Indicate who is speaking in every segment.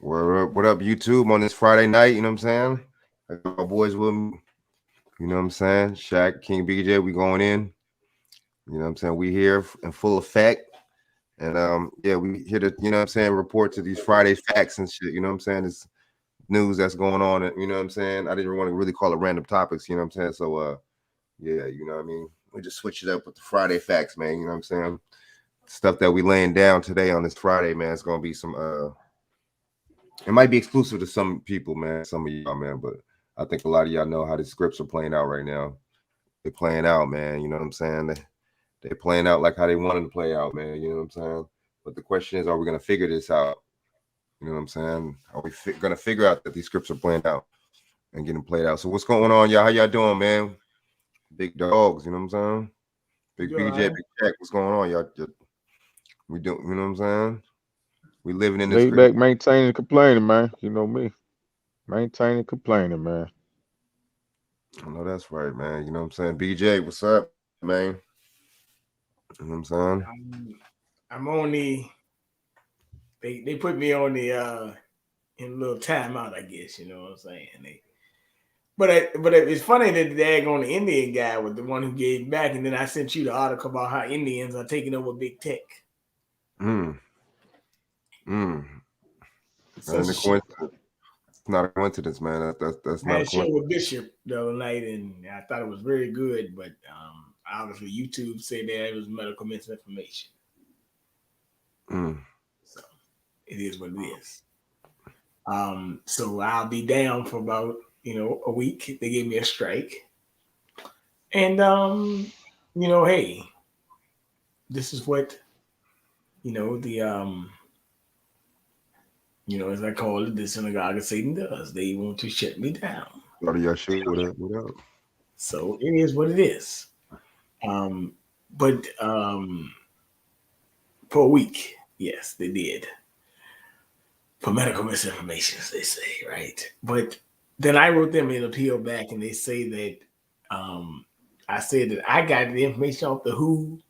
Speaker 1: What up, YouTube, on this Friday night? You know what I'm saying? I got my boys with me. You know what I'm saying? Shaq, King BJ, we going in. You know what I'm saying? We here in full effect. And yeah, we here to, you know what I'm saying, report to these Friday facts and shit. You know what I'm saying? It's news that's going on. You know what I'm saying? I didn't want to really call it random topics, you know what I'm saying? So yeah, you know what I mean? We just switch it up with the Friday facts, man. You know what I'm saying? Stuff that we laying down today on this Friday, man. It's gonna be some it might be exclusive to some people, man, some of y'all, man, but I think a lot of y'all know how the scripts are playing out right now. They're playing out, man. You know what I'm saying? They're playing out like how they wanted to play out, man. You know what I'm saying? But the question is, are we gonna figure this out? You know what I'm saying? Are we gonna figure out that these scripts are playing out and getting played out? So what's going on, y'all? How y'all doing, man? Big dogs, you know what I'm saying? Big
Speaker 2: You all
Speaker 1: BJ,
Speaker 2: right?
Speaker 1: Big Jack, what's going on, y'all? We do, you know what I'm saying? We living in this
Speaker 3: Laid
Speaker 1: crazy.
Speaker 3: back, maintaining, complaining, man. You know me, maintaining, complaining, man.
Speaker 1: I know that's right, man. You know what I'm saying? BJ, what's up, man? You know what I'm saying?
Speaker 2: I'm on the. They put me on the in a little timeout, I guess. You know what I'm saying? But it's funny that the daggone the Indian guy was the one who gave back, and then I sent you the article about how Indians are taking over big tech.
Speaker 1: Mm, mm.
Speaker 2: It's
Speaker 1: That
Speaker 2: such
Speaker 1: ain't
Speaker 2: a
Speaker 1: a
Speaker 2: shit.
Speaker 1: coincidence. It's not a coincidence, man. That's
Speaker 2: I
Speaker 1: not
Speaker 2: had
Speaker 1: a
Speaker 2: a show
Speaker 1: coincidence.
Speaker 2: with Bishop the other night, and I thought it was very good, but obviously YouTube said that it was medical misinformation.
Speaker 1: Mm,
Speaker 2: So it is what it is. So I'll be down for about a week. They gave me a strike, and hey, this is what the as I call it, the synagogue of Satan does. They want to shut me down.
Speaker 1: a lot of y'all should what up?
Speaker 2: So it is what it is. Um, but for a week, yes, they did for medical misinformation, as they say, right? But then I wrote them an appeal back, and they say that I said that I got the information off the WHO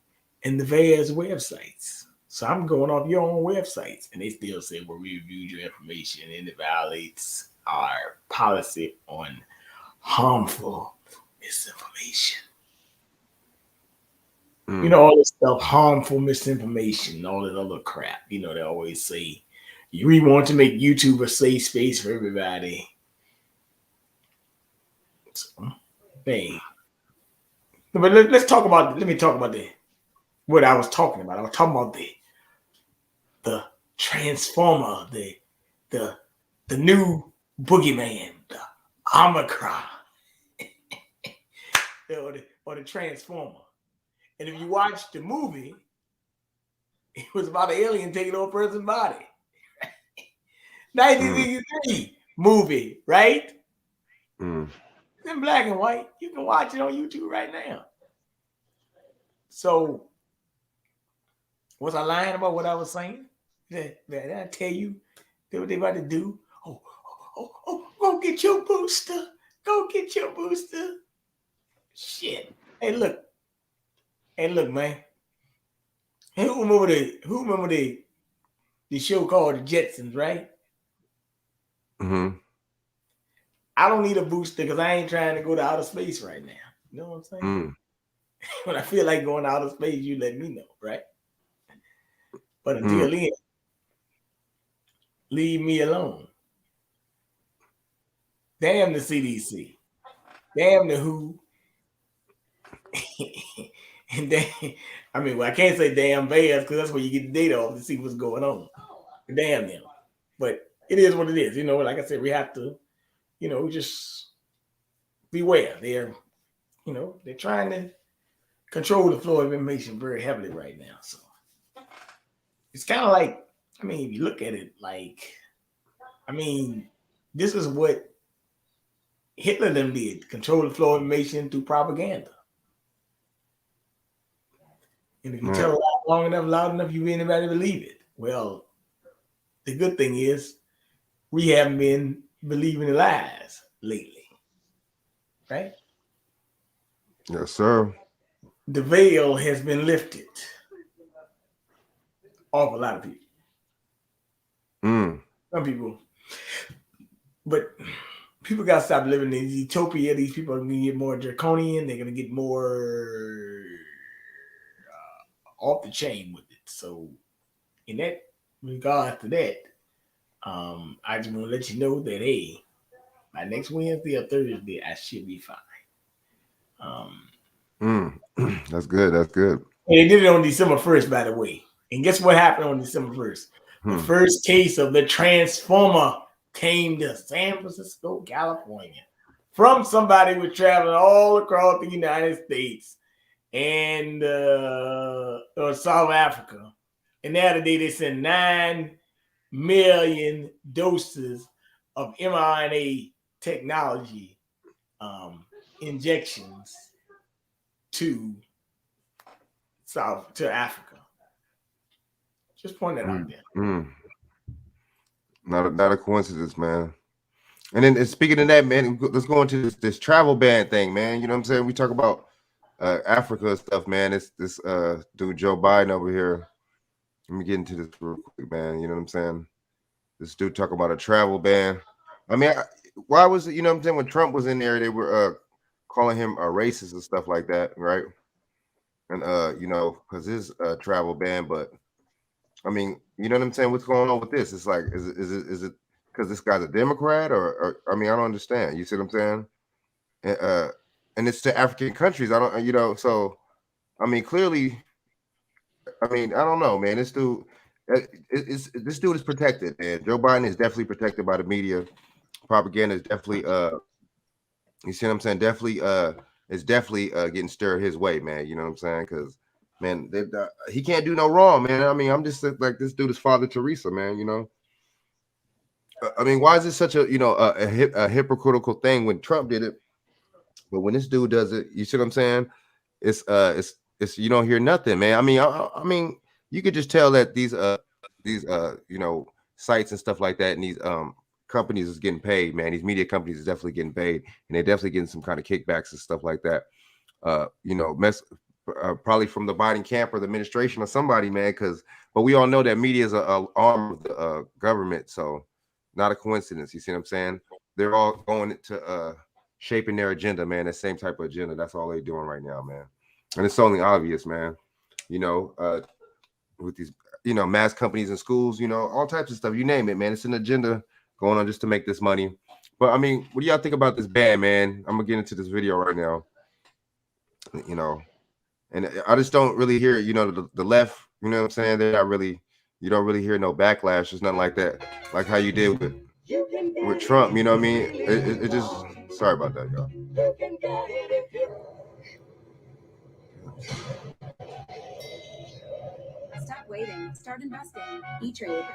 Speaker 2: and the VAERS websites. So I'm going off your own websites. And they still say, well, we reviewed your information and it violates our policy on harmful misinformation.
Speaker 1: Mm,
Speaker 2: All this stuff, harmful misinformation, all that other crap. They always say, we want to make YouTube a safe space for everybody. So, hey, but let's talk about, let me talk about what I was talking about. I was talking about the transformer, the the new boogeyman, the Omicron, or the transformer. And if you watch the movie, it was about an alien taking over a person's body.
Speaker 1: mm,
Speaker 2: 1963 movie, right?
Speaker 1: mm.
Speaker 2: It's in black and white. You can watch it on YouTube right now. So, was I lying about what I was saying? Did I tell you what they about to do? Go get your booster. Go get your booster. Shit. Hey, look, man. Hey, who remember the show called The Jetsons, right?
Speaker 1: Mm-hmm.
Speaker 2: I don't need a booster because I ain't trying to go to outer space right now. You know what I'm saying?
Speaker 1: Mm,
Speaker 2: When I feel like going to outer space, you let me know, right? But
Speaker 1: mm.
Speaker 2: until then, leave me alone. Damn the CDC. Damn the WHO. And then, I mean, well, I can't say damn VAERS because that's where you get the data off to see what's going on. Damn them. But it is what it is. Like I said, we have to, just beware. They're trying to control the flow of information very heavily right now. So it's kind of like, I mean, if you look at it, like, I mean, this is what Hitler them did, control the flow of information through propaganda. And if you
Speaker 1: Man,
Speaker 2: tell a lie long enough, loud enough, you anybody believe it. Well, the good thing is we haven't been believing the lies lately, right?
Speaker 1: yes, sir.
Speaker 2: The veil has been lifted off a lot of people.
Speaker 1: Mm.
Speaker 2: Some people, but people got to stop living in utopia. These people are going to get more draconian. They're going to get more off the chain with it. So, in that regard to that, I just want to let you know that hey, by next Wednesday or Thursday, I should be fine.
Speaker 1: That's good. That's good.
Speaker 2: And they did it on December 1st, by the way. And guess what happened on December 1st? The first case of the Transformer came to San Francisco, California, from somebody who was traveling all across the United States and or South Africa. And the other day they sent 9 million doses of mRNA technology injections to Africa. Just point that out there.
Speaker 1: Not a coincidence, man. And then speaking of that, man, let's go into this travel ban thing, man. You know what I'm saying? We talk about Africa stuff, man. It's this dude Joe Biden over here. Let me get into this real quick, man. You know what I'm saying? This dude talking about a travel ban. I mean, why was it? You know what I'm saying? When Trump was in there, they were calling him a racist and stuff like that, right? And you know, because his travel ban, but I mean, you know what I'm saying? What's going on with this? It's like, is it because this guy's a Democrat, or I mean, I don't understand. You see what I'm saying? And it's to African countries. I don't, you know. So, I mean, clearly, I mean, I don't know, man. This dude, this dude is protected, and Joe Biden is definitely protected by the media. Propaganda is definitely, you see what I'm saying? Definitely, it's definitely getting stirred his way, man. You know what I'm saying? Because man, he can't do no wrong, man. I mean, I'm just like this dude is Father Teresa, man. You know, I mean, why is it such a a hypocritical thing when Trump did it, but when this dude does it, you see what I'm saying? It's you don't hear nothing, man. I mean, you could just tell that these you know, sites and stuff like that, and these companies is getting paid, man. These media companies is definitely getting paid, and they're definitely getting some kind of kickbacks and stuff like that. You know, probably from the Biden camp or the administration or somebody, man. But we all know that media is a arm of the government, so not a coincidence. You see what I'm saying? They're all going to shaping their agenda, man. That same type of agenda. That's all they're doing right now, man. And it's only obvious, man. You know, with these, you know, mass companies and schools, you know, all types of stuff. You name it, man. It's an agenda going on just to make this money. But I mean, what do y'all think about this ban, man? I'm gonna get into this video right now. You know. And I just don't really hear, you know, the left, you know what I'm saying? They're not really, you don't really hear no backlash. There's nothing like that, like how you did with Trump, you know what I mean? It just, sorry about that, y'all.
Speaker 4: Stop waiting. Start investing. E-Trade.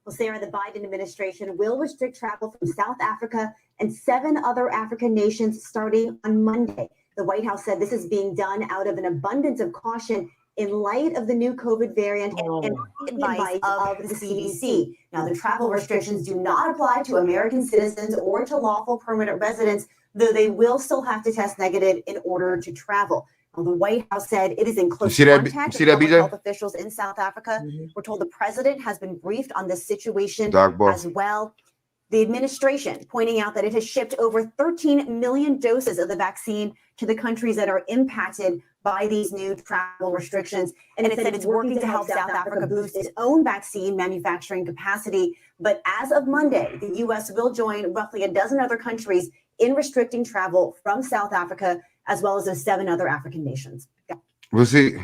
Speaker 4: Well, Sarah, the Biden administration will restrict travel from South Africa and 7 other African nations starting on Monday. The White House said this is being done out of an abundance of caution in light of the new COVID variant and advice of the CDC. Now, the travel restrictions do not apply to American citizens or to lawful permanent residents, though they will still have to test negative in order to travel. Well, the White House said it is in close contact with public health officials in South Africa. We're told the president has been briefed on this situation as well. The administration pointing out that it has shipped over 13 million doses of the vaccine to the countries that are impacted by these new travel restrictions. And it said it's working to help South Africa boost its own vaccine manufacturing capacity. But as of Monday, the U.S. will join roughly a dozen other countries in restricting travel from South Africa, as well as those 7 other African nations.
Speaker 1: We'll see.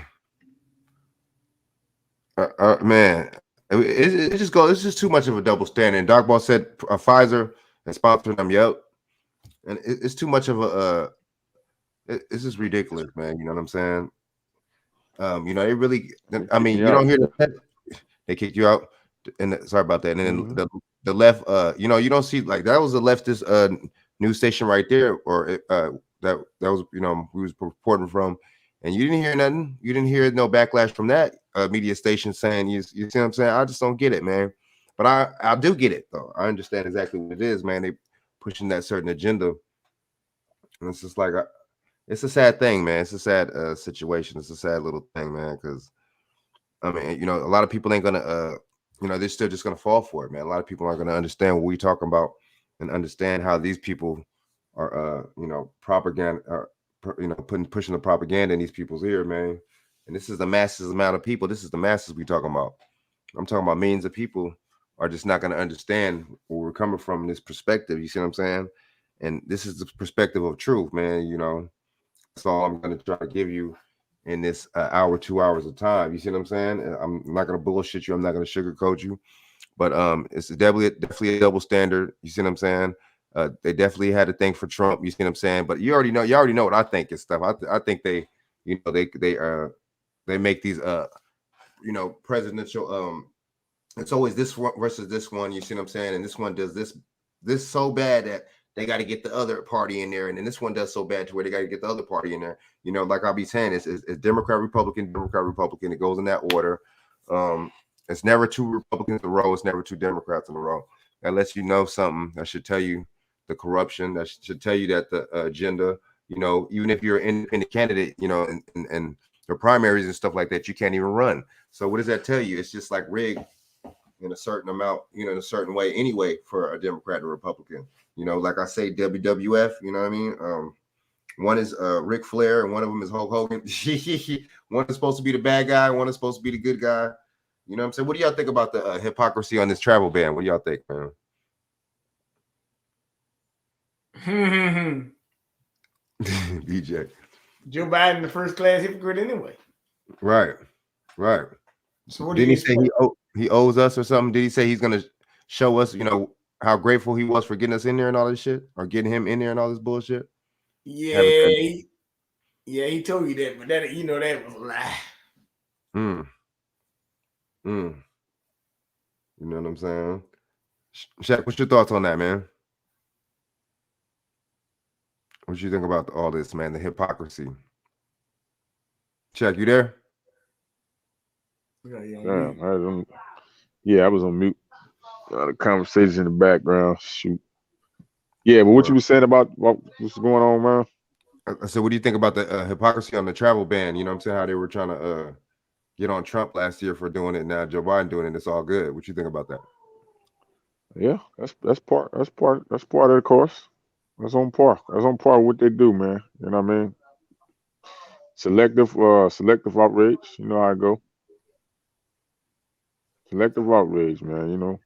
Speaker 1: Man, it just goes. It's just too much of a double standard. And Doc Ball said Pfizer is sponsoring them. Yep, and it's too much of a. It's just ridiculous, man. You know what I'm saying? You know, they really. I mean, you don't hear that. They kicked you out, and sorry about that. And then the left. You know, you don't see like that was the leftist news station right there, or that was, you know, we was reporting from, and you didn't hear nothing. You didn't hear no backlash from that media station saying you see what I'm saying? I just don't get it, man. But I do get it though. I understand exactly what it is, man. They pushing that certain agenda, and it's just like it's a sad thing, man. It's a sad situation. It's a sad little thing, man. Because I mean, you know, a lot of people ain't gonna you know, they're still just going to fall for it, man. A lot of people aren't going to understand what we're talking about and understand how these people are, you know, propaganda, you know, pushing the propaganda in these people's ear, man. And this is the masses amount of people. This is the masses we talking about. I'm talking about millions of people are just not going to understand where we're coming from in this perspective. You see what I'm saying? And this is the perspective of truth, man. You know, that's all I'm going to try to give you in this hour, 2 hours of time. You see what I'm saying? I'm not going to bullshit you. I'm not going to sugarcoat you. But it's definitely a double standard. You see what I'm saying? They definitely had a thing for Trump. You see what I'm saying? But you already know what I think and stuff. I think they, you know, they make these you know, presidential it's always this one versus this one. You see what I'm saying? And this one does this so bad that they got to get the other party in there, and then this one does so bad to where they got to get the other party in there. You know, like I'll be saying, it's Democrat, Republican, Democrat, Republican. It goes in that order. It's never two Republicans in a row. It's never two Democrats in a row. That lets you know something. That should tell you the corruption. That should tell you that the agenda. You know, even if you're an independent candidate, you know, and the primaries and stuff like that, you can't even run. So what does that tell you? It's just like rigged in a certain amount, you know, in a certain way anyway for a Democrat or Republican. You know, like I say, WWF, you know what I mean? One is Ric Flair and one of them is Hulk Hogan. One is supposed to be the bad guy, one is supposed to be the good guy. You know what I'm saying? What do y'all think about the hypocrisy on this travel ban? What do y'all think, man? DJ.
Speaker 2: Joe Biden, the first class hypocrite anyway.
Speaker 1: Right.
Speaker 2: So what
Speaker 1: did he say he owes us or something? Did he say he's gonna show us, you know, how grateful he was for getting us in there and all this shit, or getting him in there and all this bullshit?
Speaker 2: Yeah, he told you that, but that, you know, that was a lie.
Speaker 1: You know what I'm saying? Shaq, what's your thoughts on that, man? What you think about all this, man? The hypocrisy. Shaq, you there?
Speaker 3: Damn, I was on mute. The conversations in the background. Shoot. Yeah, but what you were saying about what's going on, man?
Speaker 1: I said, what do you think about the hypocrisy on the travel ban? You know what I'm saying? How they were trying to get on Trump last year for doing it. Now Joe Biden doing it. It's all good. What you think about that?
Speaker 3: Yeah, that's part of the course. That's on par. That's on par with what they do, man. You know what I mean? Selective outrage. You know how I go. Selective outrage, man. You know,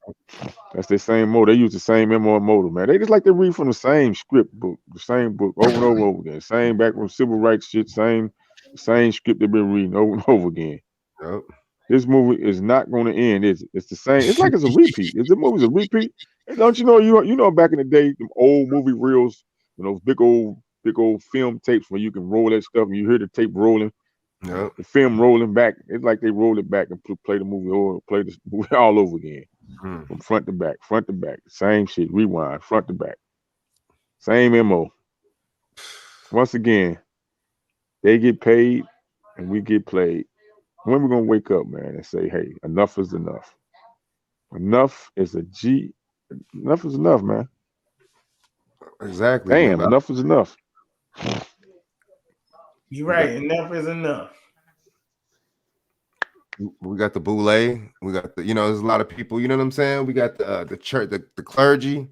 Speaker 3: that's the same mode. They use the same MO model, man. They just like to read from the same script book, the same book over and over again. Same back from civil rights shit. Same script they've been reading over and over again.
Speaker 1: Yep.
Speaker 3: This movie is not going to end, is it? It's the same. It's like it's a repeat. Is the movie's a repeat? And don't you know? You know back in the day, them old movie reels, you know, big old film tapes where you can roll that stuff and you hear the tape rolling.
Speaker 1: Yep.
Speaker 3: The film rolling back. It's like they roll it back and play the movie or play the movie all over again. From front to back. Same shit. Rewind, front to back. Same MO. Once again, they get paid and we get played. When we gonna wake up, man, and say, hey, enough is enough. Enough is enough, man.
Speaker 1: Exactly.
Speaker 3: Damn, enough is enough.
Speaker 2: You're right. Enough is enough.
Speaker 1: We got the boule. We got the, you know, there's a lot of people. You know what I'm saying? We got the church, the clergy.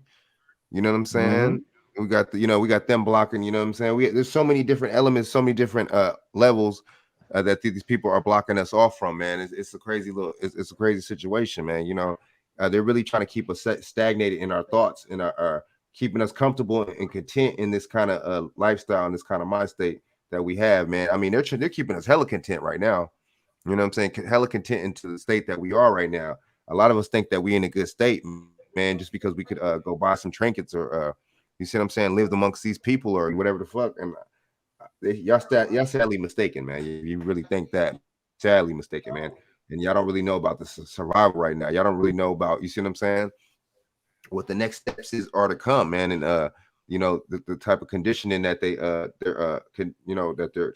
Speaker 1: You know what I'm saying? We got the, you know, we got them blocking. You know what I'm saying? There's so many different elements, so many different levels that these people are blocking us off from. Man, it's a crazy it's a crazy situation, man. You know, they're really trying to keep us stagnated in our thoughts and our keeping us comfortable and content in this kind of lifestyle and this kind of mind state that we have, man. I mean, they're keeping us hella content right now. You know what I'm saying? Hella content into the state that we are right now. A lot of us think that we in a good state, man, just because we could go buy some trinkets or you see what I'm saying, live amongst these people or whatever the fuck. And y'all sadly mistaken, man. You really think that? Sadly mistaken, man. And y'all don't really know about the survival right now. Y'all don't really know about, you see what I'm saying, what the next steps are to come, man. And you know, the type of conditioning that they're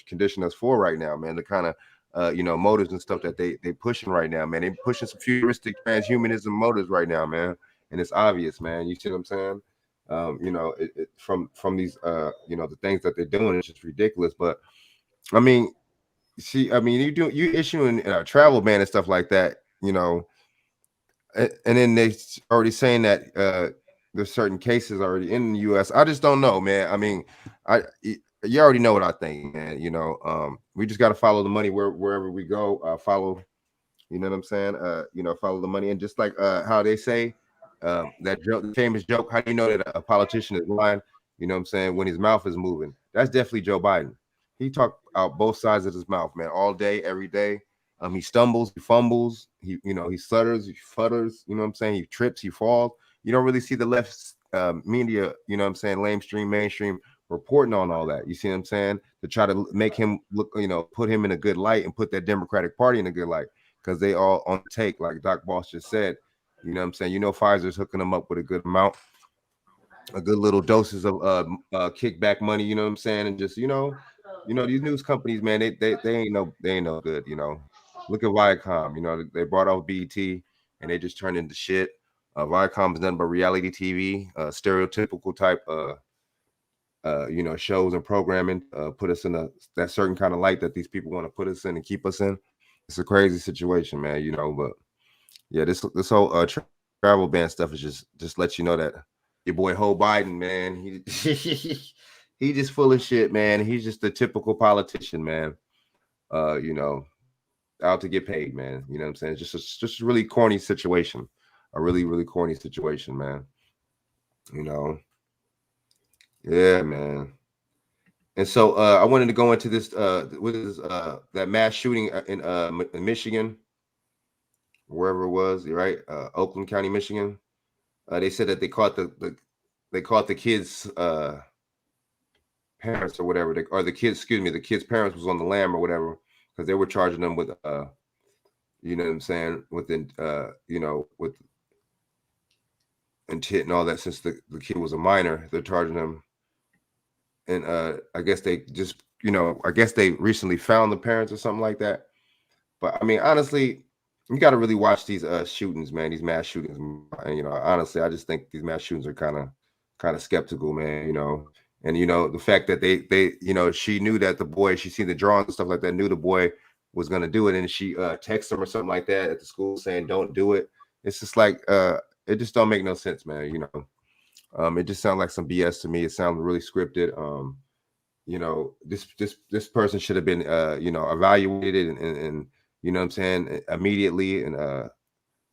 Speaker 1: conditioning us for right now, man. The kind of you know, motives and stuff that they pushing right now, man. They pushing some futuristic transhumanism motives right now, man. And it's obvious, man. You see what I'm saying? You know, from these you know, the things that they're doing, it's just ridiculous. But I mean, see, I mean, you issuing a travel ban and stuff like that, you know, And then they already saying that there's certain cases already in the U.S. I just don't know, man. I mean, you already know what I think, man. You know, we just got to follow the money wherever we go. Follow, you know what I'm saying? You know, follow the money, and just like how they say that joke, the famous joke. How do you know that a politician is lying? You know what I'm saying? When his mouth is moving, that's definitely Joe Biden. He talked out both sides of his mouth, man, all day, every day. He stumbles, he fumbles, he stutters, he futters, you know what I'm saying? He trips, he falls. You don't really see the left media, you know what I'm saying, mainstream reporting on all that. You see what I'm saying? To try to make him look, you know, put him in a good light and put that Democratic Party in a good light, because they all on the take, like Doc Boss just said. You know what I'm saying? You know, Pfizer's hooking them up with a good amount, a good little doses of kickback money, you know what I'm saying? And just, you know, these news companies, man, they ain't no good, you know. Look at Viacom, you know, they brought off BET and they just turned into shit. Viacom is nothing but reality TV, stereotypical type you know, shows and programming, put us in that certain kind of light that these people want to put us in and keep us in. It's a crazy situation, man, you know, but yeah, this whole travel ban stuff is just let you know that your boy Ho Biden, man, he just full of shit, man. He's just a typical politician, man. You know, out to get paid, man. You know what I'm saying? Just a really corny situation. A really, really corny situation, man. You know. Yeah, man. And so I wanted to go into this what is that mass shooting in Michigan, wherever it was, right? Oakland County, Michigan. They said that they caught the kids parents or whatever, or the kids, excuse me, the kids' parents was on the lam or whatever, because they were charging them with you know what I'm saying, within you know, with intent and all that. Since the kid was a minor, they're charging them. And I guess they just, you know, I guess they recently found the parents or something like that. But I mean, honestly, you got to really watch these shootings, man, these mass shootings. And, you know, honestly, I just think these mass shootings are kind of skeptical, man, you know. And, you know, the fact that they, you know, she knew that the boy, she seen the drawings and stuff like that, knew the boy was going to do it. And she texted him or something like that at the school saying, don't do it. It's just like, it just don't make no sense, man. You know, it just sounds like some BS to me. It sounds really scripted. You know, this person should have been, you know, evaluated and you know what I'm saying, immediately. And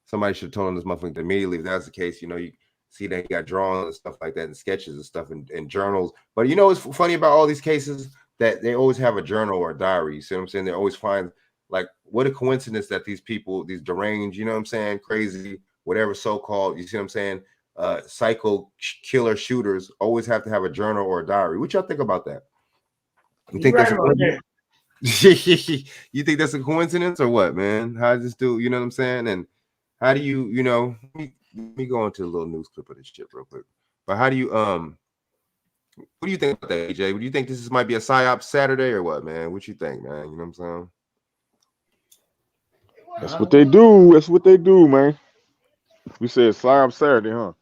Speaker 1: somebody should have told him this motherfucker immediately. If that's the case, you know, you see that he got drawings and stuff like that and sketches and stuff and journals. But you know what's funny about all these cases? That they always have a journal or a diary. You see what I'm saying? They always find, like, what a coincidence that these people, these deranged, you know what I'm saying, crazy, whatever so-called, you see what I'm saying, psycho killer shooters always have to have a journal or a diary. What y'all think about that? You think that's a coincidence? You think that's a coincidence or what, man? How does this do? You know what I'm saying? And how do you, you know, let me go into a little news clip of this shit real quick. But how do you what do you think about that, AJ? Do you think this might be a PSYOP Saturday or what, man? What you think, man? You know what I'm saying?
Speaker 3: That's what they do. That's what they do, man. We said PSYOP Saturday, huh?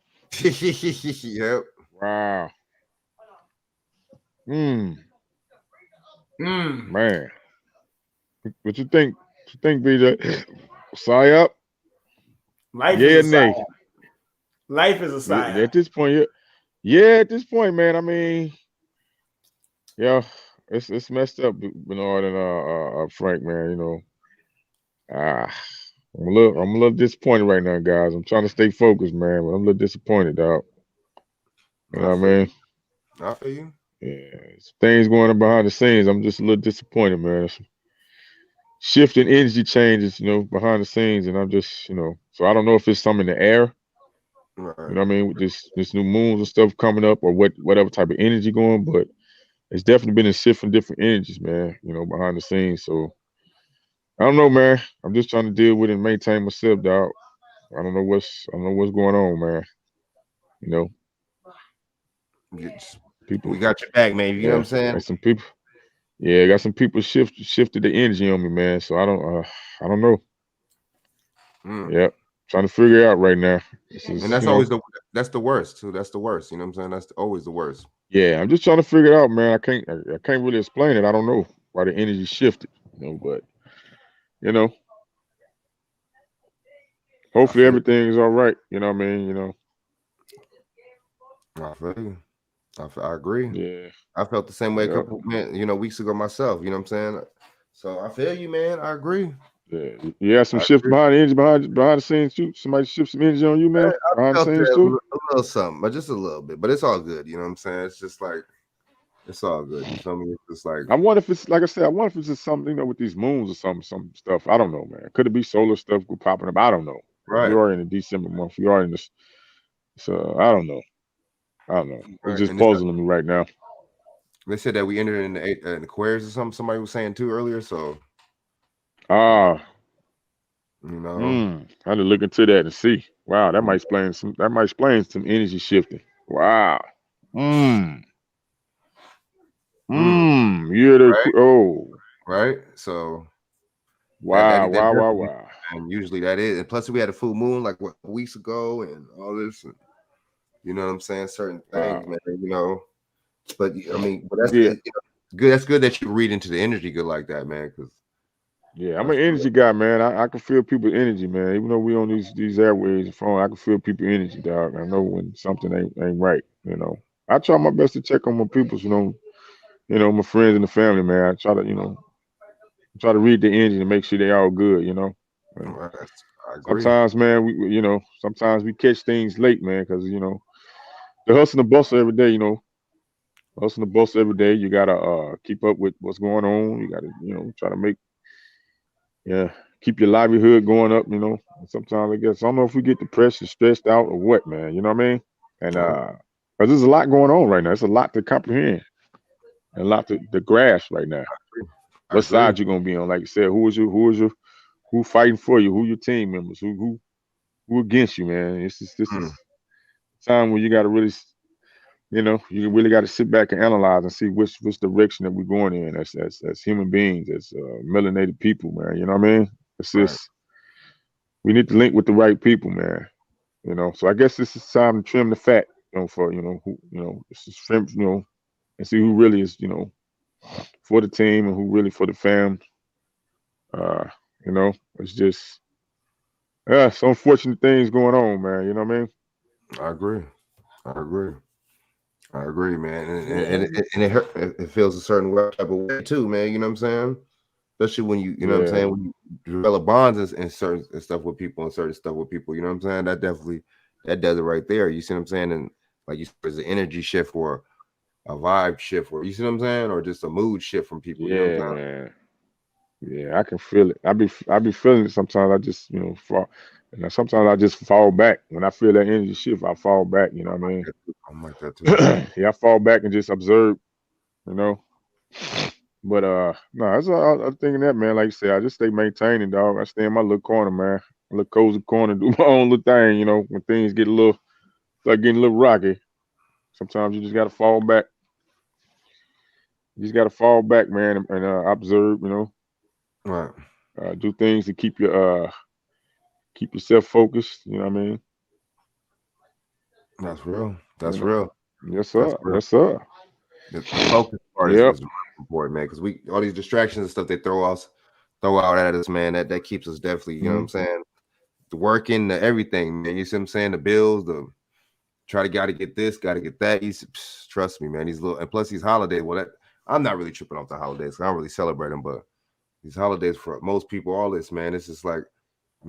Speaker 1: Yep.
Speaker 3: Wow. Man. What you think? What you think, BJ? PSYOP?
Speaker 2: Life
Speaker 3: yeah,
Speaker 2: is a
Speaker 3: nay.
Speaker 2: PSYOP. Life is a PSYOP.
Speaker 3: At this point, yeah, at this point, man. I mean, yeah, it's messed up, Bernard and Frank, man. You know, I'm a little disappointed right now, guys. I'm trying to stay focused, man, but I'm a little disappointed, dog. You know what I mean?
Speaker 1: I feel you.
Speaker 3: Yeah, things going on behind the scenes. I'm just a little disappointed, man. Shifting energy changes, you know, behind the scenes, and I'm just, you know, so I don't know if it's something in the air.
Speaker 1: Right.
Speaker 3: You know what I mean? With this new moons and stuff coming up, or whatever type of energy going, but it's definitely been a shift from different energies, man, you know, behind the scenes. So I don't know, man. I'm just trying to deal with it and maintain myself, dog. I don't know what's going on, man. You know.
Speaker 1: We got your back, man. You know what I'm saying?
Speaker 3: Some people, got some people shifted the energy on me, man. So I don't know. Yep. Trying to figure it out right now.
Speaker 1: And that's always that's the worst too. That's the worst. You know what I'm saying? That's always the worst.
Speaker 3: Yeah, I'm just trying to figure it out, man. I can't really explain it. I don't know why the energy shifted, you know, but you know. Hopefully
Speaker 1: feel
Speaker 3: everything is all right. You know what I mean? You know.
Speaker 1: I feel you. I agree.
Speaker 3: Yeah.
Speaker 1: I felt the same way a
Speaker 3: Yep.
Speaker 1: couple weeks ago myself. You know what I'm saying? So I feel you, man. I agree.
Speaker 3: Yeah. You had some
Speaker 1: I
Speaker 3: shifts
Speaker 1: agree.
Speaker 3: behind the scenes too. Somebody shift some energy on you, man.
Speaker 1: I
Speaker 3: Behind the
Speaker 1: felt
Speaker 3: scenes
Speaker 1: that
Speaker 3: too.
Speaker 1: a little something, but just a little bit. But it's all good. You know what I'm saying? It's just like it's all good. You feel me? It's just like
Speaker 3: I wonder if it's like I said. I wonder if it's just something, with these moons or some stuff. I don't know, man. Could it be solar stuff popping up? I don't know.
Speaker 1: right.
Speaker 3: We are in the December month. We are in this. So I don't know. It's
Speaker 1: Right.
Speaker 3: just
Speaker 1: And
Speaker 3: puzzling me right now.
Speaker 1: they said that we entered in the Aquarius or something. Somebody was saying too earlier. So
Speaker 3: Ah,
Speaker 1: you know,
Speaker 3: I had to look into that and see. Wow, that might explain some. That might explain some energy shifting. Wow. Yeah.
Speaker 1: right. So
Speaker 3: Wow.
Speaker 1: that definitely,
Speaker 3: Wow.
Speaker 1: and usually that is. And plus, we had a full moon like weeks ago, and all this. And, you know what I'm saying? Certain things,
Speaker 3: Wow.
Speaker 1: man. You know, but I mean, but that's
Speaker 3: Yeah.
Speaker 1: good. That's good that you read into the energy good like that, man. Because
Speaker 3: Yeah, I'm an energy guy, man. I can feel people's energy, man. Even though we on these airways and phone, I can feel people's energy, dog. I know when something ain't right. You know, I try my best to check on my peoples. My friends and the family, man. I try to try to read the energy and make sure they all good. You know. And
Speaker 1: I agree.
Speaker 3: sometimes, man, sometimes we catch things late, man, because the hustle and the bustle every day. Hustle and the bustle every day. You gotta keep up with what's going on. You gotta try to make keep your livelihood going up, And sometimes I guess I don't know if we get depressed or stressed out or what, man. You know what I mean? And because there's a lot going on right now. It's a lot to comprehend and a lot to grasp right now. What side you gonna be on? Like you said, who fighting for you? Who your team members? Who against you, man? This is time where you gotta really you really got to sit back and analyze and see which direction that we're going in as human beings, as melanated people, man. You know what I mean? It's just we need to link with the right people, man. So I guess this is time to trim the fat, for who this is trim, and see who really is, for the team and who really for the fam. It's just some unfortunate things going on, man. You know what I mean?
Speaker 1: I agree, man. And it feels a certain type of way too, man. You know what I'm saying? Especially when you know what I'm saying, when you develop bonds and certain stuff with people and certain stuff with people, you know what I'm saying? That does it right there. You see what I'm saying? And like you said, there's an energy shift or a vibe shift, or you see what I'm saying, or just a mood shift from people.
Speaker 3: Yeah,
Speaker 1: you know what I'm saying?
Speaker 3: man. Yeah, I can feel it. I be feeling it sometimes. I just fall, sometimes I just fall back when I feel that energy shift. I fall back. You know what I mean?
Speaker 1: I'm like that too.
Speaker 3: Yeah, I fall back and just observe. But no, that's all I'm thinking that, man. Like you said, I just stay maintaining, dog. I stay in my little corner, man. A little cozy corner, do my own little thing. When things get start getting a little rocky, sometimes you just gotta fall back. You just gotta fall back, man, and observe.
Speaker 1: Right.
Speaker 3: Do things to keep yourself focused. You know what I mean?
Speaker 1: That's real. That's real.
Speaker 3: Yes, sir.
Speaker 1: That's real.
Speaker 3: Yes, sir.
Speaker 1: The focus part is important, man, because all these distractions and stuff they throw out at us, man, that keeps us definitely, you know what I'm saying? The working, the everything, man. You see what I'm saying? The bills, gotta get this, gotta get that. Trust me, man. These little, and plus these holidays, I'm not really tripping off the holidays. I don't really celebrate them, but these holidays for most people, all this, man, it's just like,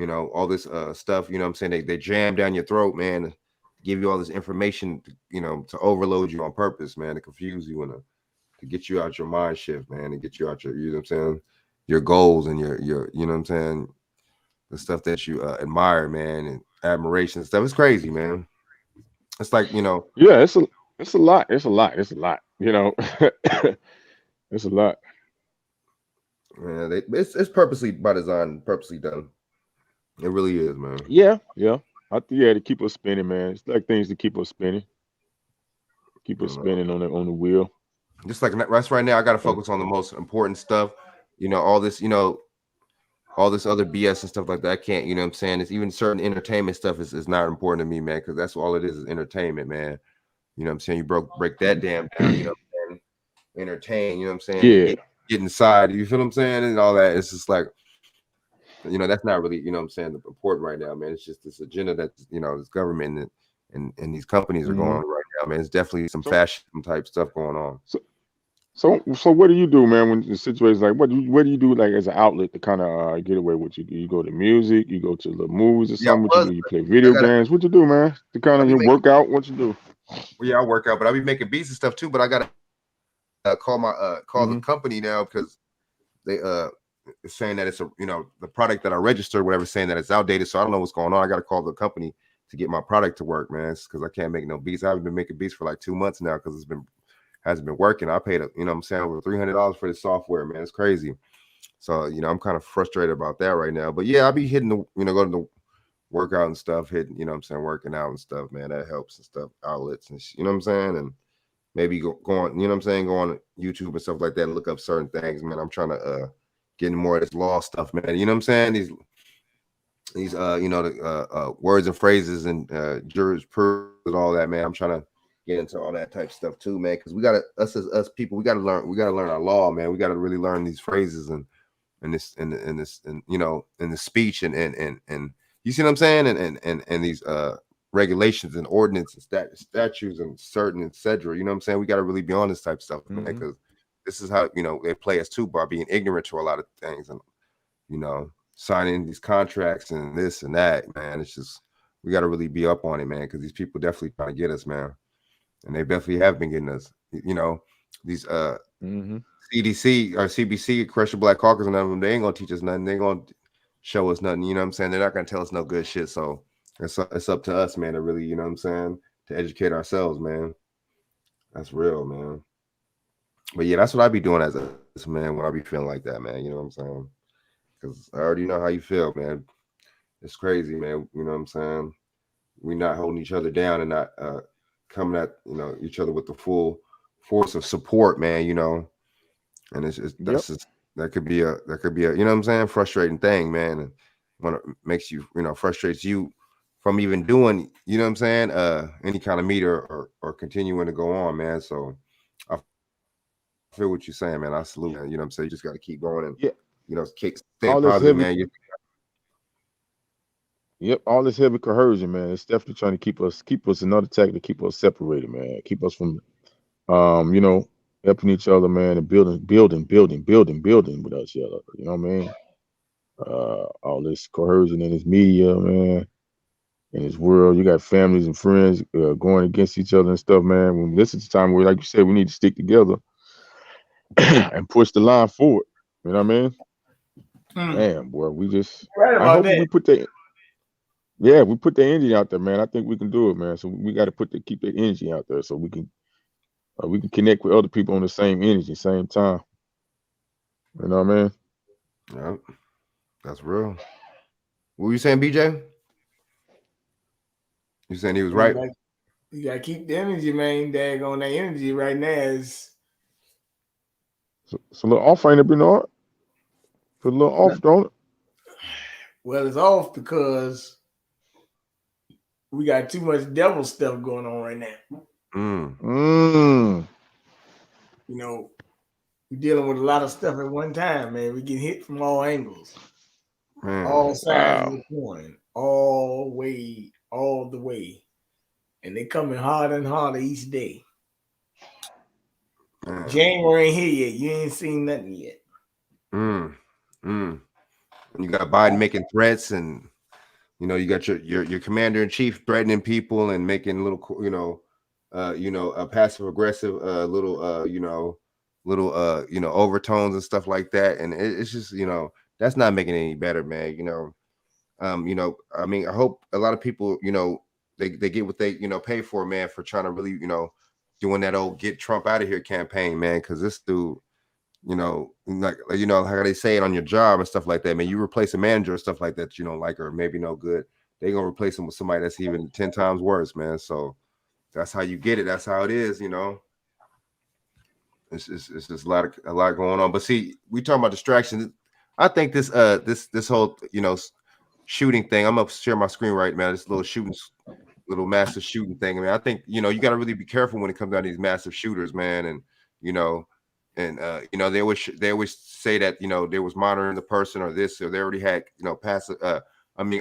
Speaker 1: all this stuff, you know what I'm saying? They jam down your throat, man, give you all this information, to overload you on purpose, man, to confuse you and to get you out your mind shift, man, and get you out your, you know what I'm saying, your goals and your, you know what I'm saying, the stuff that you admire, man, and admiration and stuff. It's crazy, man. It's like,
Speaker 3: Yeah, it's a lot. It's a lot. It's a lot. It's a lot.
Speaker 1: Man, it's purposely by design, purposely done. It really is, man.
Speaker 3: Yeah. To keep us spinning, man. It's like things to keep us spinning. Keep us spinning on the wheel.
Speaker 1: Just like right now, I got to focus on the most important stuff. All this, all this other BS and stuff like that. I can't, you know what I'm saying? It's even certain entertainment stuff is not important to me, man, because that's all it is entertainment, man. You know what I'm saying? You break that down, you know what I'm saying? Entertain, you know what I'm saying?
Speaker 3: Yeah.
Speaker 1: Get inside, you feel what I'm saying? And all that. It's just like, you know, that's not really, you know what I'm saying, important right now, man. It's just this agenda that, you know, this government and these companies are going on right now, man. It's definitely some fascism type stuff going on.
Speaker 3: So what do you do, man, when the situation's like, what do you do like as an outlet to kind of get away with you? Do you go to music? You go to the movies or something? What you do? You play video games? What you do, man? To kind of work out? What you do?
Speaker 1: Well, yeah, I work out, but I be making beats and stuff too. But I gotta call the company now because they saying that it's a, you know, the product that I registered, whatever, saying that it's outdated. So I don't know what's going on. I gotta call the company to get my product to work, man. It's because I can't make no beats. I haven't been making beats for like 2 months now because hasn't been working. I paid, you know what I'm saying, over $300 for this software, man. It's crazy. So, you know, I'm kind of frustrated about that right now. But yeah, I'll be hitting the, you know, going to the workout and stuff, hitting, you know what I'm saying, working out and stuff, man. That helps and stuff, outlets and you know what I'm saying? And maybe go on, you know what I'm saying, go on YouTube and stuff like that and look up certain things, man. I'm trying to get into more of this law stuff, man. You know what I'm saying? These you know, the words and phrases and jurisprudence and all that, man. I'm trying to get into all that type of stuff too, man, because we gotta, us people, we gotta learn our law, man. We gotta really learn these phrases and this you know, in the speech and you see what I'm saying, and these regulations and ordinances, statutes and certain etc. You know what I'm saying? We gotta really be on this type of stuff, man, because this is how, you know, they play us too by being ignorant to a lot of things and, you know, signing these contracts and this and that, man. It's just, we got to really be up on it, man, because these people definitely trying to get us, man, and they definitely have been getting us. You know, these CDC or CBC, Congressional Black Caucus, and none of them, they ain't gonna teach us nothing. They ain't gonna show us nothing. You know what I'm saying? They're not gonna tell us no good shit. So it's up to us, man, to really, you know what I'm saying, to educate ourselves, man. That's real, man. But yeah, that's what I be doing as a man when I be feeling like that, man. You know what I'm saying? Because I already know how you feel, man. It's crazy, man. You know what I'm saying? We're not holding each other down and not coming at, you know, each other with the full force of support, man. You know, and it's just, that could be a you know what I'm saying, frustrating thing, man. And when it makes you, you know, frustrates you from even doing, you know what I'm saying, any kind of meet or continuing to go on, man. So I feel what you're saying, man. I salute, man. You know what I'm saying? You just got to keep going and you know, stay positive, man.
Speaker 3: All this heavy coercion, man. It's definitely trying to keep us another tactic to keep us separated, man. Keep us from, you know, helping each other, man, and building with us, you know what I mean? All this coercion in this media, man, in this world. You got families and friends going against each other and stuff, man. When this is the time where, like you said, we need to stick together and push the line forward. You know what I mean? Man, boy, we just I hope we put the energy out there, man. I think we can do it, man. So we got to keep the energy out there so we can connect with other people on the same energy, same time. You know what I mean?
Speaker 1: Yeah, that's real. What were you saying, BJ? You saying he was right?
Speaker 2: You gotta keep the energy, man. Daggone that energy right now is.
Speaker 3: So a little off, ain't it, Bernard? Put a little off, don't it?
Speaker 2: Well, it's off because we got too much devil stuff going on right now. You know, we're dealing with a lot of stuff at one time, man. We get hit from all angles, all sides of the coin, all the way, and they coming harder and harder each day. January ain't here yet. You ain't seen nothing yet.
Speaker 1: You got Biden making threats, and you know, you got your commander in chief threatening people and making little, a passive aggressive little overtones and stuff like that. And it's just, you know, that's not making it any better, man. You know, I mean, I hope a lot of people, you know, they get what they, you know, pay for, man, for trying to really, you know, doing that old get Trump out of here campaign, man. Because this dude, you know, like, you know, how they say it on your job and stuff like that, man. You replace a manager and stuff like that, you know, like, or maybe no good, they gonna replace him with somebody that's even 10 times worse, man. So that's how you get it. That's how it is, you know. It's just a lot going on. But see, we talking about distractions. I think this whole, you know, shooting thing. I'm gonna share my screen right, man. This little massive shooting thing. I mean, I think, you know, you got to really be careful when it comes down to these massive shooters, man. And, you know, And you know, they always say that, you know, they was monitoring the person or this, or they already had, you know,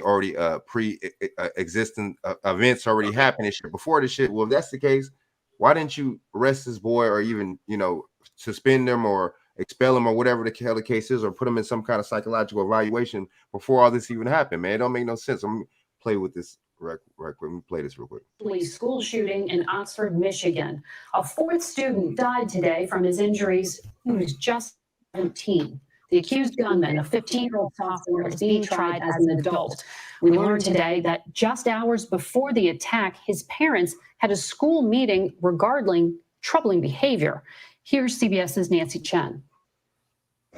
Speaker 1: already pre-existing events already happening shit before this shit. Well, if that's the case, why didn't you arrest this boy, or even, you know, suspend him or expel him or whatever the hell the case is, or put him in some kind of psychological evaluation before all this even happened, man? It don't make no sense. I'm gonna play with this right quick. Let me play this real quick.
Speaker 5: School shooting in Oxford, Michigan. A fourth student died today from his injuries. He was just 17. The accused gunman, a 15-year-old sophomore, is being tried as an adult. We learned today that just hours before the attack, his parents had a school meeting regarding troubling behavior. Here's CBS's Nancy Chen.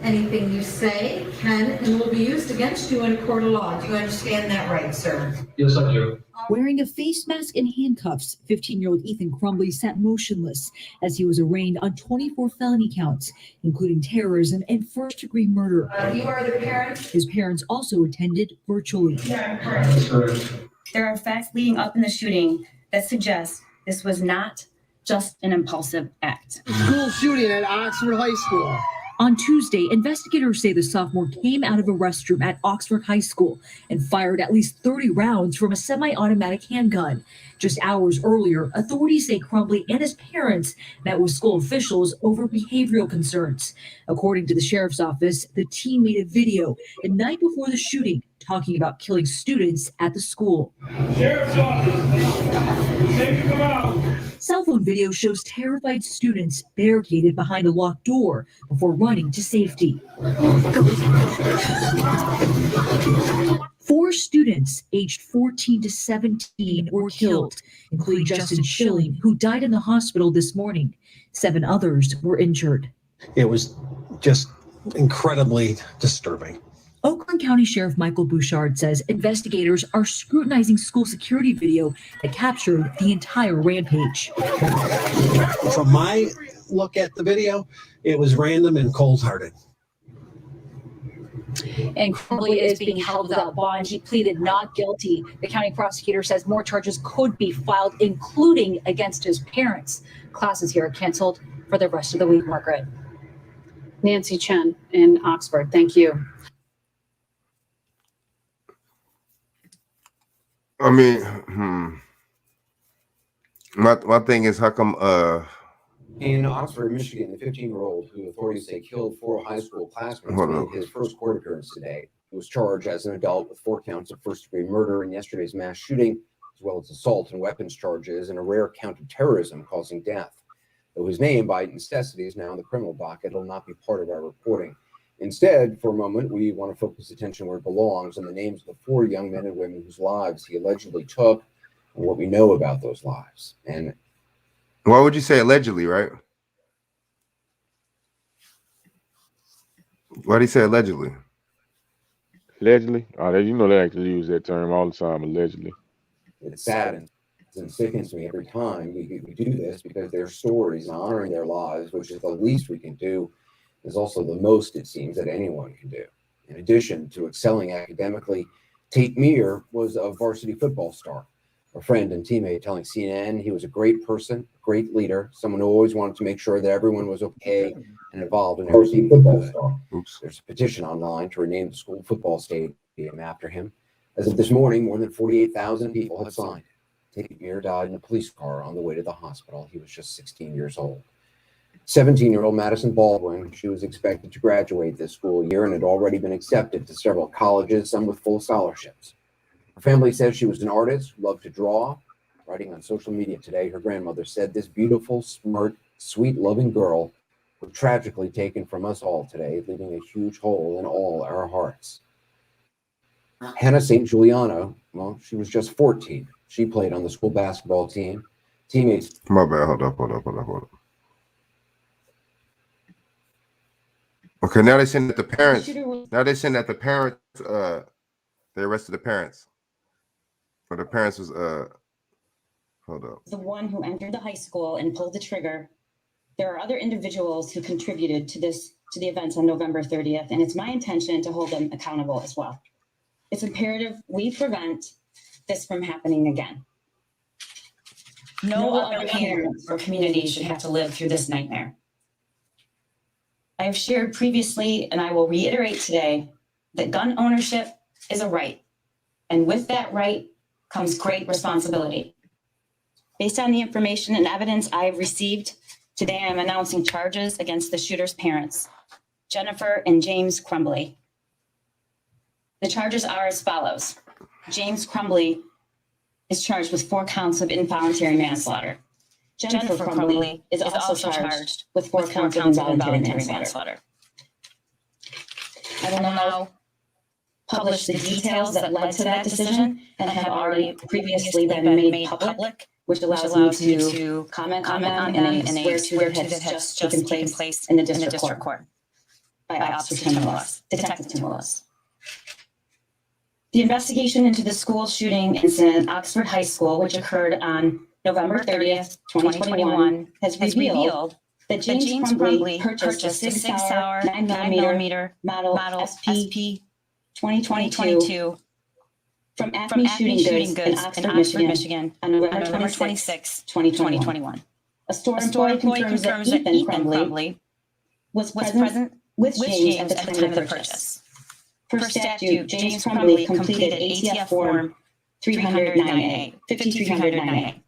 Speaker 6: Anything you say can and will be used against you in a court of law. Do you understand that right, sir?
Speaker 7: Yes, I do.
Speaker 8: Wearing a face mask and handcuffs, 15-year-old Ethan Crumbley sat motionless as he was arraigned on 24 felony counts, including terrorism and first-degree murder.
Speaker 6: You are the parent?
Speaker 8: His parents also attended virtually.
Speaker 7: That's correct.
Speaker 9: There are facts leading up in the shooting that suggest this was not just an impulsive act.
Speaker 10: School shooting at Oxford High School.
Speaker 8: On Tuesday, investigators say the sophomore came out of a restroom at Oxford High School and fired at least 30 rounds from a semi-automatic handgun. Just hours earlier, authorities say Crumbley and his parents met with school officials over behavioral concerns. According to the sheriff's office, the team made a video the night before the shooting talking about killing students at the school.
Speaker 7: Sheriff's office, take him out.
Speaker 8: Cell phone video shows terrified students barricaded behind a locked door before running to safety. 4 students aged 14 to 17 were killed, including Justin Schilling, who died in the hospital this morning. 7 others were injured.
Speaker 10: It was just incredibly disturbing.
Speaker 8: Oakland County Sheriff Michael Bouchard says investigators are scrutinizing school security video that captured the entire rampage.
Speaker 10: From my look at the video, it was random and cold-hearted.
Speaker 11: And Crumbley is being held without bond. He pleaded not guilty. The county prosecutor says more charges could be filed, including against his parents. Classes here are canceled for the rest of the week, Margaret.
Speaker 5: Nancy Chen in Oxford. Thank you.
Speaker 1: I mean, my thing is, how come
Speaker 12: in Oxford, Michigan, the 15-year-old who authorities say killed 4 high school classmates made his first court appearance today. He was charged as an adult with 4 counts of first-degree murder in yesterday's mass shooting, as well as assault and weapons charges and a rare count of terrorism causing death. Though his name, by necessity, is now in the criminal docket, it'll not be part of our reporting. Instead, for a moment, we want to focus attention where it belongs on the names of the 4 young men and women whose lives he allegedly took and what we know about those lives. And
Speaker 1: why would you say allegedly, right? Why do you say allegedly?
Speaker 3: Allegedly? Oh, you know they actually use that term all the time, allegedly.
Speaker 12: It saddens and sickens me every time we do this, because their stories and honoring their lives, which is the least we can do, is also the most, it seems, that anyone can do. In addition to excelling academically, Tate Meir was a varsity football star, a friend and teammate telling CNN he was a great person, a great leader, someone who always wanted to make sure that everyone was okay and involved in every team football star. There's a petition online to rename the school football stadium after him. As of this morning, more than 48,000 people have signed. Tate Meir died in a police car on the way to the hospital. He was just 16 years old. 17-year-old Madison Baldwin, she was expected to graduate this school year and had already been accepted to several colleges, some with full scholarships. Her family says she was an artist who loved to draw. Writing on social media today, her grandmother said this beautiful, smart, sweet, loving girl was tragically taken from us all today, leaving a huge hole in all our hearts. Hannah St. Giuliano, well, she was just 14. She played on the school basketball team. Teammates.
Speaker 1: My bad. Hold up. Okay, now they're saying that the parents. Now they're saying that the parents. They arrested the parents. Or the parents was. Hold up.
Speaker 9: The one who entered the high school and pulled the trigger. There are other individuals who contributed to the events on November 30th, and it's my intention to hold them accountable as well. It's imperative we prevent this from happening again. No other parents or community should have to live through this nightmare. I have shared previously, and I will reiterate today, that gun ownership is a right. And with that right comes great responsibility. Based on the information and evidence I have received, today I am announcing charges against the shooter's parents, Jennifer and James Crumbly. The charges are as follows. James Crumbly is charged with 4 counts of involuntary manslaughter. Jennifer Crumbly is also charged with 4 counts of involuntary manslaughter. I will now publish the details that led to that decision and have already previously been made public, which allows me to comment on them and swear to that has just taken place in the district court by Officer Tim Willis, Detective Tim Willis. The investigation into the school shooting incident at Oxford High School, which occurred on November 30th, 2021, has revealed that James Crumbly purchased a Sig Sauer 9mm model SP 2022 from Acme Shooting Goods in Oxford, Michigan on November 26, 2021. A store employee confirms that Ethan Crumbly was present with James at the time of the purchase. Per statute, James Crumbly completed ATF Form 309A, 5309A.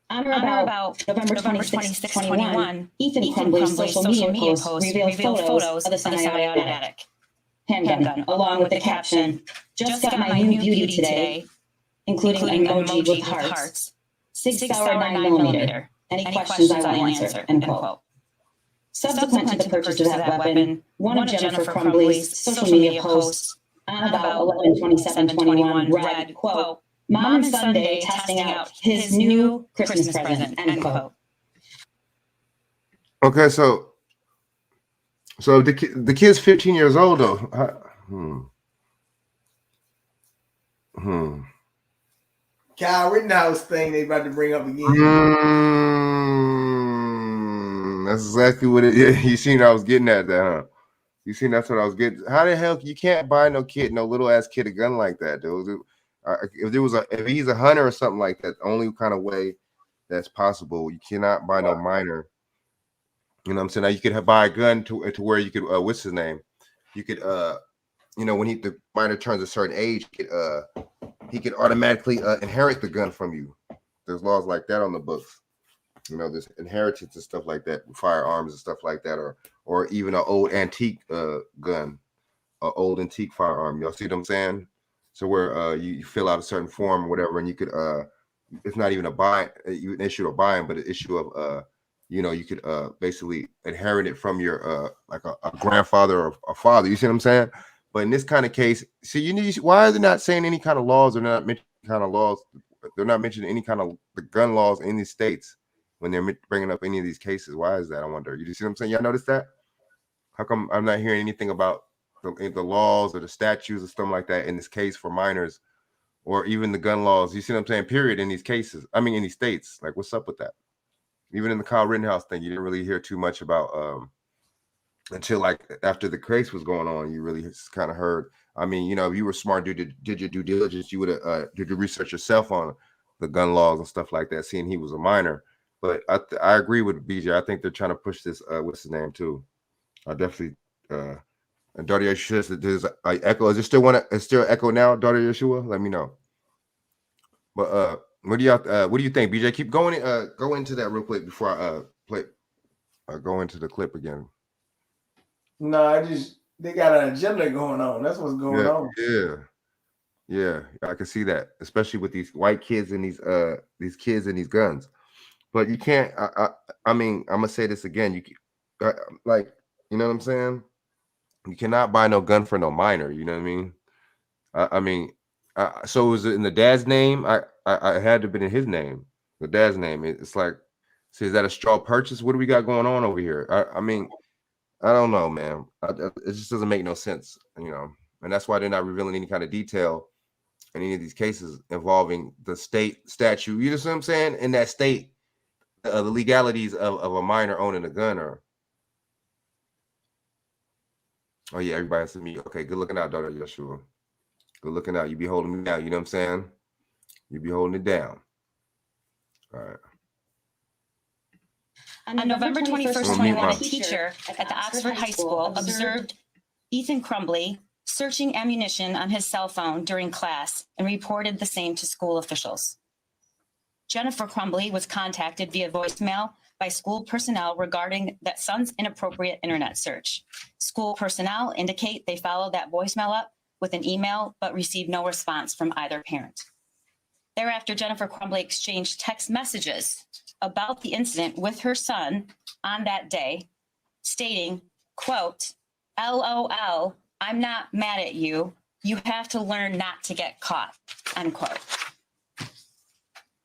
Speaker 9: On or about November 26, 2021, Ethan Crumbly's social media posts revealed photos of the semi-automatic handgun, along with the caption, "Just got my new beauty today," including an emoji with hearts, Sig Sauer 9mm. Any questions I will answer, end quote. Subsequent to the purchase of that weapon, one of Jennifer Crumbly's social media posts on about 11/27/21 read, quote, "Mom and Sunday testing out his new Christmas present," end quote.
Speaker 1: Okay, so the kid's 15 years old though.
Speaker 2: Kyle Rittenhouse thing they about to bring up again.
Speaker 1: That's exactly what it is. You seen I was getting at that, huh? You seen that's what I was getting. How the hell you can't buy no little ass kid a gun like that, dude? If he's a hunter or something like that, the only kind of way that's possible, you cannot buy no minor. You know what I'm saying? Now you could buy a gun to where you could what's his name? You could when the minor turns a certain age, he could automatically inherit the gun from you. There's laws like that on the books. There's inheritance and stuff like that, firearms and stuff like that, or even an old antique gun, an old antique firearm. Y'all see what I'm saying? So where you fill out a certain form or whatever, and you could it's not even an issue of buying, but an issue of you could basically inherit it from your like a grandfather or a father. You see what I'm saying? But in this kind of case, why are they not saying any kind of laws? They're not mentioning kind of laws. They're not mentioning any kind of the gun laws in these states when they're bringing up any of these cases. Why is that? I wonder. You see what I'm saying? Y'all notice that? How come I'm not hearing anything about the laws or the statutes or stuff like that in this case for minors, or even the gun laws? You see what I'm saying? Period. In these cases, I mean, in these states, like what's up with that? Even in the Kyle Rittenhouse thing, you didn't really hear too much about until like after the case was going on. You really kind of heard. I mean, if you were smart, did your due diligence, you would have did your research yourself on the gun laws and stuff like that, seeing he was a minor. But I agree with BJ. I think they're trying to push this. What's his name too? I definitely. And Daughter Yeshua says there's an echo. Is it still It's still echo now, Daughter Yeshua? Let me know. But what do you think, BJ? Keep going. Go into that real quick before I go into the clip again.
Speaker 2: No, they got an agenda going on. That's what's going on.
Speaker 1: Yeah, I can see that, especially with these white kids and these kids and these guns. But you can't. I mean, I'm gonna say this again. You like, you know what I'm saying? You cannot buy no gun for no minor. You know what I mean? I mean, so was it in the dad's name? I had to have been in his name, the dad's name. It's like, see, is that a straw purchase? What do we got going on over here? I mean, I don't know, man. It just doesn't make no sense, and that's why they're not revealing any kind of detail in any of these cases involving the state statute. You know what I'm saying? In that state, the legalities of a minor owning a gun or. Oh yeah, everybody has to meet. Okay, good looking out, Daughter Yeshua. Good looking out. You be holding me down. You know what I'm saying? You be holding it down. All right.
Speaker 9: On November 21st, 21, a teacher at the Oxford High School observed Ethan Crumbley searching ammunition on his cell phone during class and reported the same to school officials. Jennifer Crumbley was contacted via voicemail by school personnel regarding that son's inappropriate internet search. School personnel indicate they followed that voicemail up with an email, but received no response from either parent. Thereafter, Jennifer Crumbley exchanged text messages about the incident with her son on that day, stating, quote, LOL, I'm not mad at you. You have to learn not to get caught, unquote.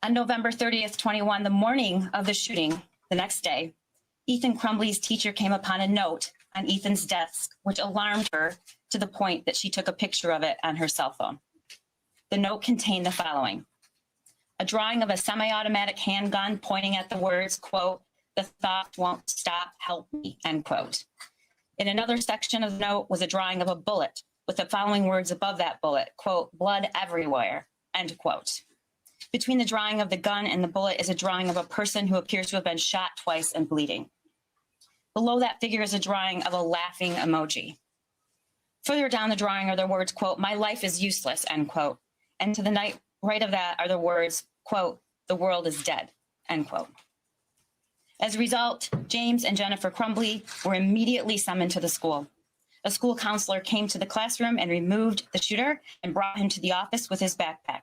Speaker 9: On November 30th, 21, the morning of the shooting, the next day, Ethan Crumbley's teacher came upon a note on Ethan's desk, which alarmed her to the point that she took a picture of it on her cell phone. The note contained the following: a drawing of a semi-automatic handgun pointing at the words, quote, the thought won't stop, help me, end quote. In another section of the note was a drawing of a bullet with the following words above that bullet, quote, blood everywhere, end quote. Between the drawing of the gun and the bullet is a drawing of a person who appears to have been shot twice and bleeding. Below that figure is a drawing of a laughing emoji. Further down the drawing are the words, quote, my life is useless, end quote. And to the right of that are the words, quote, the world is dead, end quote. As a result, James and Jennifer Crumbley were immediately summoned to the school. A school counselor came to the classroom and removed the shooter and brought him to the office with his backpack.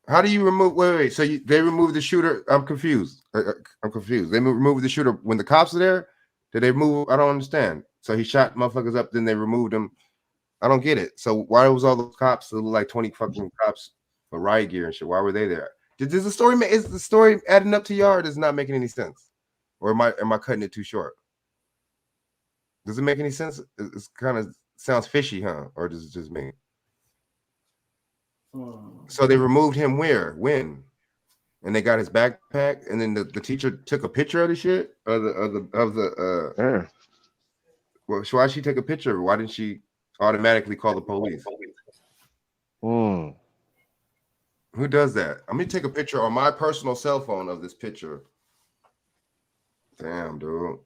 Speaker 1: How do you remove? Wait. So they removed the shooter? I'm confused. I'm confused. They removed the shooter when the cops are there. Did they move? I don't understand. So he shot motherfuckers up, then they removed him. I don't get it. So why was all those cops? It looked like 20 fucking cops for riot gear and shit. Why were they there? Is the story adding up to y'all, or does it not making any sense? Or am I cutting it too short? Does it make any sense? It's kind of sounds fishy, huh? Or does it just me? So they removed him where? When? And they got his backpack, and then the teacher took a picture of the shit of the well, so why she take a picture? Why didn't she automatically call the police? Who does that? I'm gonna take a picture on my personal cell phone of this picture. Damn, dude.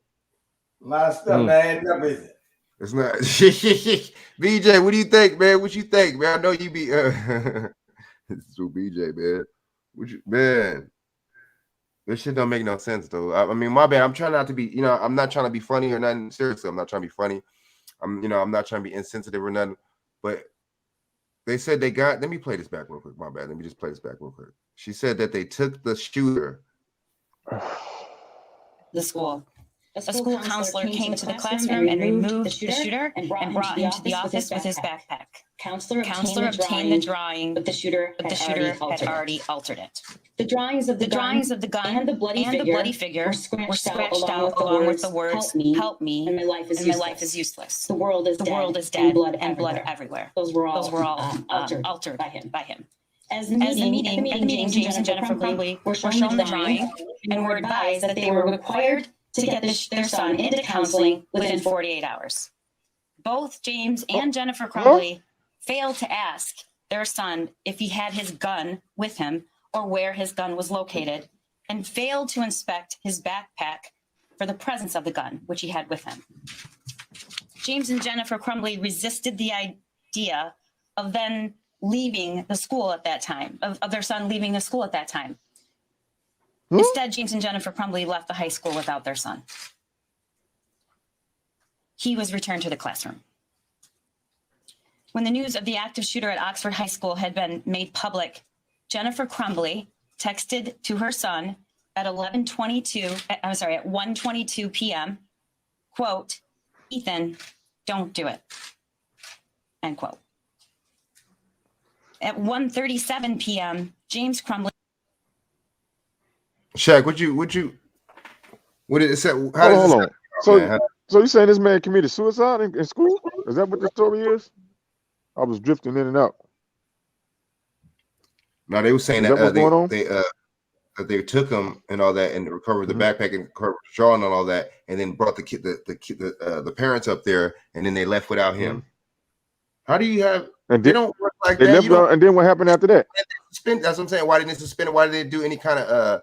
Speaker 2: A lot of stuff that adding up, is it?
Speaker 1: It's not. BJ, what do you think, man? What you think, man? I know you be this is true, BJ, man. Man, this shit don't make no sense, though. I mean, my bad. I'm trying not to be, I'm not trying to be funny or nothing. Seriously, I'm not trying to be funny. I'm not trying to be insensitive or nothing. But they said they got. Let me play this back real quick. My bad. Let me just play this back real quick. She said that they took the shooter.
Speaker 9: The school. A school counselor came to the classroom and removed the shooter and brought him to the office with his backpack. Counselor obtained the drawing, but the shooter had already altered it. The drawings of the gun and the bloody figure were scratched out along with the words, help me, and my life is useless. The world is dead, and blood everywhere. Those were all altered by him. As the meeting, James and Jennifer Crumbley were shown the drawing and were advised that they were required to get their son into counseling within 48 hours. Both James and Jennifer Crumbley failed to ask their son if he had his gun with him or where his gun was located, and failed to inspect his backpack for the presence of the gun, which he had with him. James and Jennifer Crumbley resisted the idea of then leaving the school at that time, of their son leaving the school at that time. Instead, James and Jennifer Crumbley left the high school without their son. He was returned to the classroom. When the news of the active shooter at Oxford High School had been made public, Jennifer Crumbley texted to her son at 1:22 p.m., quote, Ethan, don't do it, end quote. At 1:37 p.m., James Crumbley.
Speaker 1: Shaq, what did it say?
Speaker 3: Hold on. So you saying this man committed suicide in school? Is that what the story is? I was drifting in and out.
Speaker 1: No, they were saying that they took him and all that, and recovered the backpack and recovered the drawing and all that, and then brought the parents up there, and then they left without him. How do you have? And they don't work like that.
Speaker 3: And then what happened after that?
Speaker 1: That's what I'm saying. Why didn't they suspend it? Why did they do any kind of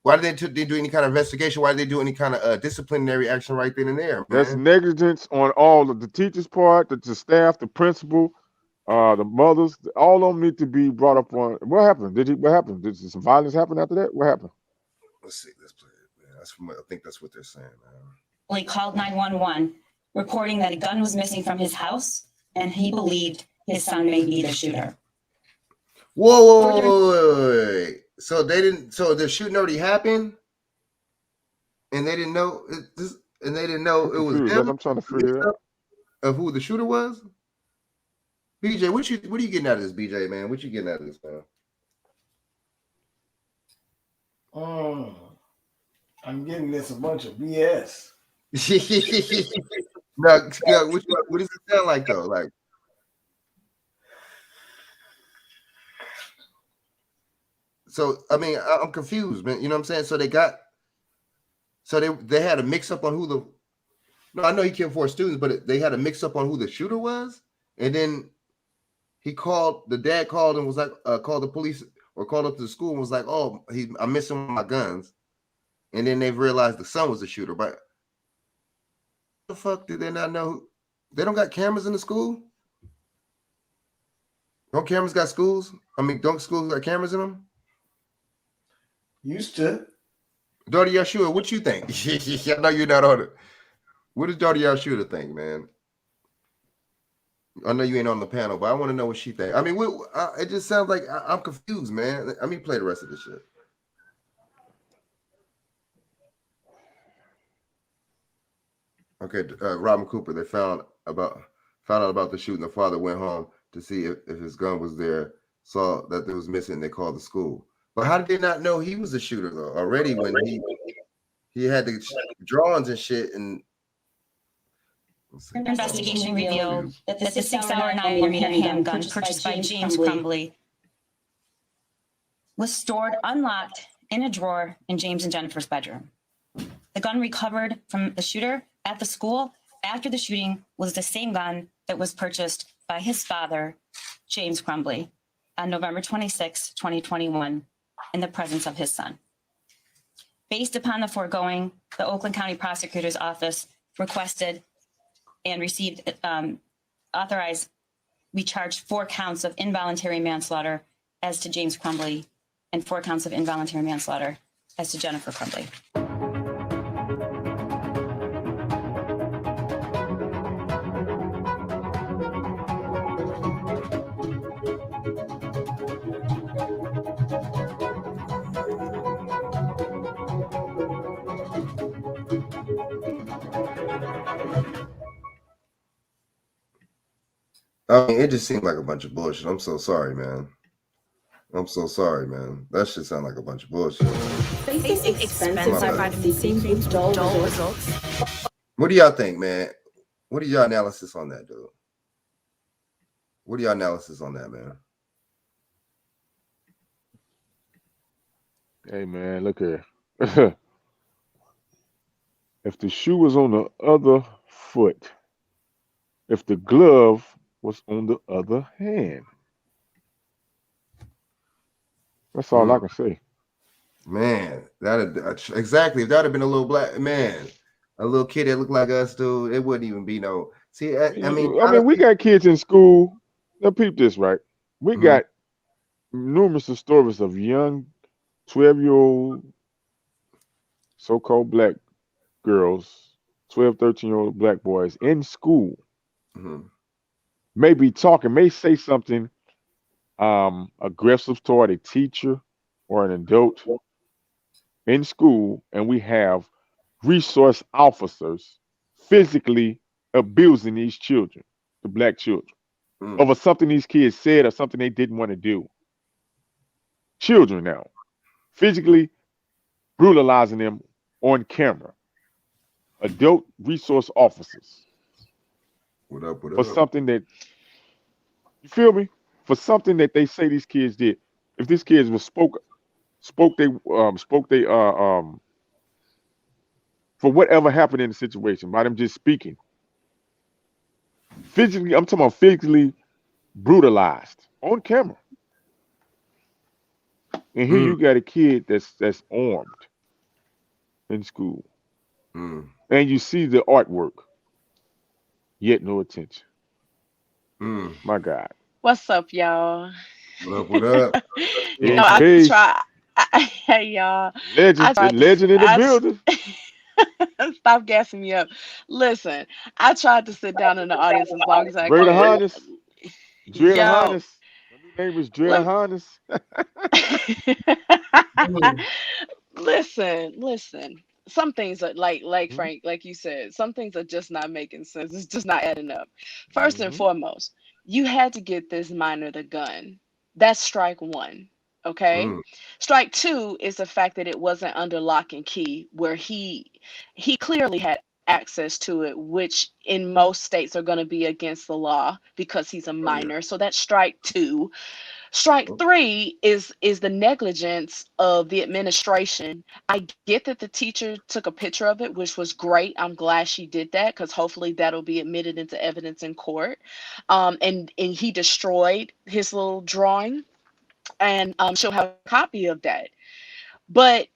Speaker 1: Why did they do any kind of investigation? Why did they do any kind of disciplinary action right then and there, man?
Speaker 3: That's negligence on all of the teachers' part, the staff, the principal, the mothers. All of them need to be brought up on. What happened? What happened? Did some violence happen after that? What happened?
Speaker 1: Let's see. Let's play it. Man. I think that's what they're saying, man.
Speaker 9: He called 911, reporting that a gun was missing from his house, and he believed his son may be the shooter.
Speaker 1: Whoa. So they didn't. So the shooting already happened, and they didn't know this, and they didn't know it was him.
Speaker 3: I'm trying to figure it out
Speaker 1: of who the shooter was. BJ, what are you getting out of this, BJ, man? What you getting out of this, man?
Speaker 2: I'm getting this a bunch of BS.
Speaker 1: No, what does it sound like though? Like, so I mean, I'm confused, man. You know what I'm saying? So they had a mix up on who the. No, I know he killed 4 students, but they had a mix up on who the shooter was, and then the dad called and was like, called the police or called up to the school and was like, oh, I'm missing my guns, and then they realized the son was the shooter. But the fuck did they not know? They don't got cameras in the school. Don't cameras got schools? I mean, don't schools got cameras in them?
Speaker 2: Used to.
Speaker 1: Daughter Yeshua, what you think? I know you're not on it. What does Daughter Yeshua think, man? I know you ain't on the panel, but I want to know what she think. I mean, it just sounds like I'm confused, man. Let me play the rest of this shit. Okay, Robin Cooper. They found out about the shooting. The father went home to see if his gun was there. Saw that it was missing. They called the school. But how did they not know he was the shooter though? Already when he had the drawings and shit and.
Speaker 9: Investigation revealed that the 6-hour 9mm handgun purchased by James Crumbly was stored unlocked in a drawer in James and Jennifer's bedroom. The gun recovered from the shooter at the school after the shooting was the same gun that was purchased by his father, James Crumbly, on November 26, 2021, in the presence of his son. Based upon the foregoing, the Oakland County Prosecutor's Office requested and received authorized, we charged 4 counts of involuntary manslaughter as to James Crumbly and 4 counts of involuntary manslaughter as to Jennifer Crumbly.
Speaker 1: I mean, it just seemed like a bunch of bullshit. I'm so sorry, man. That shit sound like a bunch of bullshit.
Speaker 13: Facing expensive privacy seems dull results.
Speaker 1: What do y'all think, man? What are y'all analysis on that, dude? What are y'all analysis on that, man?
Speaker 3: Hey, man, look here. If the shoe was on the other foot, if the glove was on the other hand. That's all I can say.
Speaker 1: Man, exactly. If that had been a little black man, a little kid that looked like us, dude, it wouldn't even be no. See, I mean,
Speaker 3: we got kids in school. Now, peep this, right? We got numerous stories of young 12-year-old so-called black girls, 12, 13-year-old black boys in school. May be talking, may say something aggressive toward a teacher or an adult in school, and we have resource officers physically abusing these children, the black children, over something these kids said or something they didn't want to do. Children now, physically brutalizing them on camera. Adult resource officers.
Speaker 1: What up?
Speaker 3: For something that, you feel me? For something that they say these kids did. If these kids was spoke they for whatever happened in the situation, by them just speaking. Physically, I'm talking about physically brutalized on camera. And here you got a kid that's armed, in school,
Speaker 1: Mm.
Speaker 3: and you see the artwork, yet no attention.
Speaker 1: Mm.
Speaker 3: My God.
Speaker 14: What's up, y'all?
Speaker 1: What up? What up?
Speaker 14: You know, I
Speaker 3: Peace.
Speaker 14: try. Hey, y'all.
Speaker 3: Legend,
Speaker 14: tried to.
Speaker 3: legend in the building.
Speaker 14: Stop gassing me up. Listen, I tried to sit down in the audience as long as I
Speaker 3: Dread
Speaker 14: could.
Speaker 3: Harness. Dread
Speaker 14: Yo,
Speaker 3: Harness. My new name is Dread Harness.
Speaker 14: listen. Some things are like Frank, like you said, some things are just not making sense. It's just not adding up. First and foremost, you had to get this minor the gun. That's strike one. Okay.
Speaker 1: Mm.
Speaker 14: Strike two is the fact that it wasn't under lock and key, where he clearly had access to it, which in most states are going to be against the law because he's a minor. So that's strike two. Strike three is the negligence of the administration. I get that the teacher took a picture of it, which was great. I'm glad she did that because hopefully that'll be admitted into evidence in court. And he destroyed his little drawing, and she'll have a copy of that. But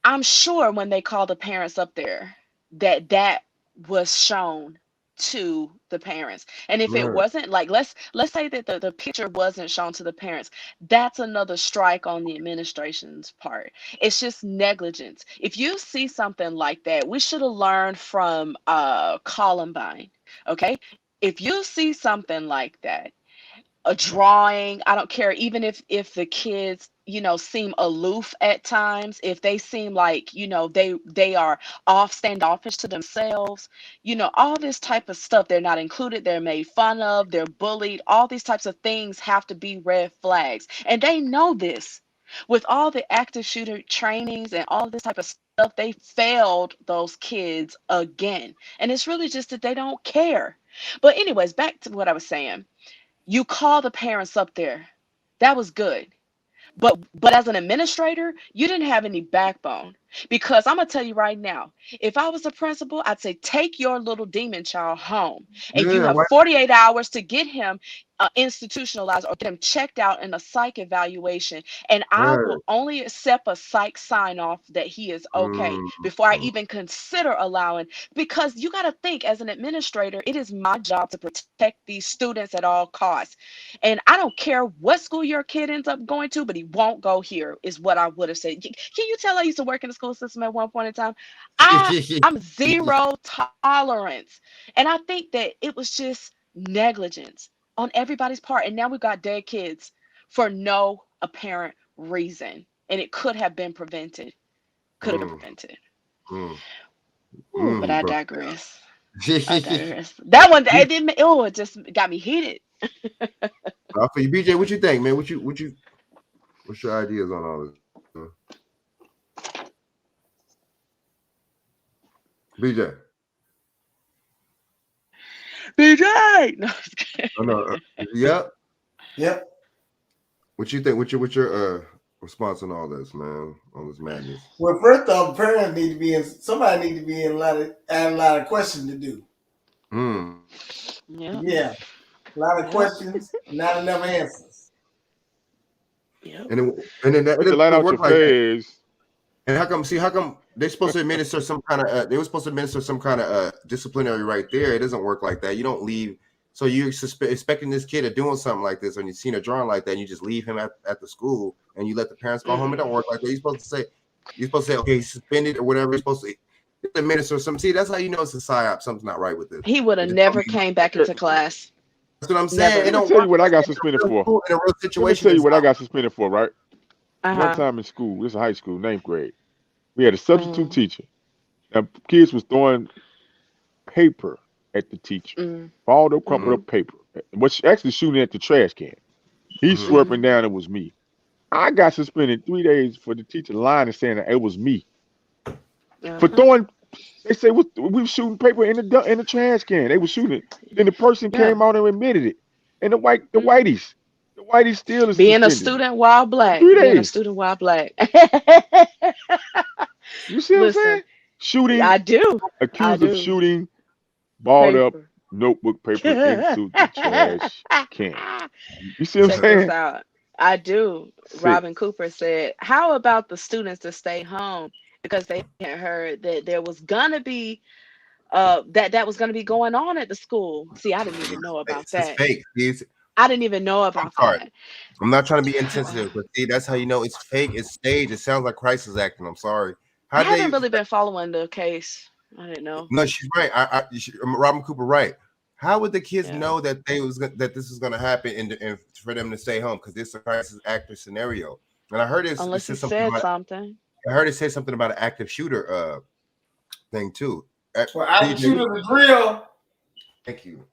Speaker 14: I'm sure when they call the parents up there that was shown to the parents. And if it
Speaker 1: Right.
Speaker 14: wasn't, like, let's say that the picture wasn't shown to the parents, that's another strike on the administration's part. It's just negligence. If you see something like that, we should have learned from Columbine. Okay, if you see something like that, a drawing, I don't care, even if the kids, you know, seem aloof at times, if they seem like, you know, they are off, standoffish to themselves, you know, all this type of stuff, they're not included, they're made fun of, they're bullied, all these types of things have to be red flags, and they know this. With all the active shooter trainings and all this type of stuff, they failed those kids again, and it's really just that they don't care. But anyways, back to what I was saying. You call the parents up there. That was good. But as an administrator, you didn't have any backbone, because I'm gonna tell you right now, if I was a principal, I'd say take your little demon child home, and you
Speaker 1: Yeah.
Speaker 14: have
Speaker 1: Why?
Speaker 14: 48 hours to get him institutionalized or get him checked out in a psych evaluation, and I
Speaker 1: Right.
Speaker 14: will only accept a psych sign off that he is okay before I even consider allowing. Because you got to think, as an administrator, it is my job to protect these students at all costs. And I don't care what school your kid ends up going to, but he won't go here, is what I would have said. Can you tell I used to work in the school system at one point in time? I'm zero tolerance. And I think that it was just negligence on everybody's part. And now we've got dead kids for no apparent reason. And it could have been prevented. Could have been prevented. Ooh, but I
Speaker 1: Bro.
Speaker 14: digress. I digress. That one, it didn't. Oh, it just got me heated.
Speaker 1: I feel you, BJ. What you think, man? What's your ideas on all this? BJ.
Speaker 14: BJ. No, just kidding.
Speaker 1: Oh, no. Yep.
Speaker 2: Yep.
Speaker 1: What you think? What's your response on all this, man? On this madness?
Speaker 2: Well, first off, parents need to be in. Somebody need to be in a lot of questions to do. Yeah, a lot of questions, not enough answers.
Speaker 1: And then that
Speaker 3: Put the light out your face.
Speaker 1: And how come they're supposed to administer some kind of they were supposed to administer some kind of disciplinary right there? It doesn't work like that. You don't leave. So you're expecting this kid to doing something like this, and you've seen a drawing like that, and you just leave him at the school, and you let the parents go home. It don't work like that. You're supposed to say, okay, he's suspended or whatever. You're supposed to administer some. See, that's how you know it's a psyop. Something's not right with this.
Speaker 14: He would have never came back into class.
Speaker 1: That's what I'm saying.
Speaker 3: Let me tell you what I got suspended for.
Speaker 1: In a real situation.
Speaker 3: Let me tell you what I got suspended for, right?
Speaker 14: Uh-huh.
Speaker 3: One time in school, this is high school, 9th grade. We had a substitute teacher. Now, kids was throwing paper at the teacher. Balled up, crumpled up paper. Was actually shooting at the trash can. He's swerving down, it was me. I got suspended 3 days for the teacher lying and saying that it was me. For throwing, they say we were shooting paper in the trash can. They were shooting it. Then the person came out and admitted it. And the whiteys still is
Speaker 14: being
Speaker 3: suspended.
Speaker 14: a student while black.
Speaker 3: 3 days.
Speaker 14: Being a student while black.
Speaker 3: You see what I'm saying? Shooting.
Speaker 14: I do.
Speaker 3: Accused of shooting balled up notebook paper into the trash can. You see what I'm
Speaker 14: Check this
Speaker 3: saying?
Speaker 14: out. I do.
Speaker 3: Sick.
Speaker 14: Robin Cooper said, how about the students that stay home because they had heard that there was gonna be that was gonna be going on at the school. See, I didn't even know about
Speaker 1: It's just
Speaker 14: that.
Speaker 1: fake.
Speaker 14: I didn't even know
Speaker 1: I'm
Speaker 14: about
Speaker 1: sorry.
Speaker 14: that.
Speaker 1: I'm not trying to be insensitive, but see, that's how you know it's fake. It's staged. It sounds like crisis acting. I'm sorry.
Speaker 14: I
Speaker 1: How they?
Speaker 14: haven't really been following the case. I didn't know.
Speaker 1: No, she's right. Robin Cooper right. How would the kids
Speaker 14: Yeah.
Speaker 1: know that that this was going to happen and for them to stay home? Because this is a crisis actor scenario. And I heard it
Speaker 14: Unless he
Speaker 1: said something
Speaker 14: said
Speaker 1: about.
Speaker 14: something.
Speaker 1: I heard it say something about an active shooter thing too.
Speaker 2: Well, active shooter is a drill.
Speaker 1: Thank you.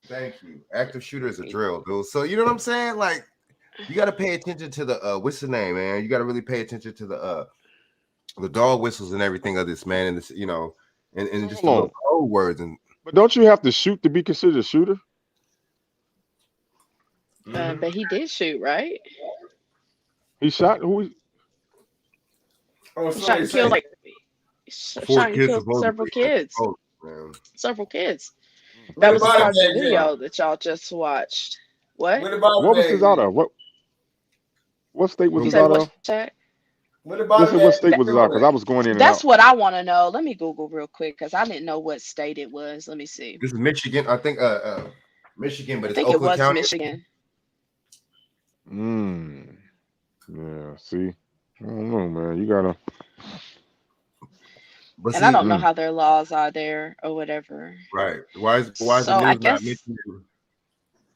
Speaker 1: Thank you. Active shooter is a drill, dude. So you know what I'm saying? Like, you got to pay attention to the what's the name, man? You got to really pay attention to the dog whistles and everything of this, man, and this, you know, and just the
Speaker 3: Hold on.
Speaker 1: little code words and.
Speaker 3: But don't you have to shoot to be considered a shooter?
Speaker 14: But he did shoot, right?
Speaker 3: He shot who?
Speaker 2: Oh,
Speaker 14: He shot and killed like shot and killed several kids. Several kids. That was a part of the video that y'all just watched. What?
Speaker 3: What was his out of? What state was
Speaker 14: You
Speaker 3: his
Speaker 14: said
Speaker 3: out
Speaker 14: what,
Speaker 3: of?
Speaker 14: Jack?
Speaker 3: Listen, what state was his out? Because I was going in and
Speaker 14: That's
Speaker 3: out.
Speaker 14: what I want to know. Let me Google real quick because I didn't know what state it was. Let me see.
Speaker 1: This is Michigan, I think. Michigan, but
Speaker 14: I
Speaker 1: it's
Speaker 14: think it
Speaker 1: Oakland
Speaker 14: was
Speaker 1: County.
Speaker 14: Michigan.
Speaker 3: Yeah. See, I don't know, man. You gotta.
Speaker 1: But
Speaker 14: And I don't know how their laws are there or whatever.
Speaker 1: Right. Why is
Speaker 14: So
Speaker 1: the news
Speaker 14: I
Speaker 1: not
Speaker 14: guess
Speaker 1: mentioning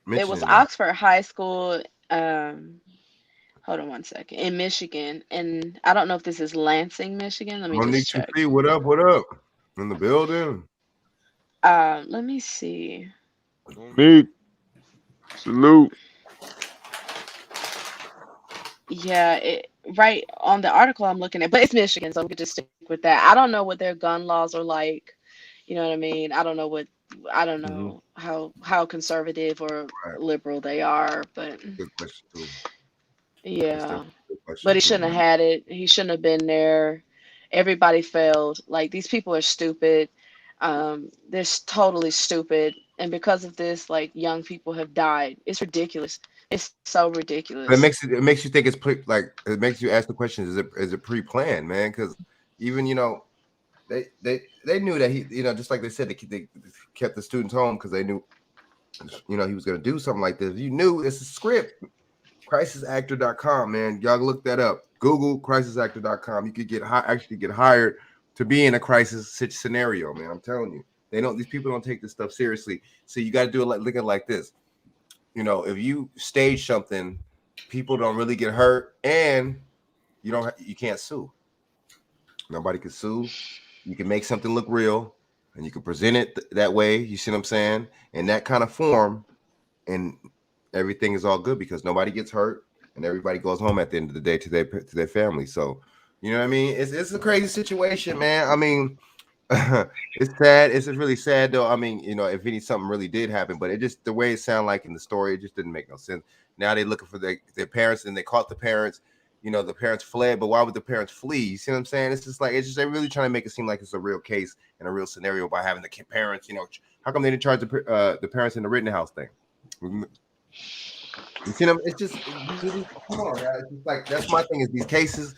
Speaker 14: it was
Speaker 1: that?
Speaker 14: Oxford High School. Hold on one second. In Michigan, and I don't know if this is Lansing, Michigan. Let me
Speaker 1: Monique
Speaker 14: just check.
Speaker 1: Dupree, what up? What up? In the building.
Speaker 14: Let me see.
Speaker 3: Monique, salute.
Speaker 14: Yeah, right on the article I'm looking at, but it's Michigan, so we could just stick with that. I don't know what their gun laws are like. You know what I mean? I don't know how conservative or liberal they are, but
Speaker 1: Good question too.
Speaker 14: yeah.
Speaker 1: Good question
Speaker 14: But he
Speaker 1: too,
Speaker 14: shouldn't have
Speaker 1: man.
Speaker 14: had it. He shouldn't have been there. Everybody failed. Like these people are stupid. They're totally stupid. And because of this, like young people have died. It's ridiculous. It's so
Speaker 1: But
Speaker 14: ridiculous.
Speaker 1: it makes you think it's it makes you ask the question: is it pre-planned, man? Because even they knew that he, just like they said, they kept the students home because they knew he was going to do something like this. You knew it's a script. Crisisactor.com, man. Y'all look that up. Google crisisactor.com. You could actually get hired to be in a crisis scenario, man. I'm telling you, these people don't take this stuff seriously. So you got to do it look at it like this. If you stage something, people don't really get hurt, and you can't sue. Nobody can sue. You can make something look real, and you can present it that way. You see what I'm saying? In that kind of form, and everything is all good because nobody gets hurt, and everybody goes home at the end of the day to their family. So, you know what I mean? It's a crazy situation, man. I mean, it's sad. It's just really sad, though. I mean, if something really did happen, but it just the way it sounded like in the story, it just didn't make no sense. Now they're looking for their parents, and they caught the parents. The parents fled, but why would the parents flee? You see what I'm saying? It's just they're really trying to make it seem like it's a real case and a real scenario by having the parents. How come they didn't charge the parents in the Rittenhouse thing? You see them? It's just come on, guys. It's like that's my thing is these cases.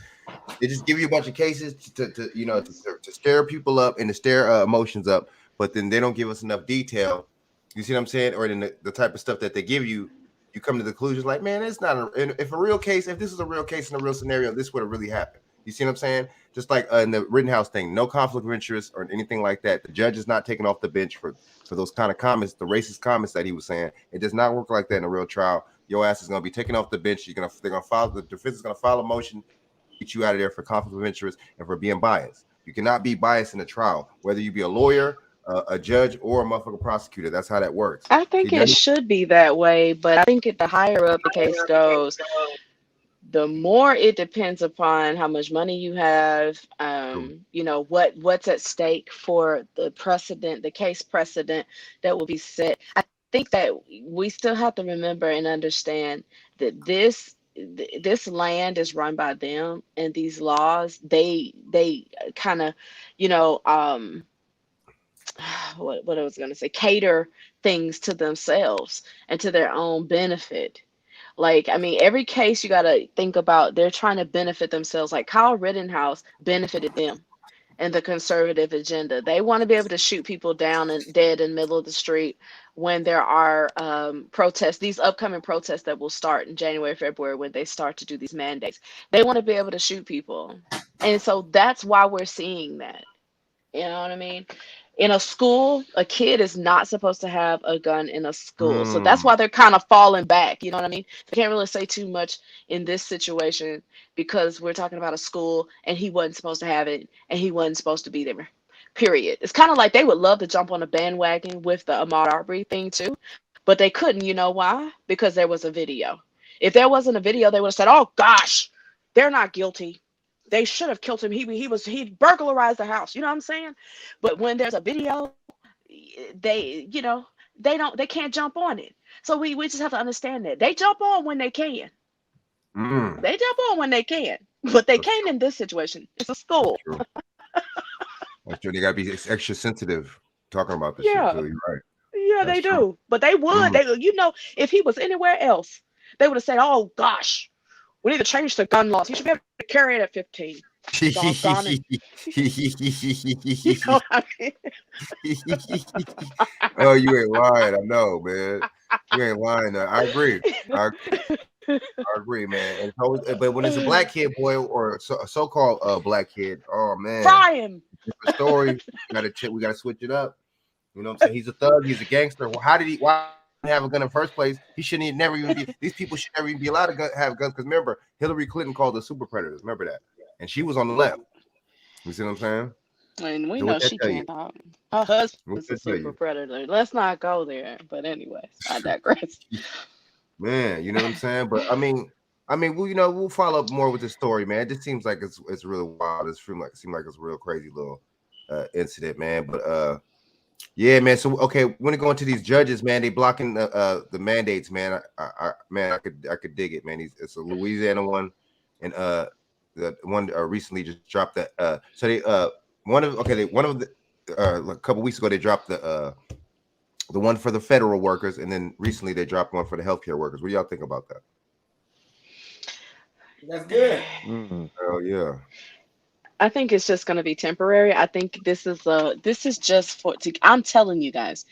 Speaker 1: They just give you a bunch of cases to stir people up and to stir emotions up, but then they don't give us enough detail. You see what I'm saying? Or then the type of stuff that they give you, you come to the conclusions like, man, it's not if this is a real case in a real scenario, this would have really happened. You see what I'm saying? Just like in the Rittenhouse thing, no conflict of interest or anything like that. The judge is not taken off the bench for those kind of comments, the racist comments that he was saying. It does not work like that in a real trial. Your ass is going to be taken off the bench. The defense is going to file a motion, get you out of there for conflict of interest and for being biased. You cannot be biased in a trial, whether you be a lawyer, a judge, or a motherfucking prosecutor. That's how that works.
Speaker 14: I think it should be that way, but I think the higher up the case goes, the more it depends upon how much money you have, what's at stake for the case precedent that will be set. I think that we still have to remember and understand that this land is run by them, and these laws, they kind of, what I was going to say, cater things to themselves and to their own benefit. Like, I mean, every case you got to think about, they're trying to benefit themselves. Like Kyle Rittenhouse benefited them and the conservative agenda. They want to be able to shoot people down and dead in the middle of the street when there are protests, these upcoming protests that will start in January, February, when they start to do these mandates. They want to be able to shoot people. And so that's why we're seeing that. You know what I mean? In a school, a kid is not supposed to have a gun in a school. So that's why they're kind of falling back. You know what I mean? They can't really say too much in this situation because we're talking about a school and he wasn't supposed to have it and he wasn't supposed to be there. Period. It's kind of like they would love to jump on a bandwagon with the Ahmaud Arbery thing too, but they couldn't. You know why? Because there was a video. If there wasn't a video, they would have said, "Oh gosh, they're not guilty. They should have killed him. He burglarized the house." You know what I'm saying? But when there's a video, they can't jump on it. So we just have to understand that they jump on when they can. They jump on when they can, but they can't in this situation. It's a school.
Speaker 1: That's true. They gotta be extra sensitive talking about this
Speaker 14: Yeah.
Speaker 1: shit too. You're right.
Speaker 14: Yeah,
Speaker 1: That's
Speaker 14: they
Speaker 1: true.
Speaker 14: do. But they would. They, if he was anywhere else, they would have said, "Oh gosh, we need to change the gun laws. He should be able to carry it at 15." Doggone it. You know what I mean?
Speaker 1: Oh, you ain't lying. I know, man. You ain't lying. I agree. I agree, man. And so, but when it's a black kid, boy, or a so-called black kid, oh man,
Speaker 14: Fry him.
Speaker 1: Different story. We gotta switch it up. You know what I'm saying? He's a thug. He's a gangster. Well, why did he have a gun in the first place? He shouldn't never even be. These people should never even be allowed to have guns. Because remember, Hillary Clinton called us super predators. Remember that? And she was on the left. You see what I'm saying?
Speaker 14: And we
Speaker 1: So
Speaker 14: know
Speaker 1: what that
Speaker 14: she
Speaker 1: tell you?
Speaker 14: can't. Her husband's
Speaker 1: that
Speaker 14: a
Speaker 1: tell
Speaker 14: super
Speaker 1: you?
Speaker 14: predator. Let's not go there. But anyways, I digress.
Speaker 1: Man, you know what I'm saying? But I mean, we'll follow up more with the story, man. It just seems like it's really wild. It seems like it's a real crazy little incident, man. But yeah, man. So okay, when it going to these judges, man, they blocking the mandates, man. I could dig it, man. It's a Louisiana one, and the one recently just dropped that. So they a couple weeks ago they dropped the one for the federal workers, and then recently they dropped one for the healthcare workers. What do y'all think about that?
Speaker 2: That's good.
Speaker 1: Oh yeah.
Speaker 14: I think it's just going to be temporary. I think this is just I'm telling you guys,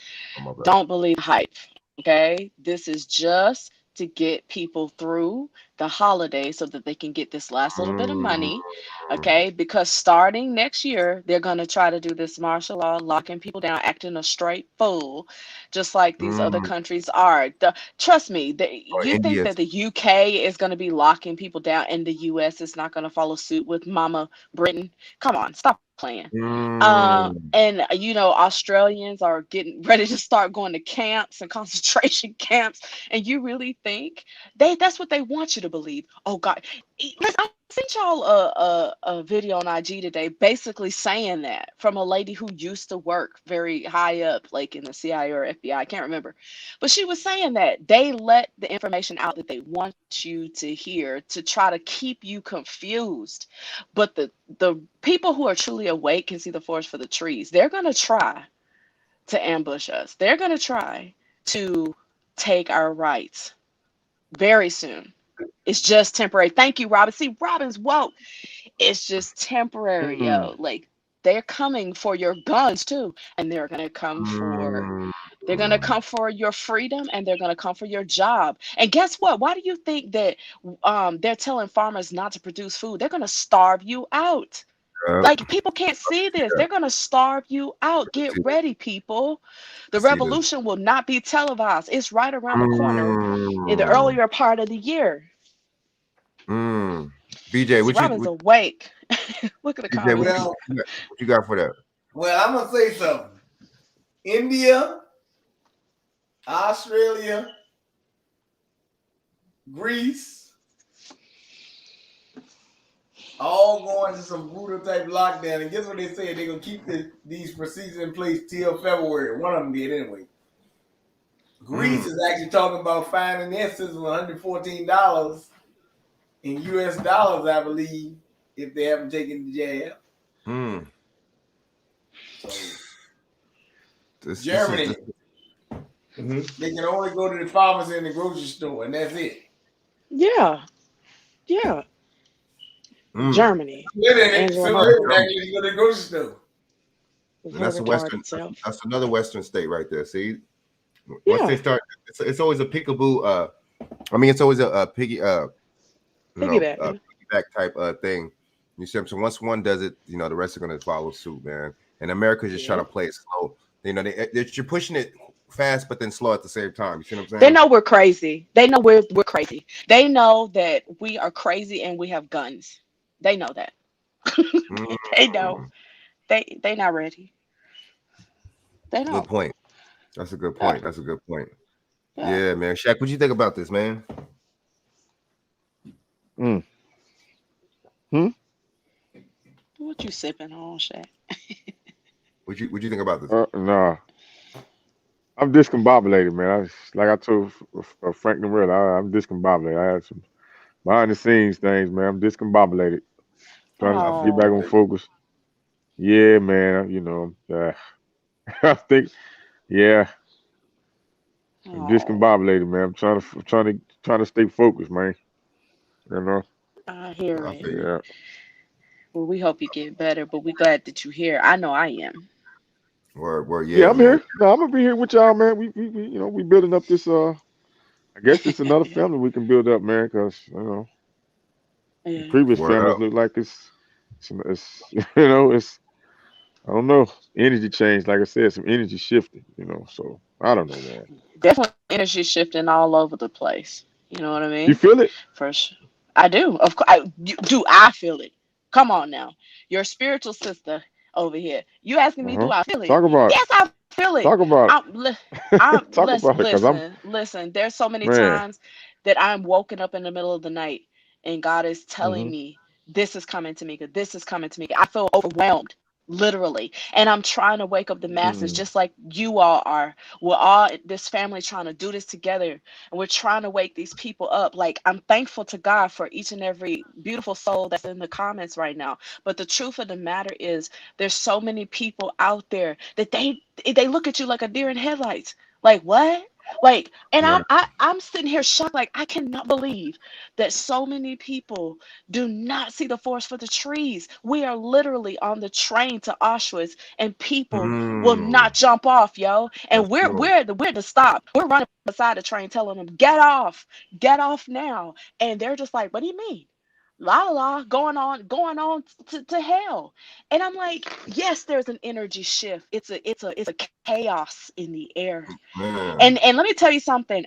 Speaker 14: don't believe hype. Okay, this is just to get people through the holiday so that they can get this last little bit of money. Okay, because starting next year, they're going to try to do this martial law, locking people down, acting a straight fool, just like these other countries are. Trust me, you think that the UK is going to be locking people down and the US is not going to follow suit with Mama Britain? Come on, stop playing. And Australians are getting ready to start going to camps and concentration camps, and you really think that's what they want you to believe? Oh God, I sent y'all a video on IG today basically saying that from a lady who used to work very high up, like in the CIA or FBI, I can't remember, but she was saying that they let the information out that they want you to hear to try to keep you confused. But the people who are truly awake can see the forest for the trees. They're going to try to ambush us. They're going to try to take our rights very soon. It's just temporary. Thank you, Robin. See, Robin's woke. It's just temporary, yo. Like, they're coming for your guns too, and they're gonna come for your freedom, and they're gonna come for your job. And guess what? Why do you think that they're telling farmers not to produce food? They're gonna starve you out. Like, people can't see this. They're gonna starve you out. Get ready, people. The revolution will not be televised. It's right around the corner in the earlier part of the year.
Speaker 1: BJ,
Speaker 14: Robin's awake. Look at the
Speaker 1: BJ,
Speaker 14: comments.
Speaker 1: what you got for that?
Speaker 2: Well, I'm gonna say something. India, Australia, Greece, all going to some brutal type lockdown. And guess what they said? They're gonna keep these procedures in place till February. One of them did anyway. Greece is actually talking about fining their citizens $114 in US dollars, I believe, if they haven't taken the jab. So Germany, they can only go to the pharmacy and the grocery store, and that's it.
Speaker 14: Yeah. Germany. Angela Merkel.
Speaker 2: You go to the grocery store.
Speaker 1: And that's a Western. That's another Western state right there. See, once they start, it's always a peekaboo. I mean, it's always a piggyback type thing. You see, so once one does it, you know, the rest are gonna follow suit, man. And America's just trying to play it slow. You know, you're pushing it fast, but then slow at the same time. You see what I'm saying?
Speaker 14: They know we're crazy. They know we're crazy. They know that we are crazy and we have guns. They know that. They know. They not ready. They know.
Speaker 1: Good point. That's a good point. That's a good point. Yeah, man. Shaq, what you think about this, man?
Speaker 14: What you sipping on, Shaq?
Speaker 1: What you think about this?
Speaker 3: Nah, I'm discombobulated, man. Like I told Frank Norella, I'm discombobulated. I had some behind the scenes things, man. I'm discombobulated. Trying to get back on focus. Yeah, man. You know, I think, I'm discombobulated, man. I'm trying to stay focused, man. You know.
Speaker 14: I hear it.
Speaker 3: Yeah.
Speaker 14: Well, we hope you get better, but we're glad that you're here. I know I am.
Speaker 1: Word,
Speaker 3: yeah, I'm here. No, I'm gonna be here with y'all, man. We you know, we building up this. I guess it's another family we can build up, man. Because you know, the previous families look like it's you know, it's I don't know, energy change. Like I said, some energy shifting. You know, so I don't know, man.
Speaker 14: Definitely energy shifting all over the place. You know what I mean?
Speaker 3: You feel it?
Speaker 14: For sure. I do. Of course. I feel it. Come on now. Your spiritual sister over here. You asking me, do I feel it?
Speaker 3: Talk about
Speaker 14: yes, I feel it.
Speaker 3: Talk about
Speaker 14: Listen, there's so many times that I'm woken up in the middle of the night and God is telling me, this is coming to me. This is coming to me. I feel overwhelmed. Literally. And I'm trying to wake up the masses just like you all are. We're all this family trying to do this together, and we're trying to wake these people up. Like, I'm thankful to God for each and every beautiful soul that's in the comments right now. But the truth of the matter is there's so many people out there that they look at you like a deer in headlights. Like, what? Like, and I'm sitting here shocked. Like, I cannot believe that so many people do not see the forest for the trees. We are literally on the train to Auschwitz, and people will not jump off, yo. And we're the stop. We're running beside the train, telling them, get off now. And they're just like, what do you mean? Going on to hell. And I'm like, yes, there's an energy shift. It's a chaos in the air. And let me tell you something.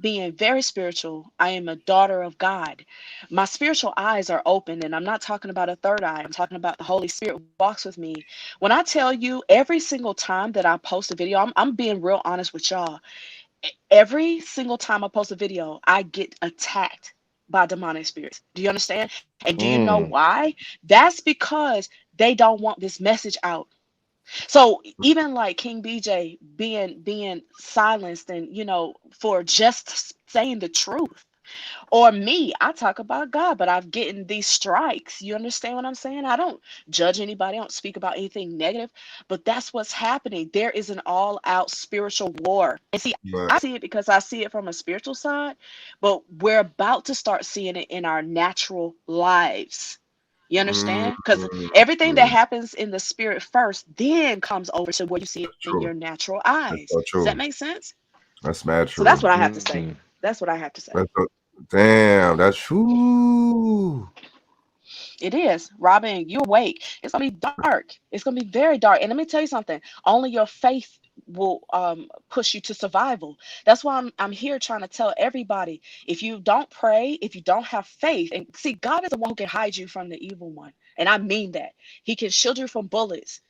Speaker 14: Being very spiritual, I am a daughter of God. My spiritual eyes are open, and I'm not talking about a third eye. I'm talking about the Holy Spirit walks with me. When I tell you, every single time that I post a video, I'm being real honest with y'all. Every single time I post a video, I get attacked by demonic spirits. Do you understand? And do you know why? That's because they don't want this message out. So even like King BJ being silenced, and you know, for just saying the truth, or me, I talk about God, but I'm getting these strikes. You understand what I'm saying? I don't judge anybody. I don't speak about anything negative, but that's what's happening. There is an all-out spiritual war. And see, I see it because I see it from a spiritual side, but we're about to start seeing it in our natural lives. You understand? Because everything that happens in the spirit first, then comes over to where you see it in your natural eyes. Does that make sense?
Speaker 1: That's mad true.
Speaker 14: So that's what I have to say. That's what I have to say.
Speaker 1: Damn, that's true.
Speaker 14: It is. Robin, you're awake. It's gonna be dark. It's gonna be very dark. And let me tell you something. Only your faith will push you to survival. That's why I'm here trying to tell everybody, if you don't pray, if you don't have faith, and see, God is the one who can hide you from the evil one. And I mean that. He can shield you from bullets.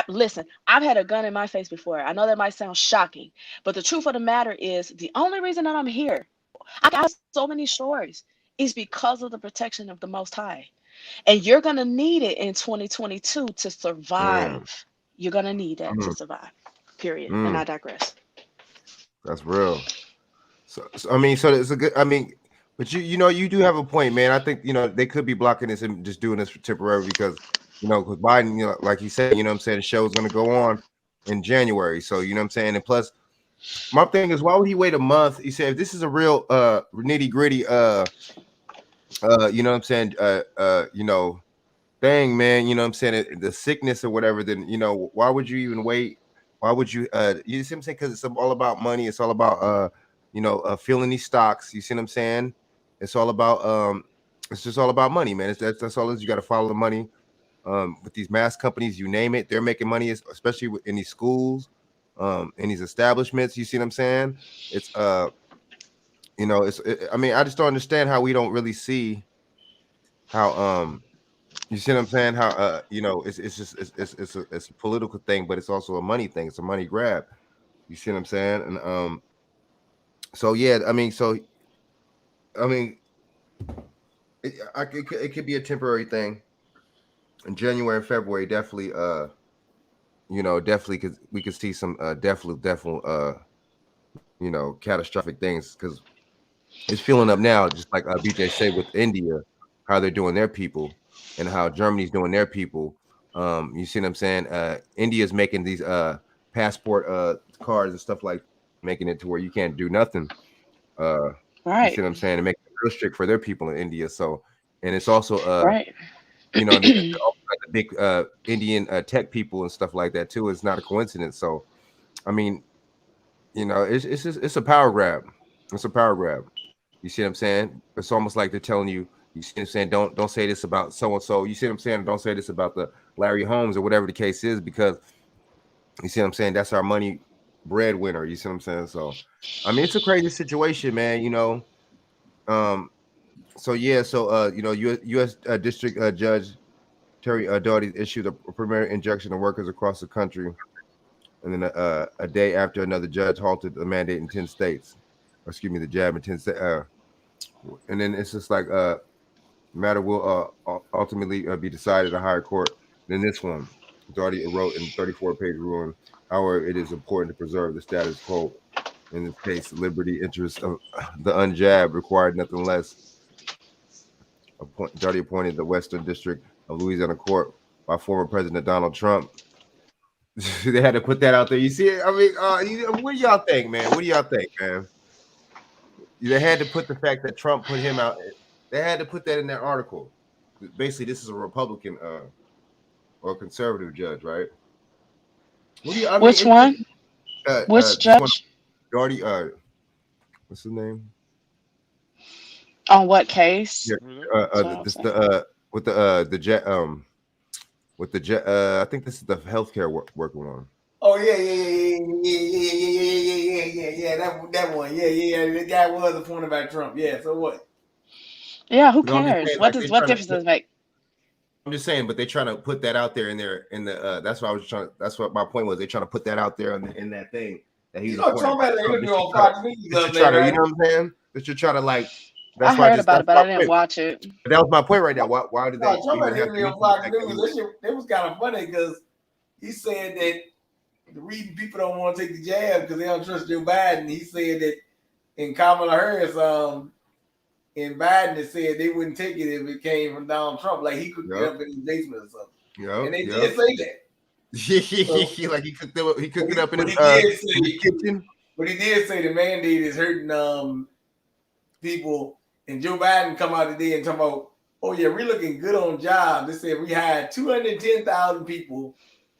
Speaker 14: Listen, I've had a gun in my face before. I know that might sound shocking, but the truth of the matter is the only reason that I'm here, I got so many stories, is because of the protection of the Most High. And you're going to need it in 2022 to survive. You're going to need that to survive, period. And I digress.
Speaker 1: That's real. So I mean, so it's a good, I mean, but you know, you do have a point, man. I think, you know, they could be blocking this and just doing this for temporary because, you know, with Biden, you know, like he said, you know what I'm saying, the show's going to go on in January. So, you know what I'm saying? And plus, my thing is, why would he wait a month? He said, if this is a real nitty gritty you know what I'm saying, you know, thing, man, you know what I'm saying, the sickness or whatever, then, you know, why would you even wait? Why would you you see what I'm saying? Because it's all about money. It's all about you know, filling these stocks. You see what I'm saying? It's all about it's just all about money, man. That's all it is. You got to follow the money. With these mass companies, you name it, they're making money, especially in these schools, in these establishments. You see what I'm saying? It's you know, I mean, I just don't understand how we don't really see how you see what I'm saying? How you know, it's just it's a political thing, but it's also a money thing. It's a money grab. You see what I'm saying? And so yeah, I mean, it could be a temporary thing. In January and February, definitely you know, definitely because we could see some definitely you know, catastrophic things, because it's filling up now, just like BJ said with India, how they're doing their people and how Germany's doing their people. You see what I'm saying? India's making these passport cards and stuff, like making it to where you can't do nothing. You see what I'm saying? And making it real strict for their people in India. So, and it's also you know, the big Indian tech people and stuff like that too. It's not a coincidence. So, I mean, you know, it's a power grab. It's a power grab. You see what I'm saying? It's almost like they're telling you. You see what I'm saying? Don't say this about so and so. You see what I'm saying? Don't say this about the Larry Holmes or whatever the case is, because you see what I'm saying? That's our money breadwinner. You see what I'm saying? So, I mean, it's a crazy situation, man. You know. So yeah. So you know, U.S. District Judge Terry Doughty issued a preliminary injunction to workers across the country, and then a day after, another judge halted the mandate in 10 states. Or excuse me, the jab in 10 states. And then it's just like matter will ultimately be decided at a higher court than this one. Doughty wrote in 34-page ruling, however, it is important to preserve the status quo. In this case, liberty interest of the unjabbed required nothing less. Doughty appointed the Western District of Louisiana Court by former President Donald Trump. They had to put that out there. You see it? I mean, what do y'all think, man? What do y'all think, man? They had to put the fact that Trump put him out. They had to put that in their article. Basically, this is a Republican or conservative judge, right?
Speaker 14: Which one? Which judge?
Speaker 1: Doughty. What's his name?
Speaker 14: On what case?
Speaker 1: Yeah, with the jet. I think this is the healthcare working on.
Speaker 2: Oh yeah. That one. Yeah. The guy was appointed by Trump. Yeah. So what?
Speaker 14: Yeah. Who cares? What difference does it make?
Speaker 1: I'm just saying, but they're trying to put that out there in the. That's what I was trying. That's what my point was. They're trying to put that out there in that thing that he's.
Speaker 2: Trump had an interview on Fox News.
Speaker 1: You know what I'm saying? That you're trying to like.
Speaker 14: I heard about it, but I didn't watch it.
Speaker 1: But that was my point right now. Why did they?
Speaker 2: Trump had an interview on Fox News. It was kind of funny because he said that the reason people don't want to take the jab because they don't trust Joe Biden. He said that in Kamala Harris, in Biden, they said they wouldn't take it if it came from Donald Trump. Like he could get up in his basement or something. And they did say that.
Speaker 1: So, like he cooked it up in his kitchen.
Speaker 2: But he did say the mandate is hurting people. And Joe Biden come out today and talk about, oh yeah, we're looking good on jobs. They said we hired 210,000 people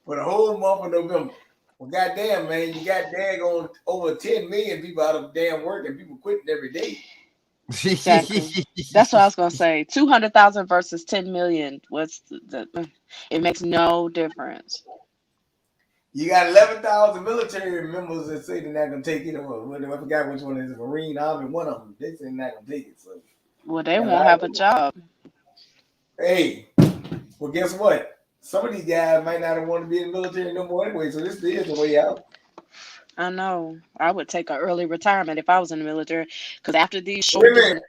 Speaker 2: for the whole month of November. Well, goddamn, man, you got daggone over 10 million people out of damn work and people quitting every day.
Speaker 14: Exactly. That's what I was gonna say. 200,000 versus 10 million. What's it makes no difference.
Speaker 2: You got 11,000 military members that say they're not gonna take it. I forgot which one is the Marine Army. One of them, they say they're not gonna take it. So,
Speaker 14: well, they won't have a job.
Speaker 2: Hey, well, guess what? Some of these guys might not want to be in the military no more anyway. So this is the way out.
Speaker 14: I know. I would take an early retirement if I was in the military, because after these
Speaker 2: short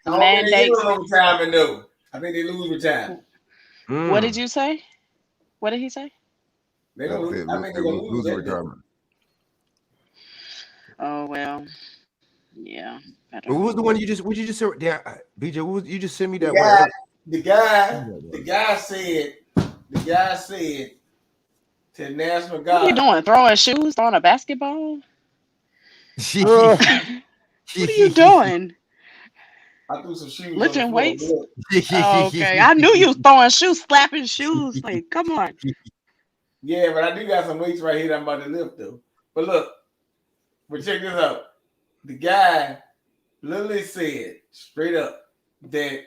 Speaker 14: mandates,
Speaker 2: retirement though. I think they lose retirement.
Speaker 14: What did you say? What did he say?
Speaker 2: They don't lose. I think they're gonna lose retirement.
Speaker 14: Oh well, yeah.
Speaker 1: What was the one you just? What you just said? Yeah, BJ. What was you just sent me that?
Speaker 2: The guy said to the National Guard.
Speaker 14: What are you doing? Throwing shoes? Throwing a basketball? What are you doing?
Speaker 2: I threw some shoes on the
Speaker 14: Lifting
Speaker 2: floor.
Speaker 14: weights?
Speaker 2: Look.
Speaker 14: Oh, okay. I knew you was throwing shoes, slapping shoes. Like, come on.
Speaker 2: Yeah, but I do got some weights right here that I'm about to lift though. But look, but check this out. The guy literally said straight up that,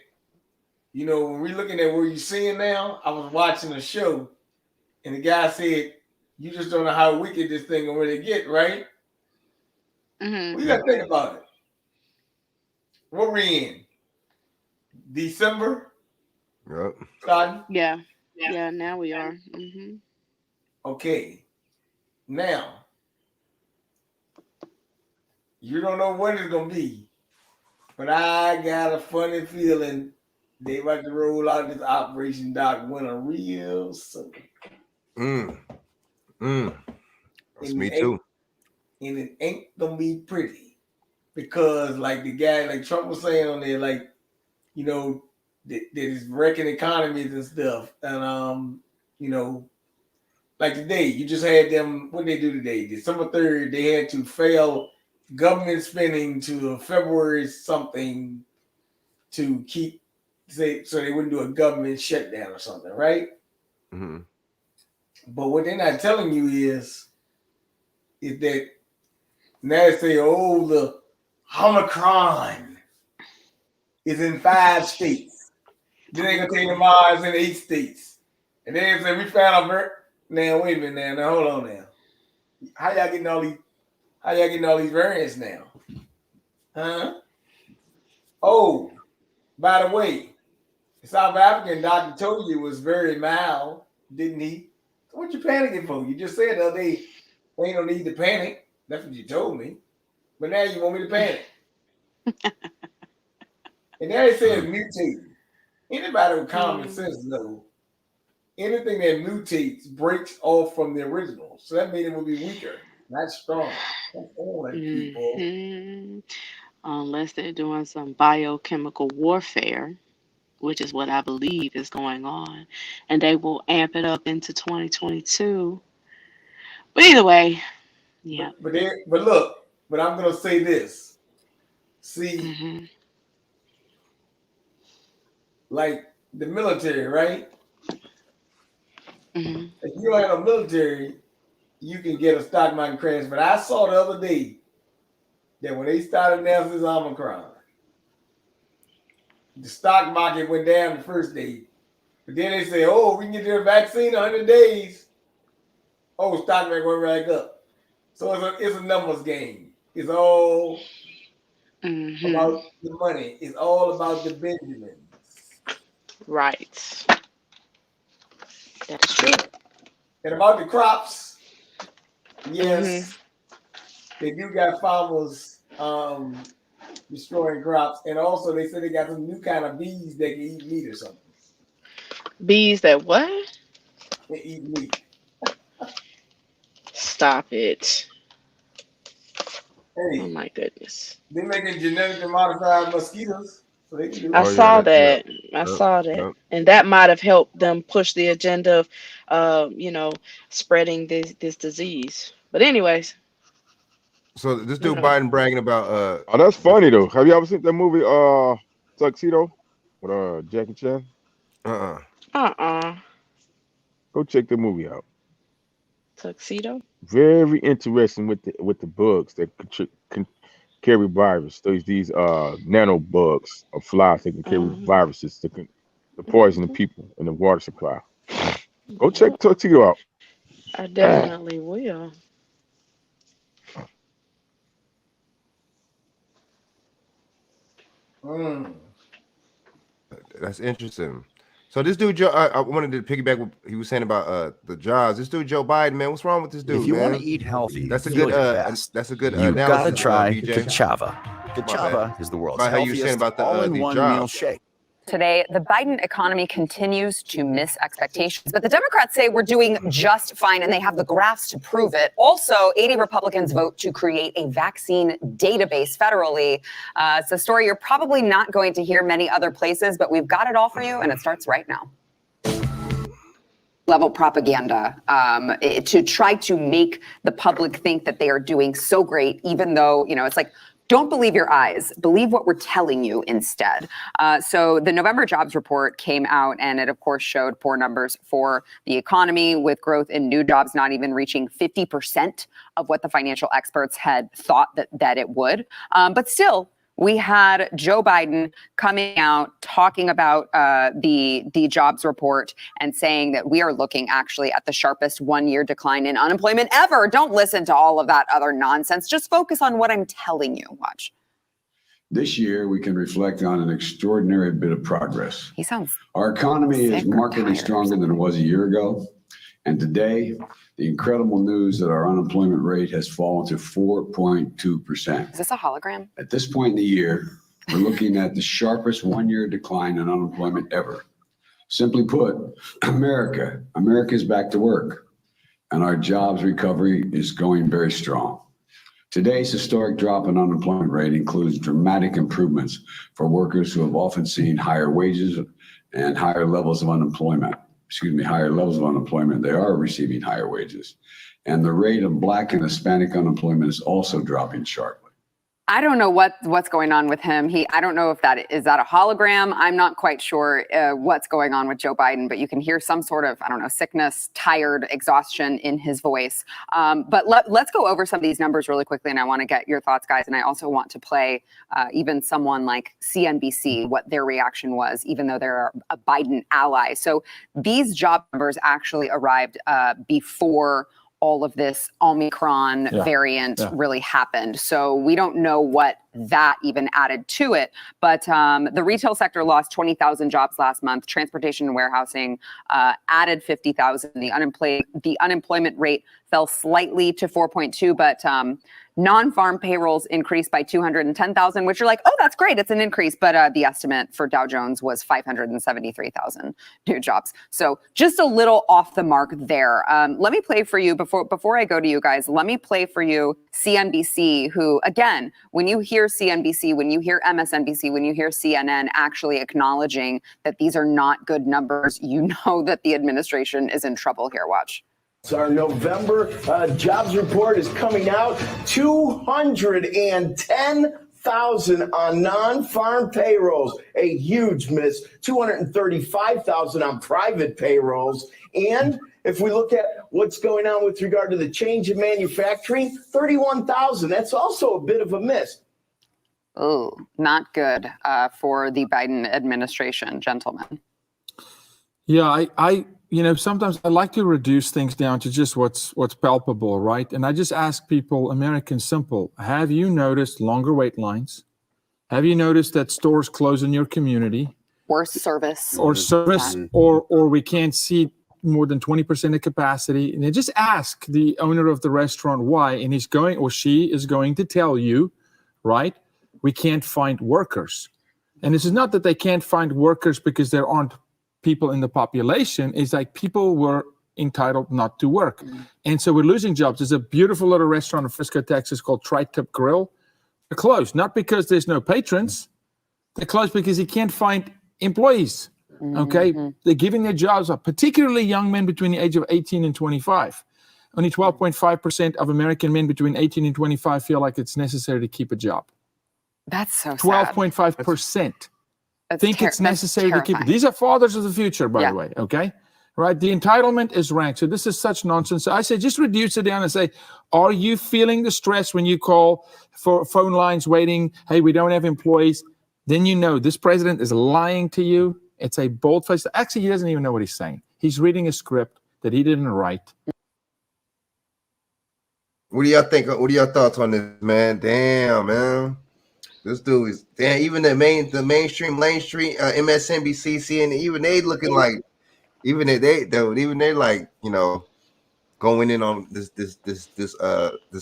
Speaker 2: you know, when we're looking at what you're seeing now, I was watching a show and the guy said, you just don't know how wicked this thing will really get, right?
Speaker 14: Mm-hmm.
Speaker 2: Well, you gotta think about it. What we in? December?
Speaker 1: Yep.
Speaker 2: Starting?
Speaker 14: Yeah, now we are. Mm-hmm.
Speaker 2: Okay. Now, you don't know what it's gonna be, but I got a funny feeling they about to roll out this Operation Doc Winter real soon.
Speaker 1: That's me too.
Speaker 2: And it ain't gonna be pretty because, like the guy, like Trump was saying on there, like, you know, there's wrecking economies and stuff, and you know, like today, you just had them. What did they do today? December 3rd, they had to fail government spending to February something to keep, say, so they wouldn't do a government shutdown or something, right?
Speaker 1: Mm-hmm.
Speaker 2: But what they're not telling you is that now they say, oh, the Omicron is in 5 states. Then they're gonna tell you tomorrow it's in 8 states. And then they say we found a now wait a minute now hold on now. How y'all getting all these variants now? Huh? Oh, by the way, the South African doctor told you it was very mild, didn't he? So what you panicking for? You just said the other day ain't no need to panic. That's what you told me. But now you want me to panic. And now they say it's mutating. Anybody with common sense knows anything that mutates breaks off from the original. So that means it will be weaker, not strong. Come on, people.
Speaker 14: Mm-hmm. Unless they're doing some biochemical warfare, which is what I believe is going on, and they will amp it up into 2022. But either way, yeah.
Speaker 2: But look, but I'm gonna say this. See, like the military, right?
Speaker 14: Mm-hmm.
Speaker 2: If you don't have a military, you can get a stock market crash. But I saw the other day that when they started announcing this Omicron, the stock market went down the first day. But then they say, oh, we can get their vaccine in 100 days. Oh, stock market went right up. So it's a numbers game. It's all about the money. It's all about the Benjamins.
Speaker 14: Right. That's true.
Speaker 2: And about the crops, yes, they do got farmers destroying crops. And also they said they got some new kind of bees that can eat meat or something.
Speaker 14: Bees that what?
Speaker 2: They eat meat.
Speaker 14: Stop it.
Speaker 2: Hey,
Speaker 14: oh my goodness.
Speaker 2: They're making genetically modified mosquitoes. So they can do
Speaker 14: I
Speaker 2: it.
Speaker 14: saw that. I saw that. And that might have helped them push the agenda of, spreading this disease. But anyways.
Speaker 1: So this dude Biden bragging about
Speaker 3: oh, that's funny though. Have you ever seen that movie Tuxedo with Jackie Chan? Go check the movie out.
Speaker 14: Tuxedo?
Speaker 3: Very interesting with the bugs that can carry virus. These nano bugs or flies that can carry viruses that can poison the people in the water supply. Go check Tuxedo out.
Speaker 14: I definitely will.
Speaker 1: That's interesting. So this dude, Joe, I wanted to piggyback what he was saying about the jobs. This dude, Joe Biden, man, what's wrong with this dude?
Speaker 15: If you
Speaker 1: man?
Speaker 15: want to eat healthy,
Speaker 1: that's a good. That's a good.
Speaker 15: You've got to
Speaker 1: analysis,
Speaker 15: try
Speaker 1: BJ.
Speaker 15: Kachava. Kachava is the world's
Speaker 1: About how you were saying
Speaker 15: healthiest
Speaker 1: about the
Speaker 15: all-in-one
Speaker 1: jobs.
Speaker 15: meal shake.
Speaker 16: Today, the Biden economy continues to miss expectations, but the Democrats say we're doing just fine, and they have the graphs to prove it. Also, 80 Republicans vote to create a vaccine database federally. It's a story you're probably not going to hear many other places, but we've got it all for you, and it starts right now. level propaganda to try to make the public think that they are doing so great, even though, it's like, don't believe your eyes, believe what we're telling you instead. So the November jobs report came out, and it of course showed poor numbers for the economy, with growth in new jobs not even reaching 50% of what the financial experts had thought that it would. But still, we had Joe Biden coming out talking about the jobs report and saying that we are looking actually at the sharpest one-year decline in unemployment ever. Don't listen to all of that other nonsense. Just focus on what I'm telling you. Watch.
Speaker 17: This year, we can reflect on an extraordinary bit of progress.
Speaker 16: He sounds
Speaker 17: Our economy is
Speaker 16: sick or
Speaker 17: markedly
Speaker 16: tired.
Speaker 17: stronger than it was a year ago. And today, the incredible news that our unemployment rate has fallen to 4.2%.
Speaker 16: Is this a hologram?
Speaker 17: At this point in the year, we're looking at the sharpest one-year decline in unemployment ever. Simply put, America is back to work, and our jobs recovery is going very strong. Today's historic drop in unemployment rate includes dramatic improvements for workers who have often seen higher wages and higher levels of unemployment. They are receiving higher wages. And the rate of Black and Hispanic unemployment is also dropping sharply.
Speaker 16: I don't know what's going on with him. I don't know if is that a hologram. I'm not quite sure what's going on with Joe Biden, but you can hear some sort of, sickness, tired, exhaustion in his voice. But let's go over some of these numbers really quickly, and I want to get your thoughts, guys. And I also want to play even someone like CNBC, what their reaction was, even though they're a Biden ally. So these job numbers actually arrived before all of this Omicron variant really happened. So we don't know what that even added to it. But the retail sector lost 20,000 jobs last month. Transportation and warehousing added 50,000. The unemployment rate fell slightly to 4.2, but non-farm payrolls increased by 210,000, which you're like, oh, that's great. It's an increase. But the estimate for Dow Jones was 573,000 new jobs. So just a little off the mark there. Let me play for you before I go to you guys. Let me play for you CNBC, who, again, when you hear CNBC, when you hear MSNBC, when you hear CNN actually acknowledging that these are not good numbers, you know that the administration is in trouble here. Watch.
Speaker 18: So our November jobs report is coming out. 210,000 on non-farm payrolls, a huge miss. 235,000 on private payrolls. And if we look at what's going on with regard to the change in manufacturing, 31,000. That's also a bit of a miss.
Speaker 16: Oh, not good for the Biden administration, gentlemen.
Speaker 19: Yeah, I sometimes I like to reduce things down to just what's palpable, right? And I just ask people, American simple, have you noticed longer wait lines? Have you noticed that stores close in your community?
Speaker 16: Worse service.
Speaker 19: Or we can't see more than 20% of capacity. And then just ask the owner of the restaurant why, and she is going to tell you, right? We can't find workers. And this is not that they can't find workers because there aren't people in the population. Is like people were entitled not to work. And so we're losing jobs. There's a beautiful little restaurant in Frisco, Texas called Tri-Tip Grill. They're closed, not because there's no patrons. They're closed because he can't find employees. Okay. They're giving their jobs up, particularly young men between the age of 18 and 25. Only 12.5% of American men between 18 and 25 feel like it's necessary to keep a job.
Speaker 16: That's so sad.
Speaker 19: 12.5%. Think it's necessary to keep it. These are fathers of the future, by the way, okay? Right? The entitlement is ranked. So this is such nonsense. So I say just reduce it down and say, are you feeling the stress when you call for phone lines waiting? Hey, we don't have employees. Then you know this president is lying to you. It's a bold-faced. Actually, he doesn't even know what he's saying. He's reading a script that he didn't write.
Speaker 1: What do y'all think? What are your thoughts on this, man? Damn, man. This dude is damn. Even the mainstream, MSNBC, CNN, even they looking like, even they like, going in on this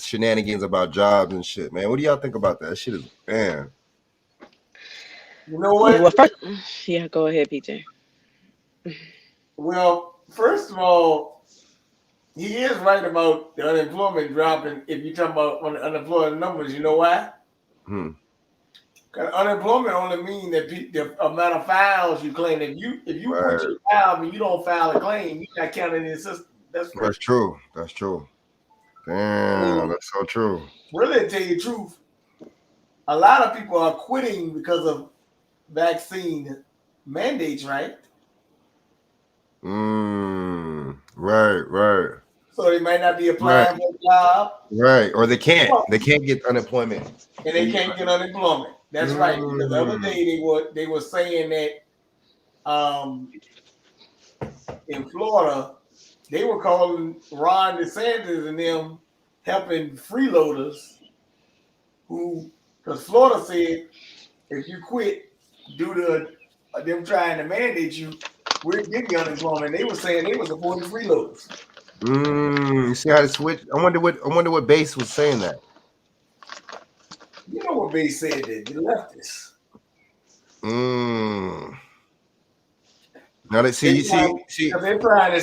Speaker 1: shenanigans about jobs and shit, man. What do y'all think about that? Shit is man.
Speaker 2: You know what?
Speaker 14: Well, go ahead, PJ.
Speaker 2: Well, first of all, he is right about the unemployment dropping. If you talk about on the unemployment numbers, you know why? 'Cause unemployment only mean that the amount of files you claim. If you quit
Speaker 1: Right.
Speaker 2: your job and you don't file a claim, you're not counted in the system. That's
Speaker 1: That's true. That's true. Damn, that's so true.
Speaker 2: really, to tell you the truth, a lot of people are quitting because of vaccine mandates, right?
Speaker 1: Right.
Speaker 2: So they might not be applying for a job,
Speaker 1: Right. Or they can't get unemployment.
Speaker 2: and they can't get unemployment. That's right. Because the other day they were saying that in Florida they were calling Ron DeSantis and them helping freeloaders because Florida said if you quit due to them trying to mandate you, we're giving you unemployment. They were saying they were supporting freeloaders.
Speaker 1: You see how to switch? I wonder what base was saying that.
Speaker 2: You know what they said, that the leftists.
Speaker 1: Now they see.
Speaker 2: They're trying to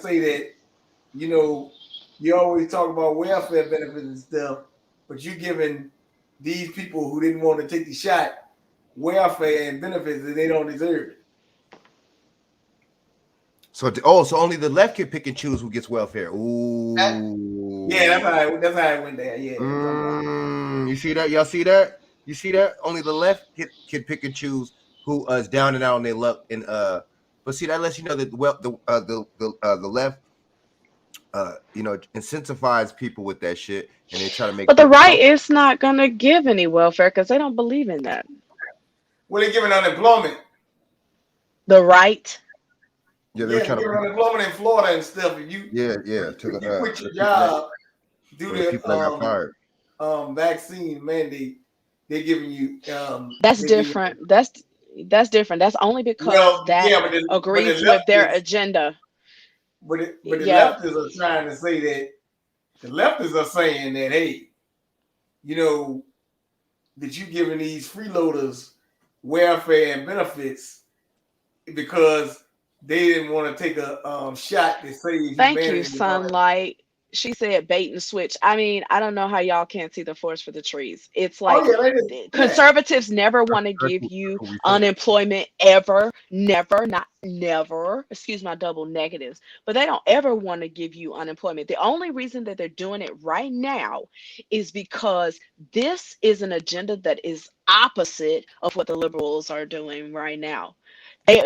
Speaker 2: say that, you know, you always talk about welfare benefits and stuff, but you're giving these people who didn't want to take the shot welfare and benefits that they don't deserve.
Speaker 1: So only the left can pick and choose who gets welfare. Ooh.
Speaker 2: Yeah, that's how it went there. Yeah.
Speaker 1: You see that? Y'all see that? You see that? Only the left can pick and choose who is down and out on their luck. And but see, that lets you know that the left incentivize people with that shit, and they try to make.
Speaker 14: But the right is not gonna give any welfare because they don't believe in that.
Speaker 2: Well, they're giving unemployment.
Speaker 14: The right.
Speaker 2: Yeah, they're giving unemployment in Florida and stuff. If you quit your job due to
Speaker 1: people that got fired.
Speaker 2: Vaccine mandate, they're giving you.
Speaker 14: That's different. That's different. That's only because agrees with their agenda.
Speaker 2: But the leftists are trying to say that the leftists are saying that, hey, you know, that you're giving these freeloaders welfare and benefits because they didn't want to take a shot to save.
Speaker 14: Thank you, Sunlight. She said bait and switch. I mean, I don't know how y'all can't see the forest for the trees. It's like conservatives never want to give you unemployment ever. Never, not never. Excuse my double negatives. But they don't ever want to give you unemployment. The only reason that they're doing it right now is because this is an agenda that is opposite of what the liberals are doing right now.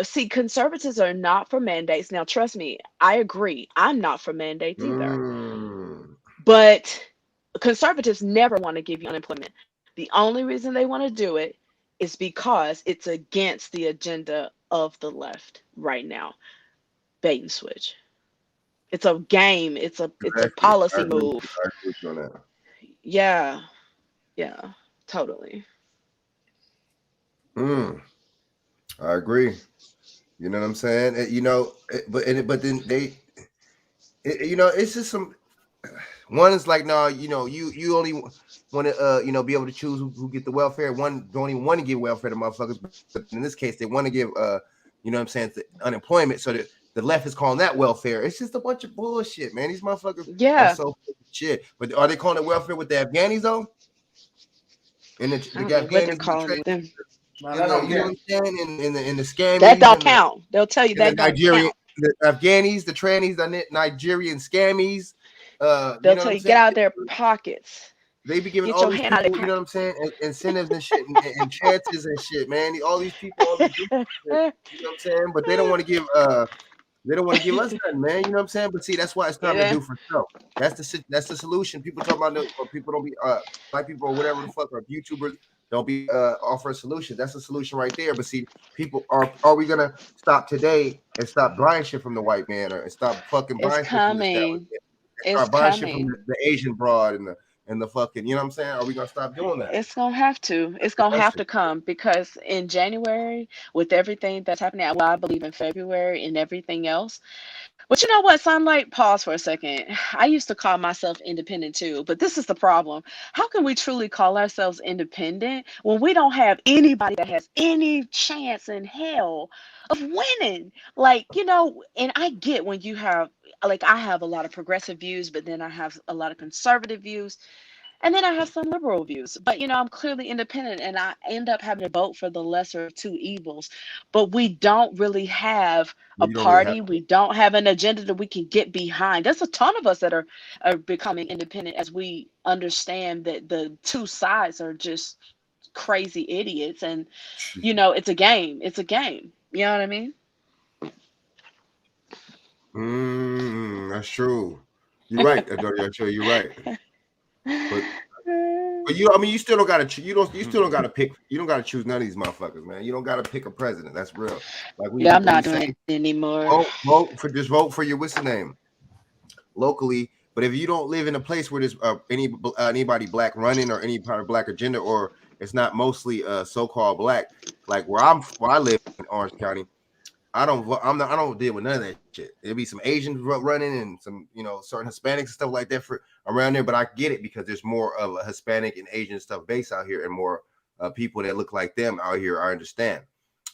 Speaker 14: See, conservatives are not for mandates. Now, trust me, I agree. I'm not for mandates either. But conservatives never want to give you unemployment. The only reason they want to do it is because it's against the agenda of the left right now. Bait and switch. It's a game. It's a policy move. Yeah, totally.
Speaker 1: I agree. You know what I'm saying? But then they, it's just some. One is like, no, you only want to, be able to choose who get the welfare. One don't even want to give welfare to motherfuckers, but in this case, they want to give, the unemployment. So that the left is calling that welfare. It's just a bunch of bullshit, man. These motherfuckers are so shit. But are they calling it welfare with the Afghanis though? And the Afghanis. You know what I'm saying? In the scam.
Speaker 14: That don't count. They'll tell you that don't count.
Speaker 1: The Afghanis, the trannies, the Nigerian scammies.
Speaker 14: They'll tell you get out of their pockets.
Speaker 1: They be giving all these people, you know what I'm saying, incentives and shit, and chances and shit, man. All these people, you know what I'm saying, but they don't want to give. They don't want to give us nothing, man. You know what I'm saying? But see, that's why it's time to do for show. That's the solution. People talk about or people don't be black people or whatever the fuck, or YouTubers don't be offer a solution. That's a solution right there. But see, people are we gonna stop today and stop buying shit from the white man and stop fucking buying
Speaker 14: shit from the
Speaker 1: stop buying shit from the Asian broad and the fucking, you know what I'm saying? Are we gonna stop doing that?
Speaker 14: It's gonna have to. It's gonna have to come because in January, with everything that's happening, well, I believe in February and everything else. But you know what, Sunlight? Pause for a second. I used to call myself independent too, but this is the problem. How can we truly call ourselves independent when we don't have anybody that has any chance in hell of winning? Like, and I get when you have, like, I have a lot of progressive views, but then I have a lot of conservative views. And then I have some liberal views, but I'm clearly independent, and I end up having to vote for the lesser of two evils. But we don't really have a
Speaker 1: You don't really have
Speaker 14: party. We don't have an agenda that we can get behind. There's a ton of us that are becoming independent as we understand that the two sides are just crazy idiots, and it's a game. It's a game. You know what I mean?
Speaker 1: That's true. You're right, Adonia. You're right. But you still don't gotta you still don't gotta pick. You don't gotta choose none of these motherfuckers, man. You don't gotta pick a president. That's real. Like
Speaker 14: I'm not doing it anymore.
Speaker 1: Vote for your what's the name locally. But if you don't live in a place where there's anybody black running or any part of black agenda, or it's not mostly so-called black, like where I live in Orange County, I don't deal with none of that shit. There'll be some Asians running and some, certain Hispanics and stuff like that for around there. But I get it because there's more of a Hispanic and Asian stuff based out here, and more people that look like them out here. I understand,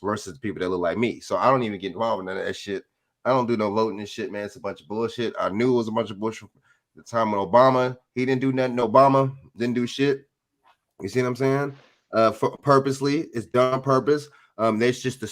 Speaker 1: versus people that look like me. So I don't even get involved in none of that shit. I don't do no voting and shit, man. It's a bunch of bullshit. I knew it was a bunch of bullshit. The time when Obama, he didn't do nothing. Obama didn't do shit. You see what I'm saying? Purposely, it's done on purpose. There's just the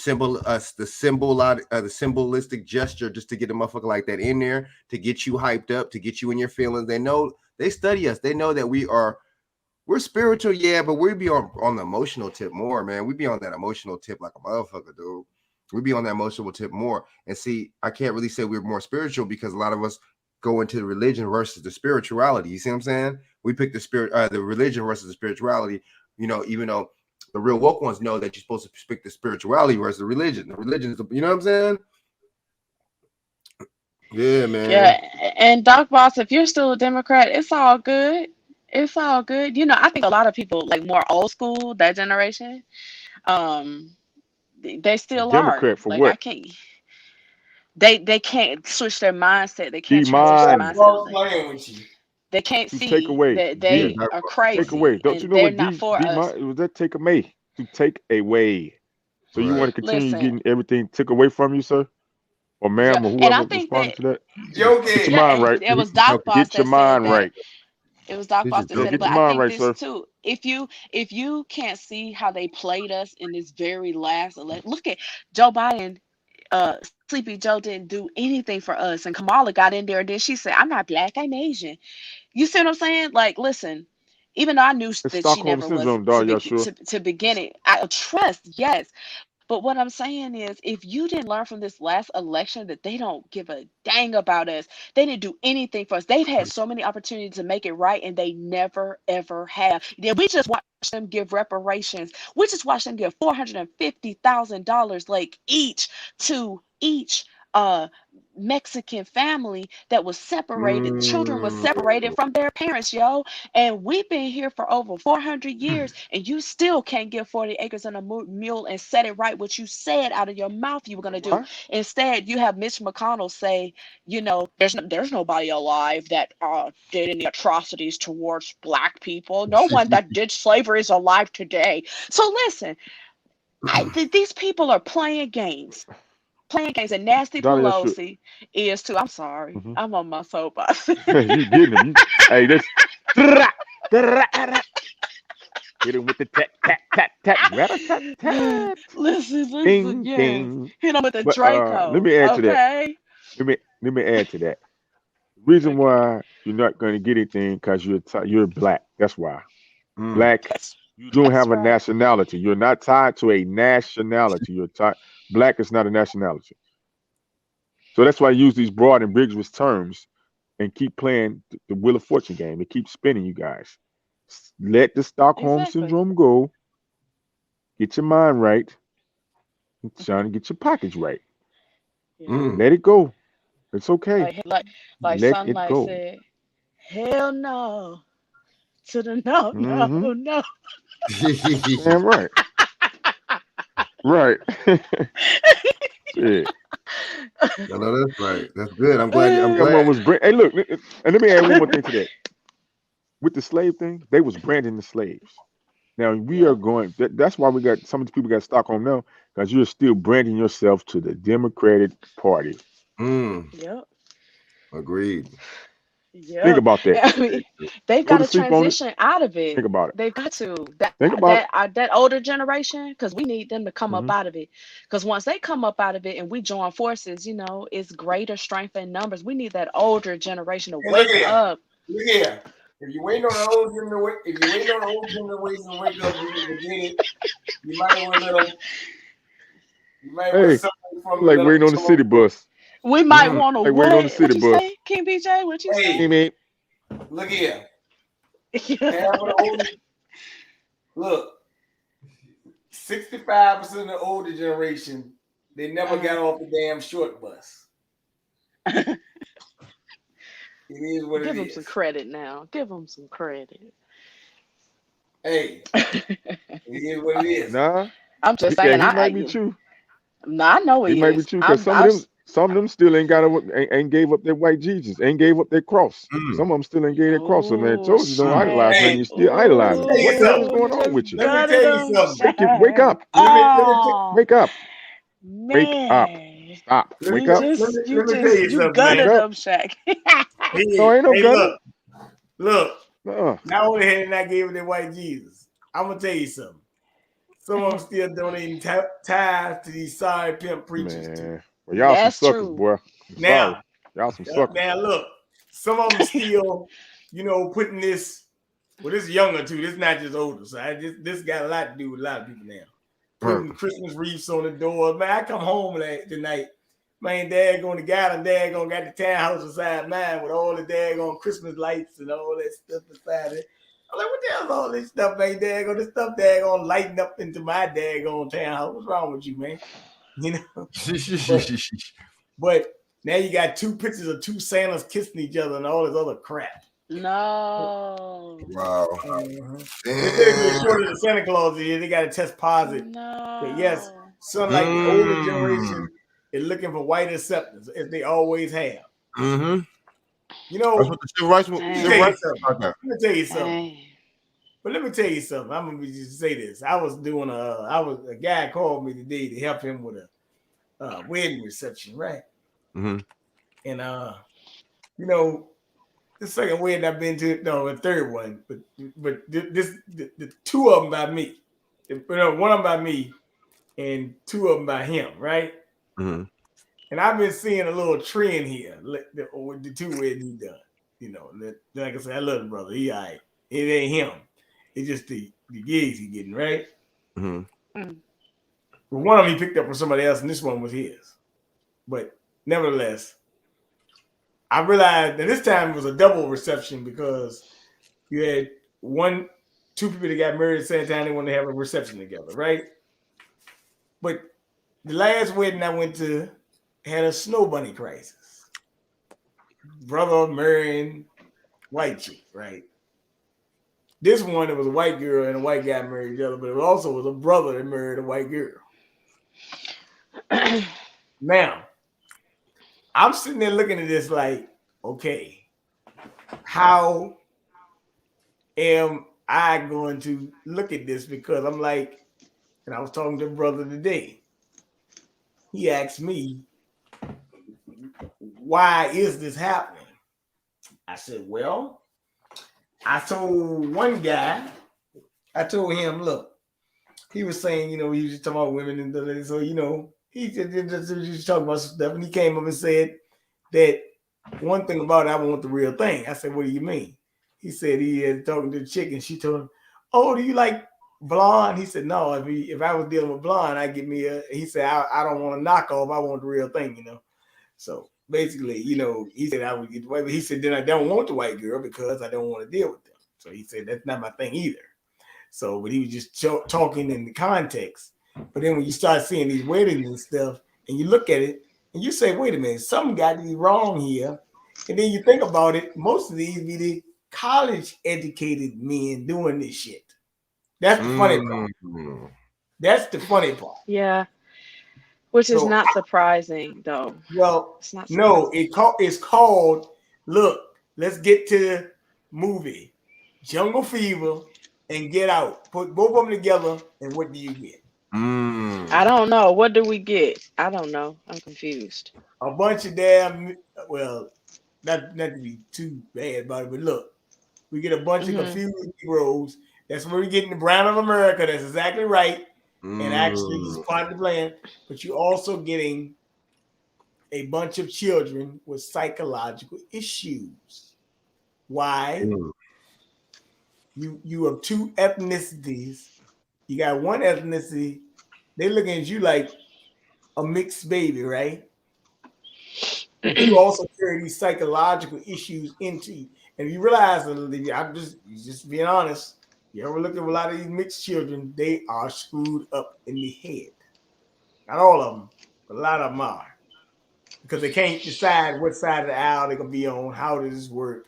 Speaker 1: symbolistic gesture just to get a motherfucker like that in there, to get you hyped up, to get you in your feelings. They know, they study us. They know that we're spiritual, yeah, but we be on the emotional tip more, man. We be on that emotional tip like a motherfucker, dude. We be on that emotional tip more. And see, I can't really say we're more spiritual because a lot of us go into the religion versus the spirituality. You see what I'm saying? We pick the religion versus the spirituality, even though the real woke ones know that you're supposed to pick the spirituality versus the religion. The religion is, you know what I'm saying? Yeah, man.
Speaker 14: Yeah, and Doc Boss, if you're still a Democrat, it's all good. It's all good. I think a lot of people, like more old school, that generation, they still
Speaker 3: Democrat
Speaker 14: are.
Speaker 3: for
Speaker 14: Like
Speaker 3: what?
Speaker 14: I can't. They can't switch their mindset. They can't transition their mindset. They can't
Speaker 3: to
Speaker 14: see
Speaker 3: take away.
Speaker 14: that they are crazy.
Speaker 3: Take away. Don't you
Speaker 14: and
Speaker 3: know
Speaker 14: they're
Speaker 3: what
Speaker 14: not for us.
Speaker 3: was that take away? To take away. So you want to continue
Speaker 14: Listen.
Speaker 3: getting everything took away from you, sir? Or ma'am, or
Speaker 14: And I
Speaker 3: whoever
Speaker 14: think
Speaker 3: responded to that?
Speaker 1: Get
Speaker 3: your mind right.
Speaker 14: It was Doc Boss
Speaker 3: Get your
Speaker 14: that
Speaker 3: mind
Speaker 14: said that.
Speaker 3: right.
Speaker 14: It was Doc Boss that said it,
Speaker 3: Get
Speaker 14: but
Speaker 3: your
Speaker 14: I
Speaker 3: mind
Speaker 14: think
Speaker 3: right,
Speaker 14: this
Speaker 3: sir.
Speaker 14: too. If you can't see how they played us in this very last election, look at Joe Biden. Sleepy Joe didn't do anything for us, and Kamala got in there, and then she said, "I'm not black, I'm Asian." You see what I'm saying? Like, listen. Even though I knew
Speaker 3: It's
Speaker 14: that she
Speaker 3: Stockholm
Speaker 14: never was
Speaker 3: syndrome, dog. Y'all sure?
Speaker 14: to begin it, I trust, yes. But what I'm saying is, if you didn't learn from this last election that they don't give a dang about us, they didn't do anything for us. They've had so many opportunities to make it right, and they never, ever have. Then we just watch them give reparations. We just watch them give $450,000, like each to each Mexican family that was separated. Children were separated from their parents, yo. And we've been here for over 400 years, and you still can't give 40 acres and a mule and set it right what you said out of your mouth you were going to do. Instead, you have Mitch McConnell say, there's nobody alive that did any atrocities towards black people. No one that did slavery is alive today. So listen, these people are playing games. And Nancy Pelosi is too. I'm sorry. I'm on my soapbox.
Speaker 3: You getting them. Hey, this. Hit him with the tap, tap, tap, tap.
Speaker 14: Listen,
Speaker 3: Ding,
Speaker 14: yes.
Speaker 3: ding.
Speaker 14: Hit him with the
Speaker 3: But,
Speaker 14: Draco.
Speaker 3: let me add to that.
Speaker 14: Okay?
Speaker 3: Let me add to that. The reason why you're not going to get anything because you're black. That's why. Black. You don't have a nationality. You're not tied to a nationality. You're tied. Black is not a nationality. So that's why I use these broad and ambiguous terms and keep playing the Wheel of Fortune game. It keeps spinning, you guys. Let the Stockholm syndrome go. Get your mind right. And trying to get your pockets right. Let it go. It's okay.
Speaker 14: Like
Speaker 3: Let
Speaker 14: Sunlight
Speaker 3: it go.
Speaker 14: said, hell no. To the no, no.
Speaker 3: Damn right. Right. Shit.
Speaker 1: No, that's right. That's good. I'm glad.
Speaker 3: Hey, look, and let me add one more thing to that. With the slave thing, they was branding the slaves. Now we are going. That's why we got some of the people got Stockholm now, because you're still branding yourself to the Democratic Party.
Speaker 14: Yep.
Speaker 1: Agreed.
Speaker 14: Yeah.
Speaker 3: Think about that.
Speaker 14: I mean, they've
Speaker 3: Go
Speaker 14: got
Speaker 3: to
Speaker 14: to
Speaker 3: sleep on it.
Speaker 14: transition out of it.
Speaker 3: Think about it.
Speaker 14: They've got to. That
Speaker 3: Think about it.
Speaker 14: that older generation, because we need them to come up
Speaker 3: Mhm.
Speaker 14: out of it. Because once they come up out of it and we join forces, it's greater strength in numbers. We need that older generation to
Speaker 2: Hey, look
Speaker 14: wake
Speaker 2: here.
Speaker 14: up.
Speaker 2: Look here. If you waiting on the old generation to wake up, to get it, you might want to let them. You might want
Speaker 3: Hey,
Speaker 2: something from
Speaker 3: like
Speaker 2: let
Speaker 3: waiting on the city bus.
Speaker 14: We might want to
Speaker 3: Like waiting on the
Speaker 14: what?
Speaker 3: city
Speaker 14: What you
Speaker 3: bus.
Speaker 14: say, King BJ? What you say?
Speaker 3: Hey, man.
Speaker 2: Look here. Half of the older, look, 65% of the older generation, they never got off the damn short bus. It is what
Speaker 14: Give
Speaker 2: it
Speaker 14: them
Speaker 2: is.
Speaker 14: some credit now. Give them some credit.
Speaker 2: Hey, it is what it is.
Speaker 3: Nah.
Speaker 14: I'm just
Speaker 3: Yeah,
Speaker 14: saying.
Speaker 3: he might be true.
Speaker 14: I know
Speaker 3: He
Speaker 14: he
Speaker 3: might be
Speaker 14: is.
Speaker 3: true because some of them still ain't ain't gave up their white Jesus, ain't gave up their cross. Some of them still ain't gave their cross. So man, told you don't idolize
Speaker 2: Hey,
Speaker 3: nothing. You still idolizing.
Speaker 2: let me tell you
Speaker 3: What the hell is
Speaker 2: something.
Speaker 3: going on with you?
Speaker 2: Let me tell you something.
Speaker 3: Wake up. Wake up. Wake up. Stop. Wake up.
Speaker 2: Let me tell you something,
Speaker 14: gutted
Speaker 2: man.
Speaker 14: them, Shaq.
Speaker 3: No, ain't no
Speaker 2: Hey,
Speaker 3: gunning.
Speaker 2: look.
Speaker 3: Uh-uh.
Speaker 2: Not only had I gave them their white Jesus, I'm gonna tell you something. Some of them still donating tithes to these sorry pimp preachers too.
Speaker 3: Man. Well, y'all some suckers, boy. I'm sorry.
Speaker 2: Now,
Speaker 3: Y'all some suckers.
Speaker 2: now look, some of them still, putting this. Well, this is younger too. This is not just older. So this got a lot to do with a lot of people now. Putting Christmas wreaths on the doors. Man, I come home tonight. Man, daggone the guy and daggone got the townhouse beside mine with all the daggone Christmas lights and all that stuff beside it. I'm like, what the hell's all this stuff, man? Daggone this stuff daggone lighting up into my daggone townhouse. What's wrong with you, man? But now you got two pictures of two Santas kissing each other and all this other crap.
Speaker 14: No.
Speaker 1: Wow.
Speaker 2: They're shorter than Santa Claus is. They got to test positive.
Speaker 14: No.
Speaker 2: But yes, some like the older generation is looking for white acceptance as they always have.
Speaker 1: Mm-hmm.
Speaker 2: That's
Speaker 1: what the civil rights
Speaker 2: let me tell you something. But let me tell you something. I'm gonna just say this. A guy called me today to help him with a wedding reception, right?
Speaker 1: Mm-hmm.
Speaker 2: And the second wedding I've been to, no, the third one, but the two of them by me. One of them by me and two of them by him, right?
Speaker 1: Mm-hmm.
Speaker 2: And I've been seeing a little trend here with the two weddings he done. Like I said, I love the brother. He all right. It ain't him. It's just the gigs he getting, right?
Speaker 1: Mm-hmm.
Speaker 2: But one of them he picked up from somebody else, and this one was his. But nevertheless, I realized that this time it was a double reception because you had two people that got married at the same time. They wanted to have a reception together, right? But the last wedding I went to had a snow bunny crisis. Brother marrying white chick, right? This one, it was a white girl and a white guy married each other, but it also was a brother that married a white girl. Now, I'm sitting there looking at this like, okay, how am I going to look at this? Because I'm like, and I was talking to a brother today. He asked me, why is this happening? I said, well, I told one guy, I told him, look, he was saying, he was just talking about women and so, he just talking about stuff, and he came up and said that one thing about it, I want the real thing. I said, what do you mean? He said he had talking to the chick, and she told him, oh, do you like blonde? He said, no, if I was dealing with blonde, I'd get me he said, I don't want a knockoff, I want the real thing, So basically, he said I would get the white, but he said then I don't want the white girl because I don't want to deal with them. So he said that's not my thing either. So, but he was just talking in the context. But then when you start seeing these weddings and stuff, and you look at it, and you say, wait a minute, something got to be wrong here. And then you think about it, most of these be the college-educated men doing this shit. That's the funny part. That's the funny part.
Speaker 14: Yeah. Which is not surprising, though.
Speaker 2: Well,
Speaker 14: it's not
Speaker 2: no, it's called, look, let's get to the movie, Jungle Fever and Get Out. Put both of them together, and what do you get?
Speaker 14: I don't know. What do we get? I don't know. I'm confused.
Speaker 2: A bunch of damn, well, not to be too bad about it, but look, we get a bunch of confused Negroes. That's where we get in the brown of America. That's exactly right. And actually, this is part of the plan. But you're also getting a bunch of children with psychological issues. Why? You have two ethnicities. You got one ethnicity. They looking at you like a mixed baby, right? You also carry these psychological issues into you. And you realize, I'm just being honest, you ever look at a lot of these mixed children, they are screwed up in the head. Not all of them, but a lot of them are. Because they can't decide what side of the aisle they're going to be on, how does this work?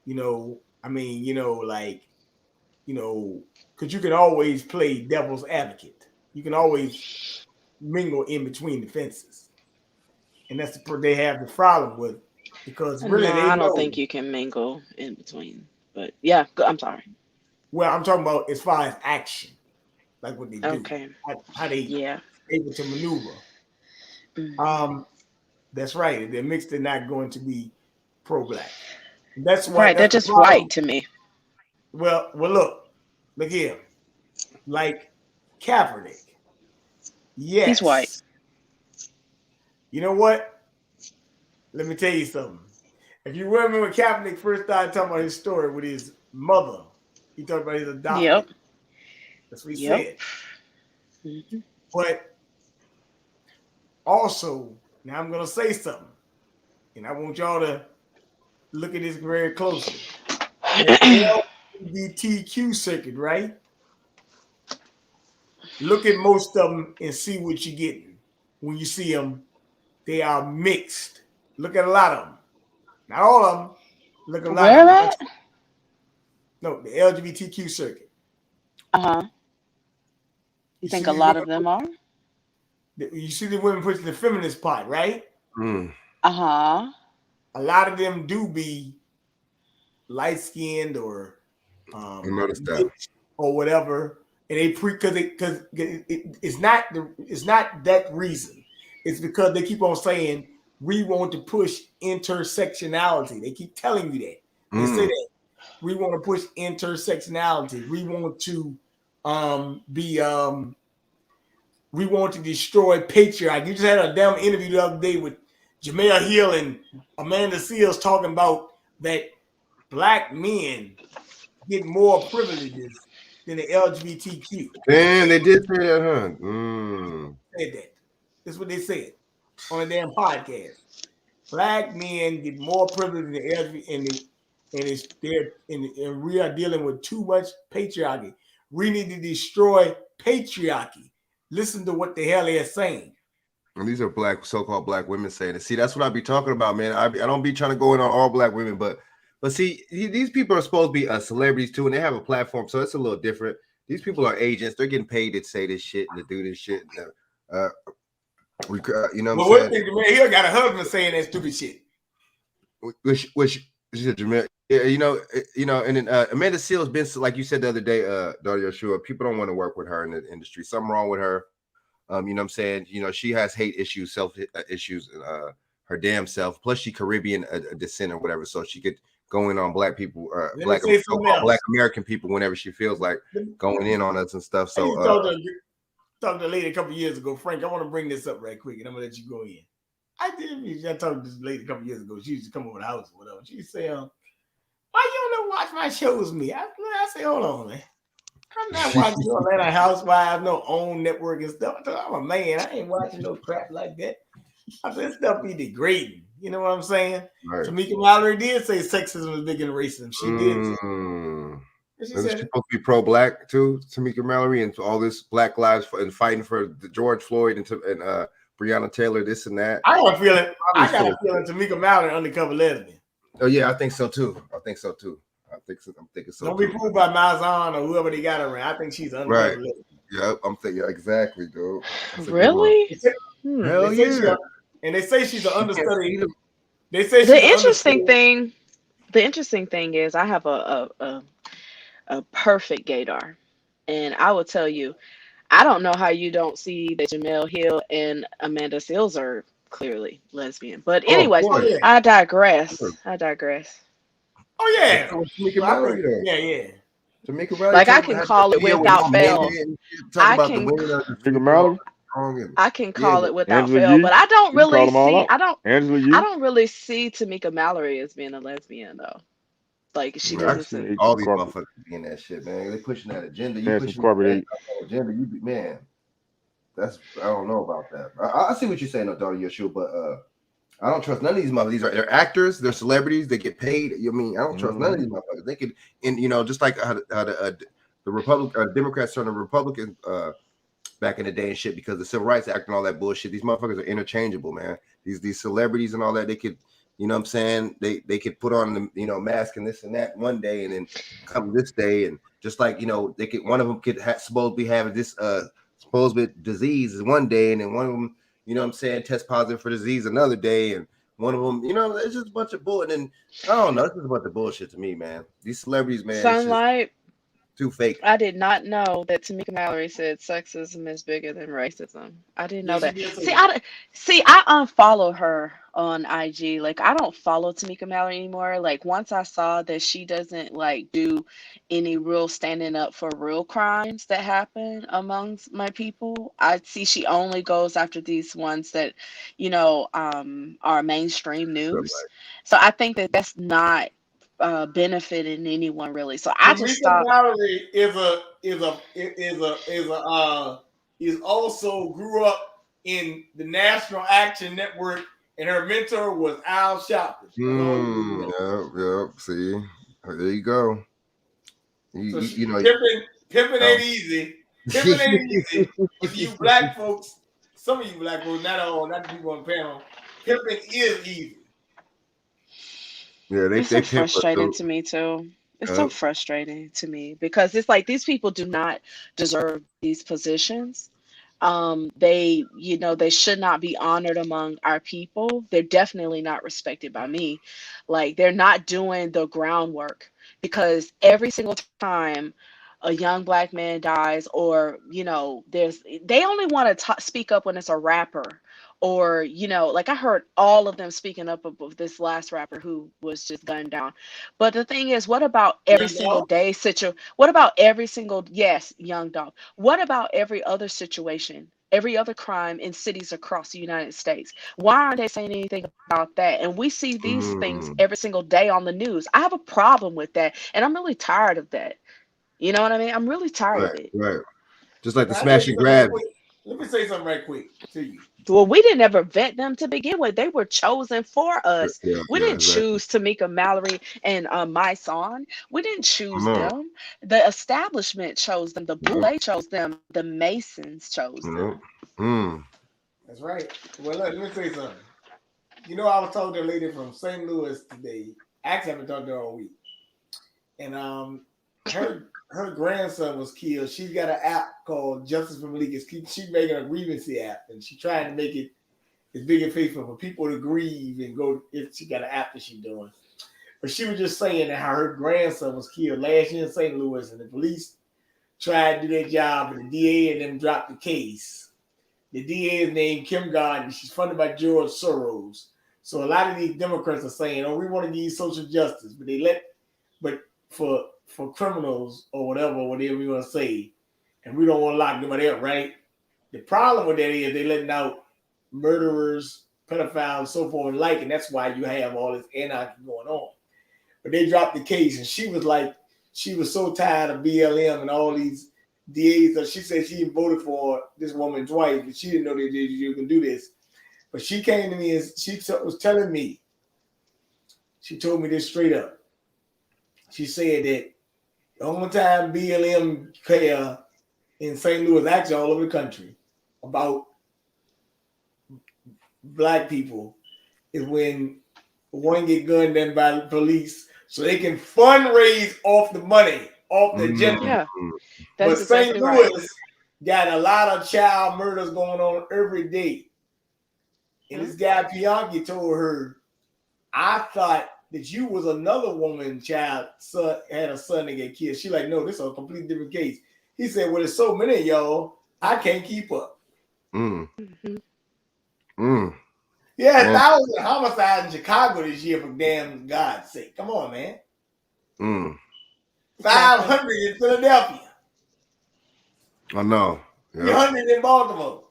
Speaker 2: Because you can always play devil's advocate. You can always mingle in between the fences. And that's what they have the problem with. Because really,
Speaker 14: I don't think you can mingle in between. But yeah, I'm sorry.
Speaker 2: Well, I'm talking about as far as action, like what they do,
Speaker 14: Okay.
Speaker 2: how they able to maneuver. That's right. If they're mixed, they're not going to be pro-black. That's why.
Speaker 14: Right. They're just white to me.
Speaker 2: Well, look here, like Kaepernick. Yes,
Speaker 14: he's white.
Speaker 2: You know what? Let me tell you something. If you remember when Kaepernick first started talking about his story with his mother, he talked about his adoption.
Speaker 14: Yep.
Speaker 2: That's what he said. But also, now I'm going to say something, and I want y'all to look at this very closely. The LGBTQ circuit, right? Look at most of them and see what you're getting. When you see them, they are mixed. Look at a lot of them. Not all of them. Look at a lot of them. No, the LGBTQ circuit.
Speaker 14: You think a lot of them are?
Speaker 2: You see the women pushing the feminist part, right?
Speaker 14: A lot
Speaker 2: of them do be light-skinned or or whatever, and they because it's not that reason. It's because they keep on saying we want to push intersectionality. They keep telling you that. They say that we want to push intersectionality. We want to we want to destroy patriarchy. You just had a damn interview the other day with Jamel Hill and Amanda Seals talking about that black men get more privileges than the LGBTQ.
Speaker 1: Man, they did say that, huh?
Speaker 2: Said that. That's what they said on a damn podcast. Black men get more privilege than the LGBT, and we are dealing with too much patriarchy. We need to destroy patriarchy. Listen to what the hell they're saying.
Speaker 1: And these are so-called black women saying it. See, that's what I be talking about, man. I don't be trying to go in on all black women, but see, these people are supposed to be celebrities too, and they have a platform, so it's a little different. These people are agents; they're getting paid to say this shit and to do this shit. You know what I'm saying?
Speaker 2: Jamel Hill got a husband saying that stupid shit.
Speaker 1: Which Jamel, and then Amanda Seals been, like you said the other day, Dario Shua, people don't want to work with her in the industry. Something wrong with her. You know what I'm saying? She has hate issues, self issues, her damn self. Plus, she Caribbean descent or whatever, so she could go in on black people, black American people whenever she feels like going in on us and stuff. So,
Speaker 2: talked to a lady a couple years ago, Frank. I want to bring this up right quick, and I'm gonna let you go in. I talked to this lady a couple years ago. She used to come over the house or whatever. She said, "Why you don't watch my shows, me?" I said, "Hold on, man. I'm not watching no Atlanta Housewives, no OWN network and stuff. I'm a man. I ain't watching no crap like that." I said, "This stuff be degrading." You know what I'm saying? Right. Tamika Mallory did say sexism is bigger than racism. She did.
Speaker 1: Is she supposed to be pro-black too, Tamika Mallory, and all this Black Lives and fighting for George Floyd and Breonna Taylor, this and that?
Speaker 2: I got a feeling Tamika Mallory undercover lesbian.
Speaker 1: Oh yeah, I think so too. I'm thinking so.
Speaker 2: Don't be fooled by Mazan or whoever they got around. I think she's undercover lesbian.
Speaker 1: Yeah, I'm thinking exactly, dude.
Speaker 14: Really?
Speaker 1: Hell yeah.
Speaker 2: And they say she's an understudy.
Speaker 14: They say the interesting thing is I have a perfect gaydar, and I will tell you, I don't know how you don't see that Jamel Hill and Amanda Seals are clearly lesbian. But
Speaker 1: Oh, of
Speaker 14: anyways,
Speaker 1: course.
Speaker 14: I digress.
Speaker 1: Of course.
Speaker 14: I digress.
Speaker 2: Oh yeah.
Speaker 1: Tamika
Speaker 2: Well, I
Speaker 1: Mallory,
Speaker 2: think-
Speaker 1: though.
Speaker 2: yeah, yeah.
Speaker 1: Tamika Mallory.
Speaker 14: Like I
Speaker 1: talking
Speaker 14: can
Speaker 1: about
Speaker 14: call it
Speaker 1: video with
Speaker 14: without
Speaker 1: no men
Speaker 14: fail.
Speaker 1: in it and shit, talking
Speaker 14: I
Speaker 1: about the
Speaker 14: can
Speaker 1: women of the
Speaker 3: Nigga
Speaker 1: future,
Speaker 3: Mallory,
Speaker 1: all strong and
Speaker 14: I can call it without
Speaker 3: Angela
Speaker 14: fail,
Speaker 3: Yee,
Speaker 14: but I don't
Speaker 3: you can call
Speaker 14: really
Speaker 3: them all
Speaker 14: see.
Speaker 3: out. Angela Yee,
Speaker 14: I don't really see Tamika Mallory as being a lesbian though. Like she
Speaker 1: Man, I
Speaker 14: doesn't
Speaker 1: see
Speaker 14: seem.
Speaker 1: all these motherfuckers being that shit, man. They pushing that agenda. You
Speaker 3: Nancy
Speaker 1: pushing
Speaker 3: Corbett.
Speaker 1: that agenda. You be, man. That's I don't know about that. I see what you're saying, daughter Yeshua, but I don't trust none of these motherfuckers. They're actors, they're celebrities, they get paid. I mean, I don't trust none of these motherfuckers. They could, and you know, just like how the Democrats turned to Republicans back in the day and shit because the Civil Rights Act and all that bullshit. These motherfuckers are interchangeable, man. These celebrities and all that, they could, you know what I'm saying? They could put on the, you know, mask and this and that one day and then come this day, and just like, you know, they could, one of them could supposedly have this supposed disease one day, and then one of them, you know what I'm saying, test positive for disease another day, and one of them, you know, it's just a bunch of bull. And then I don't know, it's just a bunch of bullshit to me, man. These celebrities, man, it's just
Speaker 14: Sunlight.
Speaker 1: too fake.
Speaker 14: I did not know that Tamika Mallory said sexism is bigger than racism. I didn't know that. See, I unfollow her on IG. Like, I don't follow Tamika Mallory anymore. Like, once I saw that she doesn't like do any real standing up for real crimes that happen amongst my people, I see she only goes after these ones that, you know, are mainstream news. So I think that that's not benefiting anyone really. So I just
Speaker 2: Tamika
Speaker 14: stopped.
Speaker 2: Mallory is also grew up in the National Action Network, and her mentor was Al Sharpton.
Speaker 1: Yep. See, there you go. You know,
Speaker 2: pimping ain't easy. Pimping ain't easy. But you black folks, some of you black folks, not all, not the people on the panel, pimping is easy.
Speaker 1: Yeah,
Speaker 14: It's so frustrating to me too. It's so frustrating to me because it's like these people do not deserve these positions. They, you know, they should not be honored among our people. They're definitely not respected by me. Like they're not doing the groundwork because every single time a young black man dies, or you know, they only want to speak up when it's a rapper, or you know, like I heard all of them speaking up of this last rapper who was just gunned down. But the thing is, what about every single day what about every single, yes, Young Dolph, what about every other situation, every other crime in cities across the United States? Why aren't they saying anything about that? And we see these things every single day on the news. I have a problem with that, and I'm really tired of that. You know what I mean? I'm really tired of it.
Speaker 1: Right. Just like the smash and grab.
Speaker 2: Let me say something right quick to you.
Speaker 14: Well, we didn't ever vet them to begin with. They were chosen for us. We didn't choose Tamika Mallory and My Son. We didn't choose them. The establishment chose them. The Boule chose them. The Masons chose them.
Speaker 2: That's right. Well, let me say something. You know, I was talking to a lady from St. Louis today. Actually, I've been talking to her all week. And her grandson was killed. She's got an app called Justice for Malik. She's making a grievancy app, and she's trying to make it as big and faithful for people to grieve and go. If she got an app that she's doing, but she was just saying that how her grandson was killed last year in St. Louis, and the police tried to do their job, and the DA and them dropped the case. The DA is named Kim Gardner. She's funded by George Soros. So a lot of these Democrats are saying, "Oh, we want to give you social justice," but for criminals or whatever we want to say, and we don't want to lock nobody up, right? The problem with that is they letting out murderers, pedophiles, so forth and like, and that's why you have all this anarchy going on. But they dropped the case, and she was so tired of BLM and all these DAs. So she said she voted for this woman twice, but she didn't know that you can do this. But she came to me and she was telling me, she told me this straight up. She said that the only time BLM care in St. Louis, actually all over the country, about black people is when one get gunned down by the police so they can fundraise off the money, off the agenda.
Speaker 14: Yeah,
Speaker 2: but
Speaker 14: that's
Speaker 2: St.
Speaker 14: exactly
Speaker 2: Louis
Speaker 14: right.
Speaker 2: got a lot of child murders going on every day. And this guy Bianchi told her, I thought that you was another woman child son had a son that get killed. She like, no, this is a completely different case. He said, well, there's so many of y'all, I can't keep up. Yeah,
Speaker 1: Well,
Speaker 2: 1,000 homicides in Chicago this year, for damn God's sake. Come on, man. 500 in Philadelphia.
Speaker 1: I know. Yep.
Speaker 2: 300 in Baltimore.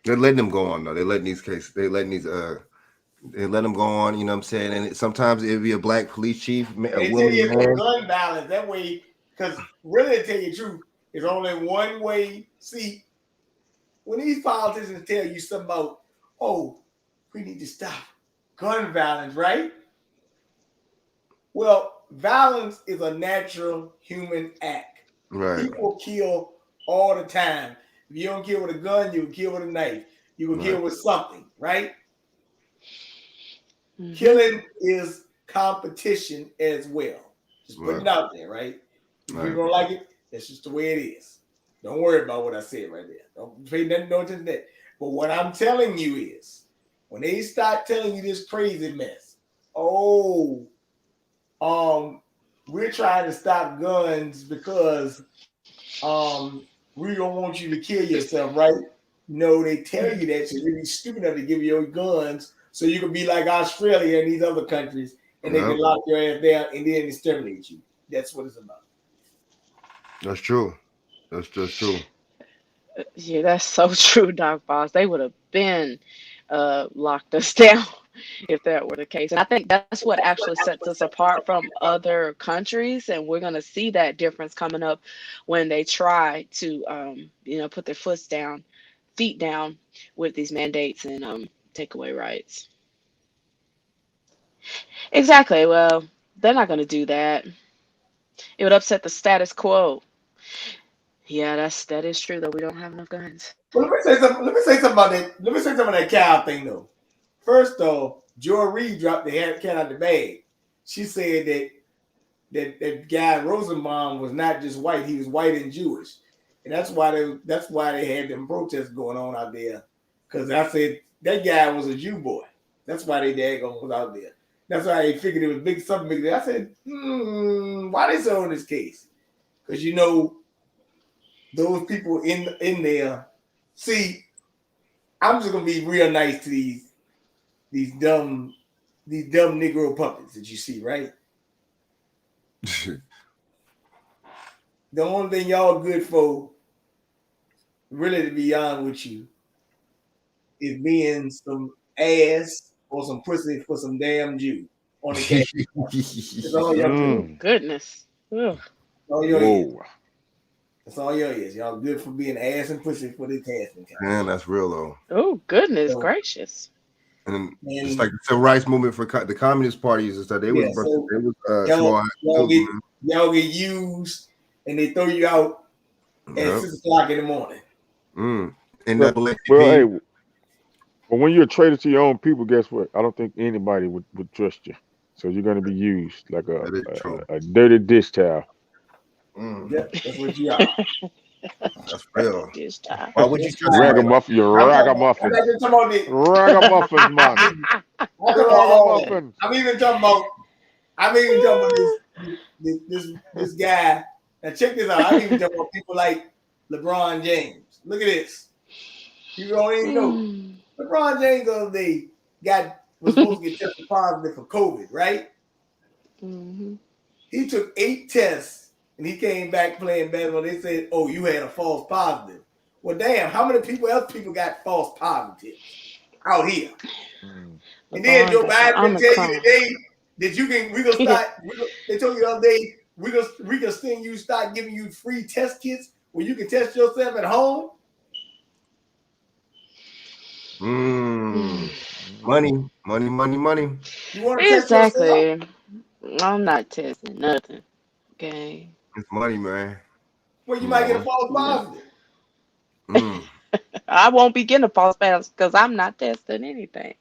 Speaker 1: They're letting them go on though. They're letting these cases. They letting these. They let them go on. You know what I'm saying? And sometimes it'll be a black police chief, a
Speaker 2: They tell
Speaker 1: woman,
Speaker 2: you it's
Speaker 1: man.
Speaker 2: a gun balance that way, because really, to tell you the truth, it's only one way. See, when these politicians tell you something about, oh, we need to stop gun violence, right? Well, violence is a natural human act.
Speaker 1: Right.
Speaker 2: People kill all the time. If you don't kill with a gun, you will kill with a knife. You will kill with something, right? Killing is competition as well. Just put it out there, right? If you don't like it, that's just the way it is. Don't worry about what I said right there. Don't pay nothing no attention to that. But what I'm telling you is, when they start telling you this crazy mess, we're trying to stop guns because we don't want you to kill yourself, right? No, they tell you that so you're really stupid enough to give you your guns so you can be like Australia and these other countries, and they can lock your ass down and then exterminate you. That's what it's about.
Speaker 1: That's true. That's just true.
Speaker 14: Yeah, that's so true, Doc Boss. They would have been locked us down if that were the case. And I think that's what actually sets us apart from other countries. And we're going to see that difference coming up when they try to, put their feet down with these mandates and take away rights. Exactly. Well, they're not going to do that. It would upset the status quo. Yeah, that is true, though. We don't have enough guns.
Speaker 2: Well, let me say something about that. Let me say something about that cow thing, though. First, though, Joy Reid dropped the cat out of the bag. She said that guy Rosenbaum was not just white; he was white and Jewish, and that's why they had them protests going on out there. Because I said that guy was a Jew boy. That's why they daggone was out there. That's why they figured it was something big. I said, why they so on this case? Because those people in there. See, I'm just gonna be real nice to these dumb Negro puppets that you see, right? The only thing y'all good for, really, to be honest with you, is being some ass or some pussy for some damn Jew on the case. That's all y'all do.
Speaker 14: Goodness. Ugh.
Speaker 2: All y'all is. That's all y'all is. Y'all good for being ass and pussy for the casting.
Speaker 1: Man, that's real though.
Speaker 14: Oh, goodness gracious.
Speaker 1: And it's like the civil rights movement for the Communist parties and stuff. They was
Speaker 2: y'all get used and they throw you out at 6 o'clock in the morning.
Speaker 1: And
Speaker 3: but when you're a traitor to your own people, guess what? I don't think anybody would trust you. So you're going to be used like a dirty dish towel.
Speaker 2: Yep, that's what you are.
Speaker 1: That's real.
Speaker 2: Why would you
Speaker 3: ragamuffin? You're ragamuffin. Ragamuffin, man.
Speaker 2: I'm even talking about this guy. Now check this out. I'm even talking about people like LeBron James. Look at this. You don't even know. LeBron James the other day was supposed to get tested positive for COVID, right?
Speaker 14: Mm-hmm.
Speaker 2: He took 8 tests and he came back playing basketball. They said, "Oh, you had a false positive." Well, damn, how many people got false positives out here? And then Joe Biden tell you today that they told you the other day we can send you, start giving you free test kits where you can test yourself at home.
Speaker 1: Money.
Speaker 2: You want to test yourself?
Speaker 14: I'm not testing nothing. Okay.
Speaker 1: It's money, man.
Speaker 2: Well, you might get a false positive.
Speaker 14: I won't be getting a false positive because I'm not testing anything.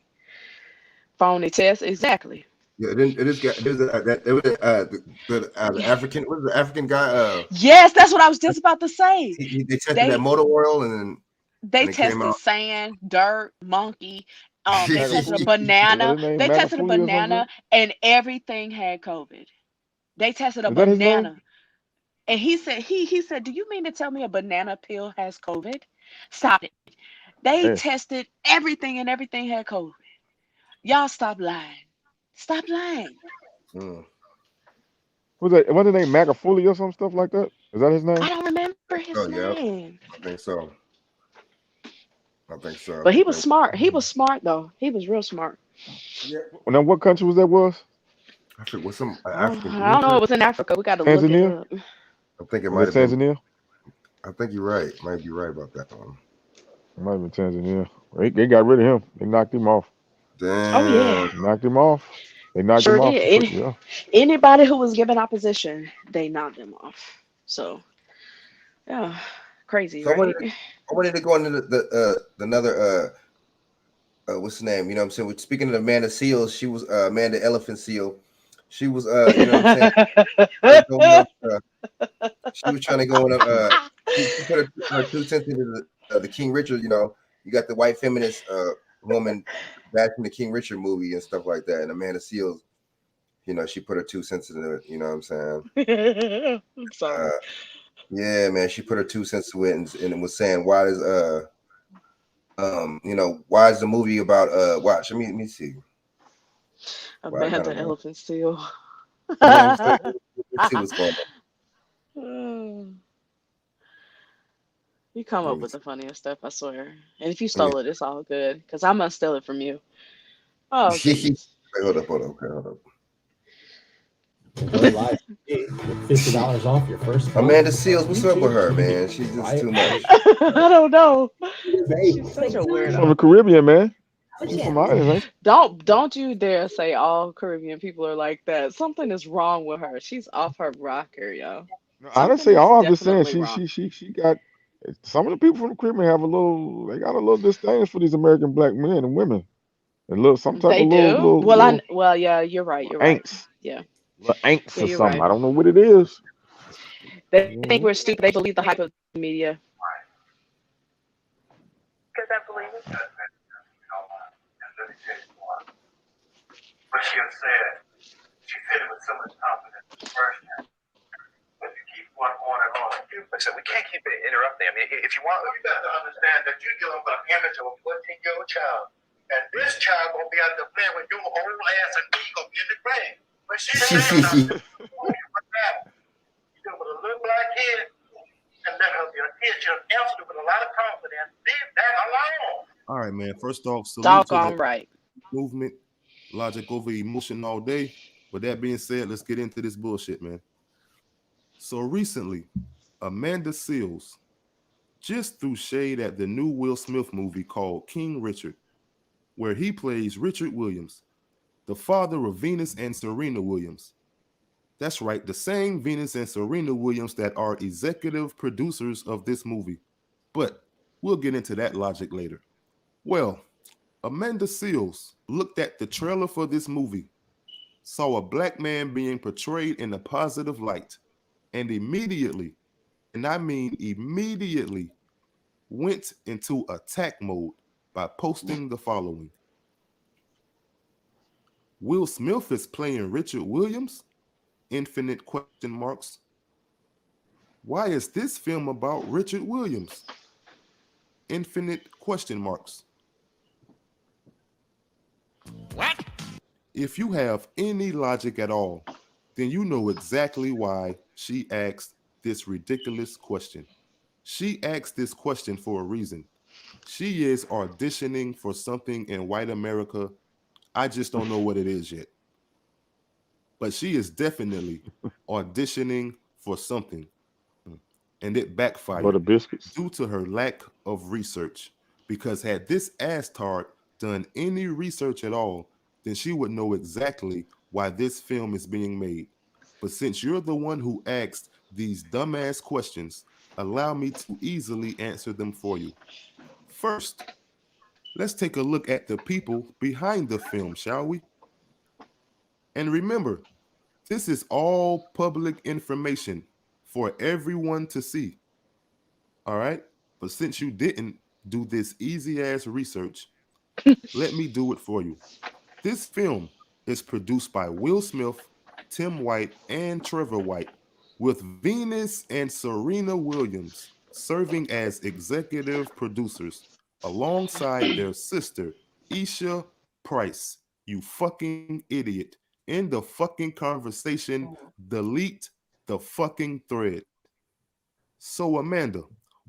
Speaker 14: Phony test, exactly.
Speaker 1: Yeah, it is. The African. What was the African guy?
Speaker 14: Yes, that's what I was just about to say.
Speaker 1: They tested that motor oil and then
Speaker 14: they tested sand, dirt, monkey. They tested a banana. They tested a banana, and everything had COVID. They tested a banana, and he said, "Do you mean to tell me a banana peel has COVID? Stop it! They
Speaker 3: Yeah.
Speaker 14: tested everything and everything had COVID. Y'all stop lying. Stop lying.
Speaker 3: Was that wasn't his name Magafuli or some stuff like that? Is that his
Speaker 14: I
Speaker 3: name?
Speaker 14: don't remember his
Speaker 1: Oh, yeah.
Speaker 14: name.
Speaker 1: I think so. I think so.
Speaker 14: But he was smart. He was smart though. He was real smart.
Speaker 3: Now, what country was that? Was
Speaker 1: I think what's some
Speaker 14: Oh,
Speaker 1: African.
Speaker 14: I don't know. It was in Africa. We got to look it
Speaker 3: Tanzania?
Speaker 14: up.
Speaker 1: I think it might
Speaker 3: Was
Speaker 1: have
Speaker 3: it
Speaker 1: been.
Speaker 3: Tanzania?
Speaker 1: I think you're right. Might be right about that one.
Speaker 3: It might have been Tanzania. They got rid of him. They knocked him off.
Speaker 1: Damn.
Speaker 14: Oh yeah,
Speaker 3: Knocked him off. They knocked
Speaker 14: sure
Speaker 3: him off.
Speaker 14: did.
Speaker 3: Yeah.
Speaker 14: Anybody who was given opposition, they knocked them off. So yeah, crazy,
Speaker 1: So I
Speaker 14: right?
Speaker 1: wanted to go into the another what's the name? You know what I'm saying? Speaking of Amanda Seals, she was Amanda Elephant Seal. She was you know what I'm saying? She was trying to go in she put her 2 cents into the King Richard, you know. You got the white feminist woman back from the King Richard movie and stuff like that. And Amanda Seals, you know, she put her 2 cents into it, you know what I'm saying?
Speaker 14: I'm sorry.
Speaker 1: Yeah, man, she put her 2 cents to it and it was saying, why is you know, why is the movie about watch? Let me see.
Speaker 14: Amanda Elephant Seal.
Speaker 1: You know what I'm saying? Let's see what's going on.
Speaker 14: You come up with the funniest stuff, I swear. And if you stole it, it's all good. Because I'm gonna steal it from you. Oh, goodness.
Speaker 1: Wait, hold up. Okay, hold up.
Speaker 20: Go live $50 off your first month.
Speaker 1: Amanda Seals, what's up with her, man? She's just too much.
Speaker 14: I don't know. She's such a
Speaker 3: From the
Speaker 14: weirdo.
Speaker 3: Caribbean, man. She's from Ireland, right?
Speaker 14: Don't you dare say all Caribbean people are like that. Something is wrong with her. She's off her rocker, yo.
Speaker 3: I didn't
Speaker 14: Something
Speaker 3: say
Speaker 14: is
Speaker 3: all. I'm just saying
Speaker 14: definitely
Speaker 3: she got some of the people from the Caribbean have they got a little disdain for these American black men and women. And look, some type
Speaker 14: They
Speaker 3: of
Speaker 14: do?
Speaker 3: little
Speaker 14: Well, yeah, you're right. You're right.
Speaker 3: angst.
Speaker 14: Yeah.
Speaker 3: Little angst
Speaker 14: Yeah,
Speaker 3: or
Speaker 14: you're
Speaker 3: something.
Speaker 14: right.
Speaker 3: I don't know what it is.
Speaker 14: They think we're stupid. They believe the hype of the media.
Speaker 7: What she had said, she said it with so much confidence the first time. But you keep on and on. So we can't keep interrupting. I mean, if you want, you got to understand that you're dealing with an image of a 14-year-old child. And this child gonna be out there playing with your old ass and me gonna be in the grave. But she's saying you're dealing with a little black kid and let her be a kid. She'll answer it with a lot of confidence. Leave that alone.
Speaker 21: All right, man. First off, salute to
Speaker 14: Doggone
Speaker 21: the
Speaker 14: right.
Speaker 21: movement. Logic over emotion all day. With that being said, let's get into this bullshit, man. So recently, Amanda Seals just threw shade at the new Will Smith movie called King Richard, where he plays Richard Williams, the father of Venus and Serena Williams. That's right, the same Venus and Serena Williams that are executive producers of this movie. But we'll get into that logic later. Well, Amanda Seals looked at the trailer for this movie, saw a black man being portrayed in a positive light, and immediately, and I mean immediately, went into attack mode by posting the following. Will Smith is playing Richard Williams? Infinite question marks. Why is this film about Richard Williams? Infinite question marks. What? If you have any logic at all, then you know exactly why she asked this ridiculous question. She asked this question for a reason. She is auditioning for something in white America. I just don't know what it is yet. But she is definitely auditioning for something. And it backfired
Speaker 3: Butter biscuits.
Speaker 21: due to her lack of research. Because had this ass-tard done any research at all, then she would know exactly why this film is being made. But since you're the one who asked these dumbass questions, allow me to easily answer them for you. First, let's take a look at the people behind the film, shall we? And remember, this is all public information for everyone to see. All right? But since you didn't do this easy-ass research, let me do it for you. This film is produced by Will Smith, Tim White, and Trevor White, with Venus and Serena Williams serving as executive producers. alongside their sister, Isha Price. You fucking idiot. In the fucking conversation, delete the fucking thread. So, Amanda,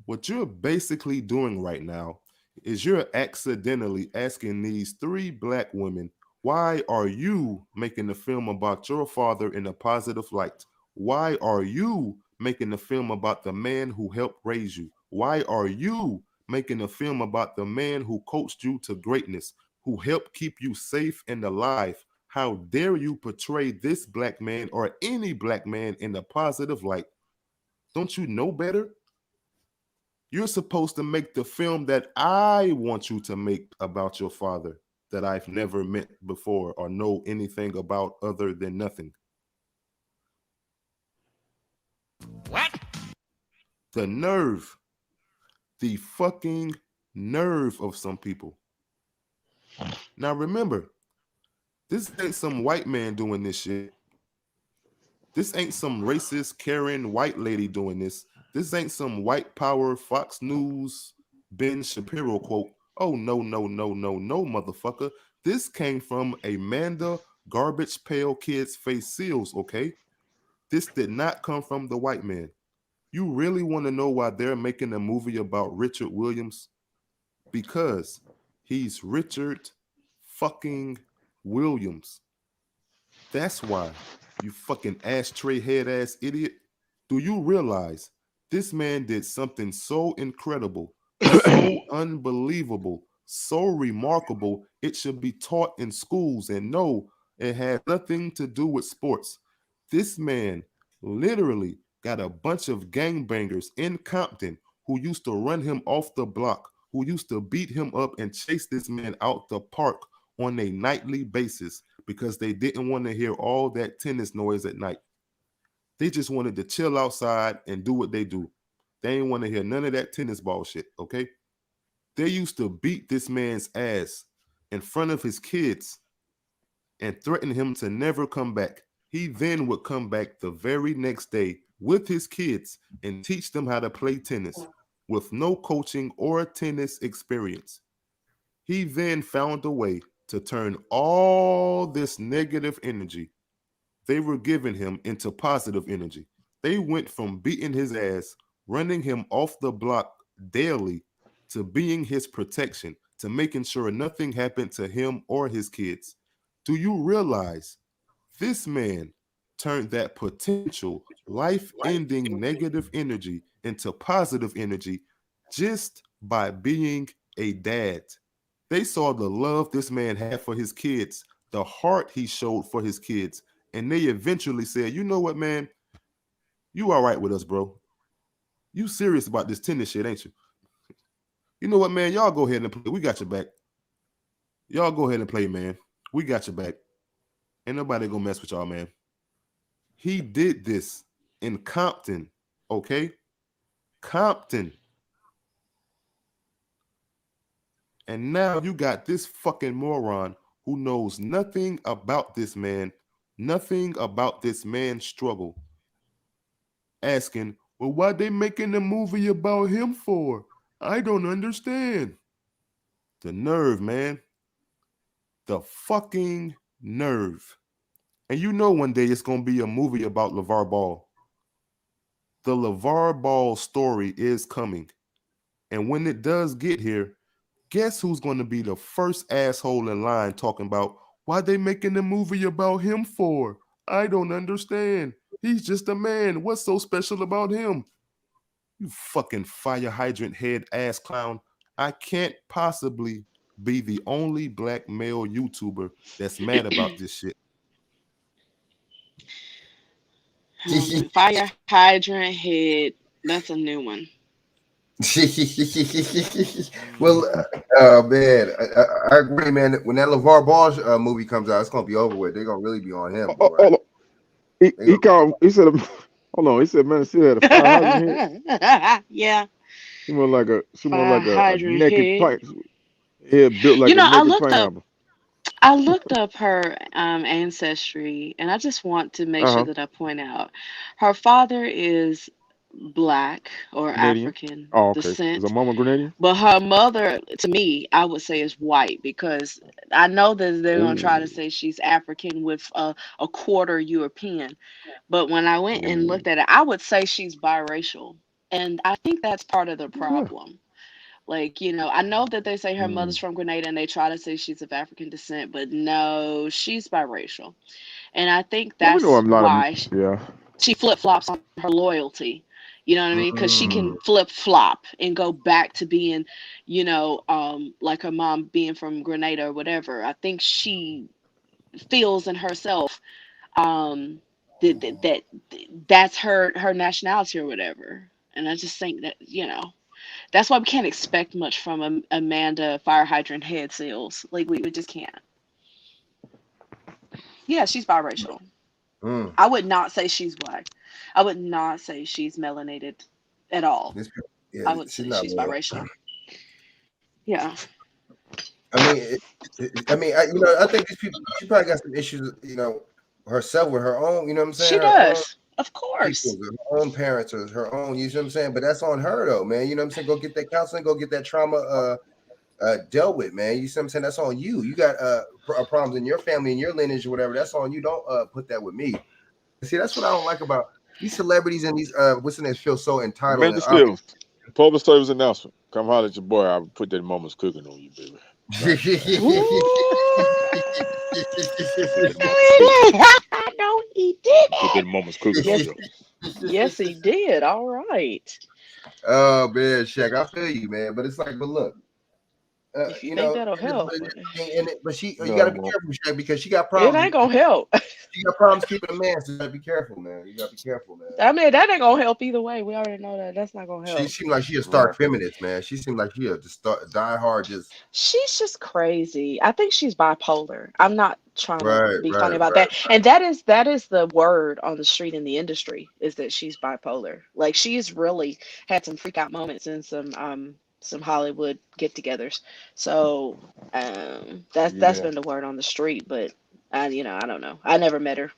Speaker 21: what you're basically doing right now is you're accidentally asking these 3 black women, why are you making the film about your father in a positive light? Why are you making the film about the man who helped raise you? Why are you making a film about the man who coached you to greatness, who helped keep you safe and alive? How dare you portray this black man or any black man in a positive light? Don't you know better? You're supposed to make the film that I want you to make about your father that I've never met before or know anything about other than nothing.
Speaker 2: What?
Speaker 21: The nerve, the fucking nerve of some people. Now remember, this ain't some white man doing this shit. This ain't some racist Karen white lady doing this. This ain't some white power Fox News Ben Shapiro quote. Oh, no, no, no, no, no, motherfucker. This came from Amanda Garbage Pail Kids Face Seals, okay? This did not come from the white man. You really want to know why they're making a movie about Richard Williams? Because he's Richard fucking Williams. That's why, you fucking ashtray head ass idiot. Do you realize this man did something so incredible, so unbelievable, so remarkable, it should be taught in schools? And no, it has nothing to do with sports. This man literally got a bunch of gangbangers in Compton who used to run him off the block, who used to beat him up and chase this man out the park on a nightly basis because they didn't want to hear all that tennis noise at night. They just wanted to chill outside and do what they do. They didn't want to hear none of that tennis ball shit, okay? They used to beat this man's ass in front of his kids and threaten him to never come back. He then would come back the very next day with his kids and teach them how to play tennis with no coaching or tennis experience. He then found a way to turn all this negative energy they were giving him into positive energy. They went from beating his ass, running him off the block daily, to being his protection, to making sure nothing happened to him or his kids. Do you realize this man turned that potential life-ending negative energy into positive energy just by being a dad? They saw the love this man had for his kids, the heart he showed for his kids, and they eventually said, you know what, man? You all right with us, bro. You serious about this tennis shit, ain't you? You know what, man? Y'all go ahead and play. We got your back. Y'all go ahead and play, man. We got your back. Ain't nobody gonna mess with y'all, man. He did this in Compton, okay? Compton. And now you got this fucking moron who knows nothing about this man, nothing about this man's struggle, asking, well, why they making a movie about him for? I don't understand. The nerve, man. The fucking nerve. And you know one day it's going to be a movie about LeVar Ball. The LeVar Ball story is coming. And when it does get here, guess who's going to be the first asshole in line talking about why they making a movie about him for? I don't understand. He's just a man. What's so special about him? You fucking fire hydrant head ass clown. I can't possibly be the only black male YouTuber that's mad about this shit.
Speaker 14: Fire hydrant head. That's a new one.
Speaker 1: Well, man, I agree, man. When that LeVar Ball movie comes out, it's gonna be over with. They're gonna really be on him. Bro, right?
Speaker 3: He called. He said, "Hold on." He said, "Man, she had a fire hydrant head."
Speaker 14: Yeah.
Speaker 3: She more like a
Speaker 14: Hydrant
Speaker 3: naked
Speaker 14: head.
Speaker 3: plant. Head built like
Speaker 14: You know,
Speaker 3: a naked pineapple.
Speaker 14: I looked up her ancestry, and I just want to make sure that I point out her father is Black or
Speaker 3: Canadian?
Speaker 14: African
Speaker 3: Oh, okay.
Speaker 14: descent.
Speaker 3: Is her mama Grenadian?
Speaker 14: But her mother, to me, I would say is white because I know that they're going to try to
Speaker 3: Ooh.
Speaker 14: say she's African with a quarter European. But when I went and
Speaker 3: Ooh.
Speaker 14: looked at it, I would say she's biracial. And I think that's part of the
Speaker 3: Yeah.
Speaker 14: problem. Like, you know, I know that they say her mother's
Speaker 3: Mm.
Speaker 14: from Grenada and they try to say she's of African descent, but no, she's biracial. And I think
Speaker 3: Yeah, we know
Speaker 14: that's
Speaker 3: a lot of
Speaker 14: why
Speaker 3: yeah.
Speaker 14: she flip flops on her loyalty. You know what I mean? Because she can
Speaker 1: Mm.
Speaker 14: flip flop and go back to being, you know, like her mom being from Grenada or whatever. I think she feels in herself that's her nationality or whatever. And I just think that, you know, that's why we can't expect much from Amanda Fire Hydrant Head Seals. Like we just can't. Yeah, she's biracial.
Speaker 1: Mm.
Speaker 14: I would not say she's black. I would not say she's melanated at all.
Speaker 1: This, yeah,
Speaker 14: I would
Speaker 1: she's
Speaker 14: say
Speaker 1: not
Speaker 14: she's
Speaker 1: real.
Speaker 14: biracial. Yeah.
Speaker 1: I mean, you know, I think these people. She probably got some issues, you know, herself with her own. You know what I'm saying?
Speaker 14: She
Speaker 1: Her own
Speaker 14: does. Of course.
Speaker 1: people, her own parents, or her own. You know what I'm saying? But that's on her though, man. You know what I'm saying? Go get that counseling. Go get that trauma dealt with, man. You see what I'm saying? That's on you. You got problems in your family and your lineage or whatever. That's on you. Don't put that with me. See, that's what I don't like about these celebrities and these what's the name feel so entitled.
Speaker 3: Amanda Seals, public service announcement. Come holler at your boy. I'll put that Mama's cooking on you, baby.
Speaker 14: No, he did.
Speaker 3: Put that Mama's cooking on
Speaker 14: Yes,
Speaker 3: you.
Speaker 14: yes, he did. All right.
Speaker 1: Oh man, Shaq, I feel you, man. But it's like, but look,
Speaker 14: If you
Speaker 1: you
Speaker 14: think
Speaker 1: know,
Speaker 14: that'll help,
Speaker 1: but she, you
Speaker 3: No,
Speaker 1: got to be
Speaker 3: Mom.
Speaker 1: careful, Shaq, because she got
Speaker 14: it
Speaker 1: problems.
Speaker 14: ain't gonna help.
Speaker 1: She got problems keeping a man, so you got to be careful, man. You got to be careful, man.
Speaker 14: I mean, that ain't gonna help either way. We already know that. That's not gonna
Speaker 1: She
Speaker 14: help.
Speaker 1: seemed like she a stark feminist, man. She seemed like she a just die hard, just
Speaker 14: She's just crazy. I think she's bipolar. I'm not trying to
Speaker 1: right,
Speaker 14: be funny
Speaker 1: right,
Speaker 14: about
Speaker 1: right.
Speaker 14: that. And that is the word on the street in the industry is that she's bipolar. Like she's really had some freak out moments in some Hollywood get-togethers. So that's
Speaker 1: Yeah.
Speaker 14: been the word on the street. But I don't know. I never met her.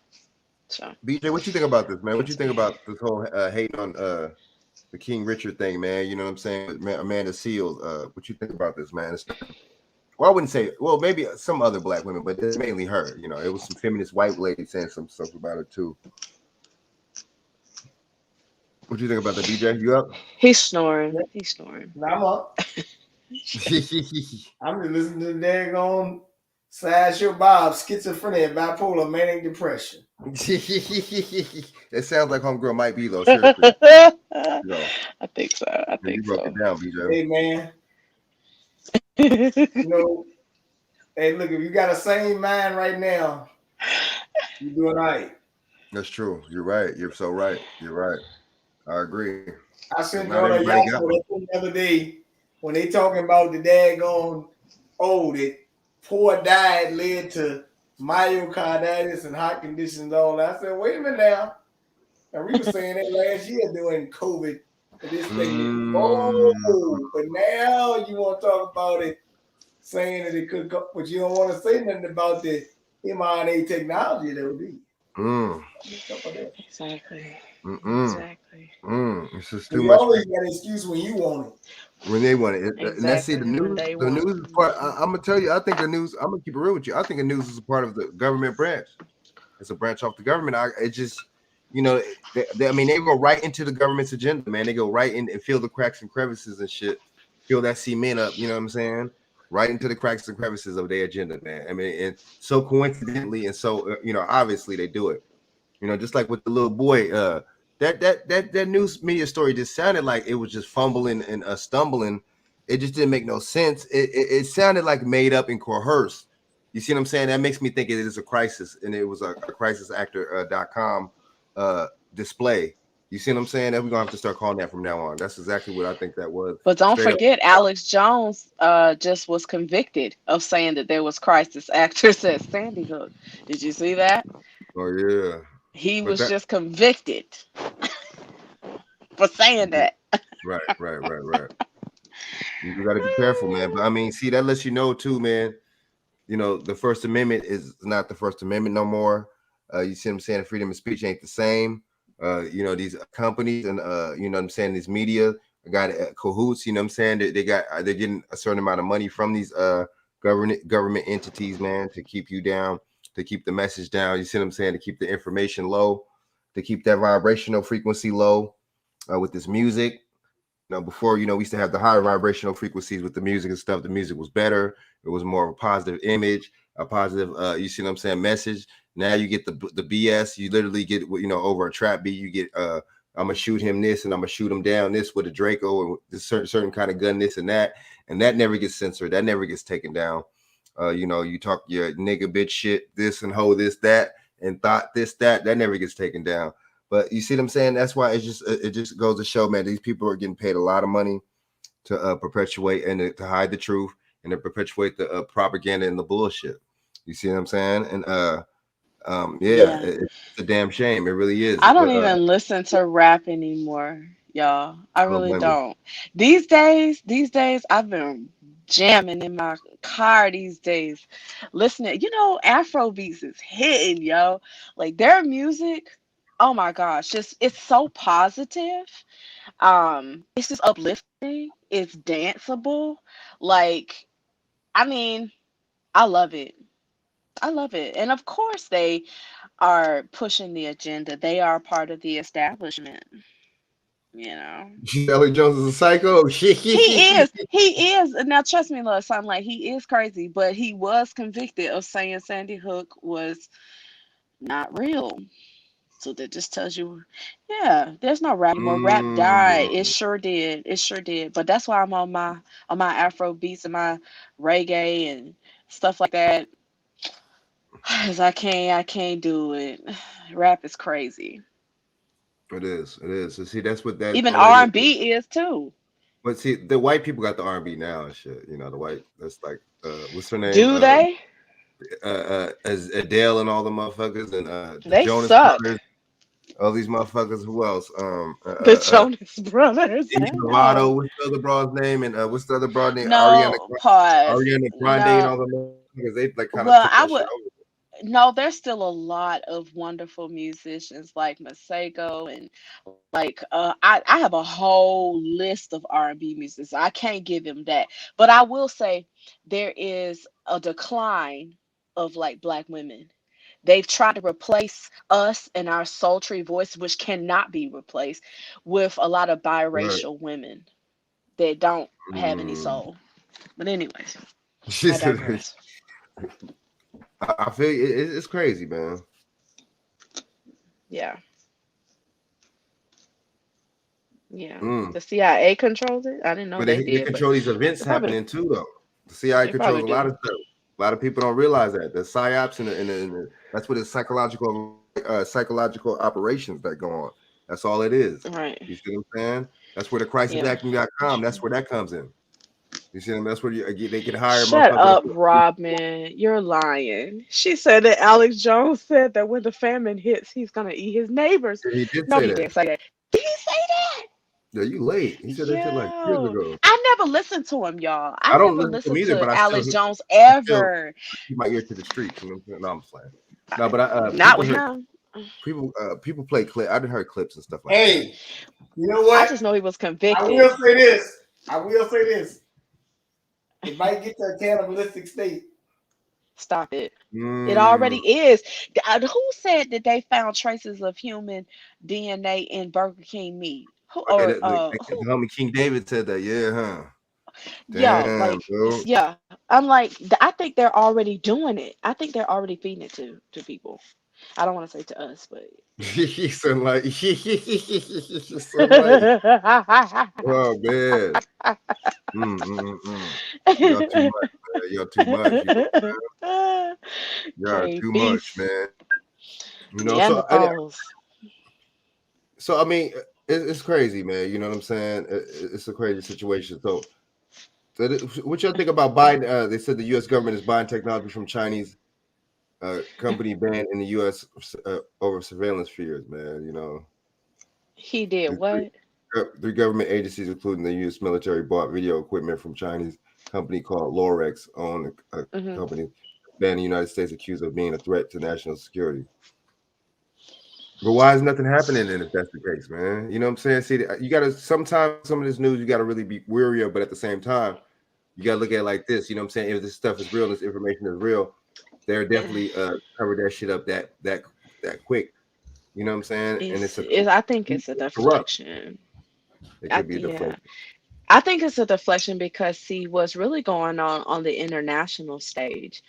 Speaker 14: So
Speaker 1: BJ, what you think about this, man? What you think about this whole hating on the King Richard thing, man? You know what I'm saying? With Amanda Seals. What you think about this, man? Well, I wouldn't say. Well, maybe some other black women, but it's mainly her. You know, it was some feminist white ladies saying some stuff about it too. What you think about that, BJ? You up?
Speaker 14: he's snoring. He's snoring.
Speaker 2: I'm up. I'm just listening to the daggone Sideshow Bob, schizophrenia, bipolar, manic depression.
Speaker 1: It sounds like homegirl might be though. Seriously.
Speaker 14: I think so. I
Speaker 1: You
Speaker 14: think
Speaker 1: broke
Speaker 14: so.
Speaker 1: it down, BJ.
Speaker 2: Hey man, you know, hey look, if you got a sane mind right now, you're doing all right.
Speaker 1: That's true. You're right. You're so right. You're right. I agree.
Speaker 2: I sent
Speaker 1: Not
Speaker 2: y'all a
Speaker 1: everybody got one.
Speaker 2: Yahoo the other day when they talking about the daggone that poor diet led to myocarditis and heart conditions and all that. I said, wait a minute now. And we were saying that last year during COVID. This thing, but now you want to talk about it, saying that it could go, but you don't want to say nothing about the mRNA technology that would be.
Speaker 14: Exactly.
Speaker 1: Exactly. It's just too
Speaker 2: You
Speaker 1: much.
Speaker 2: always got an excuse when you want it.
Speaker 1: When they want it. And let's see,
Speaker 14: Exactly. When they
Speaker 1: the
Speaker 14: want
Speaker 1: news is part. I'm gonna tell you, I think the news. I'm gonna keep it real with you. I think the news is a part of the government branch. It's a branch off the government. It just, you know, I mean, they go right into the government's agenda, man. They go right in and fill the cracks and crevices and shit. Fill that cement up. You know what I'm saying? Right into the cracks and crevices of their agenda, man. I mean, and so coincidentally and so you know, obviously they do it. You know, just like with the little boy. That news media story just sounded like it was just fumbling and stumbling. It just didn't make no sense. It sounded like made up and coerced. You see what I'm saying? That makes me think it is a crisis, and it was a crisisactor.com display. You see what I'm saying? That we're gonna have to start calling that from now on. That's exactly what I think that was.
Speaker 14: But don't
Speaker 1: Straight up.
Speaker 14: forget, Alex Jones just was convicted of saying that there was crisis actors at Sandy Hook. Did you see that?
Speaker 1: Oh yeah.
Speaker 14: He
Speaker 1: But
Speaker 14: was
Speaker 1: that-
Speaker 14: just convicted for saying that.
Speaker 1: Right. You got to be careful, man. But I mean, see, that lets you know too, man. You know, the First Amendment is not the First Amendment no more. You see what I'm saying? Freedom of speech ain't the same. You know, these companies and you know what I'm saying, these media got cahoots, you know what I'm saying? They're getting a certain amount of money from these government entities, man, to keep you down, to keep the message down. You see what I'm saying? To keep the information low, to keep that vibrational frequency low with this music. You know, before, you know, we used to have the higher vibrational frequencies with the music and stuff. The music was better. It was more of a positive image, a positive, you see what I'm saying, message. Now you get the BS. You literally get, you know, over a trap beat, you get, I'm gonna shoot him this and I'm gonna shoot him down this with a Draco and this certain kind of gun, this and that never gets censored. That never gets taken down. You know, you talk your nigga bitch shit, this and ho this that and thought this that never gets taken down. But you see what I'm saying? That's why it just goes to show, man, these people are getting paid a lot of money to perpetuate and to hide the truth and to perpetuate the propaganda and the bullshit. You see what I'm saying? And it's a damn shame. It really is.
Speaker 14: I don't even listen to rap anymore, y'all. I really
Speaker 1: blame
Speaker 14: don't. These days, I've been jamming in my car these days, listening. You know, Afro beats is hitting, yo. Like their music, oh my gosh, it's so positive. It's just uplifting. It's danceable. Like, I mean, I love it. I love it. And of course they are pushing the agenda. They are part of the establishment. You know.
Speaker 1: Alex Jones is a psycho.
Speaker 14: He is. Now trust me, love, son, like he is crazy, but he was convicted of saying Sandy Hook was not real. So that just tells you, yeah, there's no rap anymore. Rap died. It sure did. It sure did. But that's why I'm on my Afro beats and my reggae and stuff like that. Cause I can't do it. Rap is crazy.
Speaker 1: It is. So see, that's what that
Speaker 14: even R&B is too.
Speaker 1: But see, the white people got the R&B now and shit. You know, the white, that's like what's her name?
Speaker 14: Do they?
Speaker 1: As Adele and all the motherfuckers and
Speaker 14: they
Speaker 1: Jonas
Speaker 14: suck.
Speaker 1: Brothers, all these motherfuckers. Who else?
Speaker 14: The Jonas Brothers.
Speaker 1: Lovato, what's the other broad's name? And what's the other broad name?
Speaker 14: No,
Speaker 1: Ariana Grande and all the motherfuckers. They like kind of took that shit over.
Speaker 14: No, there's still a lot of wonderful musicians like Masego and like I have a whole list of R&B musicians. I can't give him that, but I will say there is a decline of like Black women. They've tried to replace us and our sultry voice, which cannot be replaced, with a lot of biracial women that don't have any soul. But anyways, I digress.
Speaker 1: I feel it's crazy, man.
Speaker 14: Yeah. The CIA controls it. I didn't know
Speaker 1: But
Speaker 14: they
Speaker 1: they
Speaker 14: did.
Speaker 1: control these events happening too, though. The CIA controls a lot of stuff. A lot of people don't realize that the psyops and that's what it's psychological operations that go on. That's all it is.
Speaker 14: Right.
Speaker 1: You see what I'm saying? That's where the crisisacting.com. That's where that comes in. You see, that's where they can hire.
Speaker 14: Shut up, Rob, man. You're lying. She said that Alex Jones said that when the famine hits, he's gonna eat his neighbors.
Speaker 1: He did
Speaker 14: No,
Speaker 1: say
Speaker 14: he
Speaker 1: that.
Speaker 14: didn't say that. Did he say that?
Speaker 1: Yeah, you late. He said that shit like years ago.
Speaker 14: I never listened to him, y'all. I
Speaker 1: don't
Speaker 14: never
Speaker 1: listen
Speaker 14: listened
Speaker 1: to him either,
Speaker 14: to
Speaker 1: but I
Speaker 14: Alex
Speaker 1: still-
Speaker 14: Jones ever.
Speaker 1: Keep my ear to the streets. You know what I'm saying? No, I'm just playing. No, but
Speaker 14: Not with him.
Speaker 1: People play clips. I done heard clips and stuff like that.
Speaker 2: Hey, you know what?
Speaker 14: I just know he was convicted.
Speaker 2: I will say this. It might get to a cannibalistic state.
Speaker 14: Stop it. It already is. Who said that they found traces of human DNA in Burger King meat? Who?
Speaker 1: The homie King David said that. Yeah, huh?
Speaker 14: Yeah,
Speaker 1: bro.
Speaker 14: yeah. I'm like, I think they're already doing it. I think they're already feeding it to people. I don't want to say to us, but
Speaker 1: He sound like, oh man. Y'all too much. Y'all too much, man. You know, so I mean, it's crazy, man. You know what I'm saying? It's a crazy situation. So what y'all think about Biden? They said the U.S. government is buying technology from Chinese company banned in the U.S. Over surveillance fears, man. You know,
Speaker 14: he did what?
Speaker 1: Three government agencies, including the U.S. military, bought video equipment from Chinese company called Lorex, owned a company banned in the United States, accused of being a threat to national security. But why is nothing happening then if that's the case, man? You know what I'm saying? See, you got to sometimes some of this news you got to really be weary of, but at the same time, you got to look at it like this. You know what I'm saying? If this stuff is real, this information is real, they're definitely cover that shit up that quick. You know what I'm saying? And
Speaker 14: I think it's a
Speaker 1: corrupt.
Speaker 14: deflection.
Speaker 1: It could be a deflection.
Speaker 14: I think it's a deflection because, see, what's really going on the international stage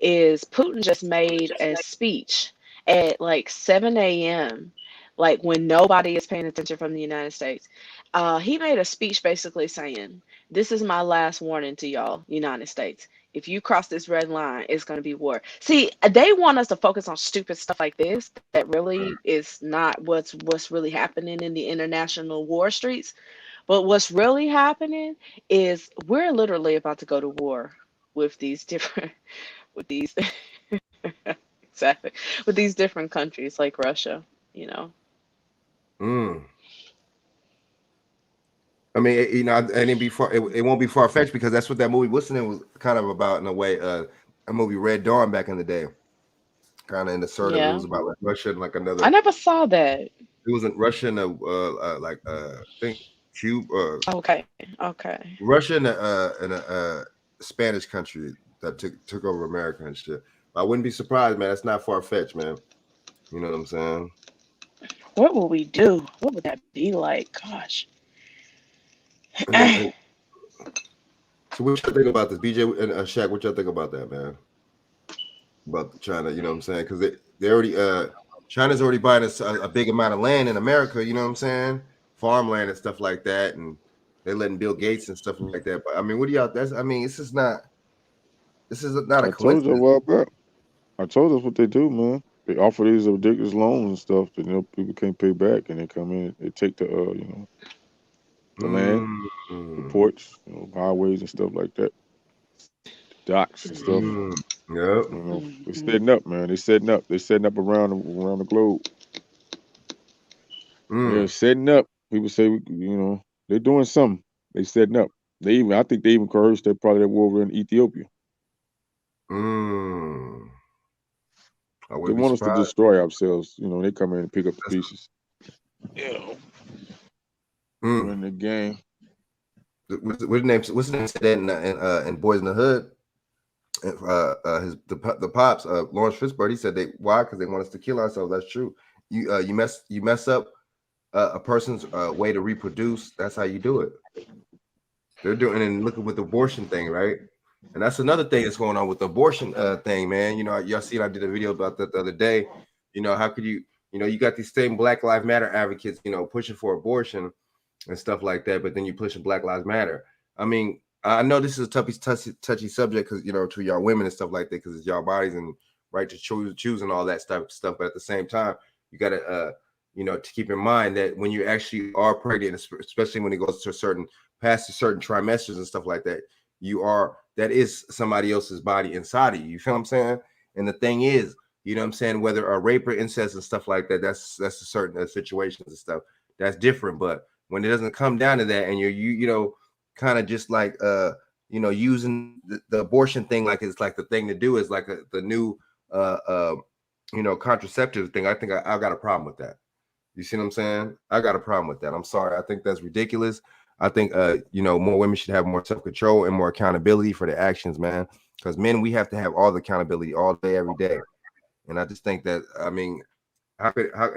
Speaker 14: is Putin just made a speech at like 7 a.m., like when nobody is paying attention from the United States. He made a speech basically saying, "This is my last warning to y'all, United States. If you cross this red line, it's going to be war." See, they want us to focus on stupid stuff like this that really is not what's really happening in the international war streets. But what's really happening is we're literally about to go to war with these different, with these, exactly, with these different countries like Russia, you know.
Speaker 1: I mean, you know, and it won't be far fetched because that's what that movie what's the name was kind of about in a way. A movie Red Dawn back in the day, kind of in the sort of it was about like Russia and like another.
Speaker 14: I never saw that.
Speaker 1: It wasn't Russia and I think Cuba.
Speaker 14: Okay.
Speaker 1: Russia and a Spanish country that took over America and shit. I wouldn't be surprised, man. That's not far fetched, man. You know what I'm saying?
Speaker 14: What will we do? What would that be like? Gosh.
Speaker 1: So what you think about this, BJ and Shaq? What y'all think about that, man? About China, you know what I'm saying? Because they already China's already buying a big amount of land in America. You know what I'm saying? Farmland and stuff like that, and they're letting Bill Gates and stuff like that. But I mean, what do y'all? This is not a coincidence.
Speaker 3: Told you a while back. I told us what they do, man. They offer these ridiculous loans and stuff that people can't pay back, and they come in, they take the the land, the ports, highways and stuff like that, docks and stuff.
Speaker 1: Yep.
Speaker 3: They're setting up, man. They're setting up around the globe. They're setting up. People say, they're doing something. They setting up. I think they even coerced that part of that war over in Ethiopia. They want us to destroy ourselves. They come in and pick up the pieces. In the game.
Speaker 1: What's the name said that in Boys in the Hood? The pops, Lawrence Fishburne, he said why? Because they want us to kill ourselves. That's true. You mess up a person's way to reproduce. That's how you do it. They're doing and looking with the abortion thing, right? And that's another thing that's going on with the abortion thing, man. Y'all seen I did a video about that the other day. How could you got these same Black Lives Matter advocates, pushing for abortion and stuff like that, but then you pushing Black Lives Matter. I mean, I know this is a touchy subject because to y'all women and stuff like that, because it's y'all bodies and right to choose and all that stuff. But at the same time, you got to to keep in mind that when you actually are pregnant, especially when it goes to past certain trimesters and stuff like that, that is somebody else's body inside of you. You feel what I'm saying? And the thing is, whether a rape or incest and stuff like that, that's a certain situations and stuff that's different. But when it doesn't come down to that, and you're kind of just like using the abortion thing like it's like the thing to do is like the new contraceptive thing. I think I got a problem with that. You see what I'm saying? I got a problem with that. I'm sorry. I think that's ridiculous. I think more women should have more self-control and more accountability for their actions, man. Because men, we have to have all the accountability all day, every day. And I just think that how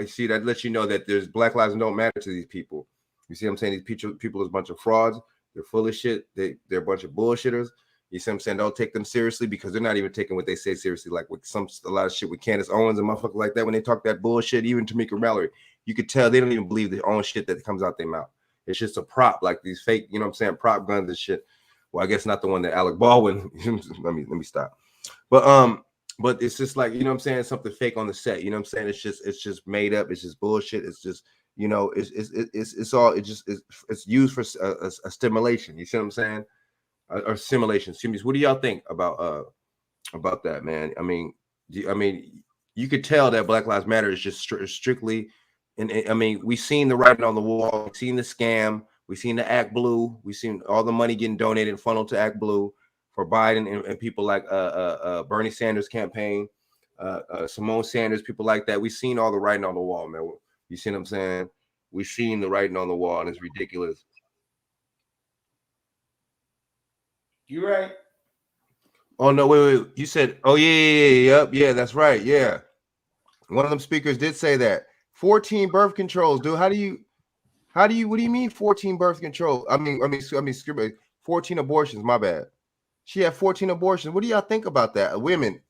Speaker 1: see that lets you know that there's Black lives don't matter to these people. You see what I'm saying? These people is a bunch of frauds. They're full of shit. They're a bunch of bullshitters. You see what I'm saying? Don't take them seriously because they're not even taking what they say seriously. Like with a lot of shit with Candace Owens and motherfuckers like that, when they talk that bullshit, even Tamika Mallory, you could tell they don't even believe their own shit that comes out their mouth. It's just a prop, like these fake, prop guns and shit. Well, I guess not the one that Alec Baldwin. let me stop. But it's just like, something fake on the set. It's just made up. It's just bullshit. It's just, it's used for a stimulation. You see what I'm saying? Or simulation. What do y'all think about that, man? I mean, you could tell that Black Lives Matter is just strictly. And I mean, we've seen the writing on the wall. We've seen the scam. We've seen the Act Blue. We've seen all the money getting donated and funneled to Act Blue for Biden and people like Bernie Sanders campaign. Simone Sanders, people like that. We seen all the writing on the wall, man. You see what I'm saying? We seen the writing on the wall, and it's ridiculous.
Speaker 2: You right.
Speaker 1: Oh no, wait. You said, oh yeah, that's right. Yeah. One of them speakers did say that. 14 birth controls, dude. What do you mean 14 birth control? I mean, 14 abortions, my bad. She had 14 abortions. What do y'all think about that? Women.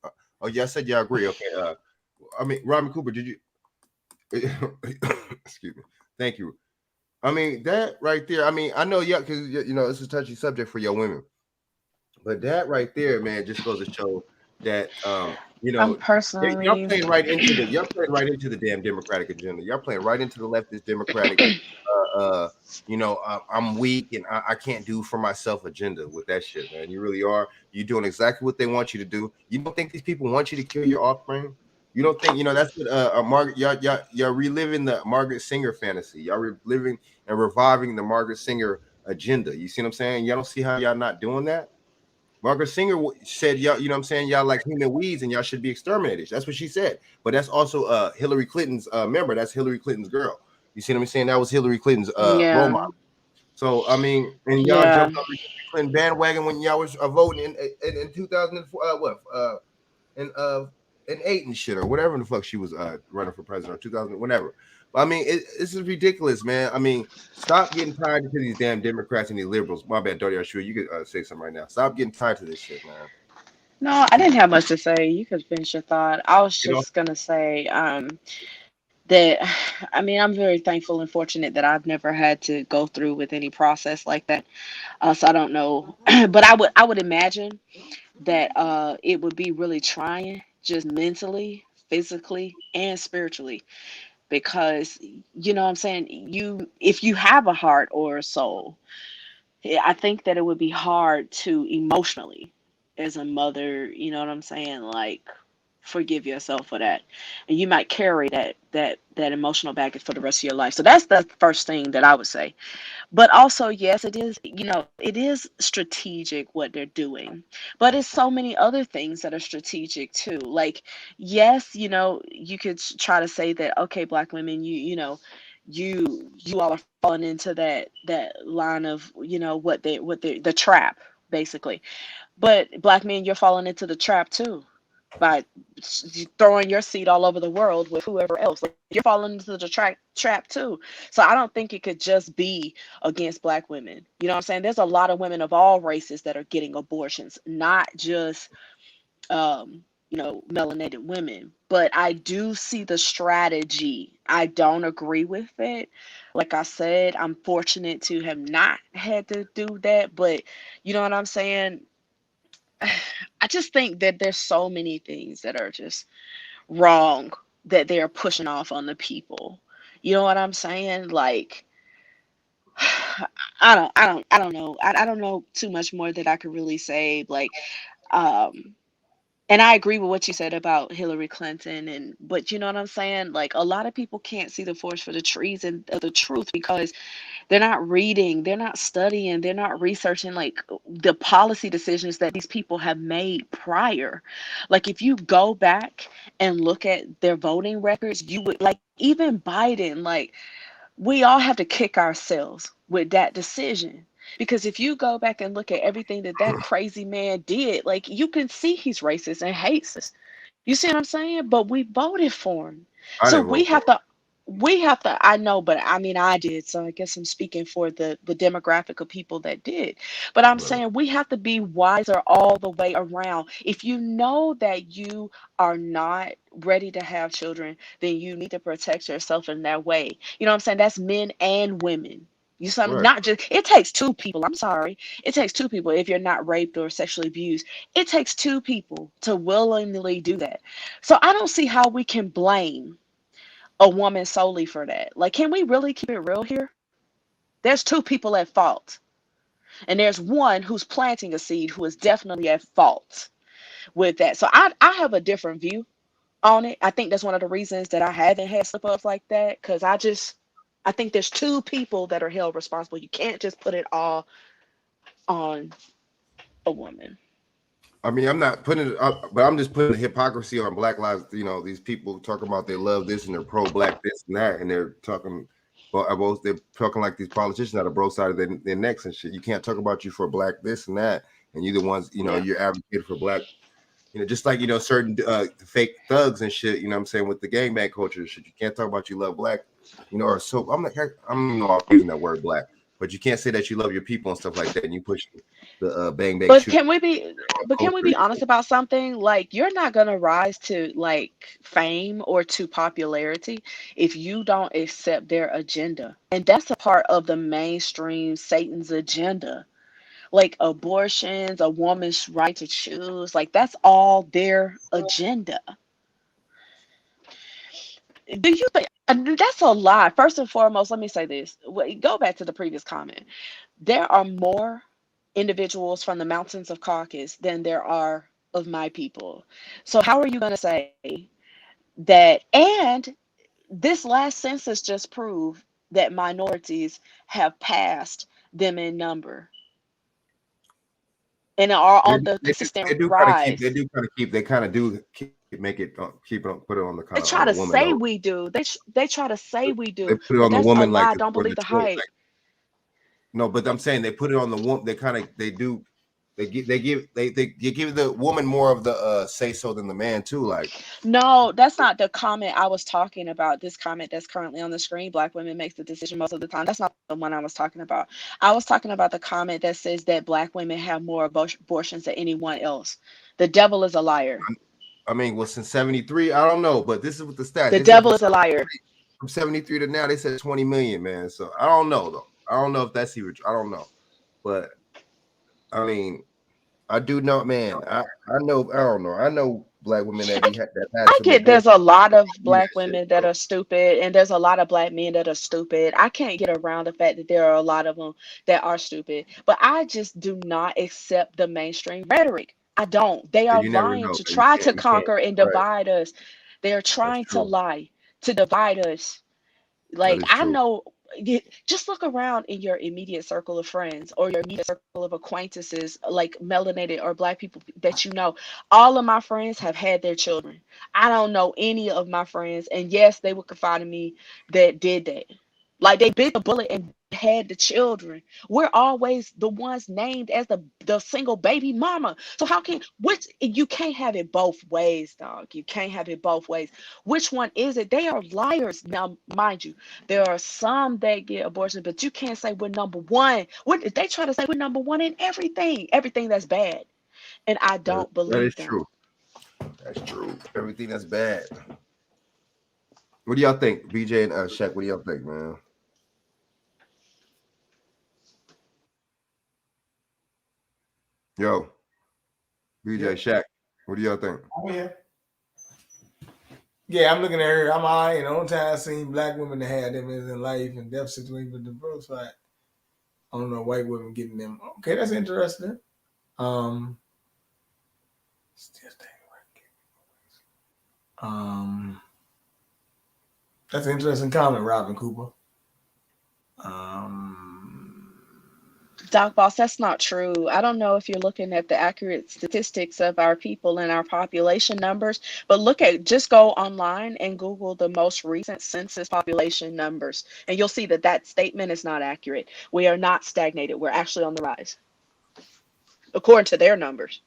Speaker 1: Oh, y'all said y'all agree. Okay. Robin Cooper, did you excuse me? Thank you. I mean, that right there. I mean, I know y'all, because it's a touchy subject for your women. But that right there, man, just goes to show that
Speaker 14: I'm personally
Speaker 1: y'all playing right into the damn Democratic agenda. Y'all playing right into the leftist Democratic I'm weak and I can't do for myself agenda with that shit, man. You really are. You're doing exactly what they want you to do. You don't think these people want you to kill your offspring? You don't think that's what Margaret y'all reliving the Margaret Singer fantasy. Y'all reliving and reviving the Margaret Singer agenda. You see what I'm saying? Y'all don't see how y'all not doing that? Margaret Singer said, y'all, you know what I'm saying? Y'all like human weeds and y'all should be exterminated. That's what she said. But that's also Hillary Clinton's member. That's Hillary Clinton's girl. You see what I'm saying? That was Hillary Clinton's role model. So, I mean, and y'all jumped on the Clinton bandwagon when y'all was voting in 2004, in 8 and shit, or whatever the fuck she was running for president, or 2000, whatever. I mean, this is ridiculous, man. I mean, stop getting tied to these damn Democrats and these liberals. My bad, Dirty. I'm sure you could say something right now. Stop getting tied to this shit, man.
Speaker 14: No, I didn't have much to say. You could finish your thought. I was just gonna say that I'm very thankful and fortunate that I've never had to go through with any process like that. So I don't know, but I would imagine that it would be really trying, just mentally, physically, and spiritually, because you know what I'm saying, if you have a heart or a soul, I think that it would be hard to emotionally, as a mother, you know what I'm saying, like forgive yourself for that, and you might carry that emotional baggage for the rest of your life. So that's the first thing that I would say. But also, yes, it is strategic what they're doing, but it's so many other things that are strategic too. Like, yes, you could try to say that, okay, Black women, you all are falling into that line of, the trap, basically. But Black men, you're falling into the trap too, by throwing your seed all over the world with whoever else. Like, you're falling into the trap too. So I don't think it could just be against Black women. You know what I'm saying? There's a lot of women of all races that are getting abortions, not just melanated women. But I do see the strategy. I don't agree with it. Like I said, I'm fortunate to have not had to do that. But you know what I'm saying? I just think that there's so many things that are just wrong that they're pushing off on the people. You know what I'm saying? Like, I don't know. I don't know too much more that I could really say. Like, and I agree with what you said about Hillary Clinton, but you know what I'm saying? Like, a lot of people can't see the forest for the trees and the truth, because they're not reading, they're not studying, they're not researching like the policy decisions that these people have made prior. Like, if you go back and look at their voting records, you would, like, even Biden, like, we all have to kick ourselves with that decision. Because if you go back and look at everything that crazy man did, like, you can see he's racist and hates us. You see what I'm saying? But we voted for him. So I know, but I did. So I guess I'm speaking for the demographic of people that did. But I'm saying we have to be wiser all the way around. If you know that you are not ready to have children, then you need to protect yourself in that way. You know what I'm saying? That's men and women. You said not just, it takes two people. I'm sorry. It takes two people. If you're not raped or sexually abused, it takes two people to willingly do that. So I don't see how we can blame a woman solely for that. Like, can we really keep it real here? There's two people at fault. And there's one who's planting a seed who is definitely at fault with that. So I have a different view on it. I think that's one of the reasons that I haven't had slip ups like that. Because I think there's two people that are held responsible. You can't just put it all on a woman.
Speaker 1: I mean, I'm not putting it up, but I'm just putting the hypocrisy on Black Lives. You know, these people talking about they love this and they're pro-black this and that, and they're talking like these politicians out of both sides of their necks and shit. You can't talk about you for black this and that, and you're the ones, you know, you're advocating for black. You know, just like, you know, certain fake thugs and shit, you know what I'm saying, with the gangbang culture and shit. You can't talk about you love black, you know, or so. I'm like, I don't know if I'm using that word black, but you can't say that you love your people and stuff like that, and you push the bang bang.
Speaker 14: But can we be honest about something? Like, you're not gonna rise to like fame or to popularity if you don't accept their agenda, and that's a part of the mainstream Satan's agenda. Like abortions, a woman's right to choose, like that's all their agenda. Do you think that's a lie? First and foremost, let me say this. Go back to the previous comment. There are more individuals from the mountains of Caucasus than there are of my people. So how are you going to say that? And this last census just proved that minorities have passed them in number and are on the consistent rise.
Speaker 1: They kind of do make it keep it put it on the.
Speaker 14: They try to say we do. They try to say we do.
Speaker 1: They put it on the woman like
Speaker 14: I don't believe the hype.
Speaker 1: No, but I'm saying they put it on the woman. They give the woman more of the say so than the man too. Like,
Speaker 14: no, that's not the comment I was talking about. This comment that's currently on the screen, black women makes the decision most of the time. That's not the one I was talking about. I was talking about the comment that says that black women have more abortions than anyone else. The devil is a liar.
Speaker 1: I mean, well, since 73, I don't know, but this is what the stats.
Speaker 14: The devil is a liar.
Speaker 1: From 73 to now, they said 20 million, man. So I don't know though. I don't know if that's even. I don't know, but I mean, I do know, man. I know. I don't know. I know black women that had.
Speaker 14: I get there's a lot of black women that are stupid, and there's a lot of black men that are stupid. I can't get around the fact that there are a lot of them that are stupid, but I just do not accept the mainstream rhetoric. I don't. They are lying to try to conquer and divide us. They are trying to lie to divide us. Like, I know. Just look around in your immediate circle of friends or your immediate circle of acquaintances, like melanated or black people that you know. All of my friends have had their children. I don't know any of my friends, and yes, they would confide in me that did that. Like, they bit the bullet and had the children. We're always the ones named as the single baby mama. So you can't have it both ways, dog. You can't have it both ways. Which one is it? They are liars. Now, mind you, there are some that get abortion, but you can't say we're number one. They try to say we're number one in everything that's bad. And I don't believe
Speaker 1: that is
Speaker 14: them.
Speaker 1: true. That's true. Everything that's bad. What do y'all think, BJ and Shaq? What do y'all think, man? Yo, BJ, Shaq, what do y'all think?
Speaker 2: Oh, yeah. Yeah, I'm looking at her. I'm all right. On time I've seen black women that had them in life and death situation with the bros fight. I don't know, white women getting them. Okay, that's interesting. Still that's an interesting comment, Robin Cooper.
Speaker 14: Doc Boss, that's not true. I don't know if you're looking at the accurate statistics of our people and our population numbers, but just go online and Google the most recent census population numbers, and you'll see that statement is not accurate. We are not stagnated. We're actually on the rise, according to their numbers.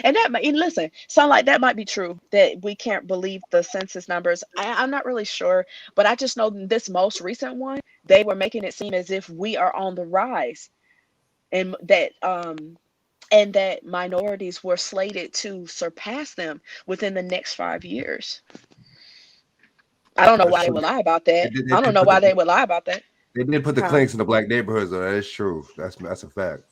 Speaker 14: And listen, sound like that might be true, that we can't believe the census numbers. I'm not really sure, but I just know this most recent one, they were making it seem as if we are on the rise, and that minorities were slated to surpass them within the next 5 years. I don't know why they would lie about that. I don't know why they would lie about that.
Speaker 1: They did put the clinics in the black neighborhoods, though. That is true. That's a fact.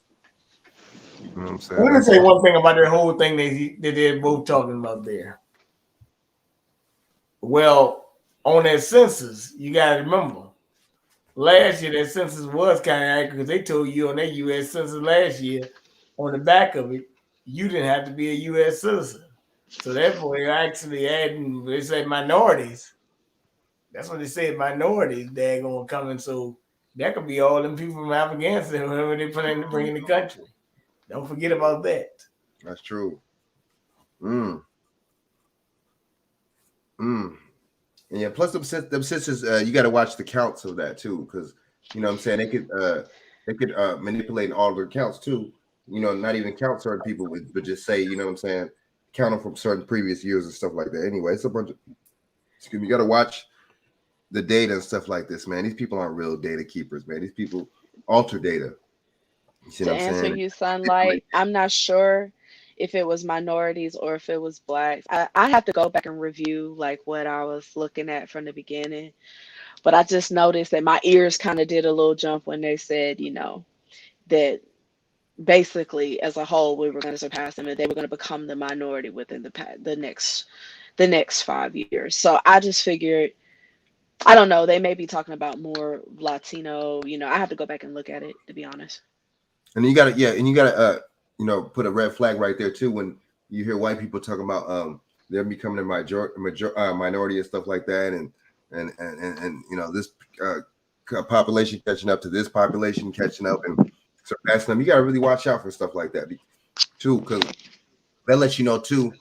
Speaker 1: You know what I'm saying?
Speaker 2: Let me say one thing about the whole thing that they're both talking about there. Well, on that census, you got to remember, last year that census was kind of accurate because they told you on that U.S. census last year, on the back of it, you didn't have to be a U.S. citizen. So therefore, they're actually adding, they say minorities. That's what they said, minorities, they're going to come in. So That could be all them people from Afghanistan whenever they plan to bring in the country. Don't forget about that.
Speaker 1: That's true. And yeah, plus them sisters, you got to watch the counts of that too, because you know what I'm saying, they could manipulate all their counts too. You know, not even count certain people, but just say, you know what I'm saying, count them from certain previous years and stuff like that. Anyway, it's a bunch of, excuse me, you got to watch the data and stuff like this, man. These people aren't real data keepers, man. These people alter data. You see
Speaker 14: To
Speaker 1: what I'm
Speaker 14: answer
Speaker 1: saying?
Speaker 14: you, Sunlight, I'm not sure if it was minorities or if it was blacks. I have to go back and review like what I was looking at from the beginning. But I just noticed that my ears kind of did a little jump when they said, you know, that basically as a whole we were going to surpass them and they were going to become the minority within the next 5 years. So I just figured, I don't know, they may be talking about more Latino, you know, I have to go back and look at it, to be honest.
Speaker 1: And you got to you know, put a red flag right there too when you hear white people talking about they're becoming a minority and stuff like that, and you know, this population catching up to this population catching up and surpassing them. You got to really watch out for stuff like that too, because that lets you know too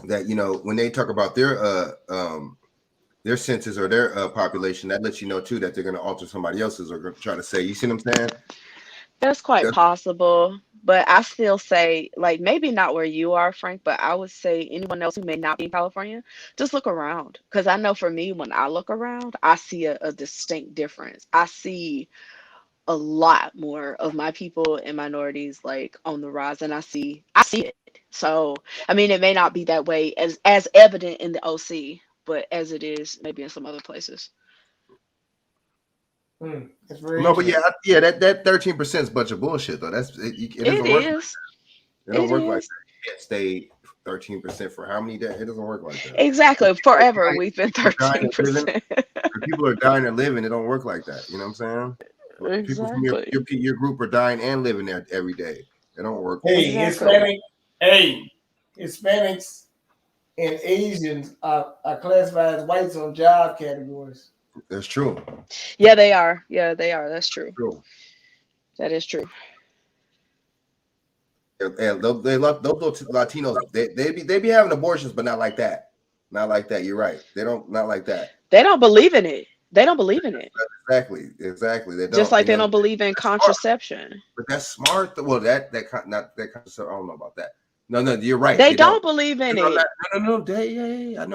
Speaker 1: that, you know, when they talk about their census or their population, that lets you know too that they're going to alter somebody else's or going to try to say, you see what I'm saying?
Speaker 14: That's quite possible, but I still say, like, maybe not where you are, Frank, but I would say anyone else who may not be in California, just look around. Because I know for me, when I look around, I see a distinct difference. I see a lot more of my people and minorities like on the rise, and I see it. So, I mean, it may not be that way as evident in the OC, but as it is maybe in some other places.
Speaker 2: That's very
Speaker 1: No, but yeah, that 13% is a bunch of bullshit though. That's it doesn't work. It don't work like that. You can't stay 13% for how many days? It doesn't work like that.
Speaker 14: Exactly. Forever we've been 13%.
Speaker 1: People are dying and living. It don't work like that. You know what I'm saying? People from your group are dying and living there every day. It don't work.
Speaker 2: Hey, Hispanics and Asians are classified as whites on job categories.
Speaker 1: That's true.
Speaker 14: Yeah, they are. Yeah, they are. That's true. That is true.
Speaker 1: And those Latinos, they be having abortions, but not like that. Not like that. You're right. They don't, not like that.
Speaker 14: They don't believe in it. They don't believe in it.
Speaker 1: Exactly. They don't,
Speaker 14: just like they don't believe in contraception.
Speaker 1: Smart. But that's smart. Well, that contraception. I don't know about that. No, you're right.
Speaker 14: They don't believe in it.
Speaker 1: No.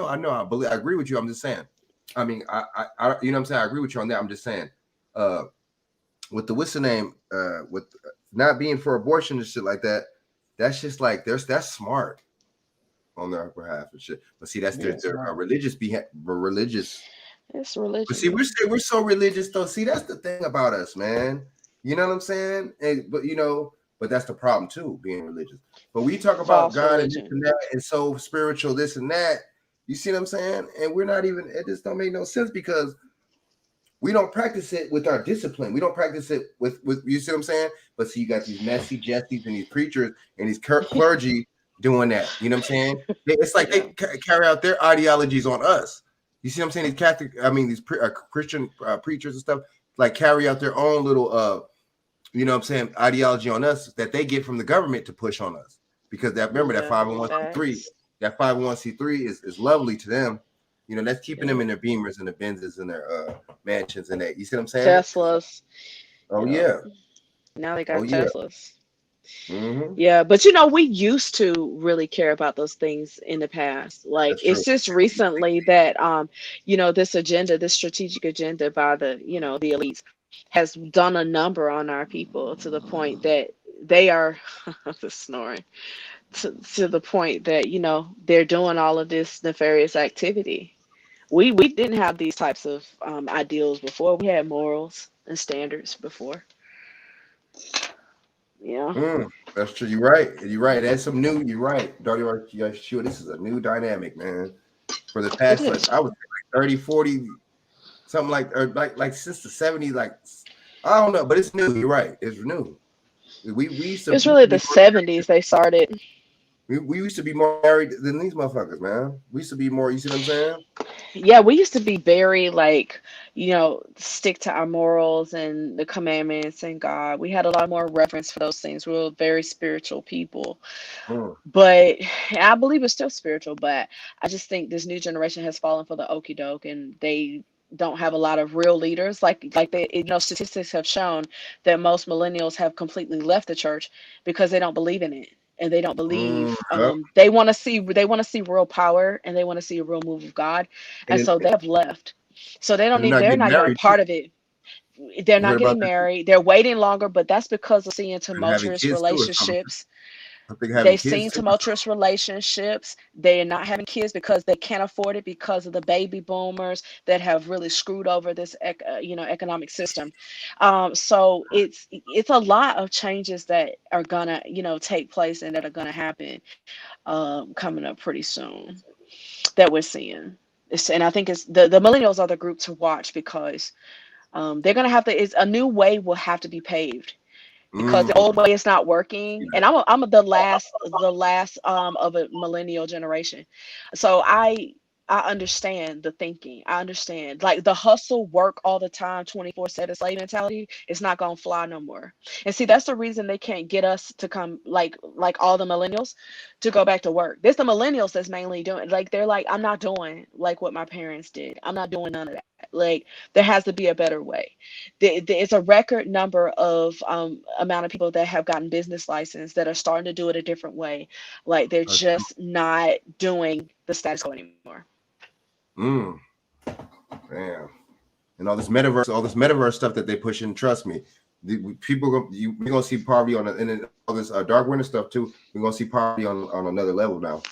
Speaker 1: I know. I agree with you. I'm just saying. I mean, I you know what I'm saying? I agree with you on that. I'm just saying, with the what's the name, with not being for abortion and shit like that, that's just like that's smart on their behalf and shit. But see, that's their religious religious.
Speaker 14: It's religious.
Speaker 1: But see, we're so religious though. See, that's the thing about us, man. You know what I'm saying? But that's the problem too, being religious. But we talk about God and this and that, and so spiritual, this and that. You see what I'm saying? And we're not even, it just don't make no sense because we don't practice it with our discipline. We don't practice it with you see what I'm saying? But see, you got these messy Jessies and these preachers and these clergy doing that. You know what I'm saying? It's like they carry out their ideologies on us. You see what I'm saying? These Christian preachers and stuff, like carry out their own little, you know what I'm saying, ideology on us that they get from the government to push on us. Because remember that 501c3. That 501c3 is lovely to them. You know, that's keeping them in their Beamers and their Benzes and their mansions and that. You see what I'm saying?
Speaker 14: Teslas.
Speaker 1: Oh, yeah.
Speaker 14: Now they got Teslas.
Speaker 1: Mm-hmm.
Speaker 14: Yeah, but we used to really care about those things in the past. Like it's just recently that this agenda, this strategic agenda by the elites has done a number on our people to the point that they are the snoring. To the point that they're doing all of this nefarious activity. We didn't have these types of ideals before. We had morals and standards before. Yeah,
Speaker 1: that's true. You're right. That's some new. You're right, sure. This is a new dynamic, man. For the past, I was like 30, 40, something like since the 70s. Like I don't know, but it's new. You're right. It's new. It's really the
Speaker 14: 70s they started.
Speaker 1: We used to be more married than these motherfuckers, man. We used to be more. You see what I'm saying?
Speaker 14: Yeah, we used to be very like, stick to our morals and the commandments and God. We had a lot more reverence for those things. We were very spiritual people.
Speaker 1: Mm.
Speaker 14: But I believe it's still spiritual, but I just think this new generation has fallen for the okey doke, and they don't have a lot of real leaders. Statistics have shown that most millennials have completely left the church because they don't believe in it. And they don't believe
Speaker 1: Yep.
Speaker 14: they want to see real power, and they want to see a real move of God. And
Speaker 1: And,
Speaker 14: so they have left. So
Speaker 1: they're not
Speaker 14: they're
Speaker 1: getting
Speaker 14: not even a
Speaker 1: married too.
Speaker 14: part of it. They're
Speaker 1: You heard
Speaker 14: not
Speaker 1: about
Speaker 14: getting
Speaker 1: this?
Speaker 14: married. They're waiting longer, but that's because of seeing
Speaker 1: And having
Speaker 14: tumultuous
Speaker 1: kids too, or something.
Speaker 14: relationships.
Speaker 1: I think having
Speaker 14: They've
Speaker 1: kids
Speaker 14: seen
Speaker 1: too.
Speaker 14: tumultuous relationships. They are not having kids because they can't afford it because of the baby boomers that have really screwed over this economic system. So it's a lot of changes that are gonna take place and that are gonna happen coming up pretty soon that we're seeing. And I think it's the millennials are the group to watch because they're gonna have to. It's a new way will have to be paved because the old way is not working. And I'm the last of a millennial generation, so I understand the thinking. I understand like the hustle, work all the time, 24/7 slave mentality is not gonna fly no more. And see, that's the reason they can't get us to come like all the millennials to go back to work. There's the millennials that's mainly doing like they're like, I'm not doing like what my parents did. I'm not doing none of that. Like there has to be a better way. It's a record number of amount of people that have gotten business license that are starting to do it a different way. Like they're just not doing the status quo anymore.
Speaker 1: Damn. And all this metaverse stuff that they pushing. Trust me, we're gonna see poverty and all this dark winter stuff too. We're gonna see poverty on another level now.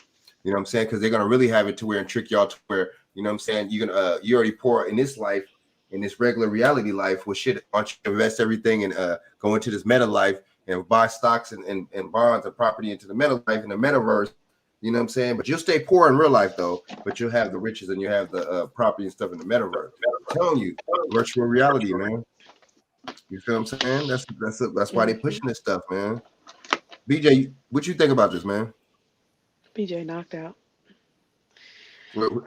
Speaker 1: You know what I'm saying? Because they're gonna really have it to where and trick y'all to where you know what I'm saying. You already poor in this life, in this regular reality life. Well, shit, why don't you invest everything and go into this meta life and buy stocks and bonds and property into the meta life in the metaverse. You know what I'm saying? But you'll stay poor in real life though. But you'll have the riches and you have the property and stuff in the metaverse. I'm telling you, virtual reality, man. You feel what I'm saying? That's why they pushing this stuff, man. BJ, what you think about this, man?
Speaker 14: BJ knocked out.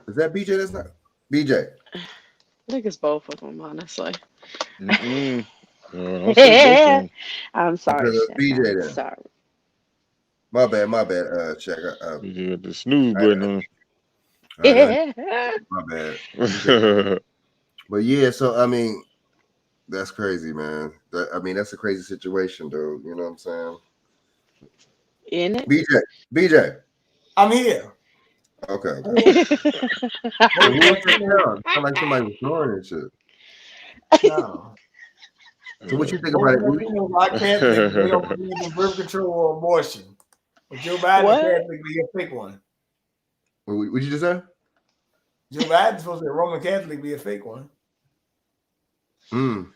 Speaker 1: Is that BJ? That's not BJ.
Speaker 14: I think it's both of them, honestly.
Speaker 3: Don't say both
Speaker 14: I'm sorry.
Speaker 1: Because of BJ
Speaker 14: I'm
Speaker 1: then.
Speaker 14: sorry.
Speaker 1: My bad. Check.
Speaker 3: You got the snooze button on.
Speaker 1: My bad. But yeah, so I mean, that's crazy, man. That's a crazy situation, dude. You know what I'm saying?
Speaker 14: In it?
Speaker 1: BJ.
Speaker 2: I'm here.
Speaker 1: Okay. Sound like somebody was snoring and shit.
Speaker 2: No.
Speaker 1: So what you think about it?
Speaker 2: I can't think they don't believe in birth control or abortion. But Joe Biden Catholic be a fake one.
Speaker 1: What you just say?
Speaker 2: Joe Biden's supposed to be a Roman Catholic, be a fake one.
Speaker 1: And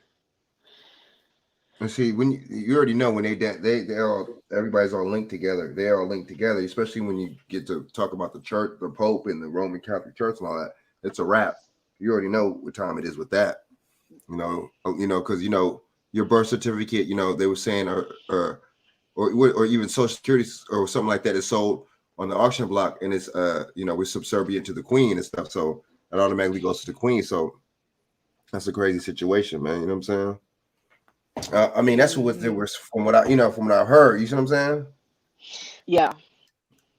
Speaker 1: see, when you already know when everybody's all linked together. They're all linked together, especially when you get to talk about the church, the Pope, and the Roman Catholic Church and all that. It's a wrap. You already know what time it is with that. Because your birth certificate. They were saying or even Social Security or something like that is sold on the auction block, and it's we're subservient to the Queen and stuff, so it automatically goes to the Queen. So that's a crazy situation, man. You know what I'm saying? That's what there was from what I heard. You see what I'm saying?
Speaker 14: Yeah.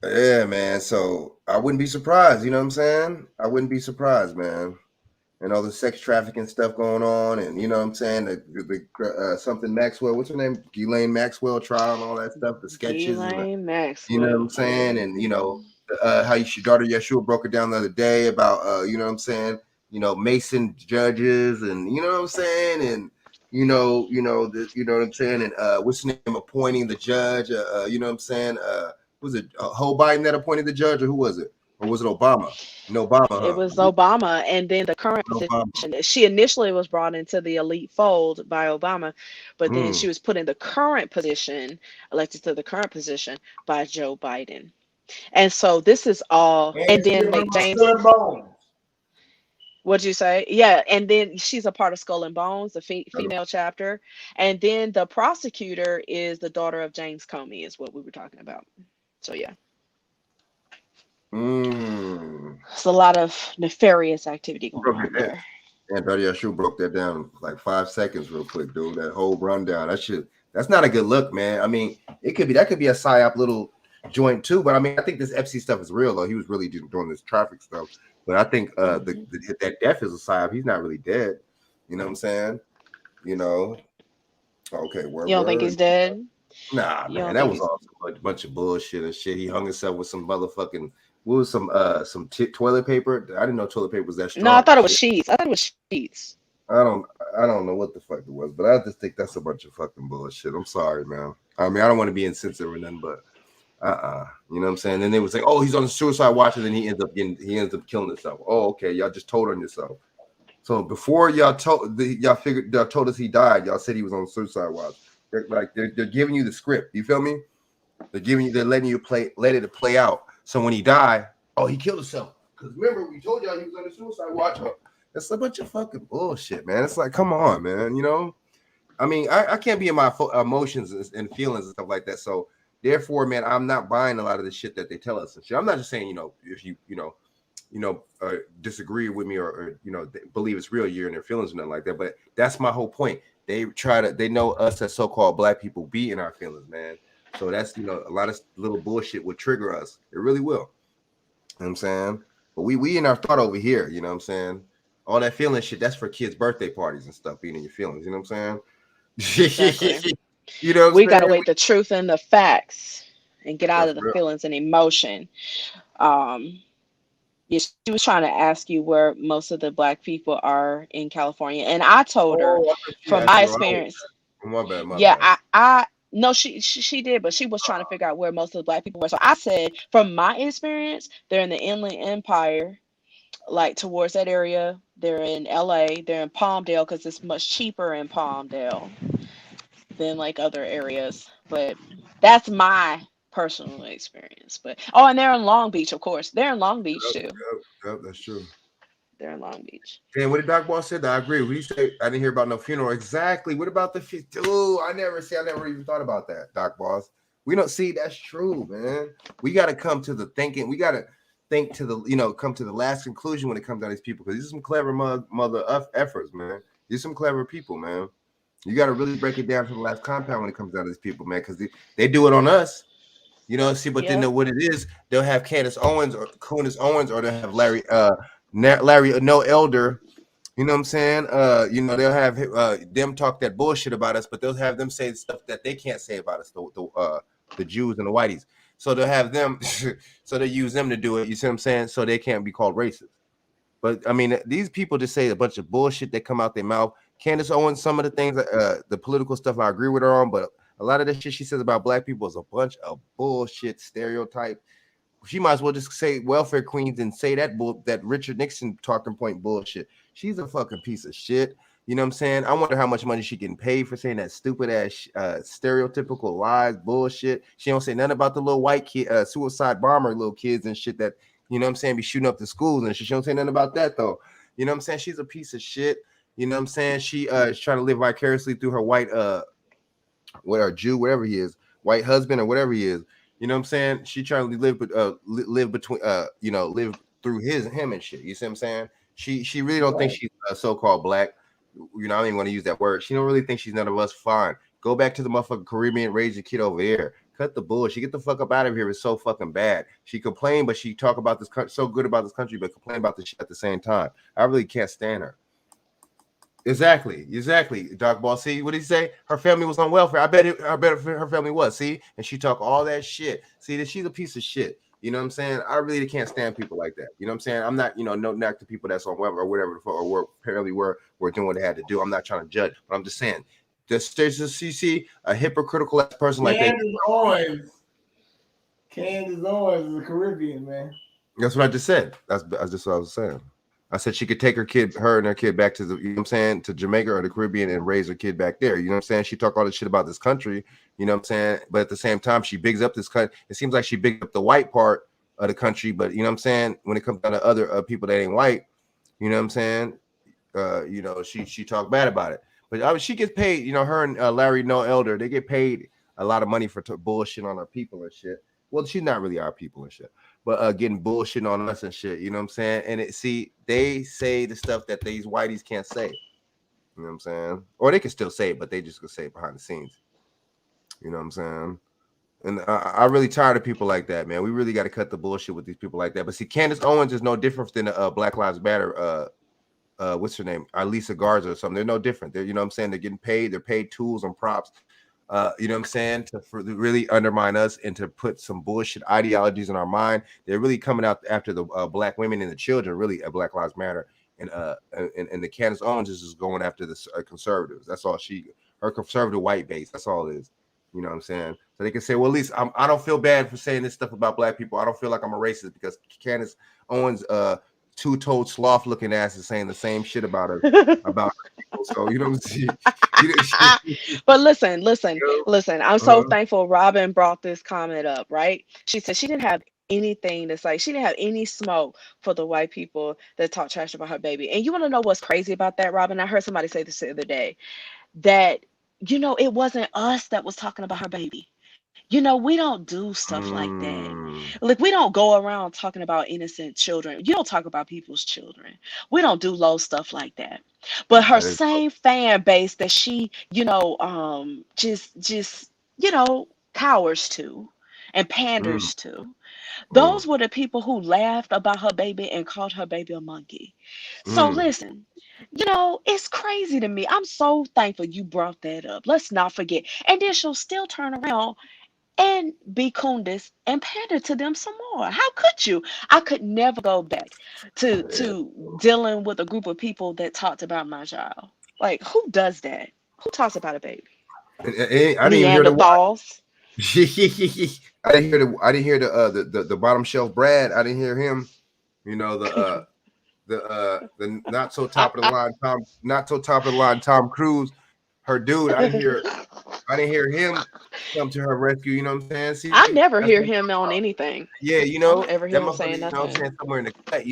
Speaker 1: Yeah, man. So I wouldn't be surprised. You know what I'm saying? I wouldn't be surprised, man. And all the sex trafficking stuff going on, and you know what I'm saying, the something Maxwell, what's her name, Ghislaine Maxwell trial and all that stuff, the sketches,
Speaker 14: Maxwell.
Speaker 1: You know what I'm saying, and how your daughter Yeshua broke it down the other day about you know what I'm saying, Mason judges, and you know what I'm saying, and you know what I'm saying, and what's the name appointing the judge, you know what I'm saying, was it Joe Biden that appointed the judge, or who was it? Or was it Obama? No, Obama.
Speaker 14: It was Obama, and then the current position. She initially was brought into the elite fold by Obama, but then she was put in the current position, elected to the current position by Joe Biden. And so this is all. And then like James. What'd you say? Yeah, and then she's a part of Skull and Bones, the female chapter, and then the prosecutor is the daughter of James Comey, is what we were talking about. So yeah. It's a lot of nefarious activity going on there.
Speaker 1: And Buddy Shoe broke that down in like 5 seconds real quick, dude. That whole rundown. That's not a good look, man. I mean, that could be a psyop little joint too. But I mean, I think this FC stuff is real though. He was really doing this traffic stuff. But I think that death is a psyop. He's not really dead. You know what I'm saying? You know. Okay,
Speaker 14: you don't think he's dead?
Speaker 1: Nah, man, that was also a bunch of bullshit and shit. He hung himself with some motherfucking some toilet paper. I didn't know toilet paper was that strong.
Speaker 14: No, I thought it was sheets. I
Speaker 1: don't know what the fuck it was, but I just think that's a bunch of fucking bullshit. I'm sorry, man. I mean, I don't want to be insensitive or nothing, but you know what I'm saying? And they was like, oh, he's on the suicide watch, and then he ends up killing himself. Oh, okay, y'all just told on yourself. So before y'all told us he died, y'all said he was on suicide watch. They're giving you the script. You feel me? They're letting you let it play out. So when he died, oh, he killed himself. Because remember, we told y'all he was on the suicide watch. That's a bunch of fucking bullshit, man. It's like, come on, man. You know, I mean, I can't be in my emotions and feelings and stuff like that. So therefore, man, I'm not buying a lot of the shit that they tell us and shit. I'm not just saying, if you disagree with me or believe it's real, you're in their feelings or nothing like that. But that's my whole point. They know us as so-called black people be in our feelings, man. So that's, a lot of little bullshit would trigger us. It really will. You know what I'm saying? But we in our thought over here, you know what I'm saying? All that feeling shit, that's for kids' birthday parties and stuff, being in your feelings, you know what I'm saying?
Speaker 14: Exactly.
Speaker 1: We
Speaker 14: gotta wait the truth and the facts and get out of the feelings and emotion. She was trying to ask you where most of the black people are in California, and I told her from my experience.
Speaker 1: My bad.
Speaker 14: I no, she did, but she was trying to figure out where most of the black people were. So I said, from my experience, they're in the Inland Empire, like towards that area. They're in LA. They're in Palmdale because it's much cheaper in Palmdale than like other areas. But that's my personal experience. But and they're in Long Beach, of course. They're in Long Beach too.
Speaker 1: Yep, that's true.
Speaker 14: They're in Long Beach.
Speaker 1: And what did Doc Boss said? I agree. We say I didn't hear about no funeral. Exactly. What about the dude? I never even thought about that, Doc Boss. We don't see that's true, man. We got to come to the thinking. We got to think to the come to the last conclusion when it comes down to these people, because these are some clever mother efforts, man. These are some clever people, man. You got to really break it down to the last compound when it comes down to these people, man, because they do it on us. But then what it is, they'll have Candace Owens, or they'll have Larry No Elder, you know what I'm saying? They'll have them talk that bullshit about us, but they'll have them say stuff that they can't say about us, the Jews and the whiteys. So they'll have them, so they use them to do it. You see what I'm saying? So they can't be called racist. But I mean, these people just say a bunch of bullshit that come out their mouth. Candace Owens, some of the things, the political stuff, I agree with her on, but a lot of the shit she says about black people is a bunch of bullshit stereotype. She might as well just say welfare queens and say that Richard Nixon talking point bullshit. She's a fucking piece of shit. You know what I'm saying? I wonder how much money she getting paid for saying that stupid ass stereotypical lies bullshit. She don't say nothing about the little white kid, suicide bomber little kids and shit that, you know what I'm saying, be shooting up the schools and shit. She don't say nothing about that though. You know what I'm saying? She's a piece of shit. You know what I'm saying? She is trying to live vicariously through her white Jew, whatever he is, white husband or whatever he is. You know what I'm saying? She trying to live between live through him and shit. You see what I'm saying? She really don't think she's so-called black. I don't even want to use that word. She don't really think she's none of us. Fine. Go back to the motherfucking Caribbean, raise your kid over here. Cut the bullshit. Get the fuck up out of here. It's so fucking bad. She complained, but she talk about this country so good about this country, but complain about this shit at the same time. I really can't stand her. Exactly. Doc Ball. See what did he say? Her family was on welfare. I bet her family was. See, and she talk all that shit. See that she's a piece of shit. You know what I'm saying? I really can't stand people like that. You know what I'm saying? I'm not, no knock to people that's on welfare or whatever, or apparently were doing what they had to do. I'm not trying to judge, but I'm just saying, there's CC a hypocritical ass person like that.
Speaker 2: Candace Owens is a Caribbean, man.
Speaker 1: That's what I just said. That's just what I was saying. I said she could take her and her kid back to the, you know what I'm saying, to Jamaica or the Caribbean and raise her kid back there. You know what I'm saying? She talk all this shit about this country, you know what I'm saying? But at the same time, she bigs up this country. It seems like she bigs up the white part of the country, but you know what I'm saying? When it comes down to other people that ain't white, you know what I'm saying? She talk bad about it. But I mean, she gets paid, her and Larry No Elder, they get paid a lot of money for bullshit on our people and shit. well, she's not really our people and shit, but getting bullshit on us and shit. You know what I'm saying? And they say the stuff that these whiteys can't say. You know what I'm saying? Or they can still say it, but they just gonna say it behind the scenes. You know what I'm saying? And I'm really tired of people like that, man. We really got to cut the bullshit with these people like that. But see, Candace Owens is no different than Black Lives Matter. What's her name? Lisa Garza or something. They're no different. You know what I'm saying? They're getting paid. They're paid tools and props. You know what I'm saying? To really undermine us and to put some bullshit ideologies in our mind. They're really coming out after the black women and the children, really, at Black Lives Matter. And the Candace Owens is just going after the conservatives. That's all her conservative white base. That's all it is. You know what I'm saying? So they can say, well, at least I don't feel bad for saying this stuff about black people. I don't feel like I'm a racist because Candace Owens, two-toed sloth looking ass is saying the same shit about her. So you know what I'm saying?
Speaker 14: But listen. I'm so thankful Robin brought this comment up, right? She said she didn't have anything to say. She didn't have any smoke for the white people that talk trash about her baby. And you want to know what's crazy about that, Robin? I heard somebody say this the other day, that it wasn't us that was talking about her baby. We don't do stuff like that. Like, we don't go around talking about innocent children. You don't talk about people's children. We don't do low stuff like that. But her same fan base that she, just cowers to and panders to. Those were the people who laughed about her baby and called her baby a monkey. So listen, it's crazy to me. I'm so thankful you brought that up. Let's not forget. And then she'll still turn around and be Kundis and pander to them some more. How could you? I could never go back to dealing with a group of people that talked about my child. Like, who does that? Who talks about a baby?
Speaker 1: I didn't hear
Speaker 14: Neanderthals.
Speaker 1: I didn't hear the bottom shelf Brad. I didn't hear him. The not so top of the line Tom Cruise. Her dude, I didn't hear him come to her rescue. You know what I'm saying? See,
Speaker 14: I never hear him on anything.
Speaker 1: Yeah,
Speaker 14: I don't ever hear him saying
Speaker 1: nothing.
Speaker 14: nothing.
Speaker 1: Saying somewhere in the cut.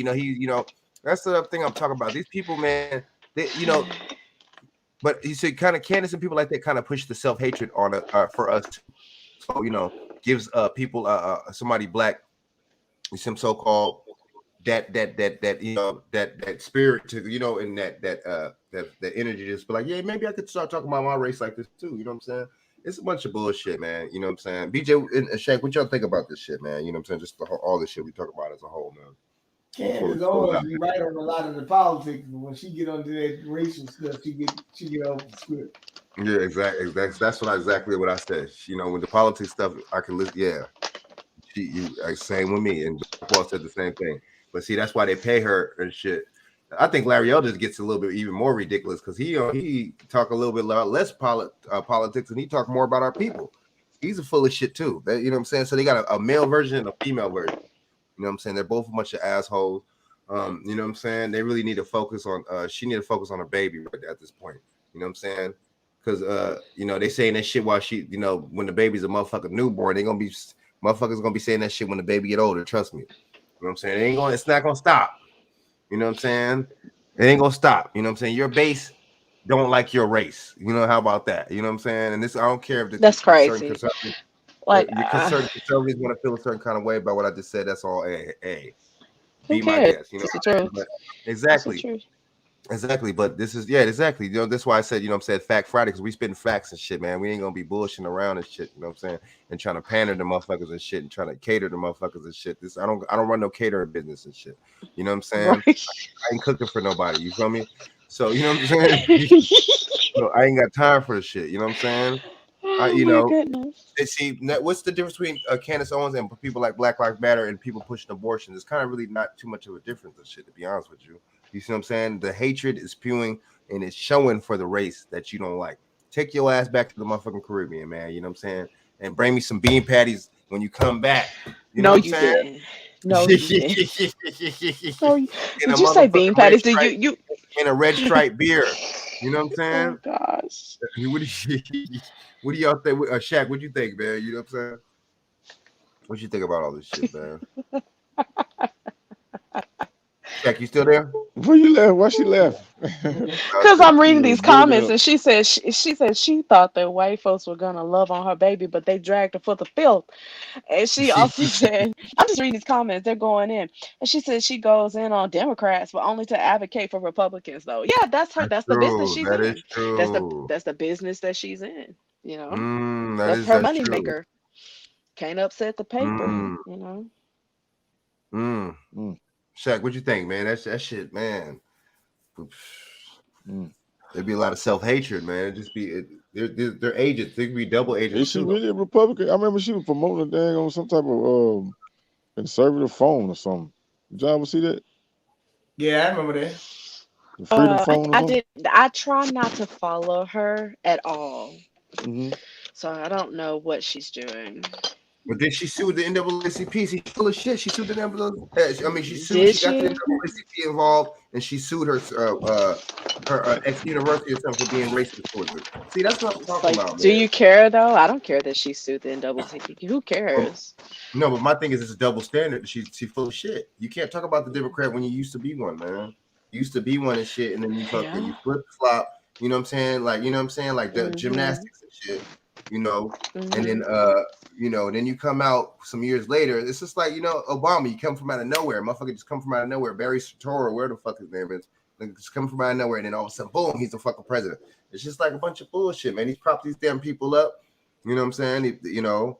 Speaker 1: That's the thing I'm talking about. These people, man, but you see, kind of Candace and people like that kind of push the self-hatred on for us. So gives people somebody black, some so-called that spirit to and that energy just be like, yeah, maybe I could start talking about my race like this too. You know what I'm saying? It's a bunch of bullshit, man. You know what I'm saying? BJ and Shaq, what y'all think about this shit, man? You know what I'm saying? Just all this shit we talk about as a whole, man.
Speaker 2: Candace Owens be right on a lot of the politics, but when she get onto that racial stuff, she get off the script.
Speaker 1: Yeah, exactly. That's exactly what I said. When the politics stuff, I can listen. Yeah, same with me, and Paul said the same thing. But see, that's why they pay her and shit. I think Larry Elder gets a little bit even more ridiculous because he talk a little bit less politics and he talk more about our people. He's a full of shit too. You know what I'm saying? So they got a male version and a female version. You know what I'm saying? They're both a bunch of assholes. You know what I'm saying? They really need to focus on. She need to focus on her baby right at this point. You know what I'm saying? Because they saying that shit while she, when the baby's a motherfucking newborn, motherfuckers gonna be saying that shit when the baby get older. Trust me. You know what I'm saying? It's not gonna stop. You know what I'm saying? It ain't gonna stop. You know what I'm saying? Your base don't like your race. How about that? You know what I'm saying? And this, I don't care if
Speaker 14: that's crazy.
Speaker 1: Like, certain conservatives want to feel a certain kind of way about what I just said. That's all. Be my guest. Exactly. But this is exactly. That's why I said, Fact Friday, because we spitting facts and shit, man. We ain't gonna be bullshitting around and shit. You know what I'm saying? And trying to pander to motherfuckers and shit, and trying to cater to motherfuckers and shit. I don't run no catering business and shit. You know what I'm saying? Right. I ain't cooking for nobody. You feel me? So you know what I'm saying? I ain't got time for the shit. You know what I'm saying? See, what's the difference between Candace Owens and people like Black Lives Matter and people pushing abortion? It's kind of really not too much of a difference of shit, to be honest with you. You see what I'm saying? The hatred is spewing and it's showing for the race that you don't like. Take your ass back to the motherfucking Caribbean, man. You know what I'm saying? And bring me some bean patties when you come back. You know what I'm saying?
Speaker 14: No, you didn't. Did you say bean patties? Did you
Speaker 1: in a red stripe beer? You know what I'm saying?
Speaker 14: Oh gosh.
Speaker 1: What do y'all think? Shaq, what do you think, man? You know what I'm saying? What you think about all this shit, man? Jack, you still there?
Speaker 3: Before you left, why she left?
Speaker 14: Because I'm reading these
Speaker 3: Building
Speaker 14: comments,
Speaker 3: up.
Speaker 14: and she said she thought that white folks were gonna love on her baby, but they dragged her for the filth. And she also said, I'm just reading these comments, they're going in. And she said she goes in on Democrats, but only to advocate for Republicans, though. Yeah, that's her. That's the business
Speaker 1: True.
Speaker 14: she's
Speaker 1: That
Speaker 14: in.
Speaker 1: is true.
Speaker 14: That's the business that she's in. You know,
Speaker 1: That's
Speaker 14: her
Speaker 1: true.
Speaker 14: moneymaker. Can't upset the paper.
Speaker 1: Mm.
Speaker 14: You know.
Speaker 1: Shaq, what you think, man? That shit, man. There'd be a lot of self-hatred, man. It'd just be they're agents. They could be double agents.
Speaker 3: Is she
Speaker 1: too.
Speaker 3: really a Republican? I remember she was promoting a dang on some type of conservative phone or something. Did y'all ever see that?
Speaker 2: Yeah, I remember that.
Speaker 3: The Freedom phone or
Speaker 14: I
Speaker 3: something?
Speaker 14: did. I try not to follow her at all,
Speaker 3: Mhm.
Speaker 14: so I don't know what she's doing.
Speaker 1: But then she sued the NAACP. She's full of shit. She sued the NAACP. I mean, she sued.
Speaker 14: Did
Speaker 1: She got the
Speaker 14: she?
Speaker 1: NAACP involved, and she sued her ex-university or something for being racist towards her. See, that's what I'm talking about,
Speaker 14: Do
Speaker 1: man.
Speaker 14: you care though? I don't care that she sued the NAACP. Who cares?
Speaker 1: No, but my thing is, it's a double standard. She's full of shit. You can't talk about the Democrat when you used to be one, man. You used to be one and shit, and then you fucking you flip flop. You know what I'm saying? Like, you know what I'm saying? Like the gymnastics and shit. You know, and then you know, then you come out some years later. It's just like, you know, Obama. You come from out of nowhere, motherfucker. Just come from out of nowhere. Barry Soetoro, where the fuck his name is, like, just come from out of nowhere, and then all of a sudden, boom, he's the fucking president. It's just like a bunch of bullshit, man. He's propped these damn people up. You know what I'm saying? You know,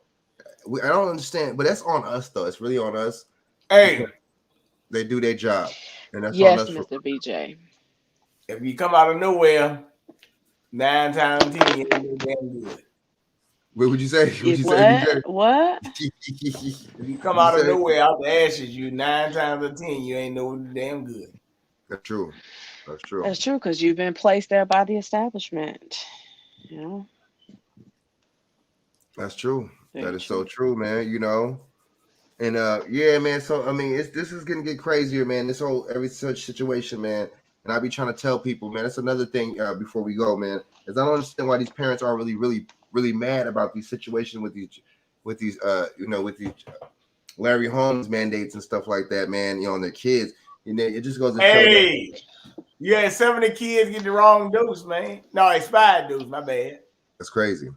Speaker 1: I don't understand, but that's on us though. It's really on us.
Speaker 2: Hey,
Speaker 1: they do their job, and that's
Speaker 14: Yes,
Speaker 1: on us.
Speaker 14: Mr. BJ.
Speaker 2: if you come out of nowhere, 9 times 10, you ain't no damn good.
Speaker 1: What would you say? What you
Speaker 14: What?
Speaker 1: say, BJ?
Speaker 14: What?
Speaker 2: If you come out of nowhere out the ashes, you 9 times out of 10, you ain't no damn good.
Speaker 1: That's true. That's true.
Speaker 14: That's true, because you've been placed there by the establishment. You know.
Speaker 1: That's true.
Speaker 14: Very
Speaker 1: That is so true, man. You know, and yeah, man. So I mean, this is gonna get crazier, man. This whole every such situation, man. And I be trying to tell people, man. That's another thing before we go, man. Is I don't understand why these parents are really mad about these situations with these you know, with these Larry Holmes mandates and stuff like that, man. You know, on their kids. You know, it just goes to show that.
Speaker 2: Hey, you had 70 kids get the wrong dose, man. No, expired dose, my bad.
Speaker 1: That's crazy.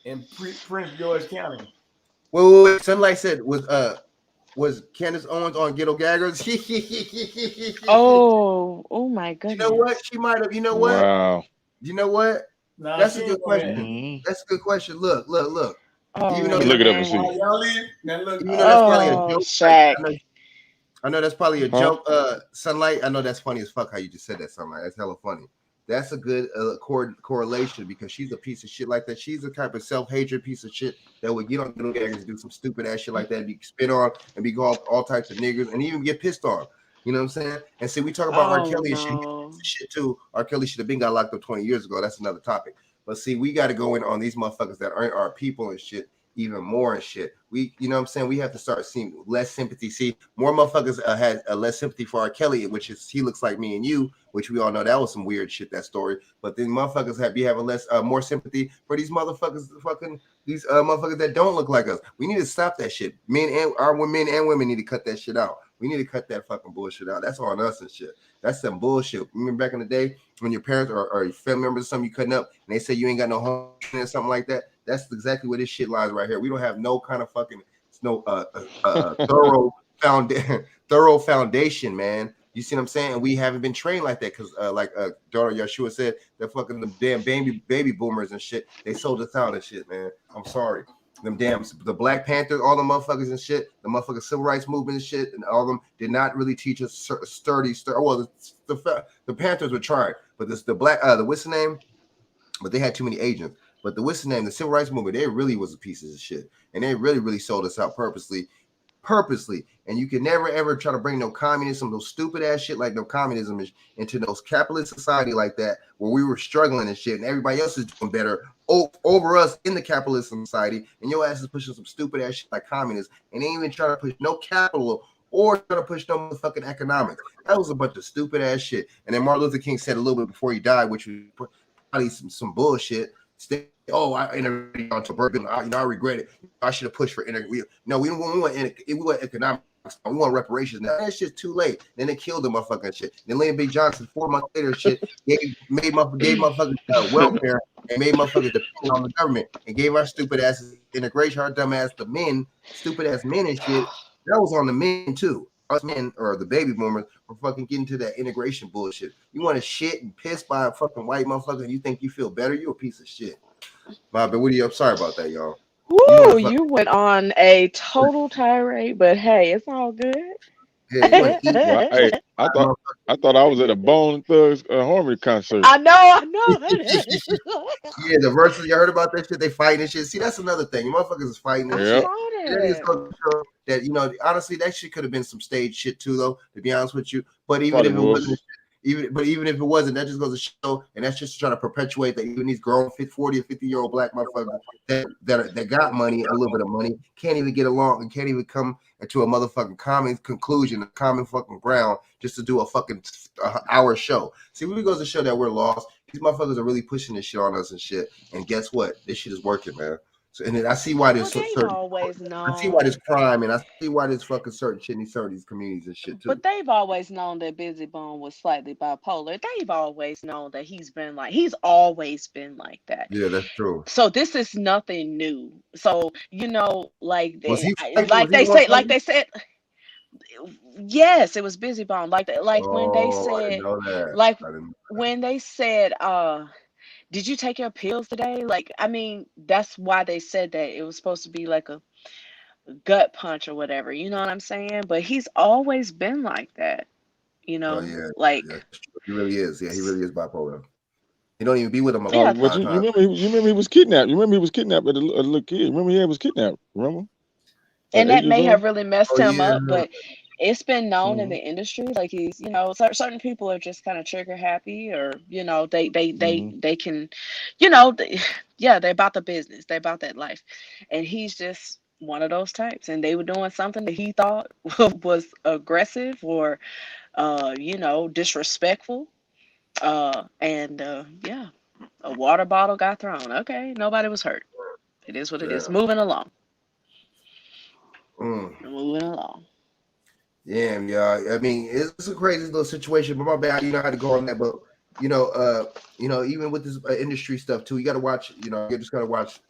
Speaker 2: In Prince George County.
Speaker 1: Wait. Sunlight said was Candace Owens on Ghetto Gaggers?
Speaker 14: Oh my goodness.
Speaker 1: You know what? She might have. You know what?
Speaker 3: Wow.
Speaker 1: You know what?
Speaker 2: Nah,
Speaker 1: That's
Speaker 2: she
Speaker 1: a good
Speaker 2: ain't gonna
Speaker 1: question.
Speaker 3: Mhm.
Speaker 1: That's a good question. Look.
Speaker 14: Oh,
Speaker 1: Even though
Speaker 3: Look it up and see.
Speaker 2: Y'all leave. Now look.
Speaker 1: Even though that's probably a
Speaker 14: Oh,
Speaker 1: joke.
Speaker 14: Shaq.
Speaker 1: I know that's probably a
Speaker 3: Huh?
Speaker 1: joke. Sunlight. I know that's funny as fuck how you just said that, Sunlight. That's hella funny. That's a good correlation because she's a piece of shit like that. She's a type of self-hatred piece of shit that would get on Little Gaggers and do some stupid ass shit like that, be spit on and be called all types of niggers and even get pissed on. You know what I'm saying? And see, we talk about R. Kelly and shit too. R. Kelly should have been got locked up 20 years ago. That's another topic. But see, we got to go in on these motherfuckers that aren't our people and shit even more and shit. We, you know what I'm saying? We have to start seeing less sympathy. See, more motherfuckers had less sympathy for R. Kelly, which is he looks like me and you, which we all know that was some weird shit, that story. But then motherfuckers having less more sympathy for these motherfuckers, these motherfuckers that don't look like us. We need to stop that shit. Men and women need to cut that shit out. We need to cut that fucking bullshit out. That's on us and shit. That's some bullshit. Remember back in the day when your parents or your family members or something you cutting up and they say you ain't got no home or something like that? That's exactly where this shit lies right here. We don't have no kind of fucking thorough foundation, man. You see what I'm saying? And we haven't been trained like that because, like daughter Yeshua said, the fucking the damn baby boomers and shit. They sold us out and shit, man. I'm sorry. The Black Panthers, all the motherfuckers and shit, the motherfucking civil rights movement and shit, and all of them did not really teach us sturdy. Well, the Panthers were trying, but the what's the name? But they had too many agents. But the civil rights movement, they really was a piece of shit, and they really sold us out purposely. And you can never ever try to bring no communism, no stupid ass shit like no communism into those capitalist society like that where we were struggling and shit, and everybody else is doing better over us in the capitalist society, and your ass is pushing some stupid ass shit like communism, and they ain't even trying to push no capital or trying to push no motherfucking economics. That was a bunch of stupid ass shit. And then Martin Luther King said a little bit before he died, which was probably some bullshit. I interviewed on suburban. I regret it. I should have pushed for we want economic We want reparations now. That shit's too late. Then they killed the motherfucking shit. Then Lyndon B. Johnson, 4 months later, shit gave motherfucking welfare and made motherfuckers depend on the government and gave our stupid asses integration, our dumb ass, the men, stupid ass men and shit. That was on the men too. Us men or the baby boomers were fucking getting to that integration bullshit. You want to shit and piss by a fucking white motherfucker and you think you feel better? You a piece of shit. But what are you? I'm sorry about that, y'all.
Speaker 14: Woo, you went on a total tirade, but hey, it's all good.
Speaker 1: Hey,
Speaker 3: Well, hey, I thought I was at a Bone Thugs Harmony concert.
Speaker 14: I know.
Speaker 1: Yeah, the verses, you heard about that shit? They fighting and shit. See, that's another thing. Motherfuckers is fighting and
Speaker 3: Yep.
Speaker 1: shit. That is gonna show that, you know, honestly, that shit could have been some stage shit too, though, to be honest with you. But even
Speaker 3: Probably
Speaker 1: if it
Speaker 3: was.
Speaker 1: wasn't, even if it wasn't, that just goes to show, and that's just trying to perpetuate that even these grown 40 or 50-year-old black motherfuckers that got money, a little bit of money, can't even get along and can't even come into a motherfucking common conclusion, a common fucking ground, just to do a fucking hour show. See, when it goes to show that we're lost, these motherfuckers are really pushing this shit on us and shit. And guess what? This shit is working, man. So, and then I see why there's certain,
Speaker 14: always known.
Speaker 1: I see why there's crime, and I see why there's fucking certain shit in these communities and shit too.
Speaker 14: But they've always known that Busy Bone was slightly bipolar. They've always known that he's always been like that.
Speaker 1: Yeah, that's true.
Speaker 14: So this is nothing new. So, you know, like
Speaker 1: Was he
Speaker 14: like they said, yes, it was Busy Bone. Like when they
Speaker 1: Oh, I didn't
Speaker 14: said,
Speaker 1: know that.
Speaker 14: like
Speaker 1: I didn't.
Speaker 14: when they said, did you take your pills today? Like, I mean, that's why they said that. It was supposed to be like a gut punch or whatever. You know what I'm saying? But he's always been like that. You know,
Speaker 1: Oh yeah,
Speaker 14: like
Speaker 1: yeah, he really is. Yeah, he really is bipolar. He don't even be with him.
Speaker 14: Yeah.
Speaker 3: But you remember he was kidnapped. You remember he was kidnapped as a little kid. Remember he was kidnapped. Remember?
Speaker 14: and
Speaker 3: At 8
Speaker 14: that
Speaker 3: years
Speaker 14: may
Speaker 3: old?
Speaker 14: have really messed
Speaker 1: Oh
Speaker 14: him up,
Speaker 1: yeah.
Speaker 14: but it's been known in
Speaker 3: Mhm.
Speaker 14: the industry, like he's, you know, certain people are just kind of trigger happy, or you know, they can, you know, yeah, they're about the business, they're about that life, and he's just one of those types. And they were doing something that he thought was aggressive or, you know, disrespectful, and yeah, a water bottle got thrown. Okay, nobody was hurt. It is what it is.
Speaker 1: Yeah.
Speaker 14: Moving along.
Speaker 1: Mm.
Speaker 14: Moving along.
Speaker 1: Yeah, I mean, it's a crazy little situation, but my bad, you know how to go on that. But you know, even with this industry stuff too, you got to watch. You know, you just got to watch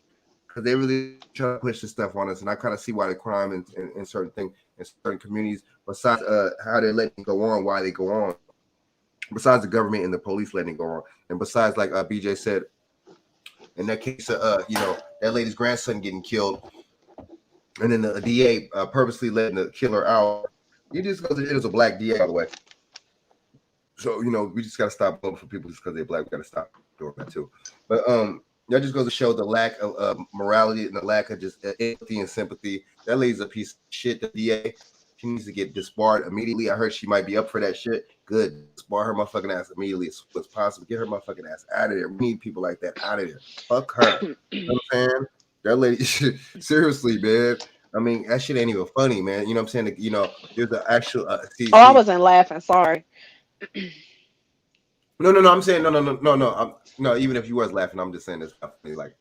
Speaker 1: because they really try to push this stuff on us, and I kind of see why the crime in certain things in certain communities, besides how they're letting it go on, why they go on, besides the government and the police letting it go on, and besides, like BJ said, in that case, you know, that lady's grandson getting killed, and then the DA purposely letting the killer out. It just goes. It was a black DA, by the way. So you know, we just gotta stop voting for people just because they're black. We gotta stop doing that too. But that just goes to show the lack of morality and the lack of just empathy and sympathy. That lady's a piece of shit. The DA, she needs to get disbarred immediately. I heard she might be up for that shit. Good, disbar her motherfucking ass immediately as soon as possible. Get her motherfucking ass out of there. We need people like that out of there. Fuck her. You know what I'm saying? That lady, seriously, man. I mean, that shit ain't even funny, man. You know what I'm saying? You know, there's an actual.
Speaker 14: I wasn't laughing. Sorry.
Speaker 1: No. I'm saying no. Even if you was laughing, I'm just saying it's not funny. Like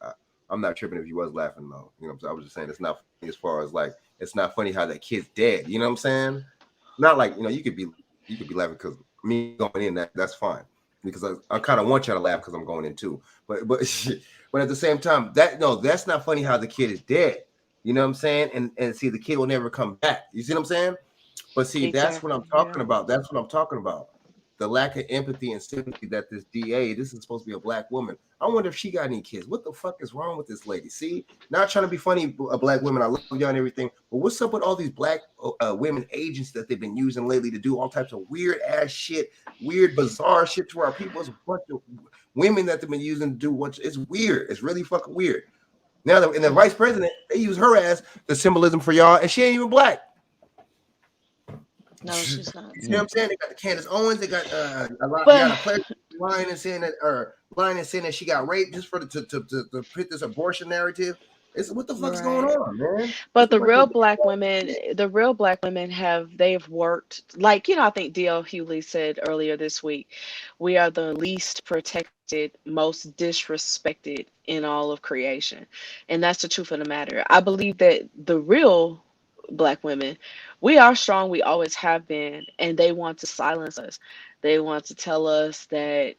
Speaker 1: I'm not tripping if you was laughing though. You know what I'm saying? I was just saying it's not funny as far as like it's not funny how that kid's dead. You know what I'm saying? Not like you know you could be laughing because me going in that's fine because I kind of want y'all to laugh because I'm going in too. But at the same time that's not funny how the kid is dead. You know what I'm saying? And see, the kid will never come back. You see what I'm saying? But see, that's what I'm talking about. That's what I'm talking about. The lack of empathy and sympathy that this DA, this is supposed to be a black woman. I wonder if she got any kids. What the fuck is wrong with this lady? See, not trying to be funny, black women. I love y'all and everything. But what's up with all these black women agents that they've been using lately to do all types of weird ass shit, weird, bizarre shit to our people? It's a bunch of women that they've been using to do what it's weird. It's really fucking weird. Now, the vice president, they use her as the symbolism for y'all, and she ain't even black.
Speaker 14: No, she's not.
Speaker 1: You know what I'm saying? They got Candace Owens. They got a player lying and saying that she got raped just for to fit this abortion narrative. It's what the fuck's going on, man?
Speaker 14: But the real black women they've worked, like, you know, I think D.L. Hughley said earlier this week, we are the least protected, most disrespected in all of creation. And that's the truth of the matter. I believe that the real Black women. We are strong. We always have been, and they want to silence us. They want to tell us that,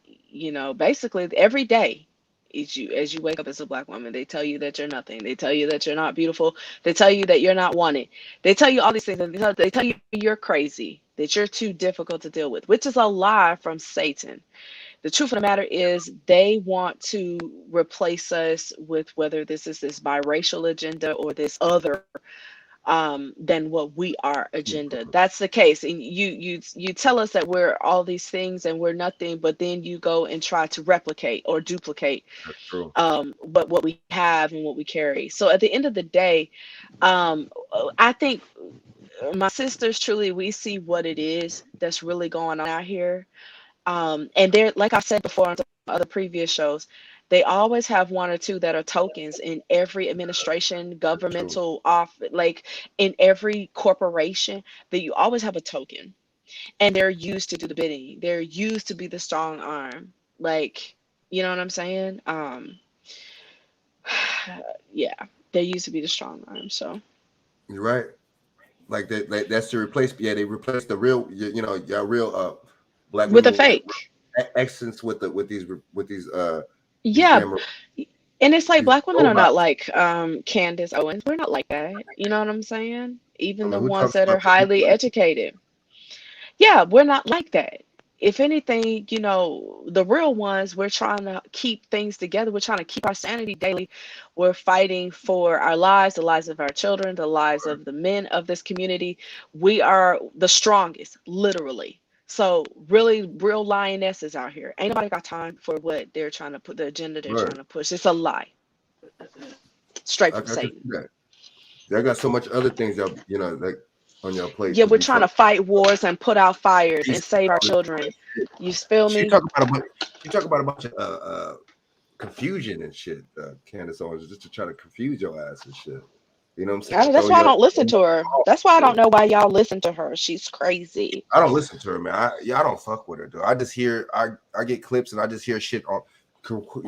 Speaker 14: basically every day, as you wake up as a Black woman, they tell you that you're nothing. They tell you that you're not beautiful. They tell you that you're not wanted. They tell you all these things, and they tell you you're crazy, that you're too difficult to deal with, which is a lie from Satan. The truth of the matter is they want to replace us with, whether this is this biracial agenda or this other than what we are agenda. That's the case. And you tell us that we're all these things and we're nothing, but then you go and try to replicate or duplicate what we have and what we carry. So at the end of the day, I think my sisters, truly, we see what it is that's really going on out here. And they're, like I said before on some other previous shows, they always have one or two that are tokens in every administration, governmental off, like in every corporation, that you always have a token, and they're used to do the bidding. They're used to be the strong arm. Like, you know what I'm saying? Yeah, they used to be the strong arm. So
Speaker 1: you're right. Like that's to replace. Yeah, they replaced the real. Your real Black
Speaker 14: with a
Speaker 1: women
Speaker 14: fake
Speaker 1: essence with these.
Speaker 14: Yeah.
Speaker 1: camera-
Speaker 14: And it's like
Speaker 1: these
Speaker 14: Black women are
Speaker 1: robots.
Speaker 14: not like Candace Owens. We're not like that. You know what I'm saying? Even the
Speaker 1: who
Speaker 14: ones
Speaker 1: talks
Speaker 14: that are
Speaker 1: about the
Speaker 14: highly
Speaker 1: people?
Speaker 14: educated. Yeah, we're not like that. If anything, the real ones, we're trying to keep things together. We're trying to keep our sanity daily. We're fighting for our lives, the lives of our children, the lives of the men of this community. We are the strongest, literally. So really, real lionesses out here. Ain't nobody got time for what they're trying to put, the agenda they're
Speaker 1: Right.
Speaker 14: trying to push. It's a lie. Straight
Speaker 1: I
Speaker 14: from
Speaker 1: can see
Speaker 14: Satan.
Speaker 1: that. Y'all got so much other things y'all like on your plate.
Speaker 14: Yeah,
Speaker 1: to
Speaker 14: we're
Speaker 1: be
Speaker 14: trying to fight wars and put out fires and save our
Speaker 1: She
Speaker 14: children. You feel me?
Speaker 1: talk about a bunch of confusion and shit, Candace Owens, just to try to confuse your ass and shit. You know what I'm saying?
Speaker 14: That's
Speaker 1: Throw
Speaker 14: why I
Speaker 1: your-
Speaker 14: don't listen to her. That's why I don't know why y'all listen to her. She's crazy.
Speaker 1: I don't listen to her, man. I don't fuck with her, though. I just hear I get clips and I just hear shit on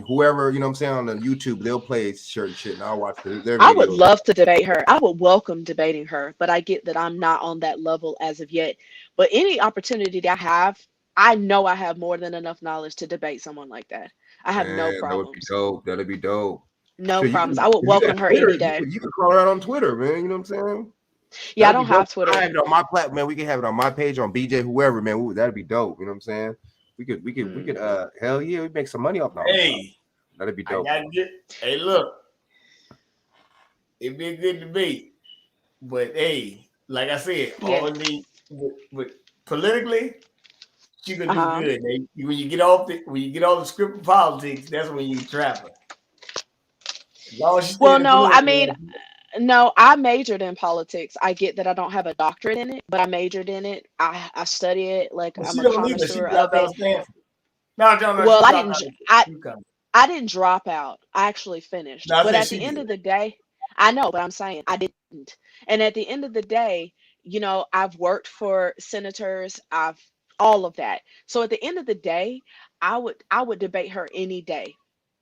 Speaker 1: whoever, you know what I'm saying, on the YouTube, they'll play certain shit and I'll watch their
Speaker 14: I would
Speaker 1: videos.
Speaker 14: love to debate her. I would welcome debating her, but I get that I'm not on that level as of yet. But any opportunity that I have, I know I have more than enough knowledge to debate someone like that. I have no
Speaker 1: Man, that would be
Speaker 14: problems.
Speaker 1: dope. That'd be dope.
Speaker 14: No
Speaker 1: Shit,
Speaker 14: problems. I would welcome her
Speaker 1: Twitter,
Speaker 14: any day.
Speaker 1: you can call her out on Twitter, man. You know what I'm saying?
Speaker 14: Yeah, I
Speaker 1: That'd
Speaker 14: don't
Speaker 1: be dope.
Speaker 14: have Twitter.
Speaker 1: I have it on my platform, man. We can have it on my page, on BJ, whoever, man. Ooh, that'd be dope. You know what I'm saying? We could hell yeah, we make some money off that.
Speaker 2: Hey,
Speaker 1: that'd be
Speaker 2: I
Speaker 1: dope.
Speaker 2: gotta get. Hey, look, it'd be a good debate, but hey, like I said, all the but politically, she gonna do good. When you get off the script of politics, that's when you trap her. As long as she
Speaker 14: Well,
Speaker 2: stay in the
Speaker 14: no, I
Speaker 2: political
Speaker 14: mean, no, I majored in politics. I get that I don't have a doctorate in it, but I majored in it. I study it like
Speaker 2: Well,
Speaker 14: I'm
Speaker 2: she
Speaker 14: a
Speaker 2: don't need it. She
Speaker 14: connoisseur
Speaker 2: dropped
Speaker 14: of
Speaker 2: out
Speaker 14: it.
Speaker 2: of Stanford. No, John,
Speaker 14: Well,
Speaker 2: she
Speaker 14: I
Speaker 2: dropped
Speaker 14: didn't.
Speaker 2: out of UConn.
Speaker 14: I didn't drop out. I actually finished.
Speaker 2: No, I
Speaker 14: But
Speaker 2: said
Speaker 14: at
Speaker 2: she
Speaker 14: the end
Speaker 2: did.
Speaker 14: of the day, I know, but I'm saying I didn't. And at the end of the day, I've worked for senators. I've all of that. So at the end of the day, I would debate her any day.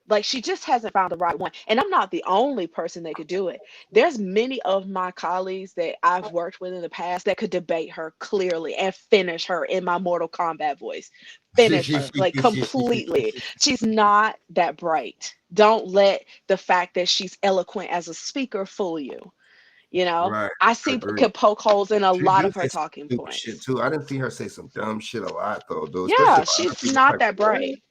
Speaker 14: Like, she just hasn't found the right one. And I'm not the only person that could do it. There's many of my colleagues that I've worked with in the past that could debate her clearly and finish her in my Mortal Kombat voice. Finish her like completely. She's not that bright. Don't let the fact that she's eloquent as a speaker fool you.
Speaker 1: Right.
Speaker 14: I see
Speaker 1: agree.
Speaker 14: could poke holes in a
Speaker 1: She
Speaker 14: lot
Speaker 1: do
Speaker 14: of her
Speaker 1: say some
Speaker 14: talking
Speaker 1: stupid
Speaker 14: points.
Speaker 1: shit too. I didn't see her say some dumb shit a lot though, dude.
Speaker 14: Yeah,
Speaker 1: Especially
Speaker 14: she's not that
Speaker 1: like,
Speaker 14: bright.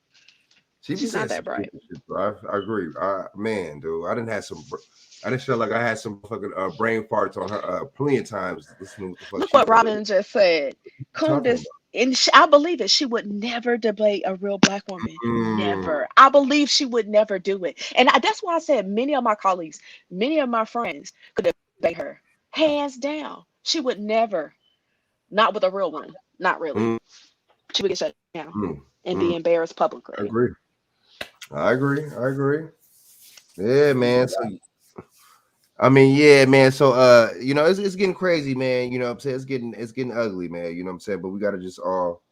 Speaker 1: She be
Speaker 14: She's
Speaker 1: saying
Speaker 14: not that
Speaker 1: some
Speaker 14: bright.
Speaker 1: stupid shit, bro. I agree. Man, dude, I didn't feel like I had some fucking brain farts on her plenty of times listening to what the fuck
Speaker 14: Look
Speaker 1: she
Speaker 14: what
Speaker 1: said.
Speaker 14: Robin just said.
Speaker 1: Talking
Speaker 14: Kundis, and I believe it. She would never debate a real Black woman. Never. I believe she would never do it. And that's why I said many of my colleagues, many of my friends could debate her. Hands down. She would never. Not with a real one. Not really. She would get shut down and be embarrassed publicly.
Speaker 1: I agree. Yeah, man. So I mean, yeah, man. So it's getting crazy, man. You know what I'm saying? It's getting ugly, man. You know what I'm saying? But we gotta just all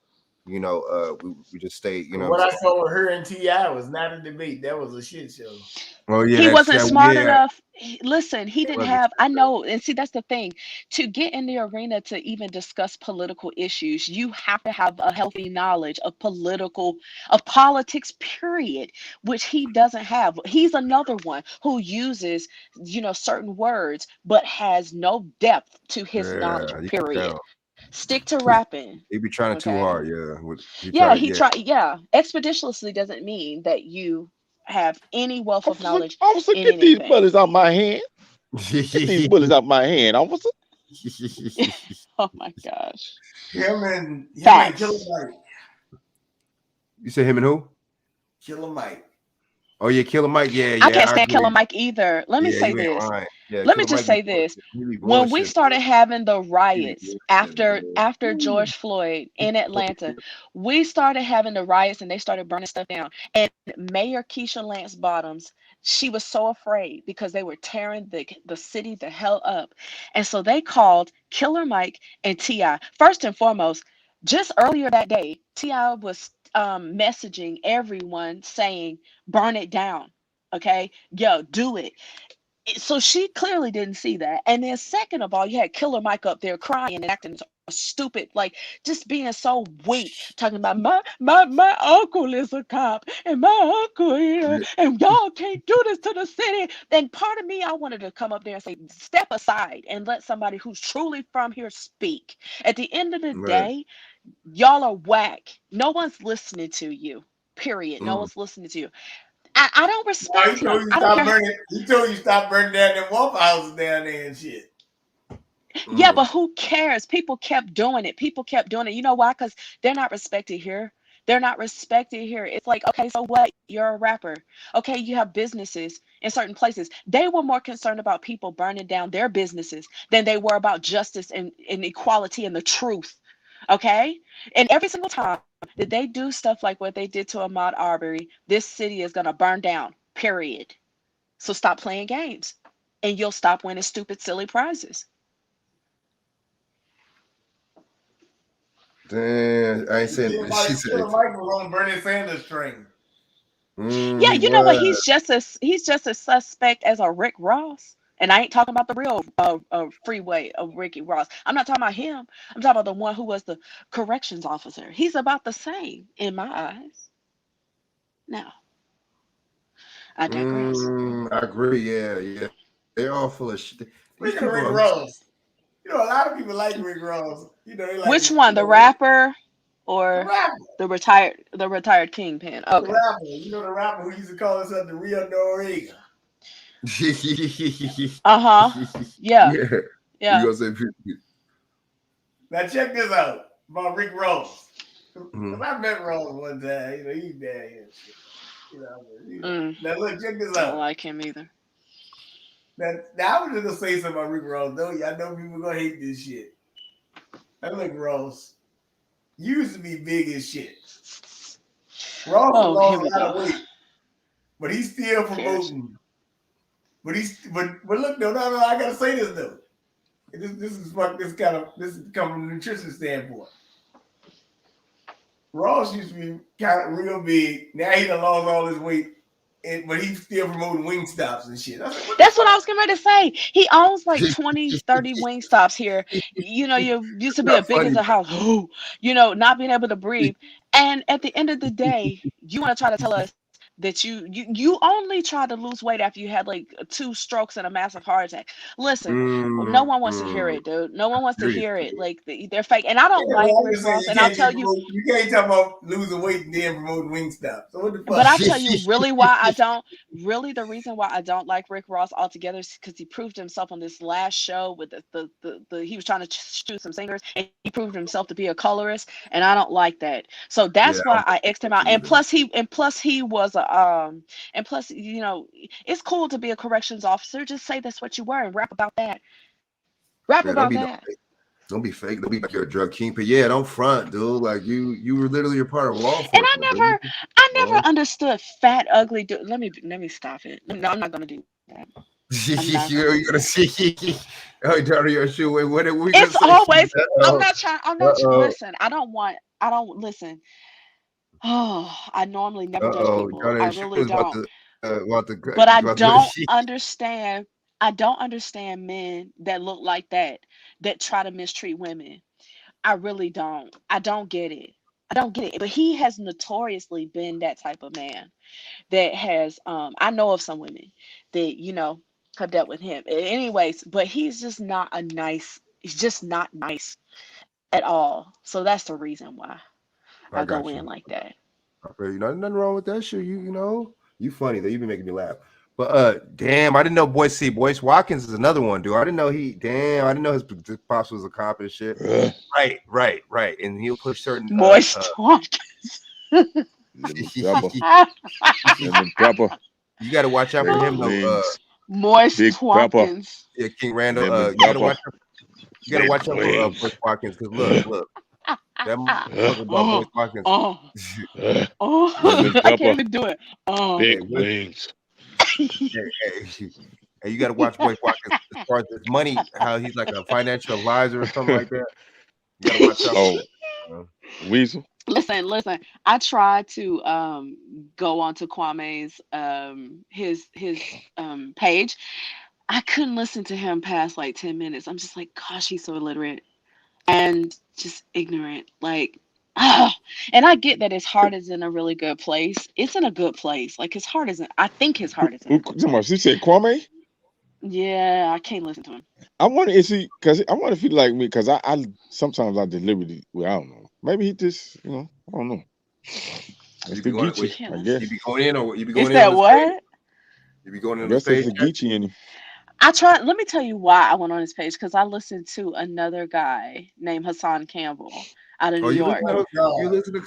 Speaker 1: you know, we just stayed, you know.
Speaker 2: What I saw with her and T.I. was not a debate. That was a shit show.
Speaker 1: Oh yeah,
Speaker 14: He wasn't smart
Speaker 1: yeah.
Speaker 14: enough. Listen, he didn't
Speaker 1: Wasn't
Speaker 14: have, I know, and see, that's the thing. To get in the arena to even discuss political issues, you have to have a healthy knowledge of politics, period, which he doesn't have. He's another one who uses, certain words, but has no depth to his knowledge,
Speaker 1: you can
Speaker 14: period.
Speaker 1: tell.
Speaker 14: Stick to rapping.
Speaker 1: He be trying too
Speaker 14: Okay.
Speaker 1: hard, yeah.
Speaker 14: He tried. Expeditiously doesn't mean that you have any wealth of knowledge.
Speaker 3: Officer,
Speaker 14: in
Speaker 3: get these
Speaker 14: anything.
Speaker 3: bullets out my hand. Get these bullets out my hand, officer.
Speaker 14: Oh my gosh.
Speaker 2: Him and
Speaker 14: Facts.
Speaker 2: Killer Mike.
Speaker 1: You say him and who?
Speaker 2: Killer Mike.
Speaker 1: Oh yeah, Killer Mike. Yeah,
Speaker 14: I can't stand
Speaker 1: agree.
Speaker 14: Killer Mike either. Let me
Speaker 1: Yeah,
Speaker 14: say
Speaker 1: you ain't
Speaker 14: this.
Speaker 1: lying. Yeah,
Speaker 14: Let me
Speaker 1: Killer
Speaker 14: just
Speaker 1: Mike
Speaker 14: say
Speaker 1: be
Speaker 14: this.
Speaker 1: really
Speaker 14: When we
Speaker 1: bullshit.
Speaker 14: started having the riots after George Floyd in Atlanta, we started having the riots and they started burning stuff down. And Mayor Keisha Lance Bottoms, she was so afraid because they were tearing the city the hell up. And so they called Killer Mike and T.I. First and foremost, just earlier that day, T.I. was messaging everyone saying, burn it down. Okay, yo, do it. So she clearly didn't see that. And then second of all, you had Killer Mike up there crying and acting stupid, like just being so weak, talking about my uncle is a cop and my uncle and y'all can't do this to the city. And part of me, I wanted to come up there and say, step aside and let somebody who's truly from here speak. At the end of the day, y'all are whack. No one's listening to you. Period. No one's listening to you. I don't respect
Speaker 2: He told
Speaker 14: him.
Speaker 2: you
Speaker 14: I don't
Speaker 2: stop
Speaker 14: care.
Speaker 2: burning. He told you stop burning down them Waffle Houses down there and shit.
Speaker 14: Yeah, but who cares? People kept doing it. You know why? Because they're not respected here. They're not respected here. It's like, okay, so what? You're a rapper. Okay, you have businesses in certain places. They were more concerned about people burning down their businesses than they were about justice and equality and the truth. Okay? And every single time that they do stuff like what they did to Ahmaud Arbery, this city is going to burn down, period. So stop playing games and you'll stop winning stupid, silly prizes.
Speaker 1: Damn, I ain't saying. She said.
Speaker 2: Killer Mike was on Bernie Sanders train.
Speaker 14: Yeah, you know what? He's just as suspect as a Rick Ross. And I ain't talking about the real freeway of Ricky Ross. I'm not talking about him. I'm talking about the one who was the corrections officer. He's about the same in my eyes. Now, I digress.
Speaker 1: I agree. Yeah. They're all full of shit.
Speaker 2: Rick Ross. A lot of people like Rick Ross. They like
Speaker 14: which one, the rapper or the retired kingpin? Okay.
Speaker 2: The rapper. The rapper who used to call himself the real Noriega.
Speaker 14: Yeah.
Speaker 1: You gonna say,
Speaker 2: now check this out about Rick Ross. I met Ross one time. He's bad here. Now look, check this out.
Speaker 14: I don't like him either.
Speaker 2: Now I was just gonna say something about Rick Ross, though. Y'all know people gonna hate this shit. Now look, Ross used to be big as shit. Ross lost a lot of weight, but he's still promoting. But look, no, I gotta say this though. This is coming from a nutrition standpoint. Ross used to be kind of real big. Now he done lost all his weight, but he's still promoting Wingstops and shit.
Speaker 14: That's what I was going to say. He owns like 20, 30 Wingstops here. You used to be as big as a house. Not being able to breathe. And at the end of the day, you want to try to tell us that you only tried to lose weight after you had like 2 strokes and a massive heart attack. Listen, no one wants to hear it, dude. No one wants to hear it. Like they're fake. And I don't like Rick Ross. And I'll tell you,
Speaker 2: you can't talk about losing weight and then promoting Wingstop. So what the fuck?
Speaker 14: But I'll tell you the reason why I don't like Rick Ross altogether is because he proved himself on this last show with he was trying to shoot some singers and he proved himself to be a colorist, and I don't like that. So that's why I X'd him out. And plus he was it's cool to be a corrections officer. Just say that's what you were and rap about that.
Speaker 1: Don't be fake. Don't be like you're a drug kingpin. Yeah, don't front, dude. Like you were literally a part of law enforcement.
Speaker 14: And I never understood fat, ugly dude. Let me stop it. No, I'm not gonna do that.
Speaker 1: You're gonna see. Oh, Dario, your shoe. What we?
Speaker 14: It's always. I'm not trying. Listen. I don't want I don't listen. Oh, I normally never judge
Speaker 1: Uh-oh,
Speaker 14: people.
Speaker 1: Johnny
Speaker 14: I
Speaker 1: Shoe
Speaker 14: really
Speaker 1: is about
Speaker 14: don't.
Speaker 1: to about to
Speaker 14: But I
Speaker 1: about to
Speaker 14: don't understand. I don't understand men that look like that try to mistreat women. I really don't. I don't get it. I don't get it. But he has notoriously been that type of man that has I know of some women that, have dealt with him. Anyways, but he's just not nice at all. So that's the reason why
Speaker 1: I
Speaker 14: I go
Speaker 1: got
Speaker 14: in
Speaker 1: you.
Speaker 14: like that.
Speaker 1: I feel you. Nothing wrong with that shit. You know, you funny though. You been making me laugh. But damn, I didn't know Boyce Watkins is another one, dude. I didn't know I didn't know his pops was a cop and shit. Right. And he'll push certain
Speaker 14: Moist Watkins.
Speaker 3: Pepper.
Speaker 1: You got to watch out for him though.
Speaker 14: Moist
Speaker 3: Big
Speaker 14: Watkins.
Speaker 1: Yeah, King Randall.
Speaker 3: Lemon
Speaker 1: You gotta
Speaker 3: pepper.
Speaker 1: watch out for Boyce Watkins because look, that motherfucker about Boyce Watkins.
Speaker 3: Lemon
Speaker 14: I can't
Speaker 3: pepper.
Speaker 14: even do it.
Speaker 3: Big wings.
Speaker 1: Hey, you got to watch Boyce Watkins as far as his money, how he's like a financial advisor or something like that. You got to watch out for that.
Speaker 3: Weasel.
Speaker 14: Listen. I tried to go onto Kwame's his page. I couldn't listen to him past like 10 minutes. I'm just like, gosh, he's so illiterate and just ignorant. Like, and I get that his heart is in a really good place. It's in a good place. Like his heart isn't. I think his heart is in.
Speaker 3: She said Kwame.
Speaker 14: Yeah, I can't listen to him.
Speaker 3: I wonder if he like me because I sometimes I deliberately. Well, I don't know. Maybe he just I don't know. It's the Geechee, I guess.
Speaker 1: You be going in or you be
Speaker 14: Is
Speaker 1: going in?
Speaker 14: that what?
Speaker 1: You be going in
Speaker 3: I
Speaker 1: on
Speaker 3: guess
Speaker 1: the
Speaker 3: it's
Speaker 1: stage?
Speaker 3: the Geechee in him.
Speaker 14: I tried. Let me tell you why I went on his page because I listened to another guy named Hassan Campbell out of New
Speaker 1: You
Speaker 14: York.
Speaker 1: you listen to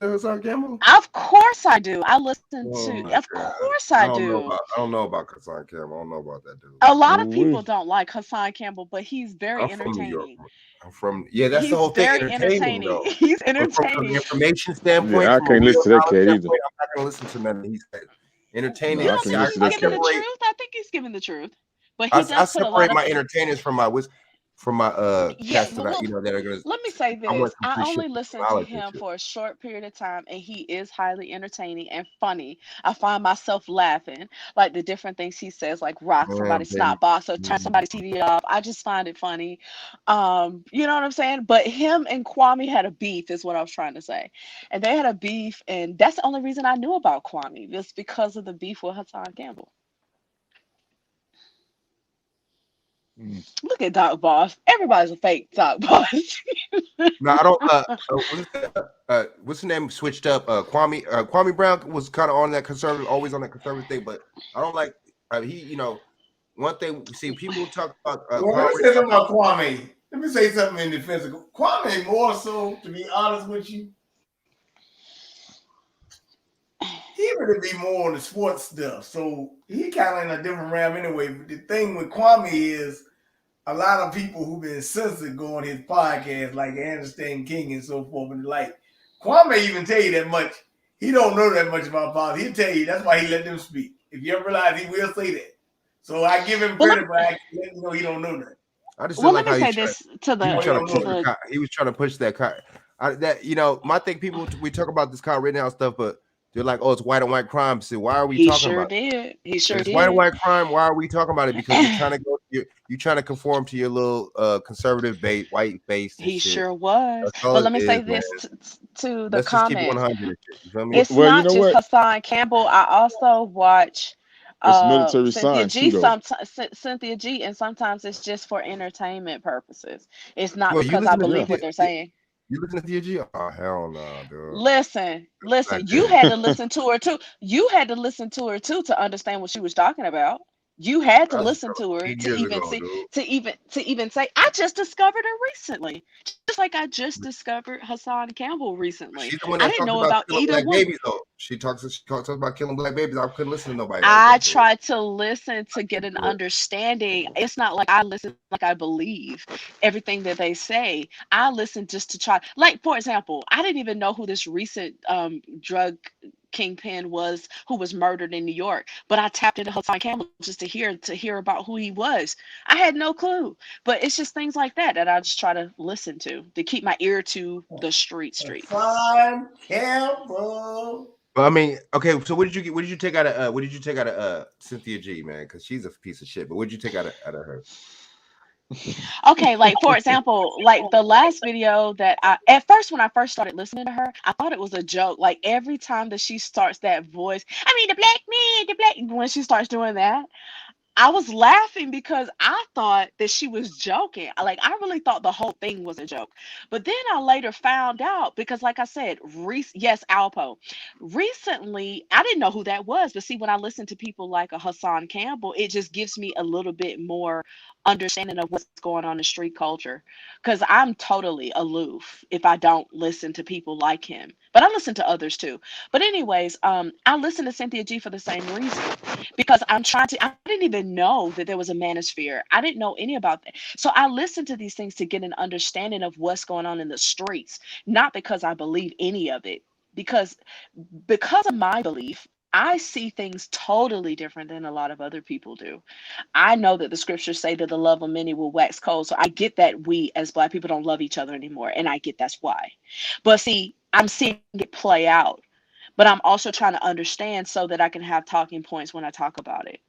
Speaker 1: Hassan Campbell?
Speaker 14: Of course I do. I listen
Speaker 1: Oh
Speaker 14: to.
Speaker 1: my
Speaker 14: Of
Speaker 1: God.
Speaker 14: course I
Speaker 1: I
Speaker 14: do.
Speaker 1: don't know about Hassan Campbell. I don't know about that dude.
Speaker 14: A lot of people don't like Hassan Campbell, but he's very
Speaker 1: I'm from New York.
Speaker 14: entertaining.
Speaker 1: That's
Speaker 14: He's
Speaker 1: the whole thing.
Speaker 14: very
Speaker 1: Entertaining
Speaker 14: entertaining.
Speaker 1: though.
Speaker 14: He's
Speaker 1: From an
Speaker 14: entertaining.
Speaker 1: information standpoint,
Speaker 3: Yeah, I
Speaker 1: from a
Speaker 3: can't
Speaker 1: real
Speaker 3: listen to that
Speaker 1: knowledge
Speaker 3: cat either.
Speaker 1: standpoint, I'm not gonna listen to nothing he said. Entertaining.
Speaker 3: No, I
Speaker 14: I
Speaker 3: can't
Speaker 14: think
Speaker 3: listen
Speaker 14: he's
Speaker 3: to that
Speaker 14: giving the
Speaker 3: cat.
Speaker 14: truth. I think he's giving the truth. But he
Speaker 1: I
Speaker 14: does put a lot
Speaker 1: separate
Speaker 14: of.
Speaker 1: my entertainers from my
Speaker 14: Yeah,
Speaker 1: cats that that are gonna.
Speaker 14: let me say
Speaker 1: I want
Speaker 14: this.
Speaker 1: some
Speaker 14: I
Speaker 1: free
Speaker 14: only
Speaker 1: shit,
Speaker 14: listened to
Speaker 1: knowledge and
Speaker 14: him
Speaker 1: shit.
Speaker 14: for a short period of time, and he is highly entertaining and funny. I find myself laughing, like the different things he says, like rock somebody's
Speaker 1: baby.
Speaker 14: snot box or turn somebody's TV off. I just find it funny. You know what I'm saying? But him and Kwame had a beef, is what I was trying to say. And they had a beef, and that's the only reason I knew about Kwame, just because of the beef with Hassan Campbell. Look at Doc Boss. Everybody's a fake Doc Boss.
Speaker 1: No, I don't. What's the name? Switched up. Kwame Brown was kind of on that conservative, always on that conservative thing, but I don't like. He, one thing. See, people talk about.
Speaker 2: Well, let me say something about Kwame. Let me say something in defense of Kwame. More so, to be honest with you, he would be more on the sports stuff. So he kind of in a different realm anyway. But the thing with Kwame is a lot of people who've been censored go on his podcast, like Anderson King and so forth. And like Kwame even tell you that much. He don't know that much about politics. He'll tell you that's why he let them speak. If you ever realize, he will say that. So I give him credit for actually letting you know he don't know that.
Speaker 1: I just
Speaker 14: Well,
Speaker 1: didn't like
Speaker 14: let me
Speaker 1: how
Speaker 14: say this to the.
Speaker 1: he was trying to push that. My thing. People we talk about this Kyle Rittenhouse stuff, but they're like, "Oh, it's white on white crime." So why are we talking about it?
Speaker 14: He sure
Speaker 1: it's
Speaker 14: did.
Speaker 1: white on white crime. Why are we talking about it? Because you're trying to you're trying to conform to your little conservative white base.
Speaker 14: He
Speaker 1: shit.
Speaker 14: sure was. But let me say this to the
Speaker 1: Let's
Speaker 14: comments.
Speaker 1: just keep it 100. You feel me?
Speaker 14: It's not just Hassan Campbell. I also watch
Speaker 3: military
Speaker 14: Cynthia
Speaker 3: science
Speaker 14: G.
Speaker 3: too, though.
Speaker 14: Cynthia G. And sometimes it's just for entertainment purposes. It's not
Speaker 1: Well, you
Speaker 14: because I
Speaker 1: listen to
Speaker 14: believe what they're saying.
Speaker 1: You listen to Thea G? Oh hell no, dude.
Speaker 14: Listen. You had to listen to her too. You had to listen to her too to understand what she was talking about. You had to listen to her to even see, to even say. I just discovered her recently, just like I just discovered Hassan Campbell recently.
Speaker 1: She's the one
Speaker 14: I
Speaker 1: that
Speaker 14: didn't
Speaker 1: talks
Speaker 14: know
Speaker 1: about
Speaker 14: about
Speaker 1: killing
Speaker 14: either
Speaker 1: black
Speaker 14: one.
Speaker 1: babies, though. She talks about killing black babies. I couldn't listen to nobody.
Speaker 14: I tried to listen to get an understanding. It's not like I listen like I believe everything that they say. I listen just to try. Like, for example, I didn't even know who this recent drug kingpin was who was murdered in New York, but I tapped into Hassan Campbell just to hear about who he was. I had no clue. But it's just things like that I just try to listen to keep my ear to the streets.
Speaker 2: Fine, Campbell.
Speaker 1: Well, I mean, okay. So what did you take out of Cynthia G, man? Because she's a piece of shit. But what did you take out of her?
Speaker 14: Okay, like for example, like the last video that at first when I first started listening to her, I thought it was a joke. Like every time that she starts that voice, I mean the black man, when she starts doing that, I was laughing because I thought that she was joking. Like I really thought the whole thing was a joke. But then I later found out because, like I said, yes, Alpo. Recently, I didn't know who that was. But see, when I listen to people like a Hassan Campbell, it just gives me a little bit more understanding of what's going on in street culture. Because I'm totally aloof if I don't listen to people like him. But I listen to others too. But anyways, I listen to Cynthia G for the same reason. Because I didn't even know that there was a manosphere. I didn't know any about that. So I listen to these things to get an understanding of what's going on in the streets, not because I believe any of it. Because of my belief, I see things totally different than a lot of other people do. I know that the scriptures say that the love of many will wax cold. So I get that we as Black people don't love each other anymore. And I get that's why. But see, I'm seeing it play out. But I'm also trying to understand so that I can have talking points when I talk about it.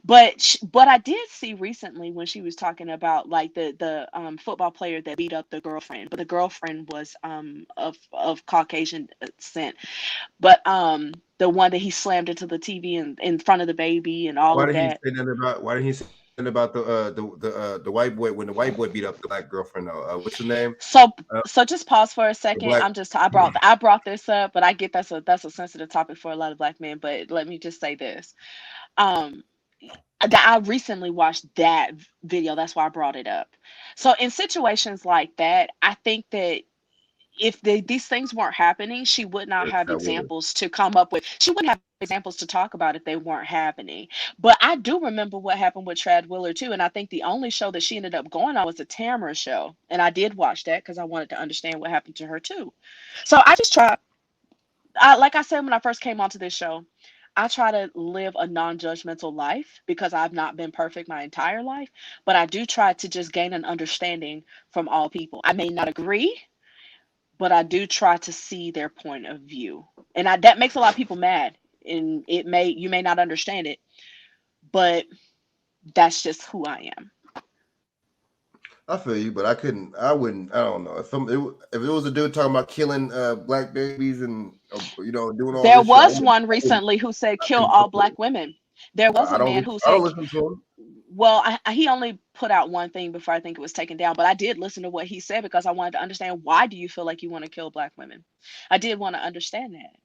Speaker 14: But what I did see recently when she was talking about like the football player that beat up the girlfriend, but the girlfriend was of Caucasian descent, but the one that he slammed into the TV in front of the baby and all of that.
Speaker 1: Why didn't he say nothing about the white boy when the white boy beat up the Black girlfriend? What's the name?
Speaker 14: So just pause for a second.
Speaker 1: Black-
Speaker 14: I brought this up, but I get that's a sensitive topic for a lot of Black men. But let me just say this. I recently watched that video. That's why I brought it up. So in situations like that, I think that if these things weren't happening, she would not have examples to come up with. She wouldn't have examples to talk about if they weren't happening. But I do remember what happened with Trad Willer too. And I think the only show that she ended up going on was the Tamara show. And I did watch that because I wanted to understand what happened to her too. So I just try, like I said when I first came onto this show, I try to live a non-judgmental life because I've not been perfect my entire life, but I do try to just gain an understanding from all people. I may not agree, but I do try to see their point of view. And that makes a lot of people mad, and you may not understand it, but that's just who I am.
Speaker 1: I feel you, but I don't know. If it was a dude talking about killing Black babies and doing all
Speaker 14: there
Speaker 1: this
Speaker 14: was
Speaker 1: shit,
Speaker 14: one recently who said kill all Black women. There was a man who said,
Speaker 1: listen to him.
Speaker 14: Well, he only put out one thing before I think it was taken down, but I did listen to what he said because I wanted to understand, why do you feel like you want to kill Black women? I did want to understand that.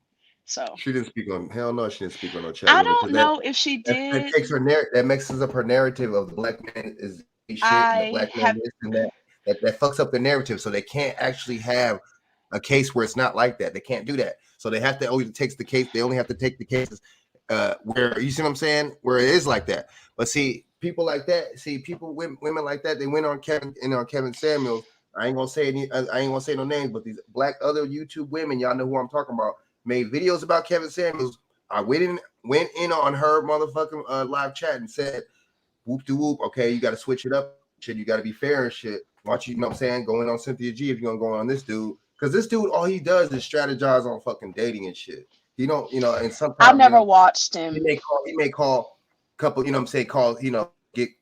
Speaker 14: So
Speaker 1: she didn't speak on. Hell no, she didn't speak on no chat.
Speaker 14: I don't know if she did.
Speaker 1: That takes her that mixes up her narrative of the Black man is shit, and the Black man this and that. That fucks up the narrative, so they can't actually have a case where it's not like that. They can't do that, so they have to only take the case. They only have to take the cases where, you see what I'm saying, where it is like that. But see, people like that, women like that, they went on Kevin Samuels. I ain't gonna say no names, but these Black other YouTube women, y'all know who I'm talking about, made videos about Kevin Samuels. I went in on her motherfucking live chat and said, whoop de whoop, okay, you got to switch it up, shit. You got to be fair and shit. Watch, you know what I'm saying, going on Cynthia G if you're gonna go on this dude, because this dude, all he does is strategize on fucking dating and shit. He don't, and sometimes
Speaker 14: I've never watched him.
Speaker 1: He may call a couple,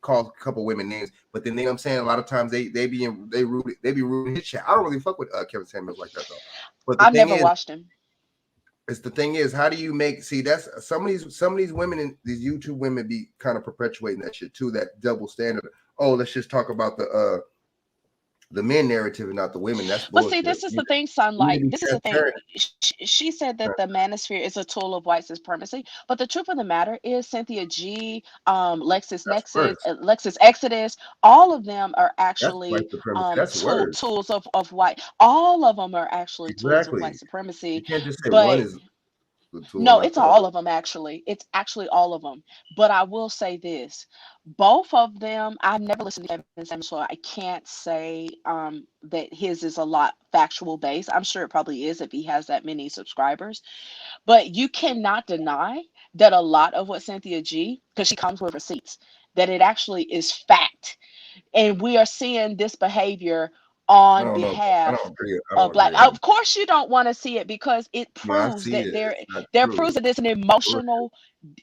Speaker 1: call a couple women names, but then, you know what I'm saying, a lot of times they be rude his shit. I don't really fuck with Kevin Samuels like that though. But
Speaker 14: I've never watched him.
Speaker 1: The thing is, how do you that's some of these women in these YouTube women be kind of perpetuating that shit too, that double standard. Oh, let's just talk about the men narrative and not the women. That's bullshit.
Speaker 14: But see, this is the thing, Sunlight. This is the thing. She said that the manosphere is a tool of white supremacy, but the truth of the matter is Cynthia G, Lexus Nexus, Lexus Exodus, all of them are actually tools of white. All of them are actually tools of white supremacy.
Speaker 1: You can't just say one is.
Speaker 14: No, it's all of them actually. It's actually all of them. But I will say this: both of them. I've never listened to Kevin Samuels, so I can't say that his is a lot factual based. I'm sure it probably is if he has that many subscribers. But you cannot deny that a lot of what Cynthia G, because she comes with receipts, that it actually is fact, and we are seeing this behavior
Speaker 1: I
Speaker 14: on
Speaker 1: don't know. I
Speaker 14: behalf
Speaker 1: don't agree. I
Speaker 14: of
Speaker 1: don't
Speaker 14: Black.
Speaker 1: agree on
Speaker 14: Of course, you don't want to see it because it
Speaker 1: No, I
Speaker 14: proves
Speaker 1: see
Speaker 14: that
Speaker 1: it. It's not
Speaker 14: there
Speaker 1: true.
Speaker 14: proves that it's an emotional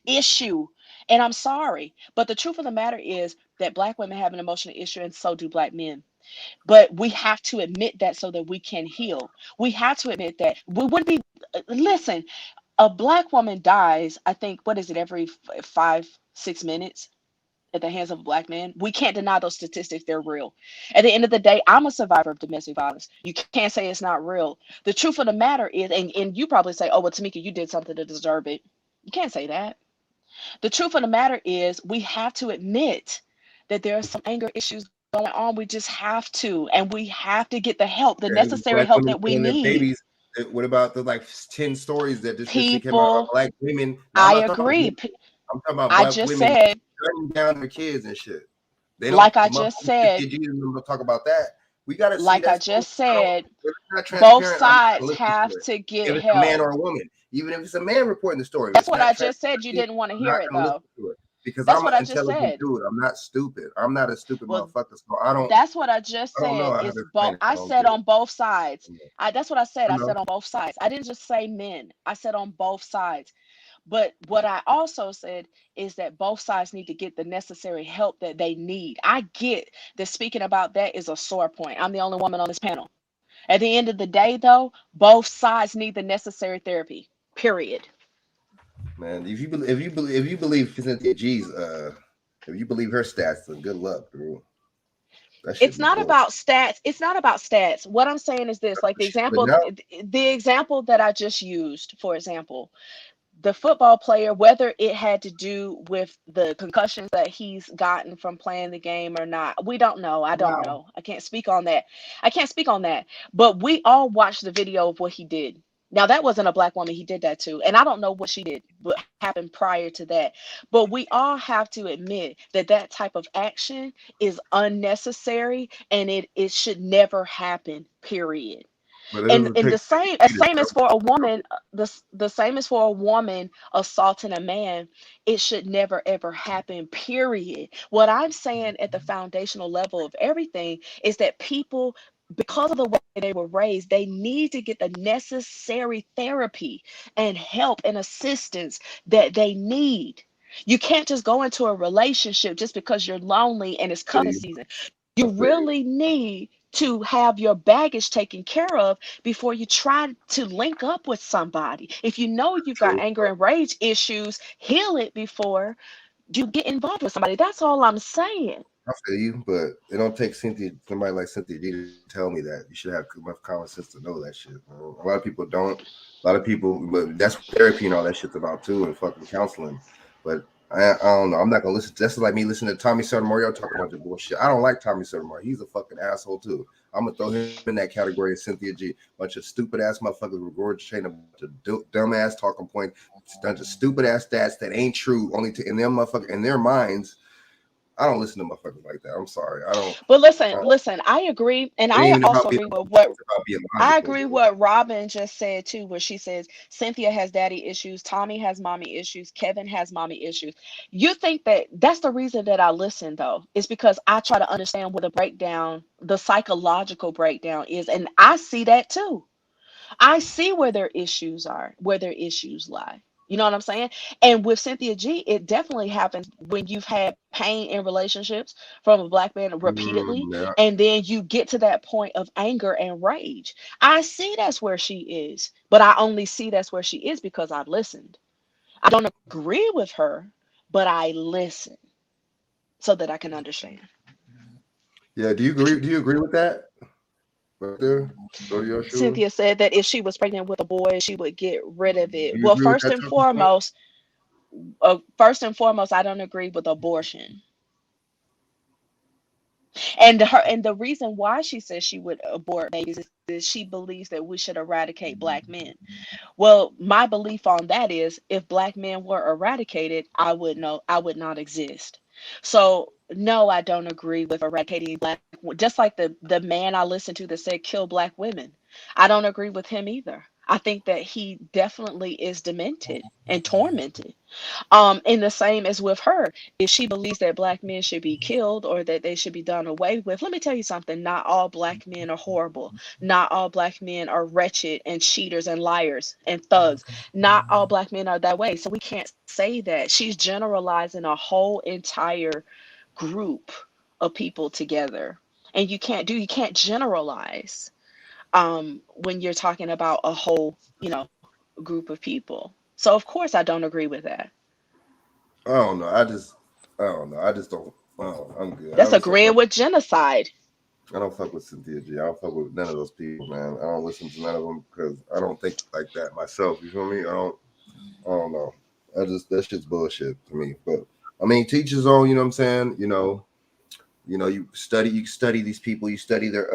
Speaker 14: issue. And I'm sorry, but the truth of the matter is that Black women have an emotional issue, and so do Black men. But we have to admit that so that we can heal. We have to admit that we wouldn't be. Listen, a Black woman dies. I think what is it every 5-6 minutes at the hands of a Black man. We can't deny those statistics. They're real. At the end of the day, I'm a survivor of domestic violence. You can't say it's not real. The truth of the matter is, and you probably say, oh, well, Tamika, you did something to deserve it. You can't say that. The truth of the matter is we have to admit that there are some anger issues going on. We just have to, and we have to get the help, the
Speaker 1: Okay,
Speaker 14: necessary
Speaker 1: Black
Speaker 14: help
Speaker 1: women
Speaker 14: that we
Speaker 1: killing their
Speaker 14: need.
Speaker 1: babies. What about the like 10 stories that just recently came out of
Speaker 14: People,
Speaker 1: Black women? Now, I'm
Speaker 14: I
Speaker 1: not talking about
Speaker 14: agree.
Speaker 1: women. I'm talking about
Speaker 14: I
Speaker 1: Black
Speaker 14: just
Speaker 1: women
Speaker 14: said,
Speaker 1: shutting down their kids and shit. They don't.
Speaker 14: like I
Speaker 1: The
Speaker 14: just
Speaker 1: motherfuckers
Speaker 14: said,
Speaker 1: think Jesus don't talk about that. We gotta see
Speaker 14: like I
Speaker 1: that story.
Speaker 14: just said,
Speaker 1: If it's not
Speaker 14: both
Speaker 1: transparent, I'm not
Speaker 14: sides
Speaker 1: gonna listen to
Speaker 14: have
Speaker 1: it.
Speaker 14: to get
Speaker 1: If it's a man
Speaker 14: help.
Speaker 1: or a woman, even if it's a man reporting the story, if
Speaker 14: That's
Speaker 1: it's
Speaker 14: what
Speaker 1: not
Speaker 14: I just said. You
Speaker 1: transparency,
Speaker 14: didn't want to
Speaker 1: I'm
Speaker 14: hear
Speaker 1: not
Speaker 14: it
Speaker 1: gonna
Speaker 14: though.
Speaker 1: listen to it because
Speaker 14: That's
Speaker 1: I'm
Speaker 14: what
Speaker 1: an
Speaker 14: I just
Speaker 1: intelligent
Speaker 14: said.
Speaker 1: dude. I'm not stupid. I'm not a stupid
Speaker 14: Well,
Speaker 1: motherfucker. So I don't.
Speaker 14: that's what I just
Speaker 1: I don't know
Speaker 14: said.
Speaker 1: how to
Speaker 14: It's
Speaker 1: explain
Speaker 14: both.
Speaker 1: it. I
Speaker 14: I
Speaker 1: don't
Speaker 14: said
Speaker 1: get
Speaker 14: on both sides.
Speaker 1: it.
Speaker 14: That's what I said.
Speaker 1: I
Speaker 14: I
Speaker 1: know.
Speaker 14: said on both sides. I didn't just say men. I said on both sides. But what I also said is that both sides need to get the necessary help that they need. I get that speaking about that is a sore point. I'm the only woman on this panel. At the end of the day, though, both sides need the necessary therapy. Period.
Speaker 1: Man, if you believe Cynthia G's if you believe her stats, then good luck, bro. That should
Speaker 14: It's
Speaker 1: be
Speaker 14: not
Speaker 1: bull.
Speaker 14: about stats. It's not about stats. What I'm saying is this, like
Speaker 1: But now,
Speaker 14: the example that I just used, for example, the football player, whether it had to do with the concussions that he's gotten from playing the game or not, we don't know. I don't know. I can't speak on that. I can't speak on that. But we all watched the video of what he did. Now, that wasn't a Black woman he did that to. And I don't know what she did, what happened prior to that. But we all have to admit that that type of action is unnecessary and it should never happen, period.
Speaker 1: but it doesn't
Speaker 14: And
Speaker 1: take
Speaker 14: the same as for a woman, the same as for a woman assaulting a man, it should never ever happen, period. What I'm saying at the foundational level of everything is that people, because of the way they were raised, they need to get the necessary therapy and help and assistance that they need. You can't just go into a relationship just because you're lonely and it's cuffing season. You really need to have your baggage taken care of before you try to link up with somebody. If you know you've got anger and rage issues, heal it before you get involved with somebody. That's all I'm saying.
Speaker 1: I feel you, but it don't take somebody like Cynthia G to tell me that. You should have enough common sense to know that shit. Bro. A lot of people don't. A lot of people, but that's what therapy and all that shit's about too, and fucking counseling. But I don't know. I'm not gonna listen. That's like me listening to Tommy Sotomayor talk about your bullshit. I don't like Tommy Sotomayor. He's a fucking asshole too. I'm gonna throw him in that category of Cynthia G. Bunch of stupid ass motherfuckers regurgitating a bunch of dumb ass talking points, bunch of stupid ass stats that ain't true. Only to in their motherfucker in their minds. I don't listen to motherfuckers like that. I'm sorry. I don't.
Speaker 14: But listen, I agree, and
Speaker 1: It
Speaker 14: I
Speaker 1: ain't even
Speaker 14: also
Speaker 1: about being.
Speaker 14: agree with what
Speaker 1: It's about being
Speaker 14: I
Speaker 1: logical.
Speaker 14: agree what Robin just said too, where she says Cynthia has daddy issues, Tommy has mommy issues, Kevin has mommy issues. You think that that's the reason that I listen though, is because I try to understand what the breakdown, the psychological breakdown is, and I see that too. I see where their issues are, where their issues lie. You know what I'm saying? And with Cynthia G, it definitely happens when you've had pain in relationships from a Black man repeatedly,
Speaker 1: Yeah.
Speaker 14: and then you get to that point of anger and rage. I see that's where she is, but I only see that's where she is because I've listened. I don't agree with her, but I listen so that I can understand.
Speaker 1: Yeah. Do you agree? Do you agree with that? Right there. Go to your shoes.
Speaker 14: Cynthia said that if she was pregnant with a boy, she would get rid of it.
Speaker 1: Do you
Speaker 14: Well,
Speaker 1: agree with that
Speaker 14: first and foremost, I don't agree with abortion. And the reason why she says she would abort babies is she believes that we should eradicate Black men. Well, my belief on that is if Black men were eradicated, I would not exist. So no, I don't agree with eradicating Black, just like the man I listened to that said kill Black women. I don't agree with him either. I think that he definitely is demented and tormented. And the same as with her. If she believes that Black men should be killed or that they should be done away with, let me tell you something. Not all Black men are horrible. Not all Black men are wretched and cheaters and liars and thugs. Not all Black men are that way. So we can't say that. She's generalizing a whole entire group of people together. And you can't generalize when you're talking about a whole, group of people. So of course I don't agree with that.
Speaker 1: I don't know. I don't know. I just don't. I'm good.
Speaker 14: That's agreeing with genocide.
Speaker 1: I don't fuck with Cynthia G. I don't fuck with none of those people, man. I don't listen to none of them because I don't think like that myself. You feel me? I don't know. That shit's bullshit to me. But I mean, teachers on. You know what I'm saying? You study these people. You study their,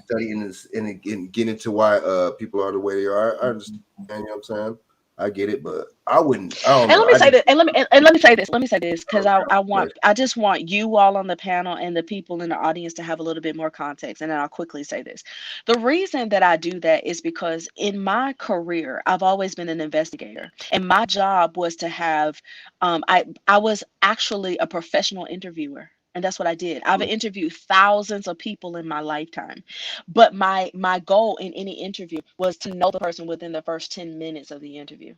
Speaker 1: study in this and get into why people are the way they are. I understand. You know what I'm saying? I get it, but I wouldn't. I don't know.
Speaker 14: Let me say this, because I just want you all on the panel and the people in the audience to have a little bit more context, and then I'll quickly say this. The reason that I do that is because in my career, I've always been an investigator, and my job was to have. I was actually a professional interviewer. And that's what I did. I've interviewed thousands of people in my lifetime. But my goal in any interview was to know the person within the first 10 minutes of the interview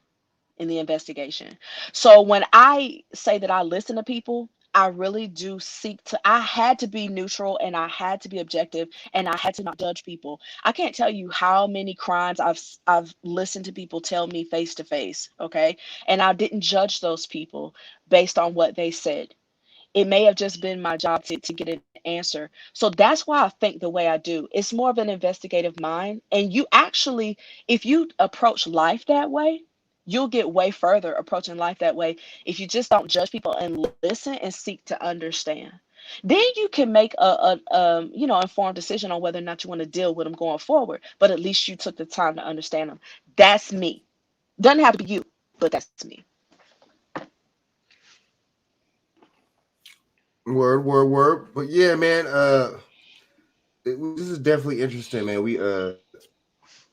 Speaker 14: in the investigation. So when I say that I listen to people, I really do I had to be neutral and I had to be objective and I had to not judge people. I can't tell you how many crimes I've listened to people tell me face to face, okay? And I didn't judge those people based on what they said. It may have just been my job to get an answer. So that's why I think the way I do. It's more of an investigative mind. And you actually, if you approach life that way, you'll get way further approaching life that way if you just don't judge people and listen and seek to understand. Then you can make a informed decision on whether or not you want to deal with them going forward. But at least you took the time to understand them. That's me. Doesn't have to be you, but that's me.
Speaker 1: Word. But yeah, man, this is definitely interesting, man.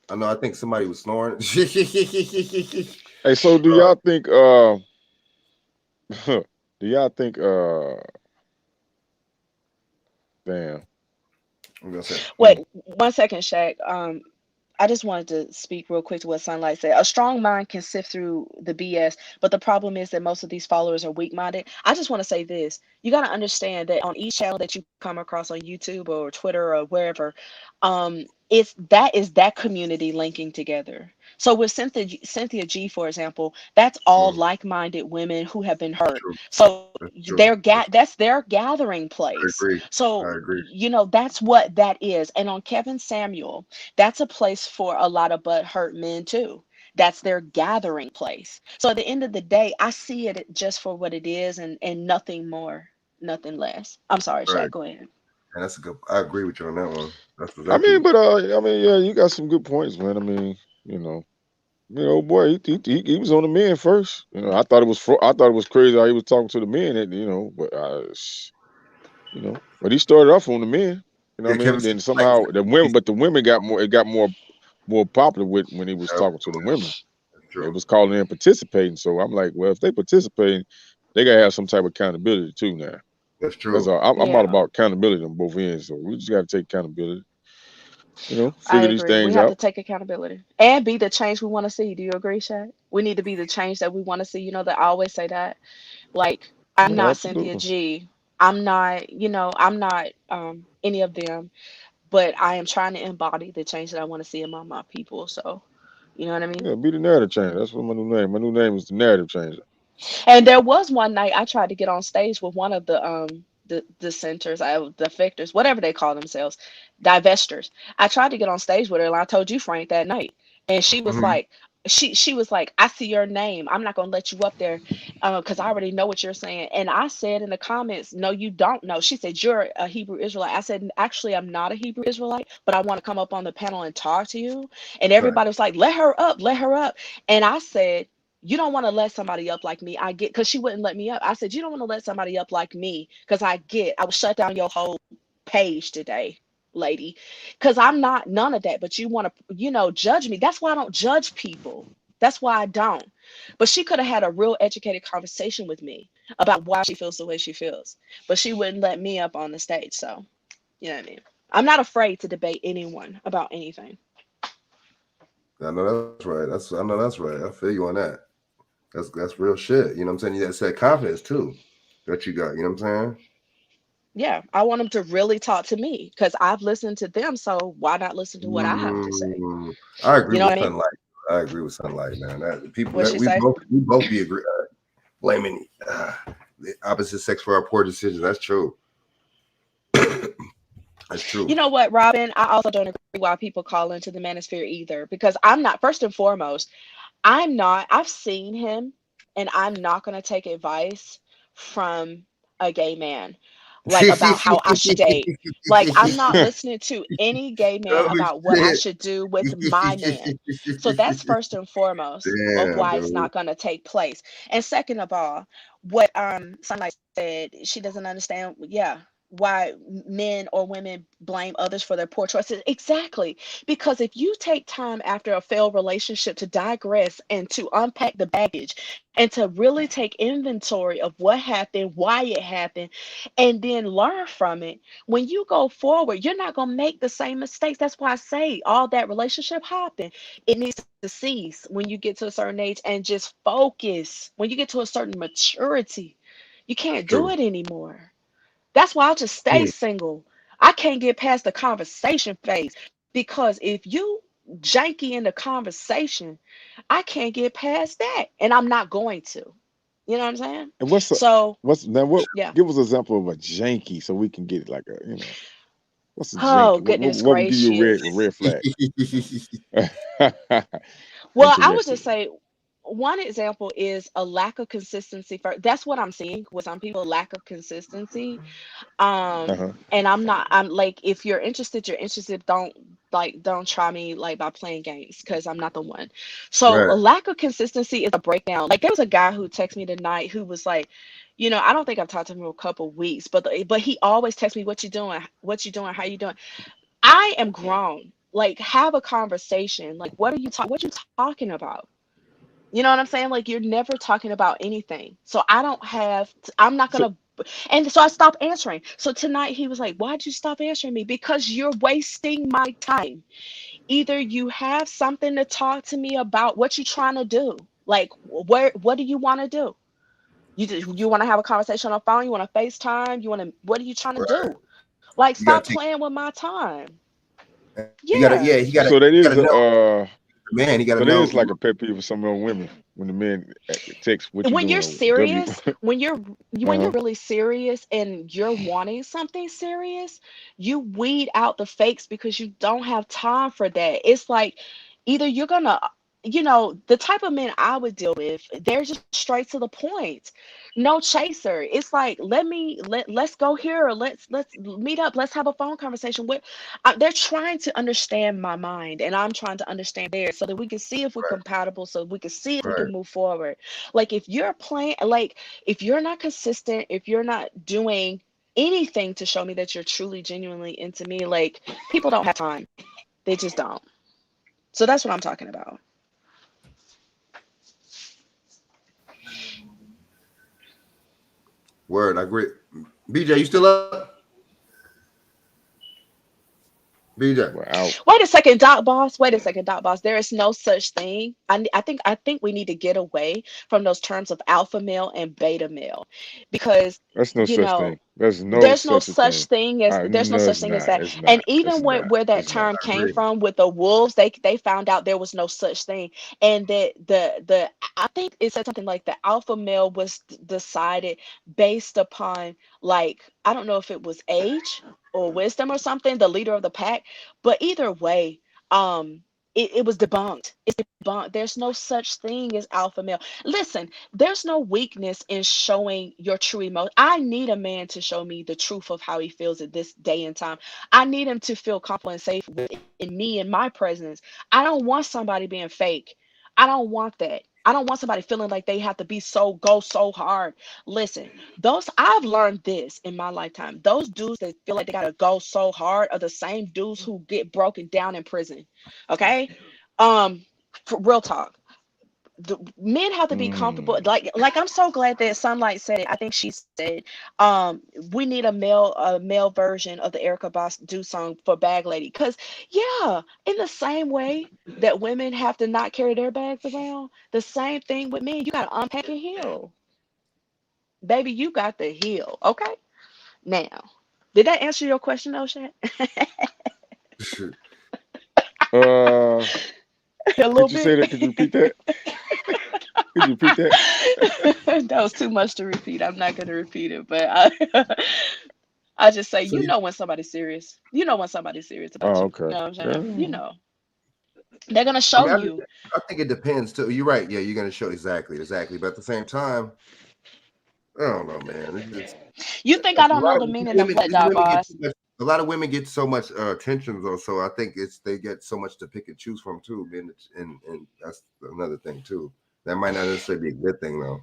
Speaker 1: I think somebody was snoring.
Speaker 3: Hey, so do y'all think damn.
Speaker 14: Wait 1 second, Shaq. I just wanted to speak real quick to what Sunlight said. A strong mind can sift through the BS, but the problem is that most of these followers are weak-minded. I just want to say this. You got to understand that on each channel that you come across on YouTube or Twitter or wherever, is that community linking together. So with Cynthia G, for example, that's all like-minded women who have been hurt. So that's their gathering place.
Speaker 1: I agree.
Speaker 14: So that's what that is. And on Kevin Samuel, that's a place for a lot of butthurt men too. That's their gathering place. So at the end of the day, I see it just for what it is and nothing more, nothing less. I'm sorry, Shaq, go ahead.
Speaker 1: And that's a good. I agree with you on that one. That's
Speaker 3: yeah, you got some good points, man. I mean, boy, he was on the men first. I thought it was crazy how he was talking to the men, but he started off on the men. You know what I mean? Then somehow the women got more. It got more popular when he was talking to the women. It was calling in participating. So I'm like, well, if they participating, they gotta have some type of accountability too now.
Speaker 1: That's true.
Speaker 3: I'm all about accountability on both ends. So we just got to take accountability. Figure these things
Speaker 14: We have
Speaker 3: out.
Speaker 14: to take accountability and be the change we want to see. Do you agree, Shaq? We need to be the change that we want to see. That I always say that. Like, I'm not Cynthia G. I'm not, I'm not any of them, but I am trying to embody the change that I want to see among my people. So, you know what I mean?
Speaker 3: Yeah, be the narrative changer. That's what my new name. My new name is the narrative changer.
Speaker 14: And there was one night I tried to get on stage with one of the dissenters, the defectors, whatever they call themselves, divestors. I tried to get on stage with her, and I told you, Frank, that night, and she was like, she was like, I see your name. I'm not gonna let you up there because I already know what you're saying. And I said in the comments, no, you don't know. She said, you're a Hebrew Israelite. I said, actually, I'm not a Hebrew Israelite, but I want to come up on the panel and talk to you. And everybody was like, let her up, let her up. And I said, you don't want to let somebody up like me. I get, because she wouldn't let me up. I said, you don't want to let somebody up like me because I will shut down your whole page today, lady, because I'm not none of that. But you want to, judge me. That's why I don't judge people. That's why I don't. But she could have had a real educated conversation with me about why she feels the way she feels. But she wouldn't let me up on the stage. So, you know what I mean? I'm not afraid to debate anyone about anything.
Speaker 1: I know that's right. I know that's right. I feel you on that. That's real shit. You know what I'm saying? That's that confidence too that you got. You know what I'm saying?
Speaker 14: Yeah, I want them to really talk to me because I've listened to them. So why not listen to what I have to say?
Speaker 1: I agree
Speaker 14: You know
Speaker 1: with
Speaker 14: what I mean?
Speaker 1: Sunlight. I agree with Sunlight, man. That people
Speaker 14: What
Speaker 1: that
Speaker 14: she
Speaker 1: we
Speaker 14: say?
Speaker 1: both be agree blaming the opposite sex for our poor decisions. That's true. That's true.
Speaker 14: You know what, Robin? I also don't agree why people call into the manosphere either, because I'm not, first and foremost, I've seen him and I'm not going to take advice from a gay man, like about how I should date. Like, I'm not listening to any gay man
Speaker 1: Oh,
Speaker 14: about what I
Speaker 1: shit.
Speaker 14: should do with my man. So that's first and foremost of
Speaker 1: Damn,
Speaker 14: why it's
Speaker 1: dude.
Speaker 14: not going to take place. And second of all, what Sunlight said, she doesn't understand, why men or women blame others for their poor choices. Exactly. Because if you take time after a failed relationship to digress and to unpack the baggage and to really take inventory of what happened, why it happened, and then learn from it, when you go forward, you're not going to make the same mistakes. That's why I say all that relationship hopping, it needs to cease when you get to a certain age and just focus. When you get to a certain maturity, you can't do it anymore. That's why I just stay single. I can't get past the conversation phase because if you janky in the conversation, I can't get past that, and I'm not going to. You know what I'm saying?
Speaker 3: And what's
Speaker 14: Yeah.
Speaker 3: give us an example of a janky so we can get it like what's a
Speaker 14: Oh,
Speaker 3: janky?
Speaker 14: goodness
Speaker 3: What would give you a
Speaker 14: gracious.
Speaker 3: red flag?
Speaker 14: Well, I would
Speaker 3: Interesting.
Speaker 14: just say one example is a lack of consistency. That's what I'm seeing with some people, lack of consistency. And I'm like, if you're interested, you're interested. Don't try me like by playing games because I'm not the one. So a
Speaker 1: Right.
Speaker 14: lack of consistency is a breakdown. Like there was a guy who texted me tonight who was like, I don't think I've talked to him in a couple weeks, but he always texts me, what you doing, how you doing. I am grown. Like, have a conversation. Like, what you talking about? You know what I'm saying? Like, you're never talking about anything. So I'm not
Speaker 3: So
Speaker 14: gonna. And so I stopped answering. So tonight he was like, why'd you stop answering me? Because you're wasting my time. Either you have something to talk to me about, what you trying to do. Like, what do you want to do? You want to have a conversation on the phone? You want to FaceTime? What are you trying to do? Like,
Speaker 1: You gotta
Speaker 14: stop
Speaker 1: take.
Speaker 14: playing with my time.
Speaker 1: You gotta.
Speaker 14: Yeah.
Speaker 1: Yeah. He gotta.
Speaker 3: so that
Speaker 1: He
Speaker 3: is
Speaker 1: gotta know. Man, he gotta
Speaker 3: so that
Speaker 1: know.
Speaker 3: is like a pet peeve for some of the women when the men text what you
Speaker 14: When
Speaker 3: doing
Speaker 14: you're
Speaker 3: or W.
Speaker 14: serious, when you're
Speaker 3: Uh-huh.
Speaker 14: really serious and you're wanting something serious, you weed out the fakes because you don't have time for that. It's like either you're gonna, the type of men I would deal with, they're just straight to the point. No chaser. It's like, let's go here, or let's meet up, let's have a phone conversation. They're trying to understand my mind and I'm trying to understand theirs so that we can see if we're compatible, so we can see if we
Speaker 1: Right.
Speaker 14: can move forward. Like, if you're playing, like, if you're not consistent, if you're not doing anything to show me that you're truly genuinely into me, like, people don't have time. They just don't. So that's what I'm talking about.
Speaker 1: Word. I agree. BJ, you still up? BJ.
Speaker 14: Wait a second, Doc Boss. Wait a second, Doc Boss. There is no such thing. I think we need to get away from those terms of alpha male and beta male, because
Speaker 3: That's no such thing. There's no
Speaker 14: there's no
Speaker 3: such a
Speaker 14: such
Speaker 3: thing.
Speaker 14: thing as
Speaker 3: No, it's not.
Speaker 14: that.
Speaker 3: It's not.
Speaker 14: And
Speaker 3: It's
Speaker 14: even
Speaker 3: not.
Speaker 14: where that
Speaker 3: It's not.
Speaker 14: term came from with the wolves, they found out there was no such thing, and that the I think it said something like the alpha male was decided based upon, like, I don't know if it was age or wisdom or something, the leader of the pack, but either way, um it was debunked. It's debunked. There's no such thing as alpha male. Listen, there's no weakness in showing your true emotion. I need a man to show me the truth of how he feels at this day and time. I need him to feel comfortable and safe in me and my presence. I don't want somebody being fake. I don't want that. I don't want somebody feeling like they have to go so hard. Listen, I've learned this in my lifetime. Those dudes that feel like they gotta go so hard are the same dudes who get broken down in prison. Okay? For real talk. The men have to be comfortable. Like I'm so glad that Sunlight said it. I think she said, we need a male version of the Erykah Badu song for Bag Lady. Cause yeah, in the same way that women have to not carry their bags around, the same thing with men. You gotta unpack and heal. Baby, you got to heal. Okay. Now, did that answer your question, O'Shea? A little
Speaker 3: Could you
Speaker 14: bit.
Speaker 3: say that? Could you repeat that? Could you repeat that?
Speaker 14: That was too much to repeat. I'm not gonna repeat it, but I just say,
Speaker 1: So
Speaker 14: you know when somebody's serious. You know when somebody's serious about
Speaker 3: Oh,
Speaker 14: you.
Speaker 3: okay.
Speaker 14: You know what I'm saying? You
Speaker 3: Yeah.
Speaker 14: know. They're gonna
Speaker 1: I
Speaker 14: show
Speaker 1: mean,
Speaker 14: you.
Speaker 1: I think it depends too. You're right. Yeah, you're gonna show exactly. But at the same time, I don't know, man. It's just,
Speaker 14: You think I don't know the meaning of let dog boss?
Speaker 1: a lot of women get so much attention though, so I think they get so much to pick and choose from too, and that's another thing too. That might not necessarily be a good thing though.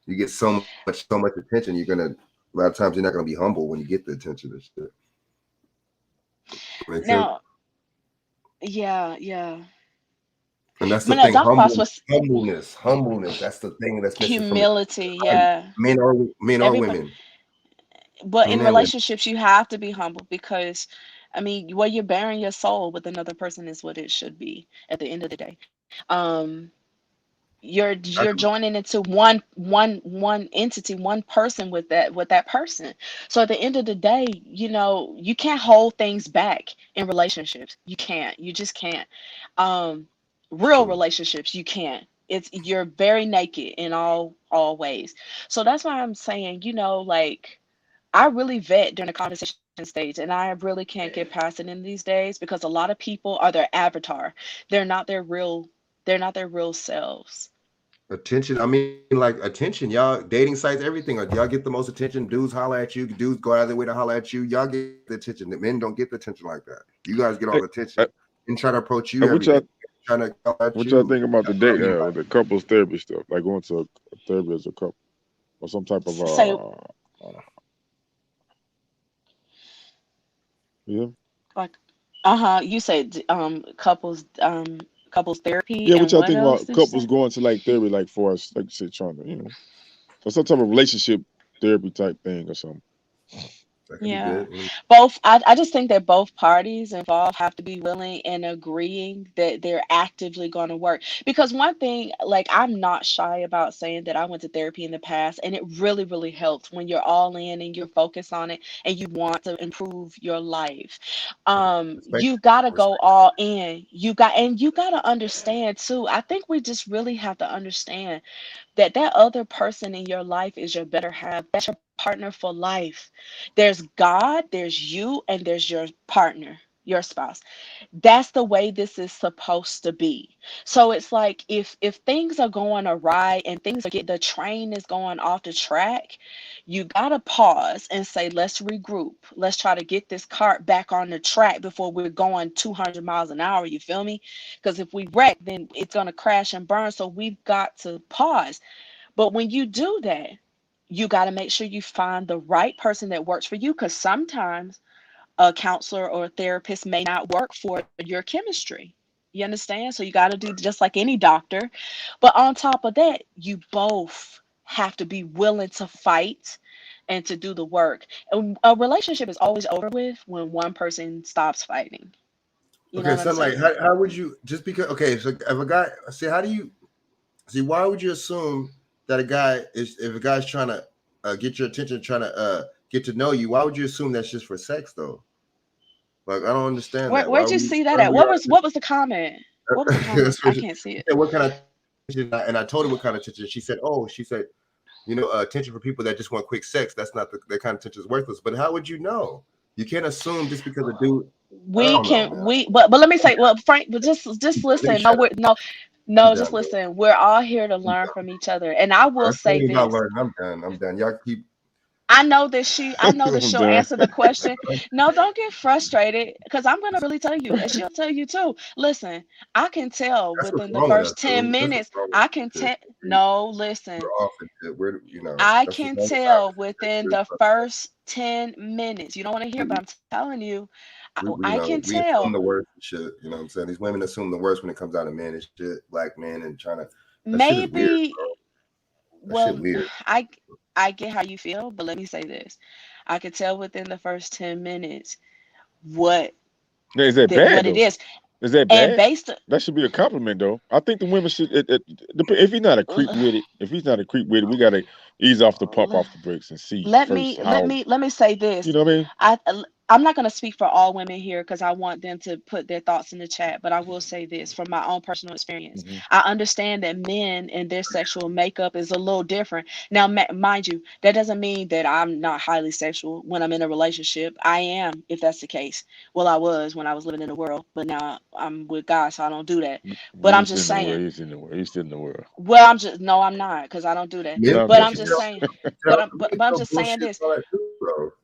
Speaker 1: You get so much attention, a lot of times you're not gonna be humble when you get the attention and shit. Make sense?
Speaker 14: Now, yeah.
Speaker 1: And that's the
Speaker 14: But no,
Speaker 1: thing,
Speaker 14: dog boss was
Speaker 1: humbleness. That's the thing that's missing from
Speaker 14: humility. Yeah.
Speaker 1: men or
Speaker 14: Everybody.
Speaker 1: women.
Speaker 14: But
Speaker 1: Men
Speaker 14: in
Speaker 1: and women.
Speaker 14: relationships, you have to be humble because, I mean, what you're bearing your soul with another person is what it should be at the end of the day. You're joining into one entity, one person with that person. So at the end of the day, you can't hold things back in relationships. You can't. You just can't. Real relationships, you can't. You're very naked in all ways. So that's why I'm saying, like, I really vet during the conversation stage, and I really can't get past it in these days because a lot of people are their avatar. They're not their real selves.
Speaker 1: Attention. I mean, like attention. Y'all dating sites, everything. Y'all get the most attention. Dudes holler at you. Dudes go out of their way to holler at you. Y'all get the attention. The men don't get the attention like that. You guys get all the attention and try to approach you.
Speaker 3: What y'all
Speaker 1: What
Speaker 3: y'all think about the date, the couples therapy stuff, like going to a therapy as a couple, or some type of yeah.
Speaker 14: Like, you said couples therapy.
Speaker 3: Yeah, what
Speaker 14: And
Speaker 3: y'all
Speaker 14: what
Speaker 3: think
Speaker 14: else
Speaker 3: about
Speaker 14: did you
Speaker 3: couples
Speaker 14: say?
Speaker 3: going to like therapy, like for us, like you said, trying to, or some type of relationship therapy type thing or something.
Speaker 1: That could be
Speaker 14: Yeah,
Speaker 1: good.
Speaker 14: both. I just think that both parties involved have to be willing and agreeing that they're actively going to work. Because one thing, like, I'm not shy about saying that I went to therapy in the past, and it really, really helped when you're all in and you're focused on it and you want to improve your life. You got to go all in. You got to understand too. I think we just really have to understand that other person in your life is your better half. That's your partner for life. There's God, there's you, and there's your partner, your spouse. That's the way this is supposed to be. So it's like if things are going awry and the train is going off the track, you gotta pause and say, let's regroup. Let's try to get this cart back on the track before we're going 200 miles an hour. You feel me? Because if we wreck, then it's gonna crash and burn. So we've got to pause. But when you do that, you got to make sure you find the right person that works for you, because sometimes a counselor or a therapist may not work for your chemistry. You understand? So you got to do just like any doctor. But on top of that, you both have to be willing to fight and to do the work. And a relationship is always over with when one person stops fighting. You know
Speaker 1: Okay,
Speaker 14: what I'm
Speaker 1: Sunlight,
Speaker 14: saying?
Speaker 1: how would you, just because, okay, so if a guy, why would you assume that if a guy's trying to get your attention, trying to get to know you, why would you assume that's just for sex though? Like, I don't understand that.
Speaker 14: Where'd you see that at? What was the comment? What was the comment? I can't see it.
Speaker 1: What kind of attention? And I told her what kind of attention. She said, attention for people that just want quick sex. That's not that kind of attention is worthless. But how would you know? You can't assume just because a dude.
Speaker 14: But let me say, well, Frank, but just listen. No, just listen. We're all here to learn from each other, and I will say this.
Speaker 1: I'm done. Y'all keep.
Speaker 14: I know that she'll answer the question. No, don't get frustrated, because I'm gonna really tell you, and she'll tell you too. Listen, I can tell within the first 10 minutes. I can tell. No, listen. I can tell within the first 10 minutes. You don't want to hear, but I'm telling you, I can tell.
Speaker 1: Assume the worst shit. You know what I'm saying? These women assume the worst when it comes out of men and shit, black men, and trying to.
Speaker 14: Maybe.
Speaker 1: Well, weird.
Speaker 14: I get how you feel, but let me say this. I could tell within the first 10 minutes what
Speaker 3: is that bad,
Speaker 14: what it is.
Speaker 3: Is that bad?
Speaker 14: And
Speaker 3: that should be a compliment, though. I think the women should. If he's not a creep with it, we gotta ease off the pump, off the brakes, and see.
Speaker 14: Let me say this.
Speaker 3: You know what I mean?
Speaker 14: I'm not going to speak for all women here, because I want them to put their thoughts in the chat, but I will say this from my own personal experience. I understand that men and their sexual makeup is a little different. Now, mind you, that doesn't mean that I'm not highly sexual when I'm in a relationship. I am, if that's the case. Well, I was when I was living in the world, but now I'm with God, so I don't do that. But I'm just saying.
Speaker 3: He's in the world. He's still in the world.
Speaker 14: Well, I'm not, because I don't do that. But I'm just saying. But I'm just saying this.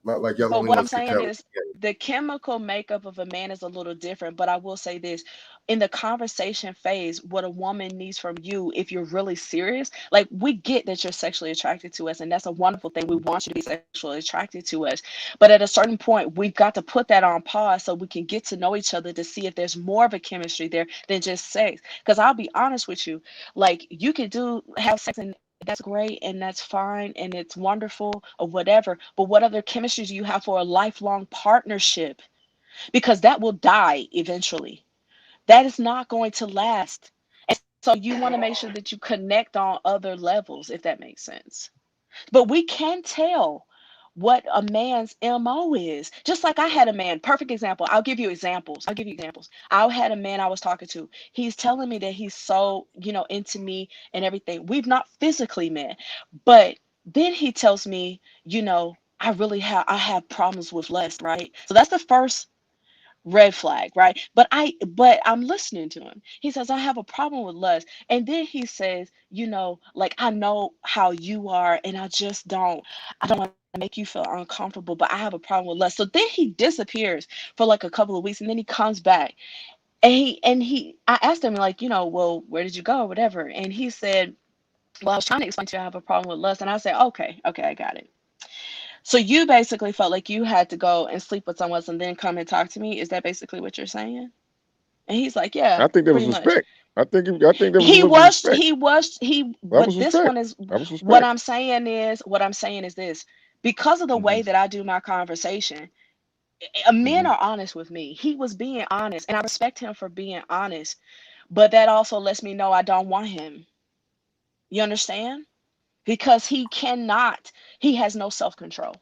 Speaker 1: Not like y'all.
Speaker 14: But what I'm saying is, the chemical makeup of a man is a little different. But I will say this: in the conversation phase, what a woman needs from you, if you're really serious, like, we get that you're sexually attracted to us, and that's a wonderful thing. We want you to be sexually attracted to us. But at a certain point, we've got to put that on pause so we can get to know each other, to see if there's more of a chemistry there than just sex. Because I'll be honest with you, like, you can have sex, and that's great, and that's fine, and it's wonderful, or whatever. But what other chemistry do you have for a lifelong partnership? Because that will die eventually. That is not going to last. And so you want to make sure that you connect on other levels, if that makes sense. But we can tell what a man's MO is. Just like I had a man, perfect example. I'll give you examples. I had a man I was talking to. He's telling me that he's so, into me and everything. We've not physically met, but then he tells me, I have problems with lust, right? So that's the first red flag, right? But I'm listening to him. He says, I have a problem with lust. And then he says, like, I know how you are, and I don't want to make you feel uncomfortable, but I have a problem with lust. So then he disappears for like a couple of weeks, and then he comes back. And I asked him, like, well, where did you go, or whatever? And he said, well, I was trying to explain to you I have a problem with lust. And I said, okay, I got it. So you basically felt like you had to go and sleep with someone and then come and talk to me. Is that basically what you're saying? And he's like, yeah.
Speaker 3: I think there was respect. I think there
Speaker 14: was
Speaker 3: respect.
Speaker 14: But this one is what I'm saying is this: because of the way that I do my conversation, men are honest with me. He was being honest, and I respect him for being honest. But that also lets me know I don't want him. You understand? Because he has no self-control.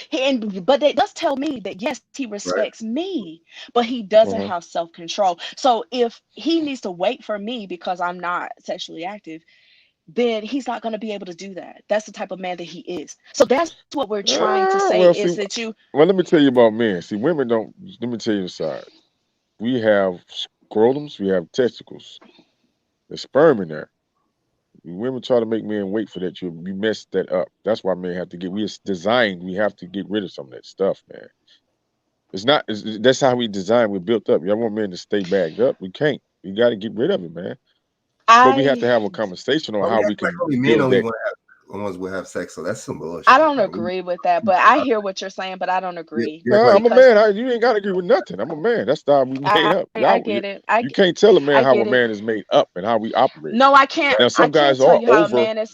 Speaker 14: But it does tell me that, yes, he respects me, but he doesn't have self-control. So if he needs to wait for me because I'm not sexually active, then he's not going to be able to do that. That's the type of man that he is. So that's what we're trying to say
Speaker 3: Well, let me tell you about men. See, women don't. Let me tell you the side. We have scrotums. We have testicles. There's sperm in there. Women try to make men wait for that. You mess that up. That's why men have to we have to get rid of some of that stuff, man. That's how we design. We're built up. Y'all want men to stay bagged up. We can't. We got to get rid of it, man. But we have to have a conversation on how we can.
Speaker 1: Men only ones will have sex, so that's some bullshit.
Speaker 14: I don't agree with that, but I hear what you're saying, but I don't agree.
Speaker 3: I'm a man. You ain't got to agree with nothing. I'm a man. That's how we made up.
Speaker 14: I get it.
Speaker 3: You can't tell a man how a man is made up and how we operate.
Speaker 14: No, I can't.
Speaker 3: Now, some guys are
Speaker 14: over.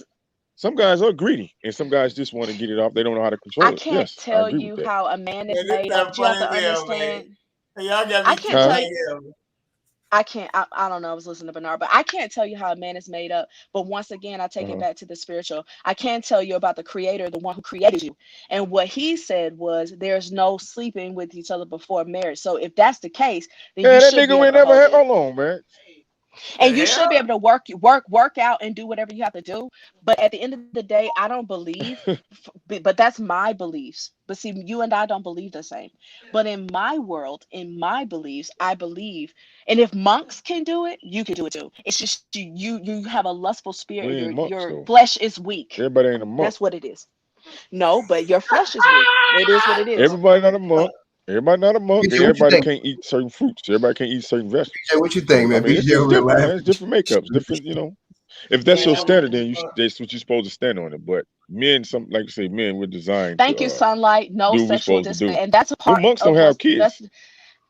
Speaker 3: Some guys are greedy, and some guys just want to get it off. They don't know how to control it.
Speaker 14: I can't tell you how a man is made up. You have to understand. I can't tell you. I don't know. I was listening to Bernard, but I can't tell you how a man is made up. But once again, I take it back to the spiritual. I can tell you about the creator, the one who created you. And what he said was there's no sleeping with each other before marriage. So if that's the case, then you
Speaker 3: that
Speaker 14: should
Speaker 3: nigga ain't never had. Hold on, man.
Speaker 14: And you should be able to work out and do whatever you have to do. But at the end of the day, I don't believe, but that's my beliefs. But see, you and I don't believe the same. But in my world, in my beliefs, I believe, and if monks can do it, you can do it too. It's just you have a lustful spirit.
Speaker 3: We ain't monks,
Speaker 14: Your
Speaker 3: though.
Speaker 14: flesh is weak.
Speaker 3: Everybody ain't a monk.
Speaker 14: That's what it is. No, but your flesh is weak. It is what it is.
Speaker 3: Everybody not a monk. Everybody not a monk.
Speaker 1: BJ,
Speaker 3: And
Speaker 1: what you
Speaker 3: everybody
Speaker 1: think?
Speaker 3: can't eat certain fruits. Everybody can't eat certain vegetables.
Speaker 1: BJ, what you think, man?
Speaker 3: I mean, it's
Speaker 1: BJ over there
Speaker 3: different, man.
Speaker 1: laughing.
Speaker 3: It's different makeups, different, you know. If that's your standard, then that's what you're supposed to stand on it. But men, like you say, men, we're designed
Speaker 14: Thank
Speaker 3: to
Speaker 14: you, Sunlight. No
Speaker 3: do what we're
Speaker 14: sexual
Speaker 3: supposed to do.
Speaker 14: discipline, and that's a
Speaker 3: The
Speaker 14: part
Speaker 3: monks
Speaker 14: of
Speaker 3: don't have
Speaker 14: what's
Speaker 3: kids.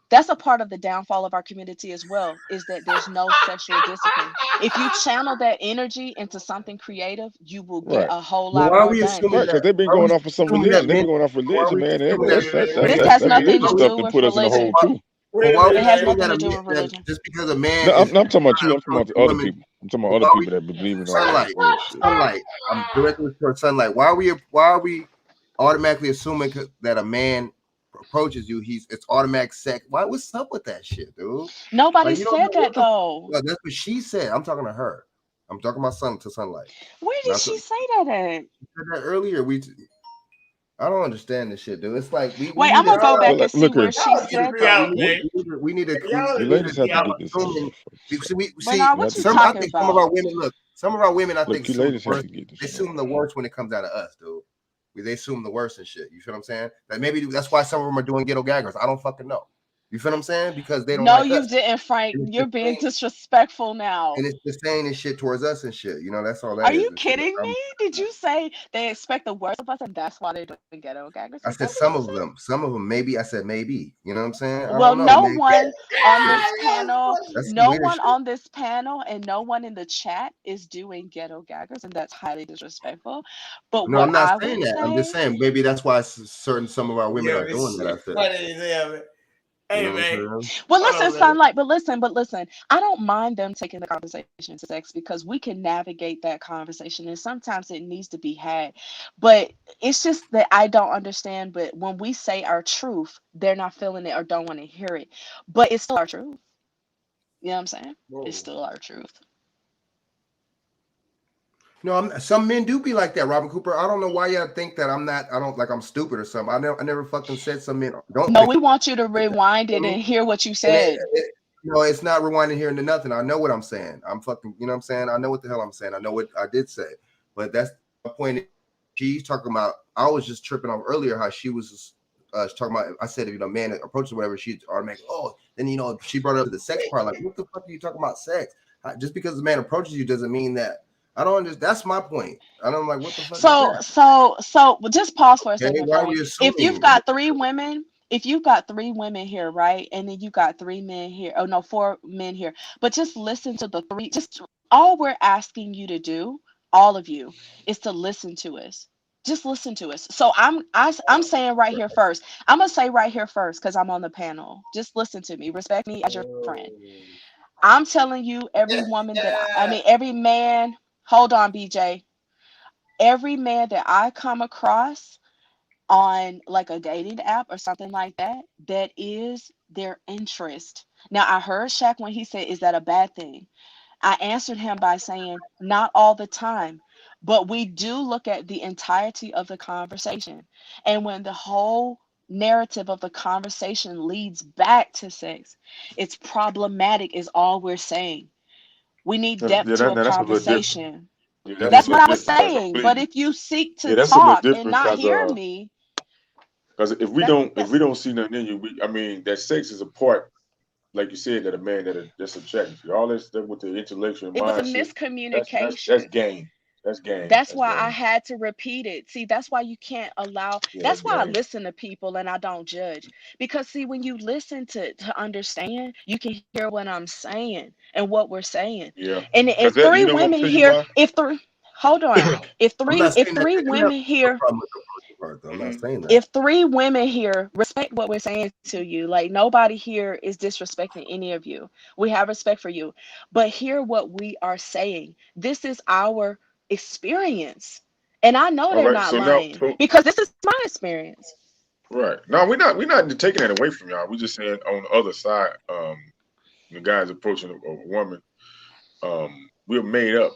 Speaker 14: that's a part of the downfall of our community as well, is that there's no sexual discipline. If you channel that energy into something creative, you will get
Speaker 3: Right.
Speaker 14: a whole
Speaker 1: Well,
Speaker 14: lot
Speaker 1: why are
Speaker 14: more
Speaker 1: we
Speaker 14: done.
Speaker 1: assuming
Speaker 3: Right, because
Speaker 1: that?
Speaker 3: they've been
Speaker 1: Why are we
Speaker 3: going off of some
Speaker 1: assuming
Speaker 3: religion.
Speaker 1: that
Speaker 3: They've
Speaker 1: men?
Speaker 3: been going off
Speaker 1: Why are
Speaker 3: religion,
Speaker 1: we
Speaker 3: man.
Speaker 1: assuming
Speaker 3: That's
Speaker 14: This has nothing to
Speaker 3: stuff
Speaker 14: do
Speaker 3: to
Speaker 14: with
Speaker 3: put us in a hole
Speaker 14: religion.
Speaker 3: too.
Speaker 1: Well, why are we
Speaker 14: It has
Speaker 1: assuming
Speaker 14: nothing
Speaker 1: that
Speaker 14: to
Speaker 1: a
Speaker 14: do
Speaker 1: man,
Speaker 14: with
Speaker 1: that
Speaker 14: religion.
Speaker 1: just because a man
Speaker 3: No,
Speaker 1: is
Speaker 3: I'm talking about you. I'm talking
Speaker 1: approach
Speaker 3: about
Speaker 1: a
Speaker 3: the other
Speaker 1: woman?
Speaker 3: people. I'm talking
Speaker 1: Well,
Speaker 3: about
Speaker 1: why
Speaker 3: other
Speaker 1: are we
Speaker 3: people that believe in all that
Speaker 1: sunlight?
Speaker 3: bullshit.
Speaker 1: Sunlight. I'm directly for sunlight. Why are we automatically assuming that a man approaches you, it's automatic sex? What's up with that shit, dude?
Speaker 14: Nobody
Speaker 1: Like, you don't
Speaker 14: said
Speaker 1: know
Speaker 14: that
Speaker 1: what the
Speaker 14: though.
Speaker 1: well, that's what she said. I'm talking to her. I'm talking about sunlight.
Speaker 14: Where did
Speaker 1: Not
Speaker 14: she
Speaker 1: to,
Speaker 14: say that at?
Speaker 1: she said that earlier. I don't understand this shit, dude. It's like we
Speaker 14: Wait,
Speaker 1: need
Speaker 14: I'm
Speaker 1: to
Speaker 14: gonna go
Speaker 1: stop.
Speaker 14: back
Speaker 3: Well,
Speaker 14: and see
Speaker 3: look
Speaker 14: where
Speaker 3: here.
Speaker 14: she said that.
Speaker 1: We need to
Speaker 3: You ladies have to
Speaker 1: stop
Speaker 3: get this.
Speaker 1: assuming. We see
Speaker 14: Bernard, what you
Speaker 3: You
Speaker 1: I
Speaker 14: talking
Speaker 1: think some of our
Speaker 14: about?
Speaker 1: women some of our women I
Speaker 3: Look,
Speaker 1: think
Speaker 3: you
Speaker 1: assume the
Speaker 3: ladies have
Speaker 1: worst.
Speaker 3: to get this.
Speaker 1: They assume the worst when it comes out of us, dude. They assume the worst and shit. You feel what I'm saying? That maybe that's why some of them are doing ghetto gaggers. I don't fucking know. You feel what I'm saying? Because they don't
Speaker 14: No,
Speaker 1: like
Speaker 14: you
Speaker 1: us.
Speaker 14: didn't, Frank.
Speaker 1: And it's
Speaker 14: You're
Speaker 1: just
Speaker 14: being
Speaker 1: saying,
Speaker 14: disrespectful now.
Speaker 1: and it's just saying this shit towards us and shit. You know, that's all that
Speaker 14: Are
Speaker 1: is.
Speaker 14: you
Speaker 1: And shit.
Speaker 14: kidding me? Did you say they expect the worst of us and that's why they're doing ghetto gaggers?
Speaker 1: I
Speaker 14: Is
Speaker 1: said
Speaker 14: that what you said?
Speaker 1: some of them, maybe. I said maybe. You know what I'm saying? I
Speaker 14: Well,
Speaker 1: don't know.
Speaker 14: no
Speaker 1: Maybe.
Speaker 14: one on
Speaker 1: Shit.
Speaker 14: this panel,
Speaker 1: That's some
Speaker 14: no
Speaker 1: weird
Speaker 14: one
Speaker 1: shit.
Speaker 14: on this panel, and no one in the chat is doing ghetto gaggers, and that's highly disrespectful. But
Speaker 1: No,
Speaker 14: what
Speaker 1: I'm not
Speaker 14: I
Speaker 1: saying
Speaker 14: would
Speaker 1: that. I'm just
Speaker 14: say,
Speaker 1: saying maybe that's why some of our women
Speaker 2: Yo,
Speaker 1: are doing
Speaker 2: this
Speaker 1: that. I
Speaker 2: shit
Speaker 1: said.
Speaker 2: funny as hell, man.
Speaker 1: You
Speaker 2: Hey,
Speaker 1: know what I'm
Speaker 2: man.
Speaker 1: saying?
Speaker 14: well,
Speaker 2: Hold
Speaker 14: listen,
Speaker 2: on, man.
Speaker 14: Sunlight, but listen. I don't mind them taking the conversation to sex because we can navigate that conversation, and sometimes it needs to be had. But it's just that I don't understand. But when we say our truth, they're not feeling it or don't want to hear it. But it's still our truth. You know what I'm saying? It's still our truth.
Speaker 1: No, some men do be like that, Robin Cooper. I don't know why y'all think that I'm stupid or something. I never fucking said some men don't
Speaker 14: No,
Speaker 1: think
Speaker 14: we want you to
Speaker 1: like that.
Speaker 14: rewind
Speaker 1: You
Speaker 14: it
Speaker 1: know what I
Speaker 14: and
Speaker 1: mean?
Speaker 14: hear what you
Speaker 1: And
Speaker 14: said.
Speaker 1: no, it's not rewinding here into nothing. I know what I'm saying. I'm fucking, you know what I'm saying? I know what the hell I'm saying. I know what I did say. But that's my point. She's talking about, I was just tripping off earlier how she was talking about, I said, if man approaches whatever, she'd automatically, then, she brought up the sex part. Like, what the fuck are you talking about sex? Just because the man approaches you doesn't mean that. I don't understand. That's my point. I don't like, what the fuck is that?
Speaker 14: So just pause for a
Speaker 1: Okay,
Speaker 14: second,
Speaker 1: why are
Speaker 14: Frank.
Speaker 1: we
Speaker 14: If you've
Speaker 1: assuming?
Speaker 14: got three women here, right? And then you got 3 men here. Oh no, 4 men here. But just listen to the 3. Just all we're asking you to do, all of you, is to listen to us. Just listen to us. So I'm saying right here first. I'm gonna say right here first because I'm on the panel. Just listen to me. Respect me as your friend. I'm telling you, every man. Hold on, BJ. Every man that I come across on like a dating app or something like that, that is their interest. Now, I heard Shaq when he said, is that a bad thing? I answered him by saying, not all the time, but we do look at the entirety of the conversation. And when the whole narrative of the conversation leads back to sex, it's problematic, is all we're saying. We need depth to a
Speaker 3: That's a little different.
Speaker 14: conversation.
Speaker 3: Yeah,
Speaker 14: That's
Speaker 3: a
Speaker 14: what
Speaker 3: little
Speaker 14: I was
Speaker 3: different because
Speaker 14: saying. But
Speaker 3: completely.
Speaker 14: if you seek to
Speaker 3: That's a little
Speaker 14: talk and
Speaker 3: different
Speaker 14: not hear me,
Speaker 3: because if we don't see nothing in you, that sex is a part, like you said, that a man that's attracted to you. All that stuff with the intellectual
Speaker 14: it was a
Speaker 3: mindset, that's
Speaker 14: miscommunication.
Speaker 3: game. That's game.
Speaker 14: That's why I had to repeat it. See, that's why you can't allow.
Speaker 3: Yeah,
Speaker 14: That's why I
Speaker 3: game.
Speaker 14: listen to people and I don't judge. Because see, when you listen to understand, you can hear what I'm saying and what we're saying.
Speaker 3: Yeah.
Speaker 14: And if
Speaker 3: That,
Speaker 14: 3
Speaker 3: you know what I'm
Speaker 14: women
Speaker 3: telling you
Speaker 14: here,
Speaker 3: why?
Speaker 14: hold on. If
Speaker 1: I'm not saying that.
Speaker 14: 3
Speaker 1: I have
Speaker 14: women
Speaker 1: no
Speaker 14: here,
Speaker 1: problem with the first part, though. I'm not saying that.
Speaker 14: if 3 women here respect what we're saying to you, like nobody here is disrespecting any of you. We have respect for you. But hear what we are saying. This is our experience. And I know
Speaker 3: All
Speaker 14: they're
Speaker 3: right.
Speaker 14: not
Speaker 3: So now,
Speaker 14: lying because this is my experience.
Speaker 3: right. No, we're not taking that away from y'all. We're just saying on the other side, the guy's approaching a woman we're made up.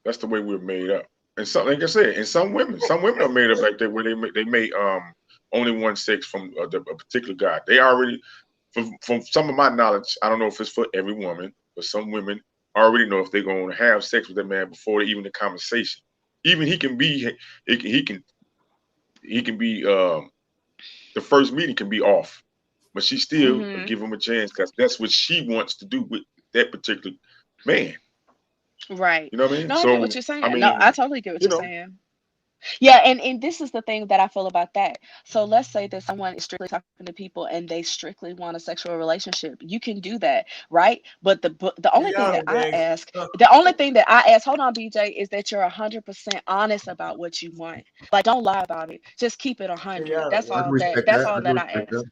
Speaker 3: That's the way we're made up. And some, like I said, and some women are made up like that, where they may only want sex from a particular guy. They already, from some of my knowledge, I don't know if it's for every woman, but some women already know if they're going to have sex with that man before even the conversation. Even he can be the first meeting can be off, but she still give him a chance because that's what she wants to do with that particular man.
Speaker 14: Right.
Speaker 3: You know what I mean?
Speaker 14: No, I
Speaker 3: So
Speaker 14: get what you're saying.
Speaker 3: I mean,
Speaker 14: No, I totally get what
Speaker 3: you
Speaker 14: you're
Speaker 3: know,
Speaker 14: saying. Yeah, and this is the thing that I feel about that. So let's say that someone is strictly talking to people and they strictly want a sexual relationship. You can do that, right? But the only thing that I ask, hold on, BJ, is that you're 100% honest about what you want. Like, don't lie about it. Just keep it 100. That's
Speaker 1: I can
Speaker 14: all
Speaker 1: respect
Speaker 14: that's
Speaker 1: that.
Speaker 14: all
Speaker 1: I can
Speaker 14: that I
Speaker 1: respect
Speaker 14: ask.
Speaker 1: that.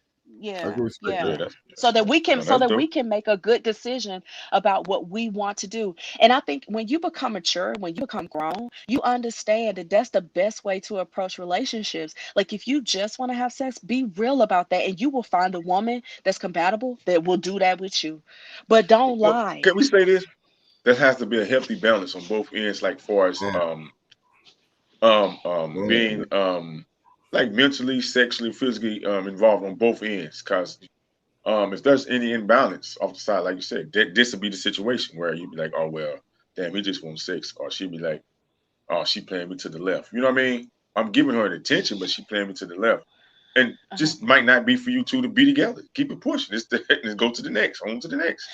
Speaker 1: I
Speaker 14: Yeah,
Speaker 1: can respect
Speaker 14: yeah.
Speaker 1: that.
Speaker 14: So that we can
Speaker 3: that's dope.
Speaker 14: make a good decision about what we want to do. And I think when you become mature, when you become grown, you understand that that's the best way to approach relationships. Like if you just want to have sex, be real about that, and you will find a woman that's compatible that will do that with you. But don't
Speaker 3: Well,
Speaker 14: lie.
Speaker 3: can we say this? There has to be a healthy balance on both ends, like far as being like mentally, sexually, physically involved on both ends. Because if there's any imbalance off the side, like you said, this would be the situation where you'd be like, oh well, damn, he just wants sex, or she'd be like, oh, she playing me to the left. You know what I mean? I'm giving her an attention, but she playing me to the left. And just might not be for you two to be together. Keep it pushing. Let's go to the next, on to the next.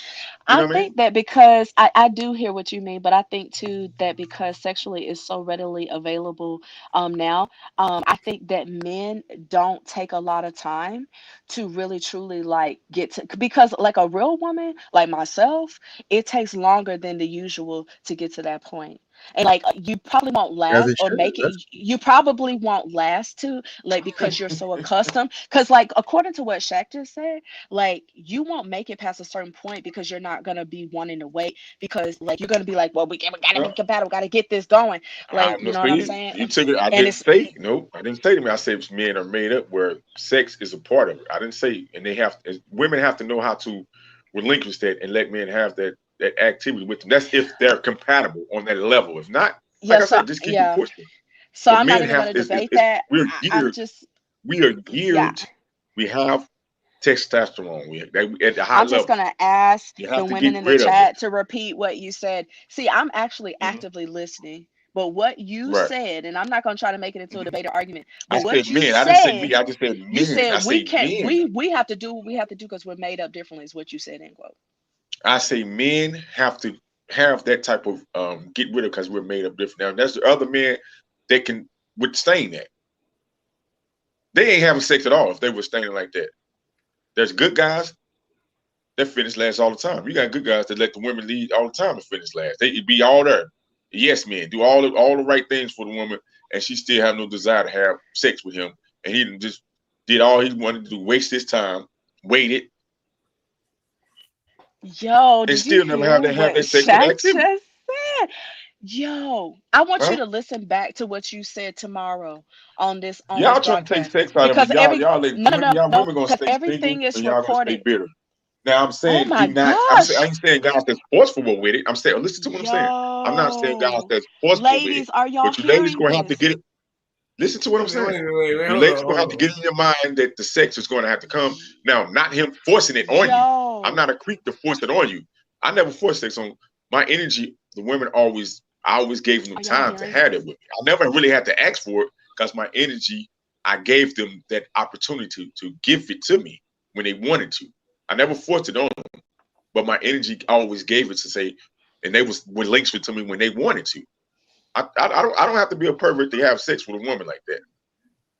Speaker 3: You know
Speaker 14: I
Speaker 3: what I mean?
Speaker 14: think that because I do hear what you mean, but I think too that because sexually is so readily available now, I think that men don't take a lot of time to really truly like get to, because like a real woman like myself, it takes longer than the usual to get to that point. And like you probably won't
Speaker 1: As
Speaker 14: last
Speaker 1: it
Speaker 14: or
Speaker 1: should.
Speaker 14: make it, you probably won't last to like because you're so accustomed. Because like according to what Shaq just said, like you won't make it past a certain point because you're not gonna be wanting to wait because like you're gonna be like, well, we gotta be compatible, gotta get this going. Like, you know what I'm saying?
Speaker 3: You took it. I
Speaker 14: And
Speaker 3: didn't
Speaker 14: it's
Speaker 3: say no. I didn't say to me. I said men are made up where sex is a part of it. I didn't say, and women have to know how to relinquish that and let men have that activity with them. That's if they're compatible on that level. If not, like I said, just keep it pushing.
Speaker 14: So
Speaker 3: But
Speaker 14: I'm not
Speaker 3: men
Speaker 14: even
Speaker 3: have
Speaker 14: gonna debate that.
Speaker 3: we're
Speaker 14: I'm
Speaker 3: geared.
Speaker 14: just
Speaker 3: We are geared. We have testosterone. We at the high
Speaker 14: I'm just
Speaker 3: level.
Speaker 14: gonna ask
Speaker 3: You
Speaker 14: the
Speaker 3: have to
Speaker 14: women
Speaker 3: get
Speaker 14: in the
Speaker 3: rid of it.
Speaker 14: chat to repeat what you said. See, I'm actually actively listening. But what you
Speaker 3: Right.
Speaker 14: said, and I'm not gonna try to make it into a debate or argument,
Speaker 3: I
Speaker 14: but what
Speaker 3: said
Speaker 14: you
Speaker 3: men. I didn't say
Speaker 14: said,
Speaker 3: me. I just said
Speaker 14: you
Speaker 3: men. I
Speaker 14: said we
Speaker 3: say
Speaker 14: can't
Speaker 3: men.
Speaker 14: we have to do what we have to do because we're made up differently, is what you said, end quote.
Speaker 3: I say men have to have that type of get rid of because we're made up different. Now there's the other men that can withstand that. They ain't having sex at all if they withstand it like that. There's good guys that finish last all the time. You got good guys that let the women lead all the time and finish last. They be all there. Yes, men do all the right things for the woman, and she still have no desire to have sex with him. And he just did all he wanted to do, waste his time, waited,
Speaker 14: Yo,
Speaker 3: and
Speaker 14: did
Speaker 3: still
Speaker 14: you
Speaker 3: never
Speaker 14: hear
Speaker 3: have
Speaker 14: what
Speaker 3: that sexual
Speaker 14: Shaq
Speaker 3: activity.
Speaker 14: just said? Yo, I want you
Speaker 3: Huh?
Speaker 14: to listen back to what you said tomorrow on this
Speaker 3: Y'all trying to take
Speaker 14: broadcast
Speaker 3: sex out of
Speaker 14: because
Speaker 3: it. Y'all
Speaker 14: no,
Speaker 3: women gonna
Speaker 14: because
Speaker 3: stay single
Speaker 14: everything is
Speaker 3: and y'all gonna stay
Speaker 14: recorded.
Speaker 3: bitter. Now I'm
Speaker 14: Oh
Speaker 3: saying
Speaker 14: my
Speaker 3: I
Speaker 14: gosh.
Speaker 3: ain't saying guys that's forceful with it. I'm saying listen to what I'm saying. I'm not saying guys
Speaker 14: Yo,
Speaker 3: that's forceful with it,
Speaker 14: ladies, are y'all
Speaker 3: but you ladies
Speaker 14: hearing
Speaker 3: gonna have to
Speaker 14: this?
Speaker 3: get it. Listen to what I'm saying.
Speaker 2: Wait,
Speaker 3: You
Speaker 2: hold
Speaker 3: ladies
Speaker 2: on,
Speaker 3: gonna have to get in your mind that the sex is gonna have to come. Now, not him forcing it on you. I'm not a creep to force it on you. I never forced sex on my energy. The women I always gave them the time to have it with me. I never really had to ask for it because my energy, I gave them that opportunity to give it to me when they wanted to. I never forced it on them, but my energy always gave it to say, and they would relinquish it to me when they wanted to. I don't have to be a pervert to have sex with a woman like that.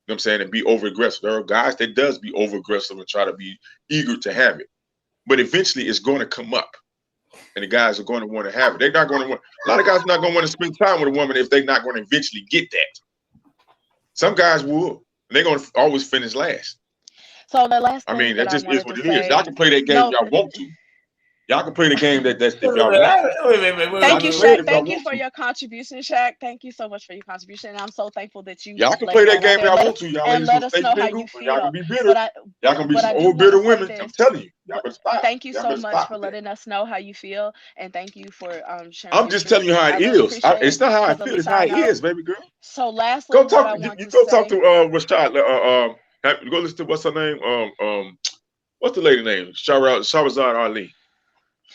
Speaker 3: You know what I'm saying? And be over aggressive. There are guys that does be over aggressive and try to be eager to have it. But eventually it's going to come up. And the guys are going to want to have it. They're not going to want, a lot of guys are not going to want to spend time with a woman if they're not going to eventually get that. Some guys will. And they're going to always finish last.
Speaker 14: So the last
Speaker 3: I
Speaker 14: thing
Speaker 3: mean,
Speaker 14: that
Speaker 3: that
Speaker 14: I
Speaker 3: just is
Speaker 14: wanted
Speaker 3: what
Speaker 14: to
Speaker 3: it is.
Speaker 14: say,
Speaker 3: Y'all can play that game
Speaker 14: no,
Speaker 3: y'all want to. Y'all can play the game that's if y'all want.
Speaker 14: Thank you,
Speaker 3: Y'all can play it
Speaker 14: Shaq.
Speaker 3: if y'all
Speaker 14: Thank you
Speaker 3: want
Speaker 14: for
Speaker 3: to.
Speaker 14: your contribution, Shaq. Thank you so much for your contribution. And I'm so thankful that you
Speaker 3: Y'all can
Speaker 14: laid
Speaker 3: play that game
Speaker 14: out
Speaker 3: y'all
Speaker 14: and
Speaker 3: want to. Y'all
Speaker 14: and
Speaker 3: ain't
Speaker 14: let
Speaker 3: some
Speaker 14: us
Speaker 3: fake
Speaker 14: know how you
Speaker 3: niggas. Y'all
Speaker 14: feel.
Speaker 3: can be bitter.
Speaker 14: But I
Speaker 3: Y'all can be
Speaker 14: but
Speaker 3: some
Speaker 14: I do
Speaker 3: old
Speaker 14: want to
Speaker 3: bitter
Speaker 14: say
Speaker 3: women. I'm
Speaker 14: this.
Speaker 3: telling you. Y'all better stop.
Speaker 14: Thank you
Speaker 3: Y'all
Speaker 14: so
Speaker 3: better
Speaker 14: much
Speaker 3: stop
Speaker 14: for
Speaker 3: with that.
Speaker 14: letting us know how you feel, and thank you for sharing
Speaker 3: I'm
Speaker 14: your
Speaker 3: just
Speaker 14: truth.
Speaker 3: telling you how
Speaker 14: I
Speaker 3: it
Speaker 14: really
Speaker 3: is.
Speaker 14: appreciate it
Speaker 3: It's not how I
Speaker 14: because at
Speaker 3: feel. It's
Speaker 14: least
Speaker 3: how
Speaker 14: I
Speaker 3: it
Speaker 14: know.
Speaker 3: is, baby girl.
Speaker 14: So lastly,
Speaker 3: Go
Speaker 14: what
Speaker 3: talk.
Speaker 14: I want
Speaker 3: You
Speaker 14: to
Speaker 3: go talk
Speaker 14: say.
Speaker 3: to what's child. Go listen to what's her name. What's the lady name? Shahrazad Ali.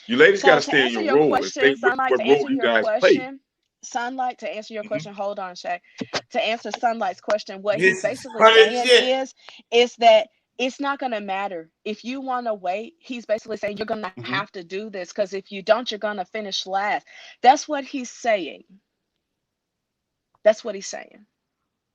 Speaker 3: You ladies got
Speaker 14: So
Speaker 3: to
Speaker 14: to
Speaker 3: stay in
Speaker 14: answer
Speaker 3: your
Speaker 14: your
Speaker 3: role and
Speaker 14: question,
Speaker 3: think
Speaker 14: Sunlight,
Speaker 3: what
Speaker 14: to
Speaker 3: role
Speaker 14: answer
Speaker 3: you
Speaker 14: your
Speaker 3: guys play.
Speaker 14: question, Sunlight, to answer your question, hold on, Shaq. To answer Sunlight's question, what he's
Speaker 2: This is
Speaker 14: basically
Speaker 2: funny
Speaker 14: saying
Speaker 2: shit.
Speaker 14: is that it's not gonna matter if you want to wait. He's basically saying you're gonna have to do this because if you don't, you're gonna finish last. That's what he's saying. That's what he's saying.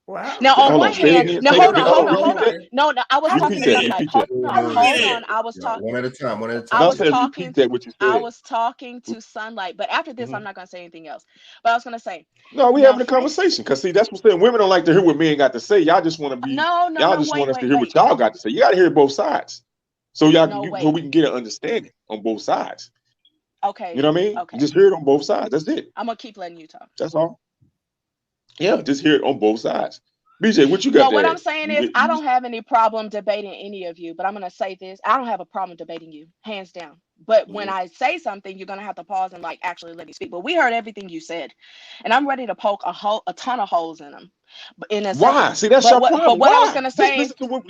Speaker 2: Wow.
Speaker 14: Now, on
Speaker 3: Hold
Speaker 14: one
Speaker 3: on. Say it
Speaker 14: hand,
Speaker 3: again.
Speaker 14: now
Speaker 3: Say
Speaker 14: hold
Speaker 3: that.
Speaker 14: on,
Speaker 3: Hold on.
Speaker 14: hold
Speaker 3: Repeat
Speaker 14: on.
Speaker 3: that.
Speaker 14: No, I was talking
Speaker 3: Repeat
Speaker 14: to
Speaker 3: that.
Speaker 14: Sunlight.
Speaker 3: Repeat that.
Speaker 14: Hold on. I was
Speaker 1: Yeah,
Speaker 14: talking.
Speaker 1: one at a time. One at a
Speaker 14: I
Speaker 1: time.
Speaker 14: was
Speaker 3: Say
Speaker 14: talking.
Speaker 3: repeat that what you
Speaker 14: I
Speaker 3: said.
Speaker 14: was talking to Sunlight, but after this, I'm not gonna say anything else. But I was gonna say,
Speaker 3: No, we
Speaker 14: now,
Speaker 3: having a conversation. Cause see, that's what I'm saying. Women don't like to hear what men got to say. Y'all just want to be.
Speaker 14: no,
Speaker 3: Y'all just want
Speaker 14: wait,
Speaker 3: us to
Speaker 14: wait,
Speaker 3: hear
Speaker 14: wait.
Speaker 3: what y'all got to say. You got to hear both sides. So
Speaker 14: No,
Speaker 3: so
Speaker 14: wait.
Speaker 3: we can get an understanding on both sides.
Speaker 14: Okay.
Speaker 3: You know what I mean?
Speaker 14: Okay.
Speaker 3: Just hear it on both sides. That's it.
Speaker 14: I'm gonna keep letting you talk.
Speaker 3: That's all. Yeah, just hear it on both sides. BJ, what you got
Speaker 14: No, what
Speaker 3: there?
Speaker 14: I'm saying is I don't have any problem debating any of you, but I'm gonna say this. I don't have a problem debating you, hands down. But when I say something, you're gonna have to pause and like actually let me speak. But we heard everything you said, and I'm ready to poke a ton of holes in them. In a
Speaker 3: Why?
Speaker 14: second.
Speaker 3: See, that's
Speaker 14: But
Speaker 3: your
Speaker 14: what?
Speaker 3: problem.
Speaker 14: But what I was
Speaker 3: Why?
Speaker 14: gonna
Speaker 3: Just
Speaker 14: say.
Speaker 3: listen to what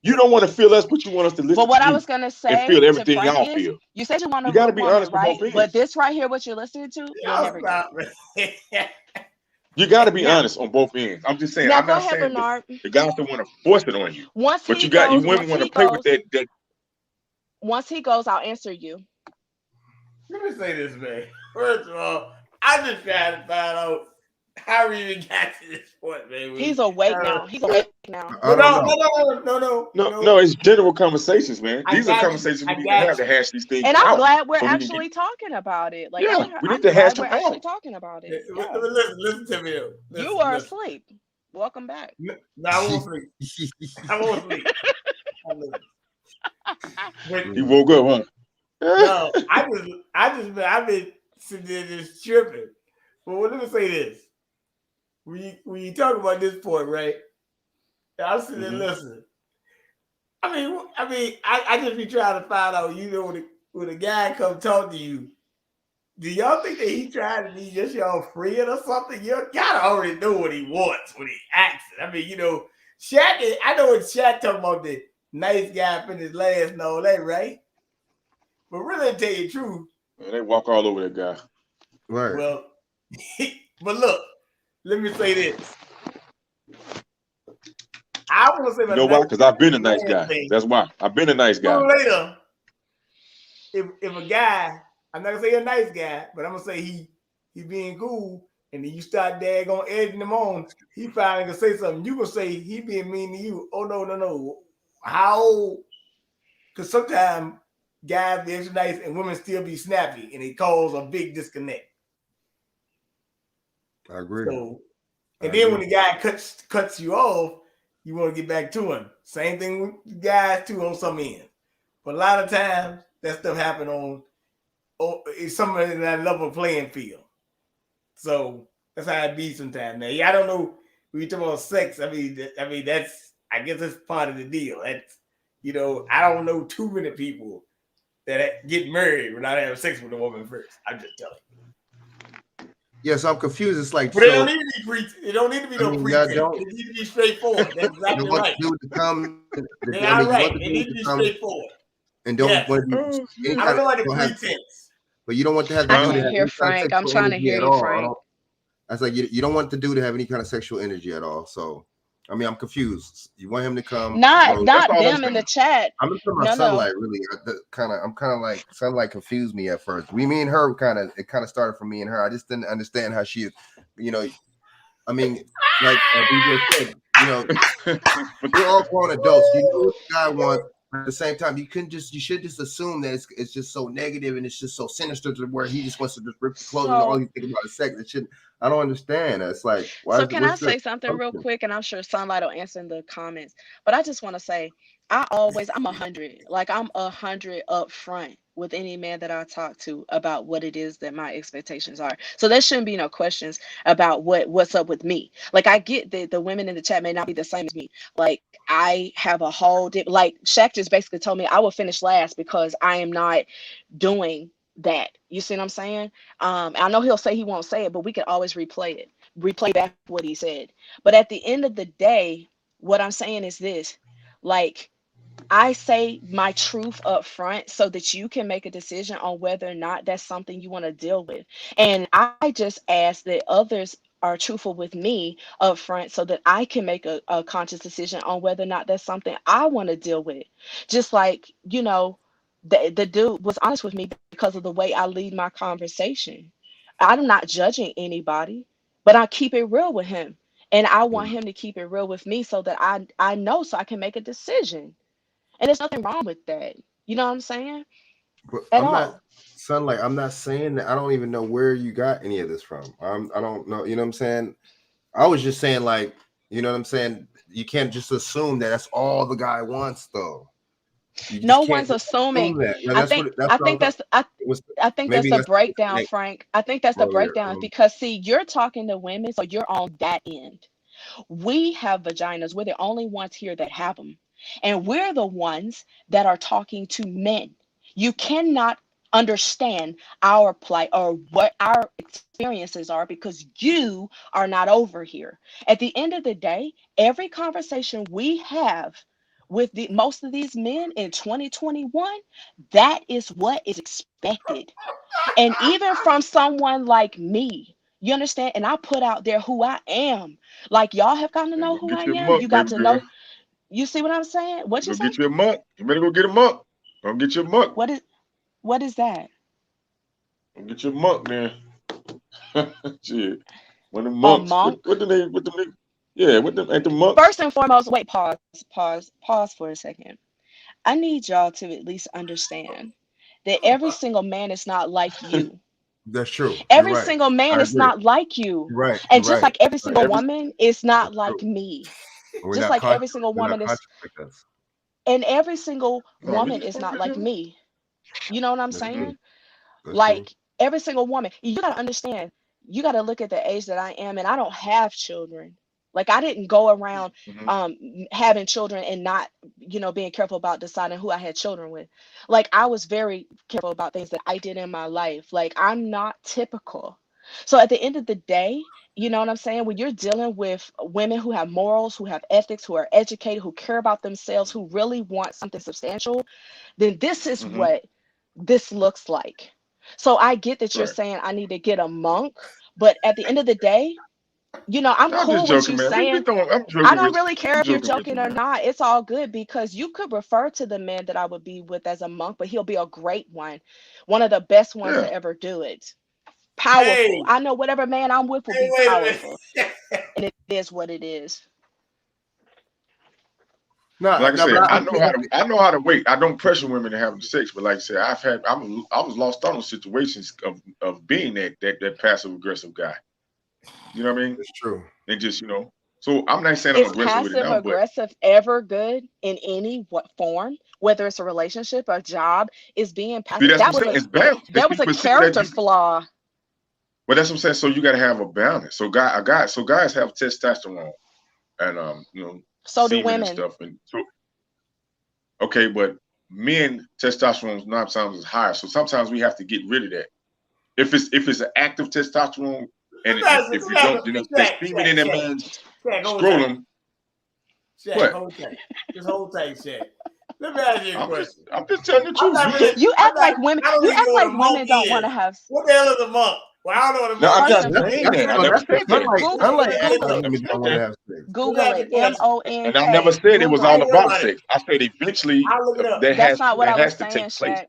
Speaker 3: you don't want to feel us, but you want us to listen
Speaker 14: But what
Speaker 3: to
Speaker 14: I
Speaker 3: you
Speaker 14: was gonna
Speaker 3: and
Speaker 14: say
Speaker 3: feel
Speaker 14: to
Speaker 3: everything
Speaker 14: Frank
Speaker 3: y'all
Speaker 14: is,
Speaker 3: feel.
Speaker 14: you said you want a
Speaker 3: You got to
Speaker 14: good
Speaker 3: be
Speaker 14: woman,
Speaker 3: honest on
Speaker 14: right?
Speaker 3: both
Speaker 14: But
Speaker 3: ends.
Speaker 14: this right here, what you're listening to, you'll
Speaker 2: Y'all
Speaker 14: never get.
Speaker 2: stop, man.
Speaker 3: You got to be
Speaker 14: Now,
Speaker 3: honest on both ends. I'm just saying.
Speaker 14: now
Speaker 3: I'm
Speaker 14: go
Speaker 3: not
Speaker 14: ahead,
Speaker 3: saying
Speaker 14: Bernard.
Speaker 3: the guys don't want to force it on you,
Speaker 14: Once
Speaker 3: but
Speaker 14: he
Speaker 3: you
Speaker 14: goes,
Speaker 3: women want to play with that.
Speaker 14: once he goes, I'll answer you.
Speaker 2: Let me say this, man. First of all, I just trying to find out how we even got to this point, man.
Speaker 14: He's awake now. He's awake now.
Speaker 2: No.
Speaker 3: It's general conversations, man.
Speaker 2: I
Speaker 3: These are
Speaker 2: got you.
Speaker 3: conversations
Speaker 2: I
Speaker 3: we need to
Speaker 2: got
Speaker 3: have to
Speaker 2: you.
Speaker 3: hash these things
Speaker 14: And I'm
Speaker 3: out.
Speaker 14: glad we're
Speaker 3: so we can
Speaker 14: actually talking about it. Like,
Speaker 3: Yeah, we need
Speaker 14: I'm
Speaker 3: to hash
Speaker 14: glad we're
Speaker 3: them
Speaker 14: actually
Speaker 3: out.
Speaker 14: talking about it. Yeah.
Speaker 2: Listen to me. Though.
Speaker 14: You are asleep. Welcome back.
Speaker 2: No, I won't sleep. I won't sleep.
Speaker 3: He woke up, huh?
Speaker 2: No, I've been sitting there just tripping. But let me say this: when you talk about this point, right? I'm sitting there listening. I just be trying to find out. You know, when a guy come talk to you, do y'all think that he trying to be just y'all friend or something? You gotta already know what he wants when he asks it. I mean, you know, Shaq. I know what Shaq talking about, the nice guy finished last and all that, right? But really, to tell you the truth,
Speaker 3: Man, they walk all over that guy.
Speaker 1: Right.
Speaker 2: well, but look, let me say this. I want to say
Speaker 3: You know why? Because I've been a nice guy.
Speaker 2: thing.
Speaker 3: That's why. I've been a nice guy.
Speaker 2: Sooner or later, if a guy, I'm not gonna say a nice guy, but I'm gonna say he being cool, and then you start daggone edging him on, he finally gonna say something. You gonna say he being mean to you. Oh no. How? Because sometimes guys be extra nice and women still be snappy, and it causes a big disconnect.
Speaker 1: I agree.
Speaker 2: So, and then when the guy cuts you off, you want to get back to him. Same thing with guys too on some end. But a lot of times that stuff happen on it's somewhere in that level playing field. So that's how it be sometimes. Now, I don't know when you talk about sex. I mean that's, I guess that's part of the deal. That's, you know, I don't know too many people that get married without having sex with a woman first. I'm just telling you.
Speaker 1: Yes, I'm confused. It's like,
Speaker 2: But it don't need to be it don't need to be no pretense.
Speaker 1: don't.
Speaker 2: It needs to be straightforward. That's exactly
Speaker 1: You want
Speaker 2: right.
Speaker 1: the dude to come.
Speaker 2: They are right.
Speaker 1: You want the
Speaker 2: It
Speaker 1: dude
Speaker 2: needs to
Speaker 1: to
Speaker 2: be
Speaker 1: come
Speaker 2: straightforward.
Speaker 1: and don't
Speaker 2: Yes.
Speaker 1: want to be.
Speaker 2: I don't know like the
Speaker 1: don't have-
Speaker 2: pretense.
Speaker 1: But you don't want to have the
Speaker 14: I
Speaker 1: dude to
Speaker 14: can't
Speaker 1: have
Speaker 14: hear
Speaker 1: any kind of
Speaker 14: Frank. I'm
Speaker 1: sexual
Speaker 14: trying to
Speaker 1: energy
Speaker 14: hear
Speaker 1: at
Speaker 14: you,
Speaker 1: all.
Speaker 14: Frank.
Speaker 1: That's like you don't want the dude to have any kind of sexual energy at all. So, I mean, I'm confused. You want him to come.
Speaker 14: Not
Speaker 1: propose.
Speaker 14: them in the chat.
Speaker 1: I'm talking about
Speaker 14: No.
Speaker 1: Sunlight. Really, I'm kind of like Sunlight confused me at first. Me and her it kind of started from me and her. I just didn't understand how she, you know, I mean, like BJ said, you know, we're all grown adults. You know what the guy wants. At the same time, you should just assume that it's just so negative and it's just so sinister to where he just wants to just rip the clothes and all he's thinking about is sex. It shouldn't. I don't understand. It's like, why?
Speaker 14: So can I say something real quick? And I'm sure Sunlight will answer in the comments. But I just want to say, I'm 100. Like I'm 100 up front with any man that I talk to about what it is that my expectations are. So there shouldn't be no questions about what's up with me. Like I get that the women in the chat may not be the same as me. Like I have a whole like Shaq just basically told me I will finish last because I am not doing that. You see what I'm saying? I know he'll say he won't say it, but we can always replay back what he said. But at the end of the day, what I'm saying is this, like I say my truth up front so that you can make a decision on whether or not that's something you want to deal with. And I just ask that others are truthful with me up front so that I can make a conscious decision on whether or not that's something I want to deal with. Just like, you know, the dude was honest with me because of the way I lead my conversation. I'm not judging anybody, but I keep it real with him. And I want him to keep it real with me so that I know so I can make a decision. And there's nothing wrong with that. You know what I'm saying?
Speaker 1: But
Speaker 14: At
Speaker 1: I'm
Speaker 14: all.
Speaker 1: not, son, like I'm not saying that. I don't even know where you got any of this from. I don't know. You know what I'm saying? I was just saying, like, you know what I'm saying? You can't just assume that that's all the guy wants, though.
Speaker 14: No one's assuming.
Speaker 1: That. Now,
Speaker 14: I think that's the breakdown,
Speaker 1: like,
Speaker 14: Frank. I think that's the
Speaker 1: earlier.
Speaker 14: breakdown because see, you're talking to women, so you're on that end. We have vaginas. We're the only ones here that have them. And we're the ones that are talking to men. You cannot understand our plight or what our experiences are because you are not over here. At the end of the day, every conversation we have with most of these men in 2021, that is what is expected. And even from someone like me, you understand? And I put out there who I am. Like y'all have gotten to know who I am. You got to know. You see what I'm saying? What you say?
Speaker 3: Get you a monk. You better go get a monk. Go get you a monk.
Speaker 14: What is that?
Speaker 3: Go get you a monk, man. Shit. When the monks,
Speaker 14: monk?
Speaker 3: What the name? Yeah, what the ain't the monk?
Speaker 14: First and foremost, wait, pause for a second. I need y'all to at least understand that every single man is not like you.
Speaker 1: That's true.
Speaker 14: Every
Speaker 1: You're right.
Speaker 14: single man
Speaker 1: I
Speaker 14: is
Speaker 1: agree.
Speaker 14: not like you.
Speaker 1: You're right.
Speaker 14: And
Speaker 1: You're
Speaker 14: just
Speaker 1: right.
Speaker 14: like every single woman is not like me.
Speaker 1: We're
Speaker 14: Just
Speaker 1: not
Speaker 14: like
Speaker 1: conscious-
Speaker 14: every single
Speaker 1: we're not
Speaker 14: woman is,
Speaker 1: conscious like this.
Speaker 14: and every single
Speaker 3: No, we
Speaker 14: woman
Speaker 3: just
Speaker 14: is
Speaker 3: fuck
Speaker 14: not
Speaker 3: with
Speaker 14: like
Speaker 3: you.
Speaker 14: me. You know what I'm
Speaker 1: That's true.
Speaker 14: saying?
Speaker 1: That's
Speaker 14: Like
Speaker 1: true.
Speaker 14: every single woman, you got to understand, you got to look at the age that I am, and I don't have children. Like I didn't go around having children and not, being careful about deciding who I had children with. Like I was very careful about things that I did in my life. Like I'm not typical. So at the end of the day, you know what I'm saying? When you're dealing with women who have morals, who have ethics, who are educated, who care about themselves, who really want something substantial, then this is what this looks like. So I get that you're saying I need to get a monk, but at the end of the day, I'm
Speaker 3: I'm
Speaker 14: cool
Speaker 3: just
Speaker 14: with
Speaker 3: joking,
Speaker 14: you
Speaker 3: man.
Speaker 14: saying
Speaker 3: I'm joking
Speaker 14: I don't
Speaker 3: with
Speaker 14: really
Speaker 3: you.
Speaker 14: care
Speaker 3: I'm
Speaker 14: if you're
Speaker 3: joking with
Speaker 14: joking
Speaker 3: you,
Speaker 14: or
Speaker 3: man.
Speaker 14: not. It's all good because you could refer to the man that I would be with as a monk, but he'll be a great one of the best ones to ever do it. Powerful.
Speaker 2: Hey.
Speaker 14: I know whatever man I'm with will be
Speaker 2: wait a minute.
Speaker 14: powerful. And it is what it is.
Speaker 1: No,
Speaker 3: Like I said,
Speaker 1: but
Speaker 3: I know how to wait. I don't pressure women to have sex, but like I said, I was lost on situations of being that passive aggressive guy. You know what I mean?
Speaker 1: It's true.
Speaker 3: And just so I'm not saying I'm
Speaker 14: Is
Speaker 3: aggressive with it
Speaker 14: passive
Speaker 3: now, but
Speaker 14: aggressive ever good in any form? Whether it's a relationship, a job, is being passive.
Speaker 3: see, that's what I'm saying. It's balanced.
Speaker 14: That was a character flaw.
Speaker 3: But that's what I'm saying. So you got to have a balance. So guys have testosterone, and
Speaker 14: So do
Speaker 3: semen
Speaker 14: women.
Speaker 3: and stuff. And so, okay, but men testosterone sometimes is higher. So sometimes we have to get rid of that. If it's an active testosterone, and if you don't, then there's semen in that man's scrotum.
Speaker 2: Shaq,
Speaker 3: What?
Speaker 2: hold tight. Just hold tight, Shaq. Let me ask you a question.
Speaker 3: I'm just telling the truth.
Speaker 14: You act like women.
Speaker 2: I don't
Speaker 14: You
Speaker 2: even
Speaker 14: act
Speaker 2: know what
Speaker 14: like
Speaker 2: a monk
Speaker 14: women don't
Speaker 2: is.
Speaker 14: want to have.
Speaker 2: What the hell is a monk? Well, I don't know what a
Speaker 3: No,
Speaker 2: monk
Speaker 3: I'm
Speaker 2: is.
Speaker 3: just saying that. I never said that.
Speaker 14: Google
Speaker 2: Google
Speaker 14: it. MONK.
Speaker 3: And I never said it was all about sex. I said eventually
Speaker 2: I'll look it up.
Speaker 14: That's not what I was
Speaker 3: to
Speaker 14: saying,
Speaker 3: take place.
Speaker 14: Shaq.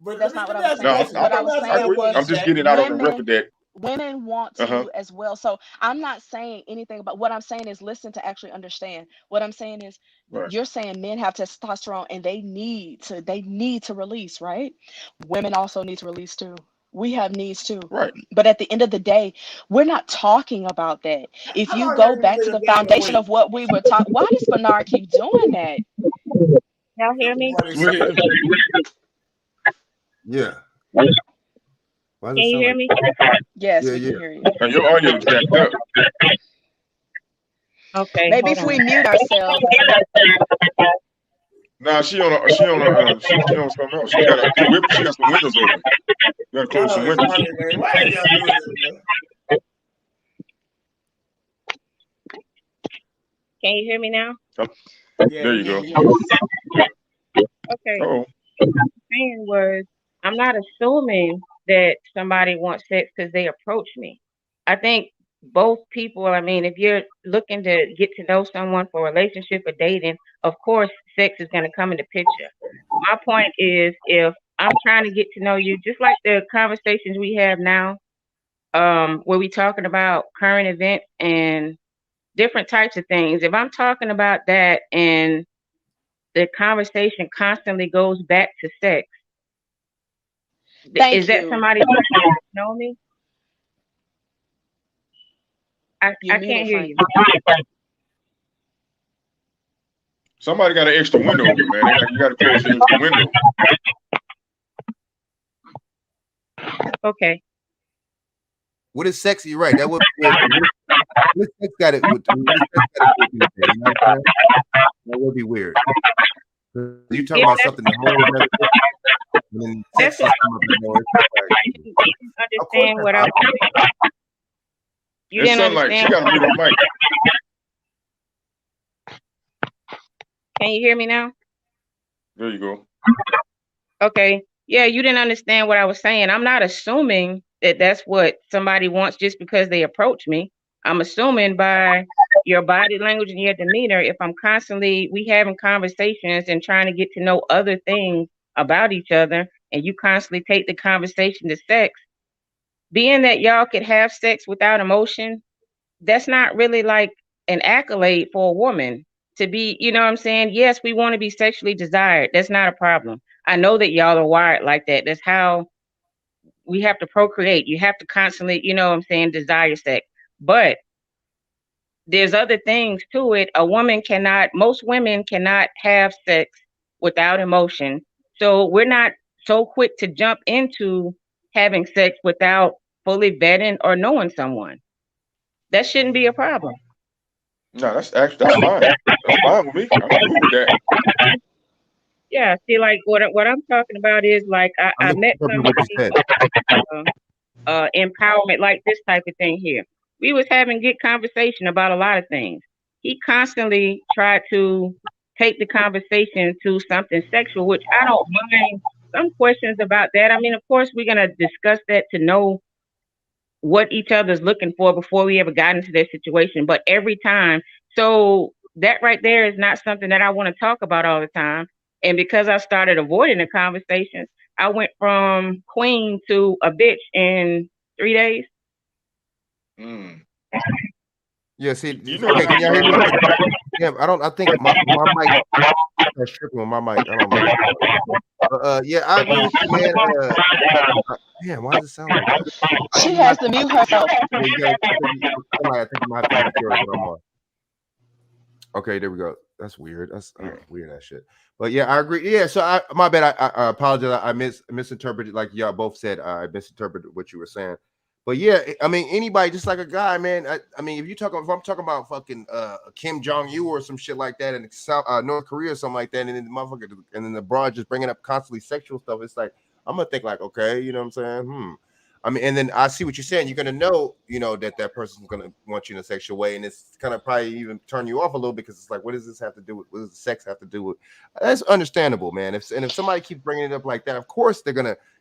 Speaker 2: But
Speaker 14: That's not what I was
Speaker 3: No,
Speaker 14: saying. What I was
Speaker 3: I
Speaker 14: saying
Speaker 3: agree.
Speaker 14: was
Speaker 3: I'm just getting it out on the record that
Speaker 14: women want to as well. So I'm not saying anything about what I'm saying is listen to actually understand. What I'm saying is you're saying men have testosterone and they need to release, right? Women also need to release too. We have needs too.
Speaker 3: Right.
Speaker 14: But at the end of the day, we're not talking about that. If
Speaker 2: How
Speaker 14: you
Speaker 2: long
Speaker 14: go
Speaker 2: have you
Speaker 14: back
Speaker 2: been
Speaker 14: to
Speaker 2: a
Speaker 14: the
Speaker 2: damn
Speaker 14: foundation
Speaker 2: queen?
Speaker 14: of what we were talking, why does Bernard keep doing that?
Speaker 4: Y'all hear me?
Speaker 1: Yeah. Why does
Speaker 4: Can
Speaker 1: it
Speaker 4: you
Speaker 1: sound
Speaker 4: hear
Speaker 1: like?
Speaker 4: me?
Speaker 14: Yes,
Speaker 1: Yeah,
Speaker 14: we
Speaker 1: yeah.
Speaker 14: can hear you.
Speaker 3: And your audio is jacked up.
Speaker 4: Okay,
Speaker 14: Maybe
Speaker 4: hold
Speaker 14: if
Speaker 4: on.
Speaker 14: we mute ourselves.
Speaker 3: Nah, she on something else. She got some windows open. You gotta close some windows.
Speaker 2: Man. Why are y'all doing this, man?
Speaker 4: Can you hear me now?
Speaker 3: There you go.
Speaker 4: Okay.
Speaker 3: Oh,
Speaker 4: What I'm saying was, I'm not assuming that somebody wants sex because they approach me. I think both people, I mean, if you're looking to get to know someone for a relationship or dating, of course, sex is going to come in the picture. My point is, if I'm trying to get to know you, just like the conversations we have now, where we talking about current events and different types of things. If I'm talking about that and the conversation constantly goes back to sex,
Speaker 14: Thank
Speaker 4: is that
Speaker 14: you.
Speaker 4: somebody who doesn't know me? I
Speaker 14: You
Speaker 4: can't
Speaker 14: muted,
Speaker 4: hear
Speaker 14: Frank.
Speaker 4: you.
Speaker 3: somebody got an extra window open, man. You got to close the extra window.
Speaker 4: Okay.
Speaker 1: What is sexy? Right. That would be weird. What sex got it with you know what I'm saying? That would be weird. You talking about something the whole other and then sex just come up and go.
Speaker 4: You understand what I'm saying? You
Speaker 3: It's
Speaker 4: didn't
Speaker 3: sunlight. She
Speaker 4: understand.
Speaker 3: got to mute her mic.
Speaker 4: Can you hear me now?
Speaker 3: There you go.
Speaker 4: Okay. Yeah, you didn't understand what I was saying. I'm not assuming that that's what somebody wants just because they approach me. I'm assuming by your body language and your demeanor, if I'm constantly we having conversations and trying to get to know other things about each other, and you constantly take the conversation to sex, being that y'all could have sex without emotion, that's not really like an accolade for a woman to be, you know what I'm saying? Yes, we want to be sexually desired. That's not a problem. I know that y'all are wired like that. That's how we have to procreate. You have to constantly, you know what I'm saying, desire sex. But there's other things to it. Most women cannot have sex without emotion. So we're not so quick to jump into having sex without fully vetting or knowing someone. That shouldn't be a problem.
Speaker 3: No, that's fine. That's fine with me. I'm cool with that.
Speaker 4: Yeah, see, like what I'm talking about is like I met somebody empowerment, like this type of thing here. We was having good conversation about a lot of things. He constantly tried to take the conversation to something sexual, which I don't mind some questions about that. I mean, of course, we're gonna discuss that to know what each other's looking for before we ever got into that situation. But every time, so that right there is not something that I want to talk about all the time. And because I started avoiding the conversations, I went from queen to a bitch in 3 days.
Speaker 1: Yeah, see, okay, can y'all hear me? Yeah, I think my mic is tripping with my mic. I don't know. Yeah, I agree with you, man. Damn, why does it sound like that?
Speaker 14: She has to mute herself.
Speaker 1: Yeah, you gotta, I think you might have to hear what I'm on. Okay, there we go. That's weird. That's weird that shit. But yeah, I agree. Yeah, so my bad. I apologize. I misinterpreted, like y'all both said. I misinterpreted what you were saying. But yeah, I mean, anybody, just like a guy, man. I mean, if I'm talking about fucking Kim Jong-un or some shit like that in South North Korea or something like that, and then the motherfucker, and then the broad just bringing up constantly sexual stuff, it's like I'm gonna think like, okay, you know what I'm saying? I mean, and then I see what you're saying. You're gonna know, that person's gonna want you in a sexual way, and it's kind of probably even turn you off a little because it's like, what does this have to do with? What does the sex have to do with? That's understandable, man. If somebody keeps bringing it up like that, of course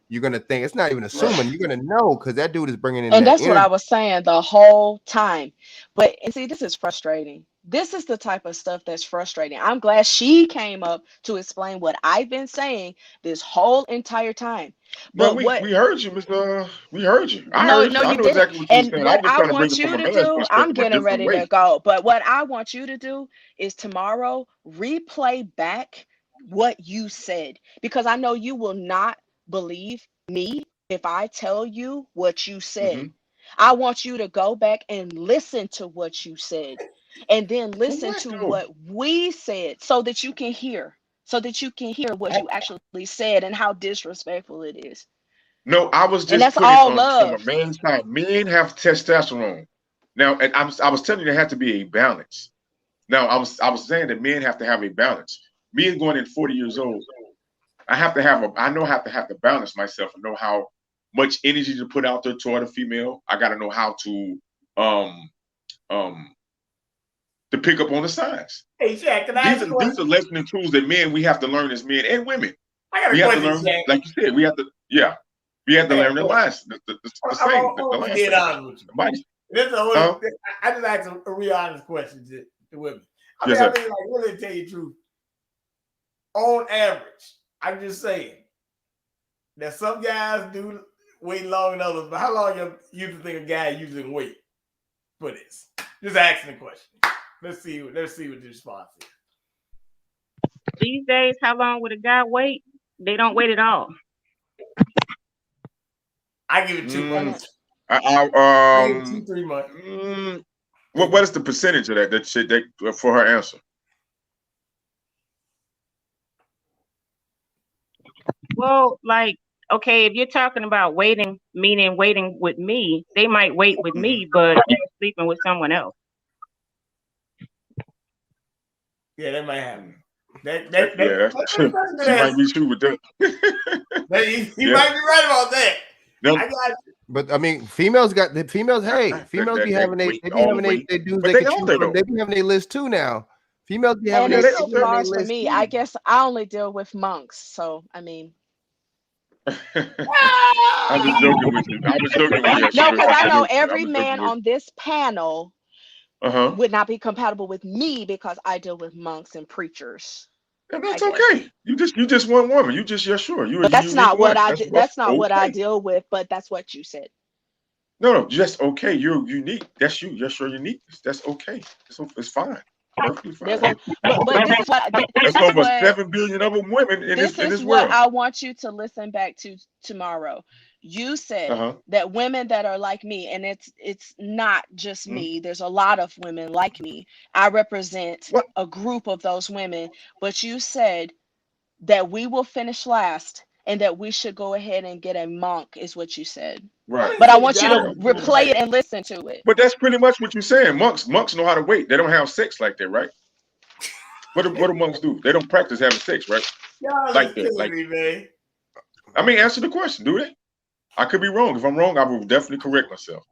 Speaker 1: you're gonna think it's not even assuming. You're gonna know because that dude is bringing in.
Speaker 14: And that's
Speaker 1: energy.
Speaker 14: what I was saying the whole time. But and see, this is frustrating. This is the type of stuff that's frustrating. I'm glad she came up to explain what I've been saying this whole entire time. But
Speaker 3: we heard you, Mr. We heard you. I
Speaker 14: No,
Speaker 3: heard you.
Speaker 14: no,
Speaker 3: I
Speaker 14: you
Speaker 3: know
Speaker 14: didn't.
Speaker 3: exactly what you were
Speaker 14: And
Speaker 3: saying. I
Speaker 14: what
Speaker 3: was just
Speaker 14: I
Speaker 3: trying to bring
Speaker 14: want
Speaker 3: it from
Speaker 14: you
Speaker 3: a
Speaker 14: to
Speaker 3: man's
Speaker 14: do, I'm
Speaker 3: perspective, a
Speaker 14: getting
Speaker 3: different
Speaker 14: ready to
Speaker 3: way.
Speaker 14: go. But what I want you to do is tomorrow replay back what you said, because I know you will not believe me if I tell you what you said. I want you to go back and listen to what you said, and then listen to what we said so that you can hear. so that you can hear what you actually said and how disrespectful it is.
Speaker 3: No, I was
Speaker 14: And
Speaker 3: just
Speaker 14: that's
Speaker 3: putting
Speaker 14: all
Speaker 3: on
Speaker 14: love.
Speaker 3: from a man's side. Men have testosterone. Now, and I was telling you there had to be a balance. Now, I was saying that men have to have a balance. Me going in 40 years old, I have to have to balance myself and know how much energy to put out there toward a female. I got to know how to pick up on the signs.
Speaker 2: Hey, Shaq, can I ask a question?
Speaker 3: These are lessons and tools that men we have to learn as men and women.
Speaker 2: I got a
Speaker 3: We have to
Speaker 2: question,
Speaker 3: learn,
Speaker 2: Shaq.
Speaker 3: like you said, we have to learn the lines. The
Speaker 2: I'm
Speaker 3: same.
Speaker 2: gonna be dead honest with you. This is I just asked a real honest question to women. I mean,
Speaker 3: Yes, sir.
Speaker 2: like, really tell you the truth. On average, I'm just saying that some guys do wait long than others, but how long you think a guy usually wait for this? Just asking the question. Let's see what the response is.
Speaker 4: These days, how long would a guy wait? They don't wait at all.
Speaker 2: I give it 2 months.
Speaker 3: 3
Speaker 2: months.
Speaker 3: What is the percentage of that for her answer?
Speaker 4: Well, like, okay, if you're talking about waiting, meaning waiting with me, they might wait with me, but they're sleeping with someone else.
Speaker 2: Yeah, that might happen.
Speaker 3: She might be true with that.
Speaker 2: You might be right about that.
Speaker 3: No.
Speaker 2: I got you.
Speaker 1: But I mean, females be having their dudes they can choose from. They be having their list too now. Females be having
Speaker 14: And
Speaker 1: their
Speaker 14: it's so far for me. I guess I only deal with monks, so I mean.
Speaker 3: I was joking with you.
Speaker 14: No, because I know every man on this panel would not be compatible with me because I deal with monks and preachers.
Speaker 3: And that's okay. You just one woman. You're sure.
Speaker 14: But that's not what what I deal with. But that's what you said.
Speaker 3: No, just okay. You're unique. That's you. That's your uniqueness. That's okay. It's fine. Perfectly fine.
Speaker 14: But this is what
Speaker 3: there's over 7 billion other women in this world.
Speaker 14: This is what I want you to listen back to tomorrow. You said that women that are like me, and it's not just me. There's a lot of women like me. I represent a group of those women. But you said that we will finish last and that we should go ahead and get a monk, is what you said.
Speaker 3: Right.
Speaker 14: But I want you to replay it and listen to it.
Speaker 3: But that's pretty much what you're saying. Monks know how to wait. They don't have sex like that, right? What do monks do? They don't practice having sex, right? Like that. I mean, answer the question, do they? I could be wrong. If I'm wrong, I will definitely correct myself.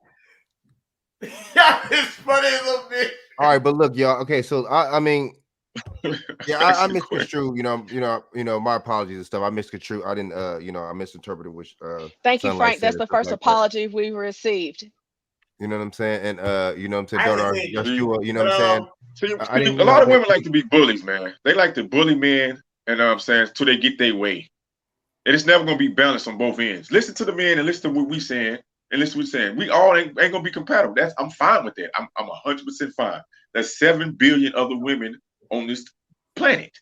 Speaker 2: It's funny as a bitch.
Speaker 1: All right, but look, y'all. Okay, so I mean, yeah, I misconstrued. You know, my apologies and stuff. I misconstrued. I didn't. I misinterpreted which.
Speaker 14: Thank you,
Speaker 1: Sunlight
Speaker 14: Frank.
Speaker 1: said
Speaker 14: That's
Speaker 1: and
Speaker 14: the
Speaker 1: stuff
Speaker 14: first
Speaker 1: like
Speaker 14: apology we've received.
Speaker 1: You know what I'm saying? And you know what I'm saying? Yeshua, you know what I'm saying?
Speaker 3: A lot of women like to be bullies, man. They like to bully men, and I'm saying, till they get their way. And it's never gonna be balanced on both ends. Listen to the men and listen to what we saying, and listen to what we're saying. We all ain't gonna be compatible. I'm fine with that. I'm 100% fine. There's 7 billion other women on this planet.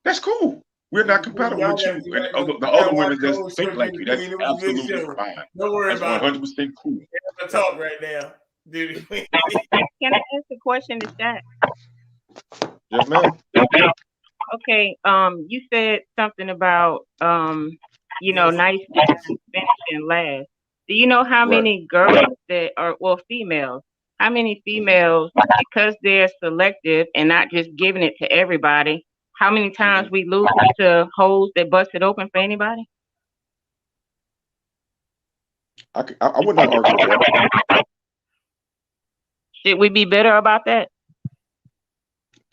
Speaker 3: That's cool. We're not compatible with you and the other women that think like you. That's absolutely fine.
Speaker 2: Don't worry about it.
Speaker 3: 100% cool.
Speaker 2: I'm talk right now, dude.
Speaker 4: Can I ask a question to Shaq?
Speaker 3: Yes, ma'am.
Speaker 4: Okay, you said something about nice things finishing last. Do you know how many girls that are females? How many females, because they're selective and not just giving it to everybody, how many times we lose to hoes that busted open for anybody?
Speaker 3: I would not argue with that.
Speaker 4: Should we be better about that?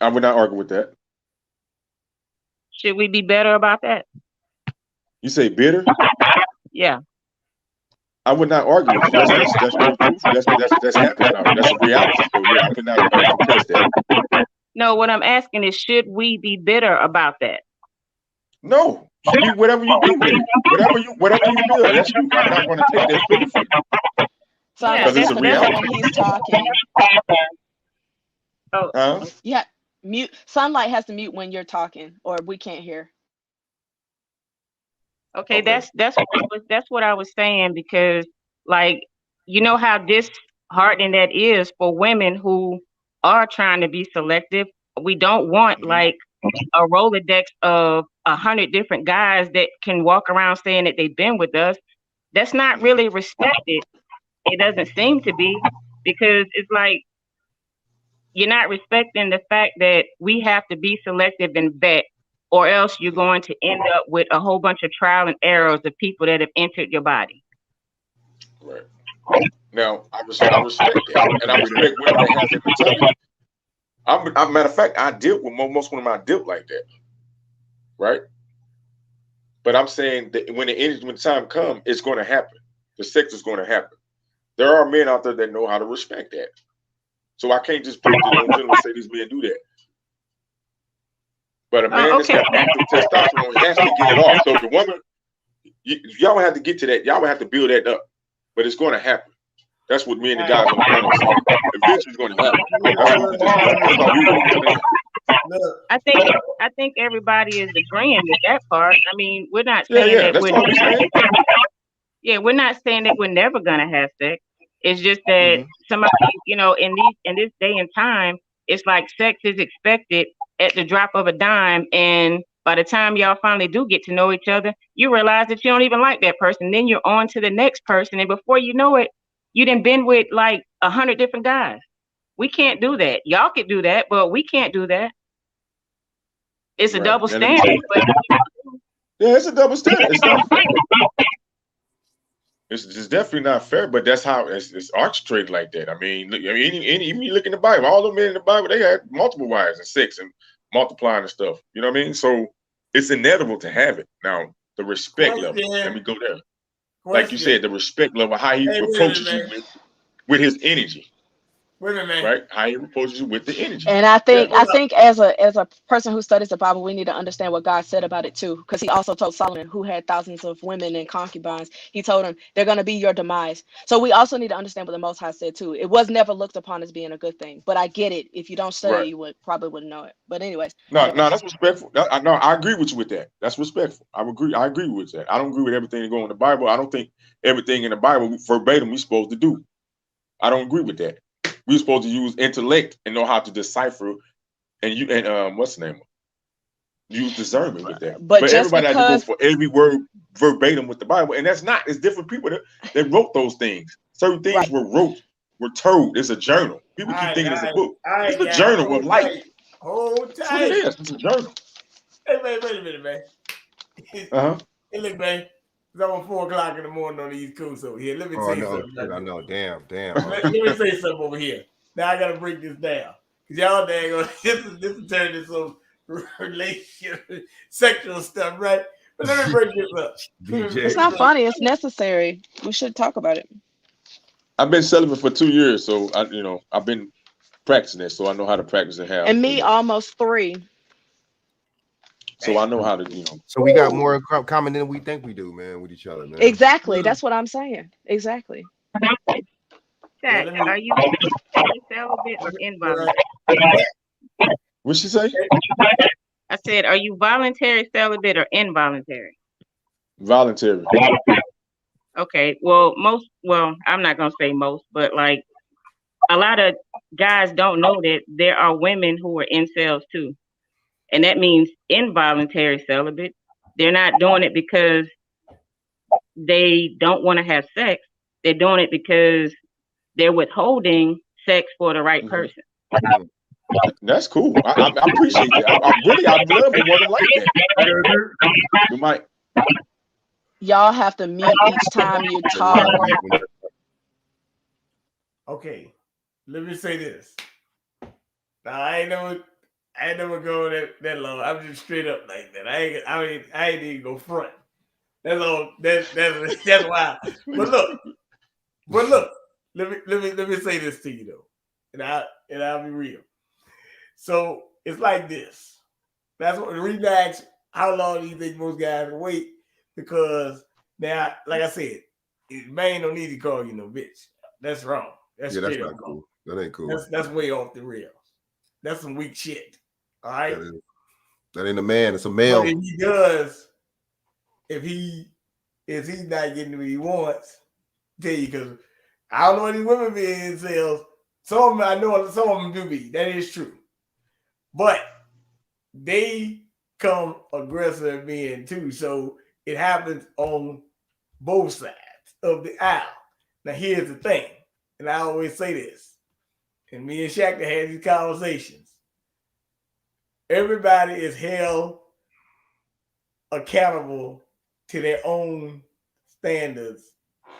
Speaker 3: I would not argue with that.
Speaker 4: Should we be better about that?
Speaker 3: You say bitter?
Speaker 4: Yeah.
Speaker 3: I would not argue with you. That's happening now. That's a reality. So yeah, I could not contest that.
Speaker 4: No, what I'm asking is, should we be bitter about that?
Speaker 3: No. Whatever you do, whatever you feel, that's you. I'm not going to take that feeling from you. Because it's a reality.
Speaker 14: He's talking.
Speaker 4: Oh.
Speaker 14: Yeah. Mute. Sunlight has to mute when you're talking, or we can't hear.
Speaker 4: Okay, that's what I was saying, because like, you know how disheartening that is for women who are trying to be selective. We don't want like a Rolodex of 100 different guys that can walk around saying that they've been with us, that's not really respected. It doesn't seem to be, because it's like you're not respecting the fact that we have to be selective and vet, or else you're going to end up with a whole bunch of trial and errors of people that have entered your body.
Speaker 3: Right. Now, I respect that, and I respect women that have that mentality. Matter of fact, I deal with most women. I deal like that, right? But I'm saying that when the time comes, it's going to happen. The sex is going to happen. There are men out there that know how to respect that. So I can't just put it in general and say these men do that. But a man that's got active testosterone, he has to get it off. So the woman, y'all would have to get to that. Y'all would have to build that up. But it's going to happen. That's what me and the guys on the panel say. Eventually, it's going to happen. That's all we want.
Speaker 4: I think everybody is agreeing with that part. I mean, we're not saying that we're not saying that we're never gonna have sex. It's just that somebody, you know, in this day and time, it's like sex is expected at the drop of a dime, and by the time y'all finally do get to know each other, you realize that you don't even like that person. Then you're on to the next person, and before you know it, you done been with like 100 different guys. We can't do that. Y'all could do that, but we can't do that. It's a double standard.
Speaker 3: Yeah, it's a double standard. It's not fair. It's definitely not fair, but that's how it's orchestrated like that. I mean, even you look in the Bible, all the men in the Bible, they had multiple wives and sex and multiplying and stuff. You know what I mean? So it's inevitable to have it. Now, the respect level, let me go there. Like you said, the respect level, how he approaches you with his energy.
Speaker 2: Wait a minute,
Speaker 3: right? How he approaches you with the energy.
Speaker 14: And I think as a person who studies the Bible, we need to understand what God said about it too, because he also told Solomon, who had thousands of women and concubines, he told him they're going to be your demise. So we also need to understand what the Most High said too. It was never looked upon as being a good thing, but I get it. If you don't study, you probably wouldn't know it. But anyways,
Speaker 3: no, that's respectful. No, I agree with you with that. That's respectful. I agree with that. I don't agree with everything that go in the Bible. I don't think everything in the Bible verbatim we're supposed to do. I don't agree with that. We're supposed to use intellect and know how to decipher, and what's the name? Use discernment with that. But everybody has to go for every word verbatim with the Bible, and that's not. It's different people that wrote those things. Certain things were told. It's a journal. People keep thinking it's a book. It's a journal of life.
Speaker 2: Hold tight.
Speaker 3: That's what it is. It's a journal.
Speaker 2: Hey, wait a minute, man. Hey, look, man. It's almost 4 o'clock in the morning on the East Coast over here. Let me tell you something.
Speaker 1: I know. Damn.
Speaker 2: Let me say something over here. Now I gotta break this down. Cause y'all dang this turn into some relationship, sexual stuff, right? But let me break this up.
Speaker 14: It's not funny. It's necessary. We should talk about it.
Speaker 3: I've been celibate for 2 years, so I've been practicing it, so I know how to practice it.
Speaker 14: And me, almost 3.
Speaker 3: So I know how to,
Speaker 1: So we got more common than we think we do, man, with each other, man.
Speaker 14: Exactly. That's what I'm saying. Exactly.
Speaker 4: Chat, are you celibate or involuntary?
Speaker 3: What'd she say?
Speaker 4: I said, are you voluntary celibate or involuntary?
Speaker 3: Voluntary.
Speaker 4: Okay. Well, I'm not gonna say most, but like a lot of guys don't know that there are women who are incels too. And that means involuntary celibate. They're not doing it because they don't want to have sex. They're doing it because they're withholding sex for the right person.
Speaker 3: That's cool. I appreciate that. I'd love a woman like that. You might.
Speaker 14: Y'all have to mute each time you talk.
Speaker 2: Okay, let me say this. Now I ain't never go that long. I'm just straight up like that. I ain't even go front. That's all. That's why. But look. Let me say this to you though, and I'll be real. So it's like this. That's what the reason I asked how long do you think most guys will wait? Because now, like I said, man don't need to call you no bitch. That's wrong. That's not
Speaker 1: cool. That ain't cool.
Speaker 2: That's way off the rails. That's some weak shit. All right.
Speaker 1: That ain't a man. It's a male.
Speaker 2: But if he does, if he's not getting what he wants, tell you, because I don't know any women being in sales. Some of them I know, some of them do be. That is true. But they come aggressive at men too. So it happens on both sides of the aisle. Now here's the thing, and I always say this, and me and Shaq had these conversations. Everybody is held accountable to their own standards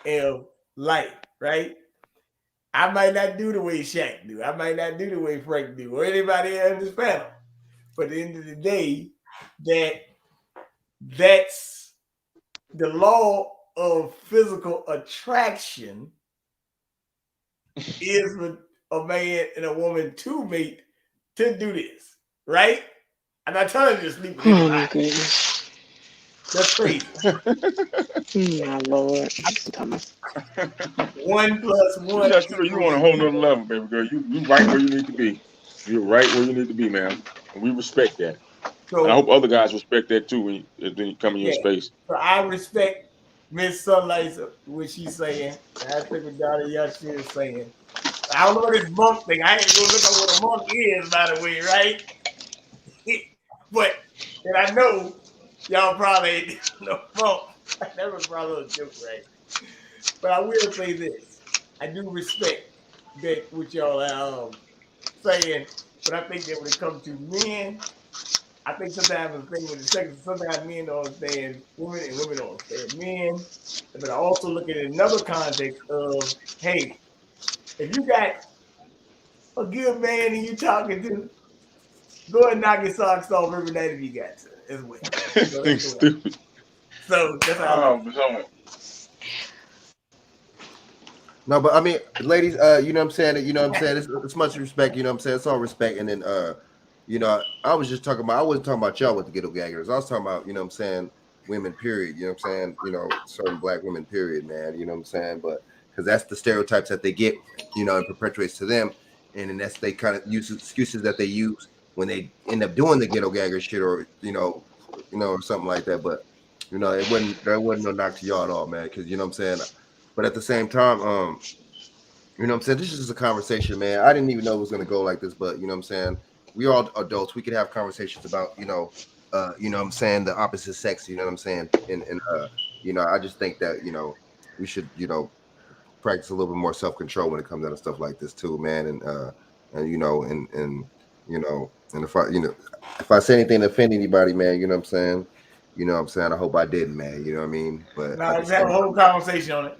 Speaker 2: of life, right? I might not do the way Shaq do. I might not do the way Frank do, or anybody else in this panel. But at the end of the day, that's the law of physical attraction is for a man and a woman to mate to do this, right? I'm not telling you to sleep with
Speaker 14: Oh my
Speaker 2: anybody.
Speaker 14: goodness.
Speaker 2: That's crazy.
Speaker 14: My Lord.
Speaker 2: 1 plus 1.
Speaker 3: You on a whole nother level, baby girl. You right where you need to be. You're right where you need to be, man. And we respect that.
Speaker 2: So,
Speaker 3: and I hope other guys respect that too when you come in your space.
Speaker 2: So I respect Miss Sunlight, what she's saying. I think what Dottie Yashi is saying. I don't know this monk thing. I ain't gonna look at what a monk is, by the way, right? But and I know y'all probably ain't no monk. That was probably a joke, right? But I will say this: I do respect that what y'all are saying, but I think that when it comes to men, I think sometimes the thing with the sex, sometimes men don't understand women and women don't understand men. But I also look at it in another context of, hey, if you got a good man and you talking to, go ahead and knock your socks off every night if you got to as well.
Speaker 3: Stupid.
Speaker 2: So that's how I look at it.
Speaker 1: No, but I mean, ladies, you know what I'm saying? You know what I'm saying? It's much respect, you know what I'm saying? It's all respect. And then, you know, I was just talking about, I wasn't talking about y'all with the ghetto gaggers. I was talking about, you know what I'm saying, women, period. You know what I'm saying? You know, certain black women, period, man. You know what I'm saying? But because that's the stereotypes that they get, you know, and perpetuates to them. And then that's they kind of use excuses that they use when they end up doing the ghetto gagger shit or, you know, or something like that. But, you know, there wasn't no knock to y'all at all, man. Because, you know what I'm saying? But at the same time, you know what I'm saying? This is just a conversation, man. I didn't even know it was going to go like this, but you know what I'm saying? We're all adults. We could have conversations about, you know what I'm saying, the opposite sex, you know what I'm saying? And you know, I just think that, you know, we should, you know, practice a little bit more self-control when it comes down to stuff like this too, man. And you know, and you know, and if I say anything to offend anybody, man, you know what I'm saying? You know what I'm saying? I hope I didn't, man. You know what I mean? But
Speaker 2: now let's have a whole conversation on it.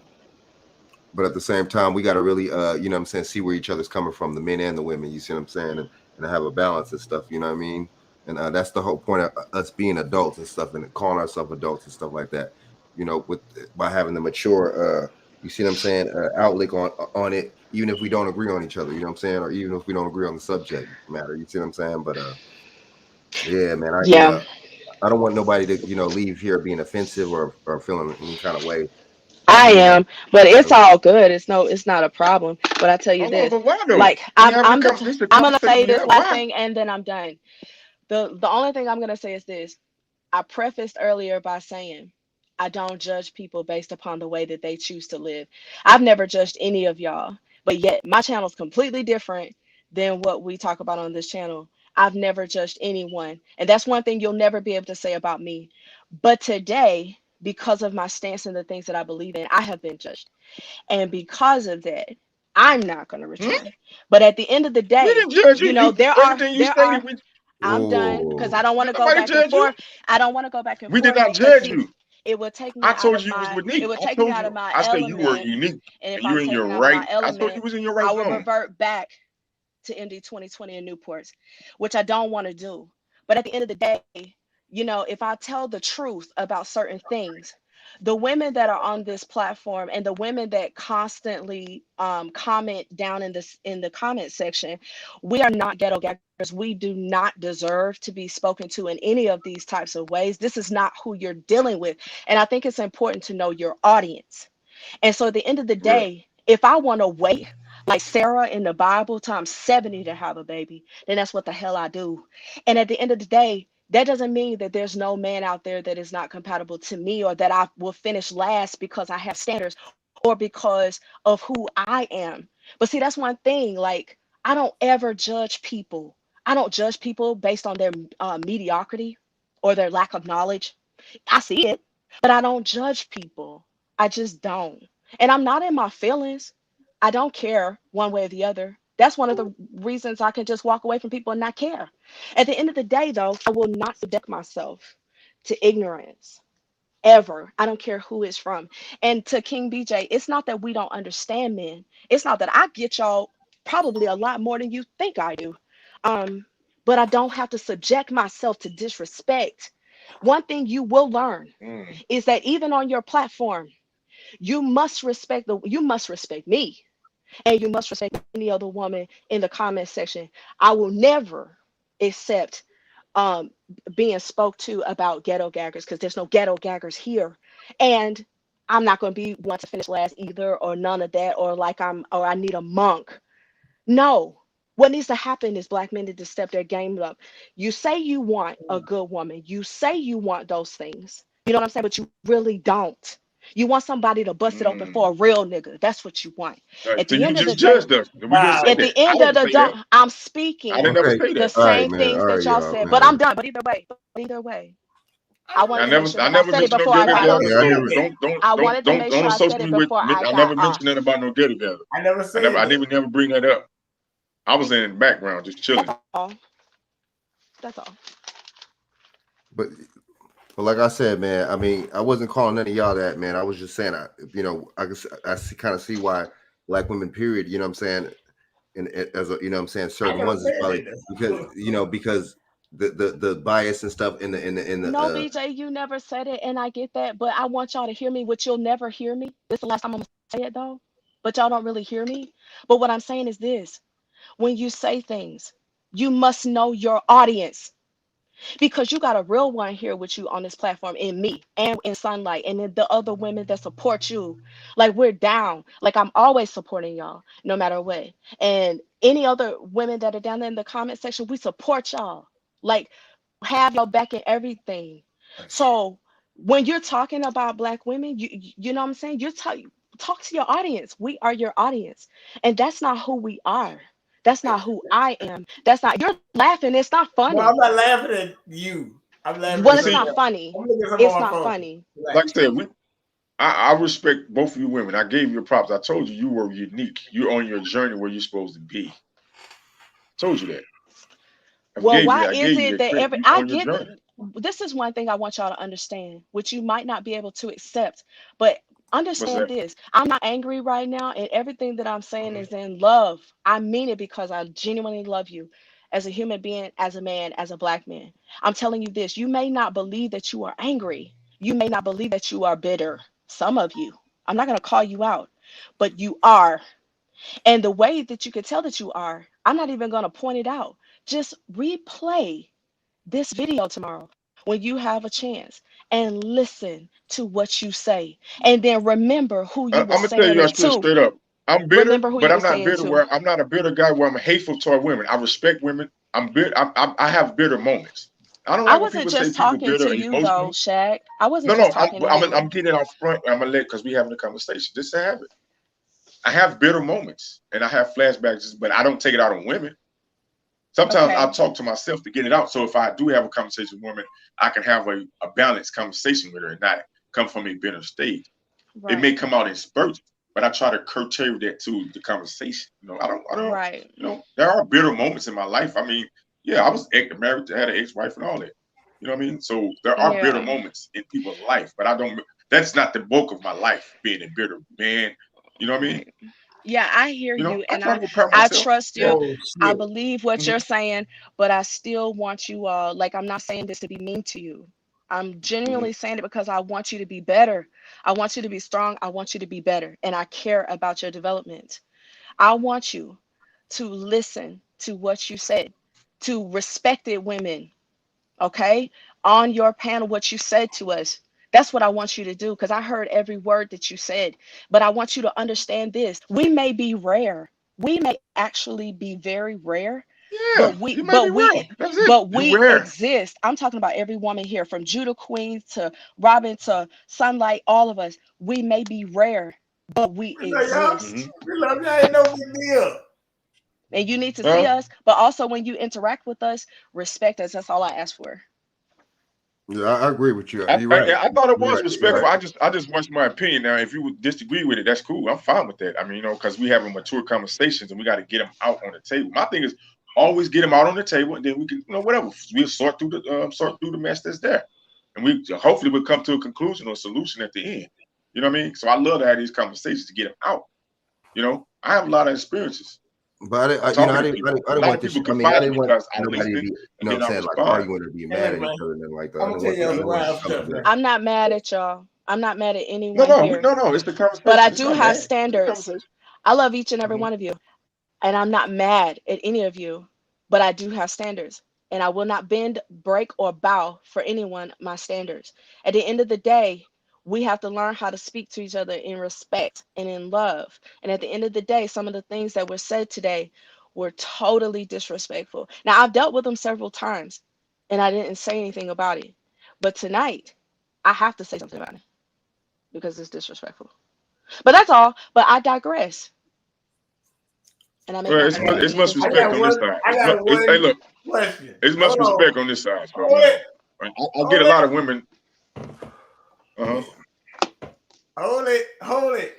Speaker 1: But at the same time, we got to really, you know what I'm saying, see where each other's coming from, the men and the women, you see what I'm saying, and have a balance and stuff, you know what I mean? And that's the whole point of us being adults and stuff and calling ourselves adults and stuff like that, you know, by having the mature, you see what I'm saying, outlook on it, even if we don't agree on each other, you know what I'm saying, or even if we don't agree on the subject matter, you see what I'm saying? But yeah, man, I don't want nobody to, you know, leave here being offensive or feeling any kind of way.
Speaker 14: I am, but it's all good. It's not a problem. But I tell you this, like I'm gonna say this last thing and then I'm done. The only thing I'm gonna say is this. I prefaced earlier by saying I don't judge people based upon the way that they choose to live. I've never judged any of y'all, but yet my channel is completely different than what we talk about on this channel. I've never judged anyone, and that's one thing you'll never be able to say about me. But today, because of my stance and the things that I believe in, I have been judged. And because of that, I'm not going to return. But at the end of the day, you know, I'm done because I don't want to go back and forth. I don't want to go back and forth.
Speaker 3: We did not judge you.
Speaker 14: It would take me
Speaker 3: I
Speaker 14: out
Speaker 3: told
Speaker 14: of
Speaker 3: you
Speaker 14: my,
Speaker 3: you was unique.
Speaker 14: it would take me out of my
Speaker 3: I said
Speaker 14: element.
Speaker 3: you were unique.
Speaker 14: And if
Speaker 3: you
Speaker 14: I'm
Speaker 3: in your
Speaker 14: taken out
Speaker 3: right.
Speaker 14: of my element,
Speaker 3: I told you was in your right
Speaker 14: I will
Speaker 3: zone.
Speaker 14: revert back to MD 2020 in Newports, which I don't want to do. But at the end of the day, you know, if I tell the truth about certain things, the women that are on this platform and the women that constantly comment down in the comment section, we are not ghetto gaggers. We do not deserve to be spoken to in any of these types of ways. This is not who you're dealing with. And I think it's important to know your audience. And so at the end of the day, if I want to wait like Sarah in the Bible times 70 to have a baby, then that's what the hell I do. And at the end of the day, that doesn't mean that there's no man out there that is not compatible to me or that I will finish last because I have standards or because of who I am. But see, that's one thing. Like, I don't ever judge people. I don't judge people based on their mediocrity or their lack of knowledge. I see it, but I don't judge people. I just don't. And I'm not in my feelings. I don't care one way or the other. That's one of the reasons I can just walk away from people and not care. At the end of the day, though, I will not subject myself to ignorance ever. I don't care who it's from. And to King BJ, it's not that we don't understand men. It's not that I get y'all probably a lot more than you think I do. But I don't have to subject myself to disrespect. One thing you will learn is that even on your platform, you must respect me, and you must respect any other woman in the comment section. I will never accept being spoke to about ghetto gaggers, because there's no ghetto gaggers here. And I'm not going to be one to finish last either, or none of that, or I need a monk. No. What needs to happen is Black men need to step their game up. You say you want a good woman. You say you want those things. You know what I'm saying? But you really don't. You want somebody to bust it open for a real nigga. That's what you want.
Speaker 3: Right.
Speaker 14: At
Speaker 3: So
Speaker 14: the
Speaker 3: you
Speaker 14: end of
Speaker 3: just
Speaker 14: the day,
Speaker 3: judged us. We didn't say
Speaker 14: at the
Speaker 3: that. I
Speaker 14: end of
Speaker 3: didn't
Speaker 14: the
Speaker 3: say
Speaker 14: day,
Speaker 3: that.
Speaker 14: I'm speaking
Speaker 3: I didn't never say
Speaker 14: the
Speaker 3: that.
Speaker 1: All right,
Speaker 14: same
Speaker 1: man.
Speaker 14: things
Speaker 1: All
Speaker 14: that
Speaker 1: right,
Speaker 14: y'all
Speaker 1: y'all,
Speaker 14: said. But
Speaker 1: man.
Speaker 14: I'm done. But either way, I wanted to make sure
Speaker 3: I
Speaker 14: that I
Speaker 3: never
Speaker 14: said it
Speaker 3: mentioned no
Speaker 14: before I
Speaker 3: ghetto
Speaker 14: got
Speaker 3: gather.
Speaker 14: off.
Speaker 3: So
Speaker 14: I wanted to make sure I said it before I got
Speaker 3: never
Speaker 14: off.
Speaker 3: mentioned nothing about no ghetto gather.
Speaker 2: I never said
Speaker 3: I
Speaker 2: that.
Speaker 3: didn't never bring that up. I was in the background just chilling.
Speaker 14: That's all.
Speaker 1: But like I said, man, I mean, I wasn't calling none of y'all that, man. I was just saying, I kind of see why Black women, period, you know what I'm saying, and as a, you know what I'm saying, certain ones is probably because the bias and stuff in the
Speaker 14: No, BJ, you never said it, and I get that, but I want y'all to hear me, which you'll never hear me. This is the last time I'm gonna say it though, but y'all don't really hear me. But what I'm saying is this: when you say things, you must know your audience, because you got a real one here with you on this platform, in me and in Sunlight, and then the other women that support you. Like, we're down. Like, I'm always supporting y'all, no matter what. And any other women that are down there in the comment section, we support y'all. Like, have your back in everything. So when you're talking about Black women, you know what I'm saying? Talk to your audience. We are your audience, and that's not who we are. That's not who I am. That's not. You're laughing. It's not funny.
Speaker 2: No, I'm not laughing at you. I'm laughing
Speaker 14: Well,
Speaker 2: at
Speaker 14: it's not
Speaker 2: something
Speaker 14: funny.
Speaker 2: else. I'm looking at something
Speaker 14: It's
Speaker 2: on my
Speaker 14: not
Speaker 2: phone.
Speaker 14: funny.
Speaker 3: Like I said, I respect both of you women. I gave you props. I told you were unique. You're on your journey where you're supposed to be. Told you that.
Speaker 14: Well, why is it that I get
Speaker 3: journey.
Speaker 14: this is one thing I want y'all to understand, which you might not be able to accept, but understand this. I'm not angry right now, and everything that I'm saying is in love. I mean it, because I genuinely love you as a human being, as a man, as a Black man. I'm telling you this: you may not believe that you are angry. You may not believe that you are bitter. Some of you. I'm not going to call you out, but you are. And the way that you can tell that you are, I'm not even going to point it out. Just replay this video tomorrow when you have a chance, and listen to what you say. And then remember who you
Speaker 3: I'm
Speaker 14: were
Speaker 3: gonna tell
Speaker 14: saying
Speaker 3: you
Speaker 14: it to.
Speaker 3: straight up. I'm bitter,
Speaker 14: Remember who
Speaker 3: but
Speaker 14: you
Speaker 3: I'm
Speaker 14: were
Speaker 3: not
Speaker 14: saying
Speaker 3: bitter
Speaker 14: to.
Speaker 3: where I'm not a bitter guy where I'm hateful toward women. I respect women. I'm bitter. I have bitter moments. I don't
Speaker 14: I
Speaker 3: like when
Speaker 14: wasn't
Speaker 3: people say
Speaker 14: just
Speaker 3: people
Speaker 14: talking
Speaker 3: bitter
Speaker 14: to
Speaker 3: and
Speaker 14: you
Speaker 3: emotional.
Speaker 14: though, Shaq. I wasn't
Speaker 3: No,
Speaker 14: just talking to you.
Speaker 3: I'm getting it out front. I'm gonna let, because we having a conversation. Just to have it. I have bitter moments and I have flashbacks, but I don't take it out on women. Sometimes I talk to myself to get it out. So if I do have a conversation with a woman, I can have a balanced conversation with her and not come from a bitter state.
Speaker 14: Right.
Speaker 3: It may come out in spurts, but I try to curtail that to the conversation. I don't,
Speaker 14: Right.
Speaker 3: There are bitter moments in my life. I mean, yeah, I was married, had an ex-wife and all that. You know what I mean? So there are bitter moments in people's life, but that's not the bulk of my life, being a bitter man. You know what I mean?
Speaker 14: Yeah, I hear you, and
Speaker 3: try to prepare
Speaker 14: I
Speaker 3: myself.
Speaker 14: trust you.
Speaker 3: Oh,
Speaker 14: I
Speaker 3: shit.
Speaker 14: believe what you're saying, but I still want you all, like, I'm not saying this to be mean to you. I'm genuinely saying it because I want you to be better. I want you to be strong. I want you to be better, and I care about your development. I want you to listen to what you said, to respected women, okay? On your panel, what you said to us. That's what I want you to do, because I heard every word that you said. But I want you to understand this. We may be rare. We may actually be very rare.
Speaker 3: Yeah, you might be wrong. That's it.
Speaker 14: But
Speaker 3: You're
Speaker 14: we
Speaker 3: rare.
Speaker 14: exist. I'm talking about every woman here, from Judah Queen to Robin to Sunlight, all of us. We may be rare, but we
Speaker 2: We love y'all.
Speaker 14: exist.
Speaker 2: We love y'all. Ain't no big deal.
Speaker 14: And you need to see us, but also when you interact with us, respect us. That's all I ask for.
Speaker 1: Yeah, I agree with you.
Speaker 3: I
Speaker 1: You're right.
Speaker 3: thought it
Speaker 1: You're
Speaker 3: was
Speaker 1: right.
Speaker 3: respectful.
Speaker 1: You're right.
Speaker 3: I just voiced my opinion. Now, if you would disagree with it, that's cool. I'm fine with that. I mean, because we having mature conversations and we got to get them out on the table. My thing is always get them out on the table, and then we can, whatever. We'll sort through the mess that's there, and we hopefully we'll come to a conclusion or a solution at the end. You know what I mean? So I love to have these conversations to get them out. I have a lot of experiences.
Speaker 1: But I didn't want this. I mean, I didn't want nobody to be, what I'm saying, like arguing or be mad at each other and like that.
Speaker 2: I'm gonna tell you the wild stuff.
Speaker 14: I'm not mad at y'all. I'm not mad at anyone
Speaker 3: No,
Speaker 14: here.
Speaker 3: it's the conversation.
Speaker 14: But I
Speaker 3: It's
Speaker 14: do
Speaker 3: not
Speaker 14: have
Speaker 3: bad.
Speaker 14: standards. I love each and every one of you. And I'm not mad at any of you, but I do have standards. And I will not bend, break, or bow for anyone my standards. At the end of the day, we have to learn how to speak to each other in respect and in love. And at the end of the day, some of the things that were said today were totally disrespectful. Now, I've dealt with them several times, and I didn't say anything about it. But tonight, I have to say something about it because it's disrespectful. But that's all. But I digress. And I make
Speaker 3: Well, it's much respect on this side. Hey, look,
Speaker 2: question.
Speaker 3: it's much respect on this side. So, I get a lot of women.
Speaker 2: Hold it.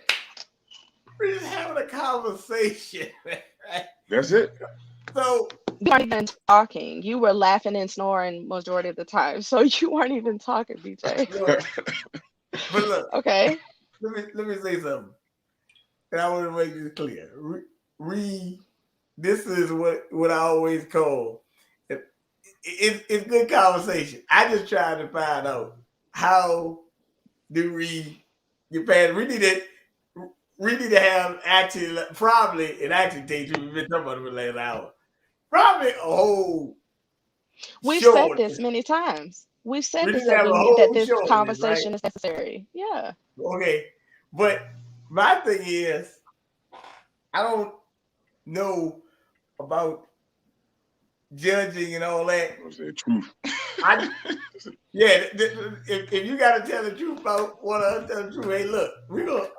Speaker 2: We're just having a conversation.
Speaker 3: That's it.
Speaker 2: So
Speaker 14: you weren't even talking. You were laughing and snoring majority of the time. So you weren't even talking, BJ.
Speaker 2: But look,
Speaker 14: okay.
Speaker 2: Let me say something. And I want to make this clear. This is what I always call it's good conversation. I just tried to find out how do we get past. We need to have actually probably an acting teacher. We've been talking about it for the last hour. Probably a whole.
Speaker 14: We've said this many times. We've said this that this conversation is necessary. Yeah.
Speaker 2: Okay, but my thing is, I don't know about judging and all that.
Speaker 3: The truth.
Speaker 2: If you got to tell the truth about what I tell the truth, hey, look,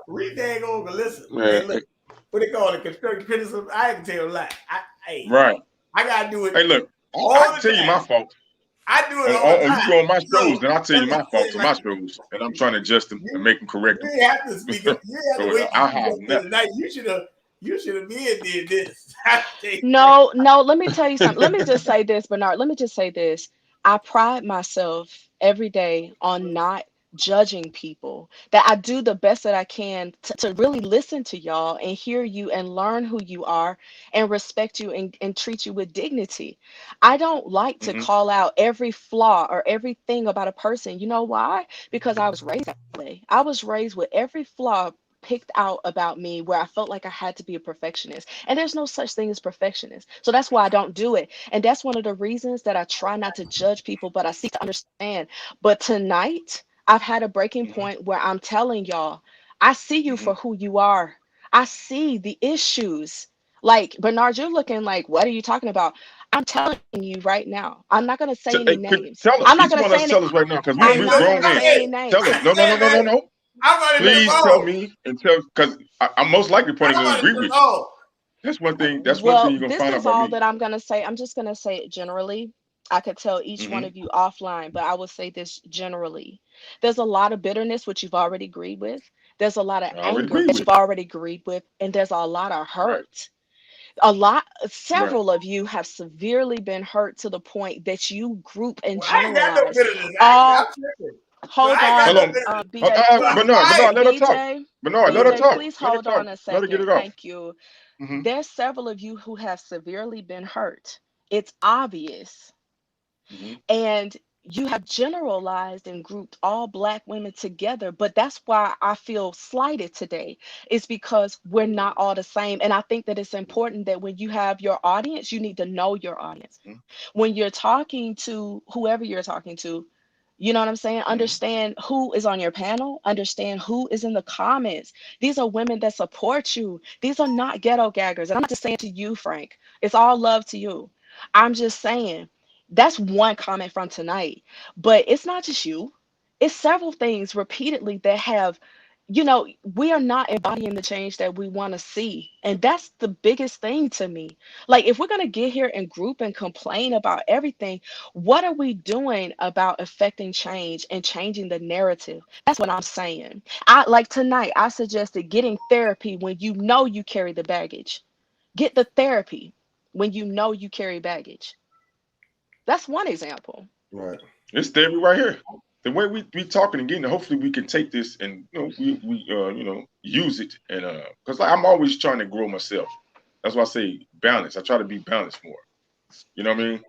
Speaker 2: we dang over listen. Hey, look, what they call it, constructive criticism. I can tell a lot. I gotta do it.
Speaker 3: Hey, look, I can tell you my fault.
Speaker 2: I do it all the time.
Speaker 3: You go on my shows, then I'll tell you my faults on my shows, and I'm trying to adjust them and make them correct.
Speaker 2: You have to speak up. You have to wait.
Speaker 3: I have
Speaker 2: tonight. You should have been did this.
Speaker 14: No. Let me tell you something. Let me just say this, Bernard. Let me just say this. I pride myself every day on not judging people, that I do the best that I can to really listen to y'all and hear you and learn who you are and respect you and treat you with dignity. I don't like to call out every flaw or everything about a person. You know why? Because I was raised that way. I was raised with every flaw picked out about me where I felt like I had to be a perfectionist, and there's no such thing as perfectionist. So that's why I don't do it. And that's one of the reasons that I try not to judge people, but I seek to understand. But tonight I've had a breaking point where I'm telling y'all, I see you for who you are. I see the issues. Like, Bernard, you're looking like, what are you talking about? I'm telling you right now. I'm not going to say any names. I'm not going to say
Speaker 3: tell us right now because we're grown men. Tell us. No. Please tell me and tell, because I'm most likely probably going to agree with you. That's one thing. That's one thing you're going to find out
Speaker 14: this is
Speaker 3: about
Speaker 14: all
Speaker 3: me.
Speaker 14: that I'm going to say. I'm just going to say it generally. I could tell each one of you offline, but I will say this generally. There's a lot of bitterness, which you've already agreed with. There's a lot of anger that you've already agreed with. And there's a lot of hurt. Several of you have severely been hurt to the point that you group and generalize. Hold on,
Speaker 3: Bernard, let her talk. Bernard, let her talk.
Speaker 14: Please hold on a second.
Speaker 3: Let her get it off.
Speaker 14: Thank you. There's several of you who have severely been hurt. It's obvious. And you have generalized and grouped all Black women together, but that's why I feel slighted today. It's because we're not all the same. And I think that it's important that when you have your audience, you need to know your audience. When you're talking to whoever you're talking to, you know what I'm saying? Understand who is on your panel. Understand who is in the comments. These are women that support you. These are not ghetto gaggers. And I'm not just saying to you, Frank. It's all love to you. I'm just saying that's one comment from tonight. But it's not just you. It's several things repeatedly that have you know, we are not embodying the change that we want to see. And that's the biggest thing to me. Like, if we're going to get here and group and complain about everything, what are we doing about affecting change and changing the narrative? That's what I'm saying. I like tonight, I suggested getting therapy when you know you carry the baggage. Get the therapy when you know you carry baggage. That's one example.
Speaker 1: Right.
Speaker 3: It's therapy right here. The way we talking again, hopefully we can take this and we use it, and because I'm always trying to grow myself. That's why I say balance. I try to be balanced more. You know what I mean?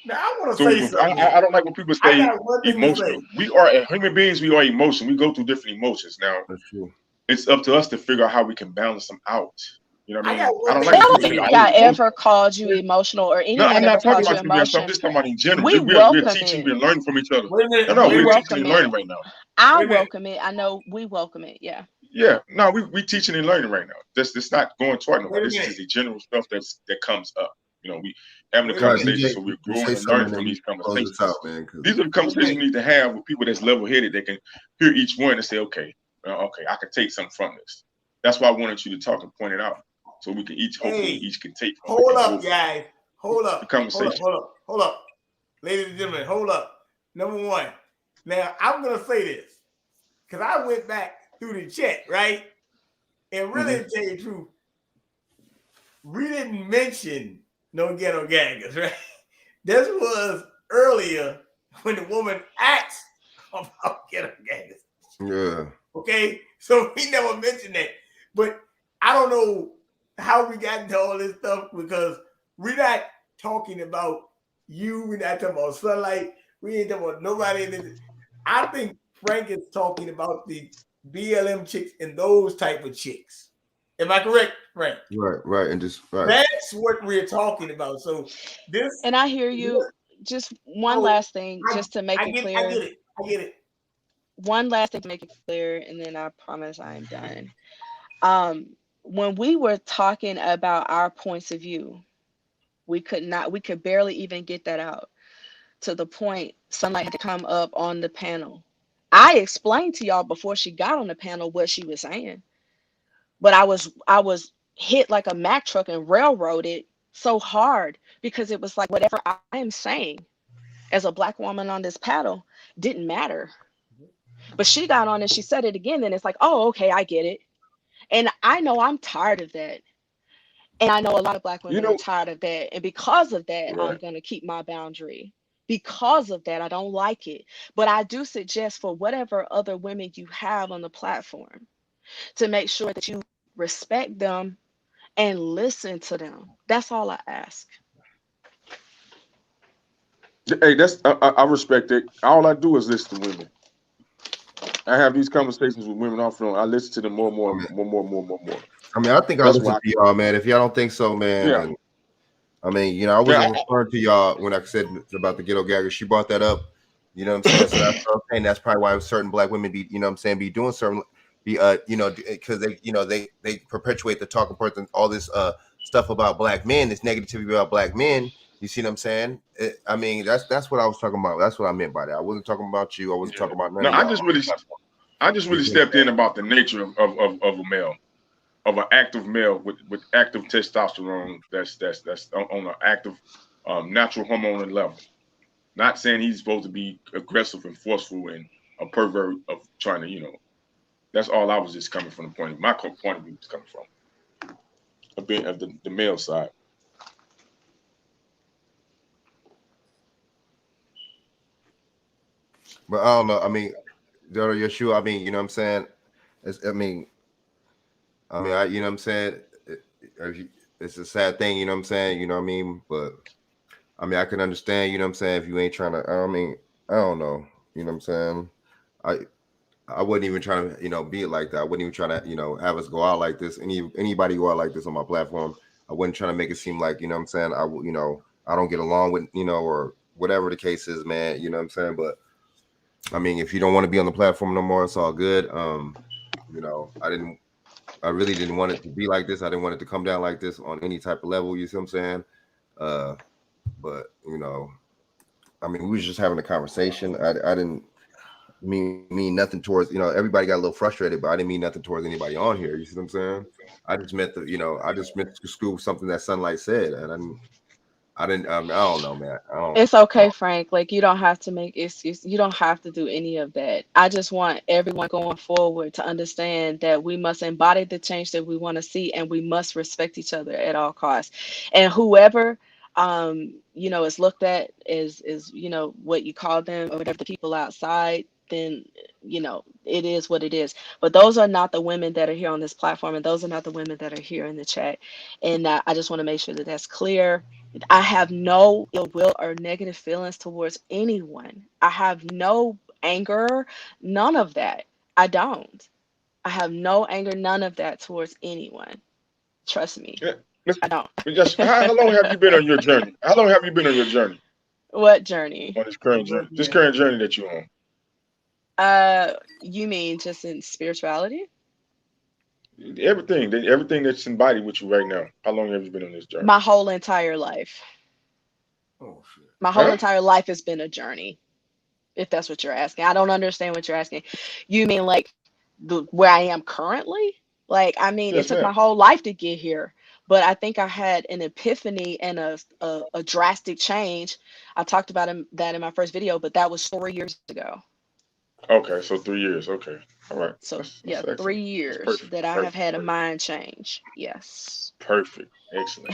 Speaker 2: Now I want to say something.
Speaker 3: I don't like when people
Speaker 2: I
Speaker 3: say
Speaker 2: got one thing to
Speaker 3: emotional.
Speaker 2: say.
Speaker 3: We are human beings. We are emotional. We go through different emotions. Now
Speaker 1: That's true.
Speaker 3: it's up to us to figure out how we can balance them out. You know what I mean? I don't
Speaker 14: I
Speaker 3: like
Speaker 14: don't
Speaker 3: when people
Speaker 14: think
Speaker 3: say,
Speaker 14: I ever called you emotional or
Speaker 3: no,
Speaker 14: anyone
Speaker 3: I'm
Speaker 14: ever
Speaker 3: not talking
Speaker 14: called you
Speaker 3: about you, man. So I'm
Speaker 14: emotion.
Speaker 3: just talking about in general.
Speaker 14: We
Speaker 3: We're
Speaker 14: welcome
Speaker 3: teaching,
Speaker 14: it.
Speaker 3: we're learning from each other.
Speaker 2: Wait a minute.
Speaker 3: No,
Speaker 14: We
Speaker 3: we're
Speaker 14: welcome
Speaker 3: teaching and
Speaker 14: it.
Speaker 3: learning right now.
Speaker 14: I
Speaker 2: Wait a minute.
Speaker 14: welcome it. I know we welcome it. Yeah.
Speaker 3: Yeah, no, we teaching and learning right now. It's not going toward nowhere.
Speaker 2: Wait a
Speaker 3: This
Speaker 2: minute.
Speaker 3: is the general stuff that comes up. You know, we having a
Speaker 2: Wait a minute.
Speaker 3: conversation,
Speaker 1: DJ,
Speaker 3: so we're
Speaker 1: you
Speaker 3: growing
Speaker 1: say
Speaker 3: and
Speaker 1: something
Speaker 3: learning
Speaker 1: and
Speaker 3: from
Speaker 1: then
Speaker 3: these
Speaker 1: you close
Speaker 3: conversations.
Speaker 1: this out, man. 'cause-
Speaker 3: These are the conversations we need to have with people that's level-headed. They can hear each one and say, okay, I can take something from this. That's why I wanted you to talk and point it out, so we can hopefully
Speaker 2: Hey,
Speaker 3: each can take from it
Speaker 2: hold
Speaker 3: and
Speaker 2: up,
Speaker 3: move
Speaker 2: guys. Hold
Speaker 3: the
Speaker 2: up. Hold up.
Speaker 3: conversation.
Speaker 2: Hold up. Ladies and gentlemen, hold up. Number one. Now, I'm going to say this because I went back through the chat, right? And really, to tell you the truth, we didn't mention no ghetto gangers, right? This was earlier when the woman asked about ghetto gangers.
Speaker 1: Yeah.
Speaker 2: Okay, so we never mentioned that. But I don't know how we got into all this stuff because we're not talking about you. We're not talking about Sunlight. We ain't talking about nobody in this. I think Frank is talking about the BLM chicks and those type of chicks. Am I correct, Frank?
Speaker 1: Right, and just right.
Speaker 2: That's what we're talking about. So this,
Speaker 14: And I hear you. Just one last thing, just to make it clear.
Speaker 2: I get it.
Speaker 14: One last thing to make it clear, and then I promise I'm done. When we were talking about our points of view, we could barely even get that out, to the point Sunlight had to come up on the panel. I explained to y'all before she got on the panel what she was saying, but I was hit like a Mack truck and railroaded so hard because it was like whatever I am saying as a Black woman on this panel didn't matter. But she got on and she said it again, and it's like, oh, okay, I get it. And I know I'm tired of that. And I know a lot of Black women are tired of that. And because of that,
Speaker 3: Right.
Speaker 14: I'm going to keep my boundary. Because of that, I don't like it. But I do suggest for whatever other women you have on the platform to make sure that you respect them and listen to them. That's all I ask.
Speaker 3: Hey, that's I respect it. All I do is listen to women. I have these conversations with women off and on. I listen to them more.
Speaker 1: I mean, I think I
Speaker 3: That's
Speaker 1: listen
Speaker 3: why
Speaker 1: to y'all, man. If y'all don't think so, man,
Speaker 3: Yeah.
Speaker 1: then, I mean, I wasn't referring to y'all when I said about the ghetto gagger. She brought that up. You know what I'm saying? So that's what I'm saying. That's probably why certain Black women be, be doing certain, because they perpetuate the talking person, all this stuff about Black men, this negativity about Black men. You see what I'm saying? I mean, that's what I was talking about. That's what I meant by that. I wasn't talking about you. I wasn't talking about none
Speaker 3: No,
Speaker 1: of y'all.
Speaker 3: I just really stepped in about the nature of a male, of an active male with active testosterone that's on an active natural hormone level. Not saying he's supposed to be aggressive and forceful and a pervert of trying to, that's all I was just coming from my point of view was coming from. A bit of the male side.
Speaker 1: But I don't know. I mean, Yeshua, I mean, you know what I'm saying? I mean, you know what I'm saying? It's a sad thing, you know what I'm saying? You know what I mean? But I mean, I can understand, you know what I'm saying, if you ain't trying to, I mean, I don't know. You know what I'm saying? I wouldn't even try to, be it like that. I wouldn't even try to, have us go out like this. Anybody go out like this on my platform. I wouldn't try to make it seem like, you know what I'm saying, I don't get along with, or whatever the case is, man. You know what I'm saying? But I mean, if you don't want to be on the platform no more, it's all good. I really didn't want it to be like this. I didn't want it to come down like this on any type of level. You see what I'm saying? But I mean, we was just having a conversation. mean nothing towards, you know, everybody got a little frustrated, but I didn't mean nothing towards anybody on here. You see what I'm saying? I just meant to screw something that Sunlight said, and I don't know, man.
Speaker 14: It's okay, Frank. Like, you don't have to make excuses. You don't have to do any of that. I just want everyone going forward to understand that we must embody the change that we want to see, and we must respect each other at all costs. And whoever is looked at as what you call them or whatever, the people outside, then it is what it is. But those are not the women that are here on this platform, and those are not the women that are here in the chat. And I just want to make sure that that's clear. I have no ill will or negative feelings towards anyone. I have no anger, none of that. I don't. I have no anger, none of that towards anyone. Trust me.
Speaker 3: Yeah.
Speaker 14: I don't.
Speaker 3: How long have you been on your journey? How long have you been on your journey?
Speaker 14: What journey?
Speaker 3: On this current journey. This current journey that you're on.
Speaker 14: You mean just in spirituality?
Speaker 3: Everything that's embodied with you right now. How long have you been on this journey?
Speaker 14: My whole entire life.
Speaker 3: Oh shit.
Speaker 14: My whole entire life has been a journey. If that's what you're asking. I don't understand what you're asking. You mean like where I am currently? Like, I mean,
Speaker 3: Yes,
Speaker 14: it took
Speaker 3: ma'am.
Speaker 14: my whole life to get here. But I think I had an epiphany and a drastic change. I talked about that in my first video, but that was 4 years ago.
Speaker 3: Okay, so 3 years. Okay. All right.
Speaker 14: So
Speaker 3: That's
Speaker 14: yeah,
Speaker 3: excellent.
Speaker 14: 3 years
Speaker 3: Perfect,
Speaker 14: that I
Speaker 3: perfect,
Speaker 14: have had a
Speaker 3: perfect.
Speaker 14: mind change. Yes.
Speaker 3: Perfect. Excellent.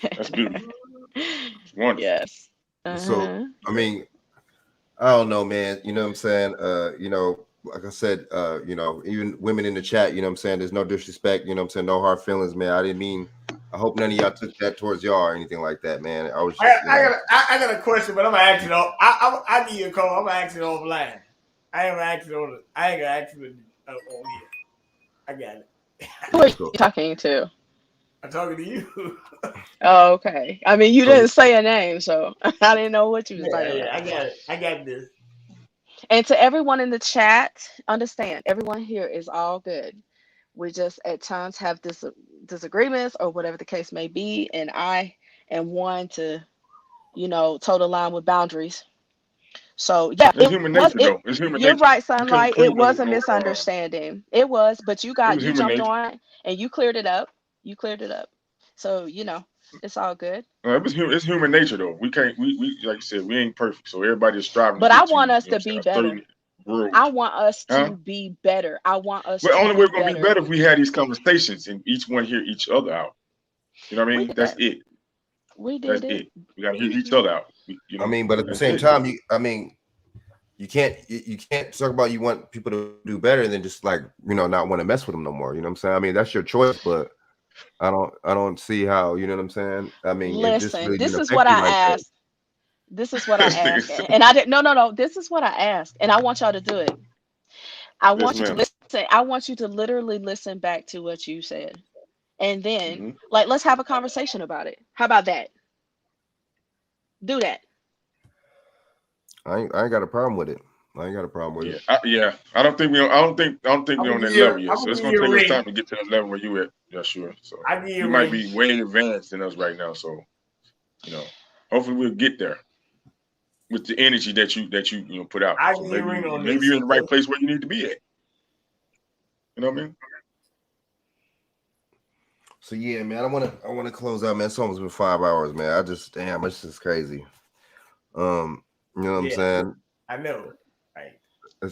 Speaker 3: That's beautiful. It's wonderful.
Speaker 14: Yes.
Speaker 1: So I mean, I don't know, man. You know what I'm saying? Like I said, even women in the chat, you know what I'm saying? There's no disrespect, you know what I'm saying? No hard feelings, man. I didn't mean, I hope none of y'all took that towards y'all or anything like that, man. I was just,
Speaker 2: I got a question, but I'm gonna ask it off. I'll give you a call. I'm gonna ask it offline. I ain't gonna ask it on here. I got it.
Speaker 14: Who are you talking to?
Speaker 2: I'm talking to you.
Speaker 14: Oh, okay. I mean, you didn't say a name, so I didn't know what you were saying.
Speaker 2: Yeah, I got it. I got this.
Speaker 14: And to everyone in the chat, understand, everyone here is all good. We just at times have disagreements or whatever the case may be, and I am one to, toe the line with boundaries. So yeah,
Speaker 3: It's human nature, though. It's human
Speaker 14: you're
Speaker 3: nature.
Speaker 14: right,
Speaker 3: You
Speaker 14: Sunlight.
Speaker 3: couldn't
Speaker 14: It was a
Speaker 3: no,
Speaker 14: misunderstanding. It was, but you
Speaker 3: was human
Speaker 14: jumped
Speaker 3: nature.
Speaker 14: on and you cleared it up. So it's all good.
Speaker 3: It's human nature, though. We can't. We like you said, we ain't perfect. So everybody is striving.
Speaker 14: But
Speaker 3: to
Speaker 14: I
Speaker 3: get
Speaker 14: want
Speaker 3: to,
Speaker 14: us to be
Speaker 3: a
Speaker 14: better.
Speaker 3: certain road.
Speaker 14: I want us
Speaker 3: Huh?
Speaker 14: to be better. I want us
Speaker 3: Well,
Speaker 14: to
Speaker 3: only
Speaker 14: be
Speaker 3: way we're gonna
Speaker 14: better.
Speaker 3: be better if we had these conversations and each one hear each other out. You know what I mean?
Speaker 14: did
Speaker 3: That's
Speaker 14: that.
Speaker 3: it.
Speaker 14: We
Speaker 3: That's
Speaker 14: did it.
Speaker 3: it. We gotta hear each other out.
Speaker 1: I mean, but at the
Speaker 3: that's
Speaker 1: same
Speaker 3: it.
Speaker 1: time, you can't talk about you want people to do better and then just like, not want to mess with them no more. You know what I'm saying? I mean, that's your choice, but I don't see how, you know what I'm saying? I mean, it just
Speaker 14: Listen,
Speaker 1: really
Speaker 14: this
Speaker 1: didn't
Speaker 14: is what
Speaker 1: affect
Speaker 14: I
Speaker 1: you like that.
Speaker 14: asked. This is what I asked. And I didn't no. This is what I asked. And I want y'all to do it. I want you to
Speaker 3: ma'am.
Speaker 14: listen. I want you to literally listen back to what you said. And then
Speaker 3: Mm-hmm.
Speaker 14: let's have a conversation about it. How about that? Do that.
Speaker 1: I ain't got a problem with it. I ain't got a problem with it.
Speaker 3: I don't think we're on that level yet. So it's gonna take us time
Speaker 2: ring.
Speaker 3: to get to that level where you at. Yeah, sure. So
Speaker 2: I give you
Speaker 3: you
Speaker 2: a
Speaker 3: might
Speaker 2: ring.
Speaker 3: be way advanced than us right now. So hopefully we'll get there with the energy that you put out.
Speaker 2: I
Speaker 3: So
Speaker 2: give you a ring on
Speaker 3: maybe
Speaker 2: this.
Speaker 3: you're in the right place where you need to be at. You know what I mean?
Speaker 1: So yeah, man, I want to close out, man. It's almost been 5 hours, man. It's just crazy. You know what I'm saying?
Speaker 2: I know. Right.
Speaker 1: I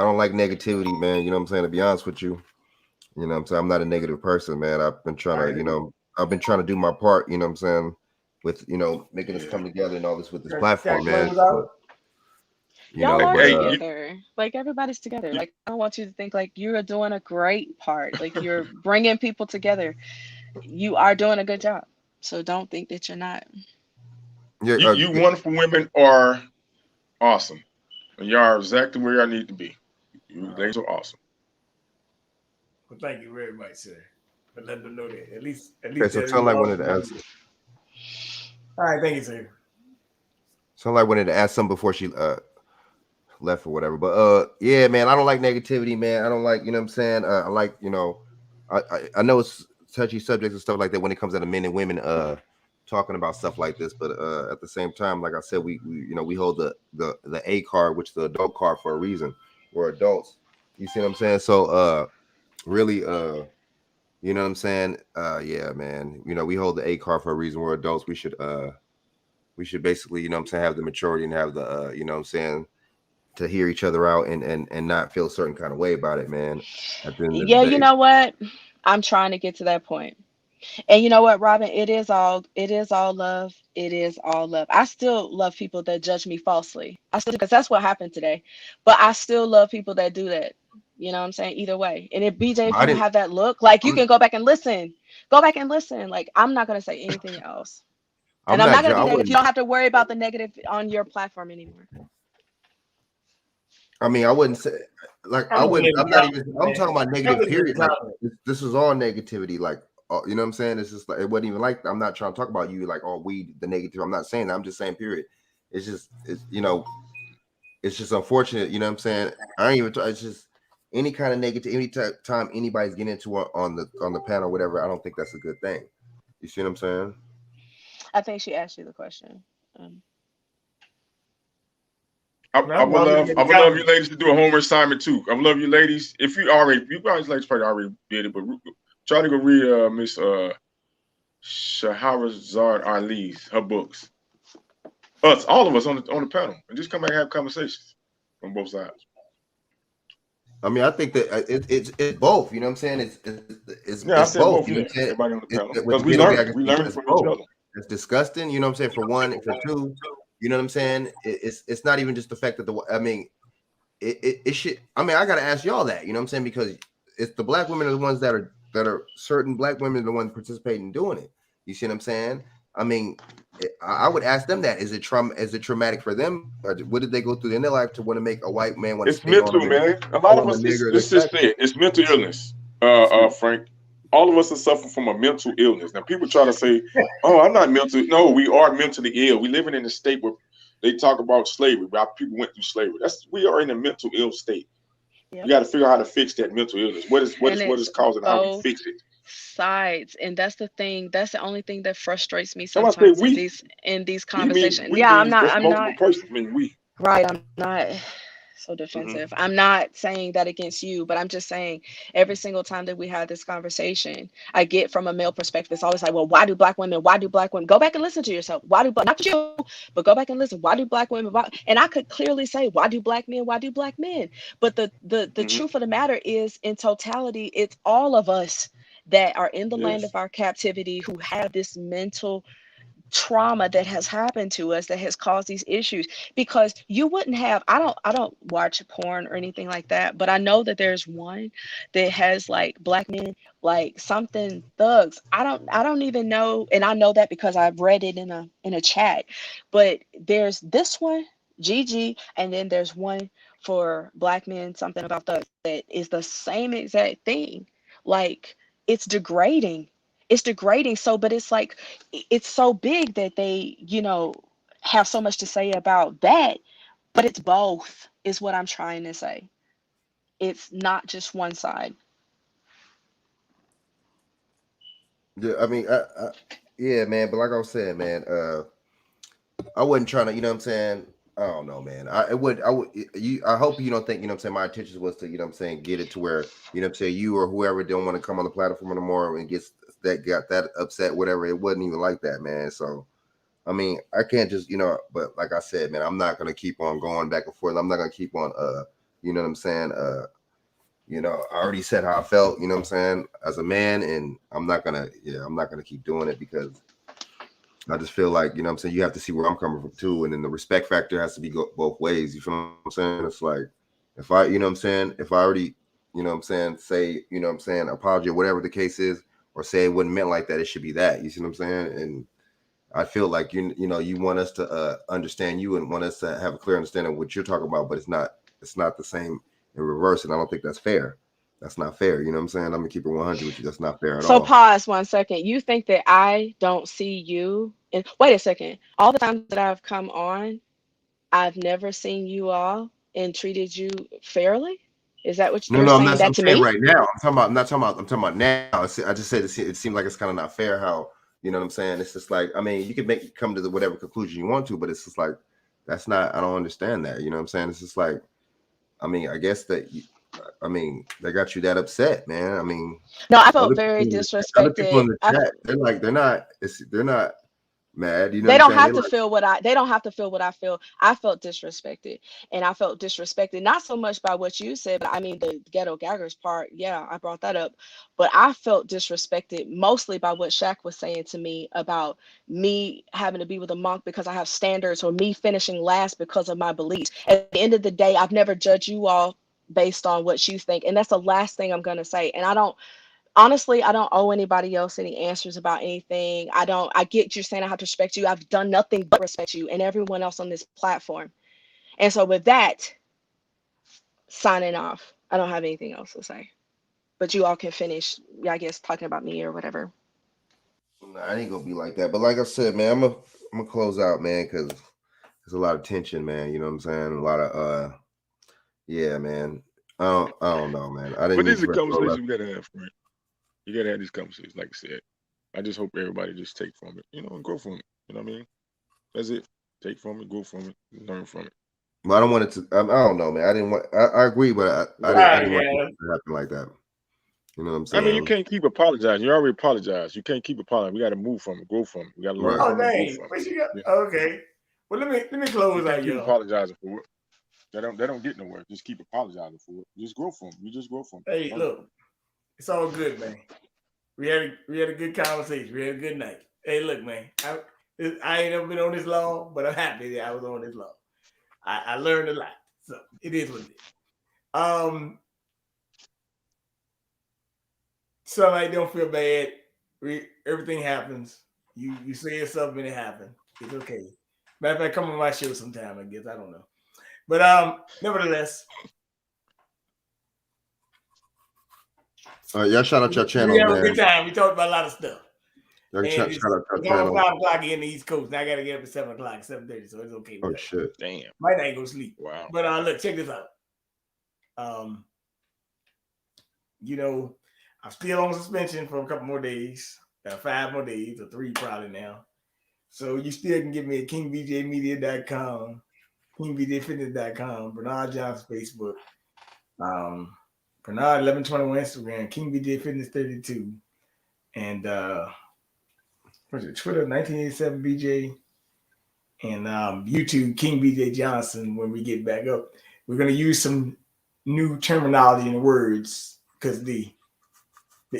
Speaker 1: don't like negativity, man. You know what I'm saying? To be honest with you, you know what I'm saying? I'm not a negative person, man. I've been trying to do my part, you know what I'm saying, with making us come together and all this with this platform, man.
Speaker 14: Y'all are together. Like, everybody's together. Like, I want you to think like you're doing a great part. Like, you're bringing people together. You are doing a good job. So don't think that you're not.
Speaker 1: Yeah,
Speaker 3: you wonderful women are awesome. And you are exactly where y'all need to be. You ladies are awesome.
Speaker 2: Well, thank you very much, sir. But let them know that. At least.
Speaker 1: Okay, so Sunlight wanted to ask.
Speaker 2: All right, thank you, sir.
Speaker 1: Sunlight wanted to ask something before she left or whatever. But yeah, man, I don't like negativity, man. I don't like, you know what I'm saying? I like, I know it's touchy subjects and stuff like that when it comes to men and women talking about stuff like this, but at the same time, like I said, we hold the A card, which is the adult card, for a reason. We're adults. You see what I'm saying? So really, you know what I'm saying? Yeah, man. We hold the A card for a reason. We're adults. We should basically, you know what I'm saying, have the maturity and have the you know what I'm saying, to hear each other out and not feel a certain kind of way about it, man. At the end of the
Speaker 14: Yeah,
Speaker 1: day.
Speaker 14: you know what? I'm trying to get to that point. And you know what, Robin? It is all love. It is all love. I still love people that judge me falsely. I still, because that's what happened today. But I still love people that do that. You know what I'm saying? Either way. And if BJ, if
Speaker 1: I
Speaker 14: you
Speaker 1: didn't.
Speaker 14: have that look, like you can go back and listen. Go back and listen. Like I'm not gonna say anything else. And I'm not gonna be negative. You don't have to worry about the negative on your platform anymore.
Speaker 1: I mean, I wouldn't say like I wouldn't. I'm not even. I'm talking about negative. Period. Like this is all negativity. Like you know what I'm saying? It's just like it wasn't even like. I'm not trying to talk about you like the negative. I'm not saying that. I'm just saying period. It's just it's just unfortunate. You know what I'm saying? I ain't even. It's just any kind of negative. Any time anybody's getting into it on the panel, or whatever. I don't think that's a good thing. You see what I'm saying?
Speaker 14: I think she asked you the question.
Speaker 3: I would love you ladies to do a homework assignment too. I would love you ladies. If you guys ladies probably already did it, but try to go read Miss Shahrazad Ali's her books. Us, all of us on the panel, and just come back and have conversations on both sides.
Speaker 1: I mean, I think that it's both. You know what I'm saying? It's both. You know what I'm saying?
Speaker 3: Everybody on the panel.
Speaker 1: Because
Speaker 3: we learn from each other.
Speaker 1: It's disgusting. You know what I'm saying? For one, and for two. You know what I'm saying? It's not even just the fact that it should. I mean, I gotta ask y'all that. You know what I'm saying? Because it's the black women are the ones that are certain black women are the ones participating in doing it. You see what I'm saying? I mean, I would ask them that. Is it traumatic for them? Or what did they go through in their life to want to make a white man want to?
Speaker 3: It's mental, man. A lot of us. It's just it. It's mental illness, Frank. All of us are suffering from a mental illness. Now, people try to say, "Oh, I'm not mental." No, we are mentally ill. We living in a state where they talk about slavery. Our people went through slavery. We are in a mental ill state. Yep. We got to figure out how to fix that mental illness. What is causing? How we fix it?
Speaker 14: Sides, and that's the thing. That's the only thing that frustrates me sometimes in these conversations. I'm not. Right, I'm not so defensive. I'm not saying that against you, but I'm just saying every single time that we have this conversation, I get from a male perspective, it's always like, well, why do black women? Go back and listen to yourself. Not you, but go back and listen. Why do black women? And I could clearly say, why do black men? Why do black men? But the truth of the matter is, in totality, it's all of us that are in the land of our captivity who have this mental trauma that has happened to us that has caused these issues. Because you wouldn't have, I don't watch porn or anything like that, but I know that there's one that has like black men, like something thugs. I don't even know, and I know that because I've read it in a chat. But there's this one, GG, and then there's one for black men, something about thugs, that is the same exact thing. Like, it's degrading. It's degrading. So, but it's like, it's so big that they, have so much to say about that, but it's both, is what I'm trying to say. It's not just one side.
Speaker 1: Yeah, I mean, yeah, man. But like I was saying, man, I wasn't trying to, you know what I'm saying? I don't know, man. I hope you don't think, you know what I'm saying, my intentions was to, you know what I'm saying, get it to where, you know what I'm saying, you or whoever don't want to come on the platform anymore and got that upset, whatever. It wasn't even like that, man. So, I mean, I can't just, but like I said, man, I'm not going to keep on going back and forth. I'm not going to keep on, you know what I'm saying? I already said how I felt, you know what I'm saying, as a man, and I'm not going to keep doing it because I just feel like, you know what I'm saying, you have to see where I'm coming from too. And then the respect factor has to be both ways. You feel what I'm saying? It's like, if I, you know what I'm saying, if I already, you know what I'm saying, say, you know what I'm saying, apology or whatever the case is, or say it wasn't meant like that, it should be that. You see what I'm saying? And I feel like, you want us to understand you and want us to have a clear understanding of what you're talking about, but it's not the same in reverse. And I don't think that's fair. That's not fair. You know what I'm saying? I'm gonna keep it 100 with you. That's not fair at all.
Speaker 14: So pause 1 second. You think that I don't see you? And wait a second. All the times that I've come on, I've never seen you all and treated you fairly? Is that what you're saying? That to me
Speaker 1: right now. I'm talking about now. I just said it seemed like it's kind of not fair how You know what I'm saying? It's just like, I mean, you can come to whatever conclusion you want to, but it's just like, that's not, I don't understand that. You know what I'm saying? It's just like, I mean, I guess that, they got you that upset, man. I mean,
Speaker 14: No, I felt very
Speaker 1: other people in
Speaker 14: disrespected.
Speaker 1: the chat, they're not mad. You know
Speaker 14: They
Speaker 1: what I'm
Speaker 14: don't
Speaker 1: saying?
Speaker 14: have
Speaker 1: They're
Speaker 14: to feel what they don't have to feel what I feel. I felt disrespected, and I felt disrespected not so much by what you said, but I mean the ghetto gaggers part. Yeah, I brought that up, but I felt disrespected mostly by what Shaq was saying to me about me having to be with a monk because I have standards, or me finishing last because of my beliefs. At the end of the day, I've never judged you all based on what you think, and that's the last thing I'm gonna say. And I don't. Honestly, I don't owe anybody else any answers about anything. I get you saying I have to respect you. I've done nothing but respect you and everyone else on this platform. And so with that, signing off. I don't have anything else to say. But you all can finish, I guess, talking about me or whatever.
Speaker 1: Nah, I ain't gonna be like that. But like I said, man, I'm gonna close out, man, because there's a lot of tension, man. You know what I'm saying? A lot of yeah, man. I don't know, man. I didn't
Speaker 3: But
Speaker 1: mean
Speaker 3: these are
Speaker 1: to throw
Speaker 3: conversations
Speaker 1: up.
Speaker 3: we gotta have, Frank. You gotta have these conversations, like I said. I just hope everybody just take from it, and grow from it. You know what I mean? That's it. Take from it, grow from it, learn from it.
Speaker 1: Well, I don't want it to. I don't know, man. I didn't want. I agree, but I didn't want it to happen like that. You know what I'm
Speaker 3: I
Speaker 1: saying?
Speaker 3: mean, you can't keep apologizing. You already apologized. You can't keep apologizing. We got to move from it, grow from it. We got to learn
Speaker 1: Right.
Speaker 2: Oh
Speaker 3: from it, grow
Speaker 2: dang,
Speaker 3: from
Speaker 2: what
Speaker 3: it.
Speaker 2: you got?
Speaker 3: Yeah.
Speaker 2: Okay. Well, let me
Speaker 3: You
Speaker 2: close
Speaker 3: can't
Speaker 2: out,
Speaker 3: keep
Speaker 2: y'all.
Speaker 3: apologizing for it. They don't get nowhere. Just keep apologizing for it. Just grow from it. You just grow from it.
Speaker 2: Hey,
Speaker 3: Learn
Speaker 2: look, it's all good, man. We had a good conversation. We had a good night. Hey, look, man, I ain't never been on this long, but I'm happy that I was on this long. I learned a lot, so it is what it is. So I don't feel bad. Everything happens. You say something and it happened. It's okay. Matter of fact, come on my show sometime, I guess. I don't know. But nevertheless.
Speaker 1: Y'all shout out your channel,
Speaker 2: We have a
Speaker 1: man.
Speaker 2: good time. We talked about a lot of stuff.
Speaker 1: Y'all
Speaker 2: And
Speaker 1: shout
Speaker 2: it's
Speaker 1: out your
Speaker 2: almost
Speaker 1: channel.
Speaker 2: 5 o'clock in the East Coast. Now I gotta get up at 7 o'clock, 7:30, so it's okay.
Speaker 1: Oh shit!
Speaker 3: Damn.
Speaker 2: Might not go to sleep.
Speaker 3: Wow.
Speaker 2: But look, check this out. I'm still on suspension for a couple more days, 5 more days, or 3 probably now. So you still can get me at kingbjmedia.com, kingbjfitness.com, Bernard Johnson Facebook, Bernard 1121 Instagram, kingbjfitness32, and what's it, Twitter 1987BJ, and YouTube King BJ Johnson. When we get back up, we're gonna use some new terminology and words because the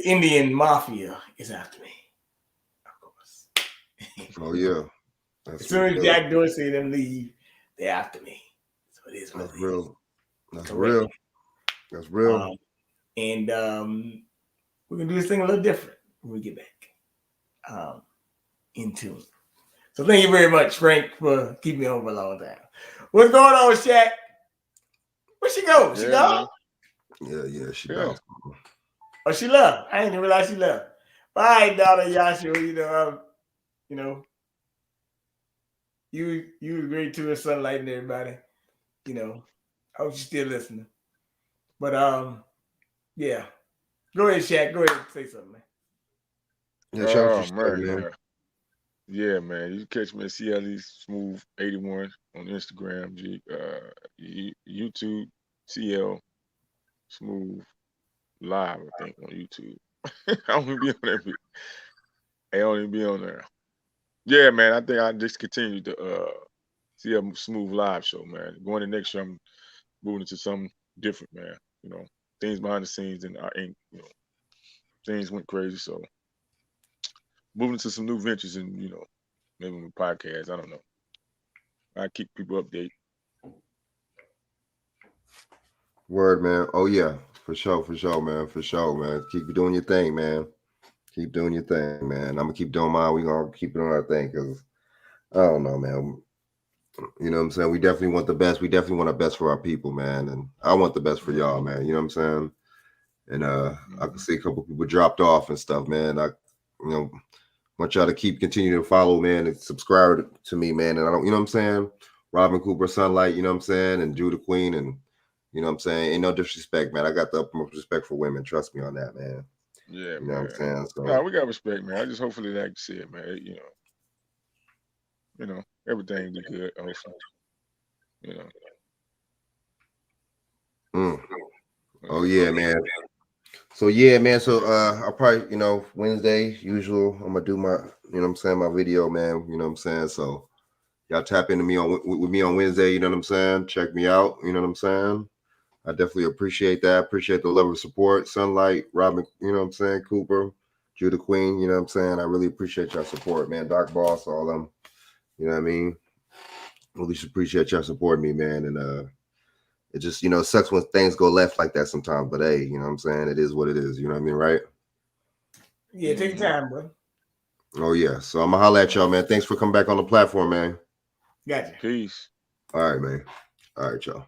Speaker 2: Indian mafia is after me, of course.
Speaker 1: Oh yeah.
Speaker 2: As soon as Jack Dorsey and them leave, they're after me. So it is what
Speaker 1: That's
Speaker 2: it is.
Speaker 1: real. That's
Speaker 2: Correct.
Speaker 1: real. That's real.
Speaker 2: And we're gonna do this thing a little different when we get back in tune. So thank you very much, Frank, for keeping me on for a long time. What's going on, Shaq? Where she go? She gone?
Speaker 1: Yeah, she bounced.
Speaker 2: Oh, she left. I didn't even realize she left. Bye, daughter Yashua. You was great to us, Sunlight and everybody. I hope you're still listening. But yeah. Go ahead, Shaq. Go ahead and say something, man.
Speaker 1: Yeah, shout out
Speaker 3: Oh
Speaker 1: your
Speaker 3: man,
Speaker 1: man.
Speaker 3: yeah, man. You can catch me at CLE Smooth 81 on Instagram, YouTube, CL Smooth Live, I think, on YouTube. I don't even be on that. I don't even be on there. Yeah, man. I think I just continued the CL Smooth Live show, man. Going to next year, I'm moving into something different, man. Things behind the scenes, and things went crazy, so moving into some new ventures, and maybe with podcasts. I don't know. I keep people updated.
Speaker 1: Word, man. Oh yeah, for sure, man. For sure, man. Keep doing your thing, man. Keep doing your thing, man. I'm gonna keep doing mine. We gonna keep doing our thing, because I don't know, man. You know what I'm saying? We definitely want the best. We definitely want our best for our people, man. And I want the best for y'all, man. You know what I'm saying? And I can see a couple people dropped off and stuff, man. I want y'all to continue to follow, man, and subscribe to me, man. And I don't, you know what I'm saying? Robin Cooper, Sunlight, you know what I'm saying? And Judah Queen, and you know what I'm saying? Ain't no disrespect, man. I got the utmost respect for women. Trust me on that, man.
Speaker 3: Yeah,
Speaker 1: You know what I'm
Speaker 3: man.
Speaker 1: saying? So
Speaker 3: Nah, we got respect, man. I just hopefully they can see it, man. Everything be good. Hopefully,
Speaker 1: Oh yeah, man. So yeah, man. So I'll probably, Wednesday, usual. I'm gonna do my, my video, man. You know what I'm saying? So y'all tap into me with me on Wednesday, you know what I'm saying? Check me out, you know what I'm saying? I definitely appreciate that. Appreciate the level of support. Sunlight, Robin, you know what I'm saying? Cooper, Judah Queen, you know what I'm saying? I really appreciate y'all support, man. Doc Boss, all them, you know what I mean? Really appreciate y'all supporting me, man. And it just, sucks when things go left like that sometimes. But hey, you know what I'm saying? It is what it is, you know what I mean, right?
Speaker 2: Yeah, take your time, bro.
Speaker 1: Oh yeah. So I'm gonna holler at y'all, man. Thanks for coming back on the platform, man.
Speaker 2: Gotcha.
Speaker 3: Peace.
Speaker 1: All right, man. All right, y'all.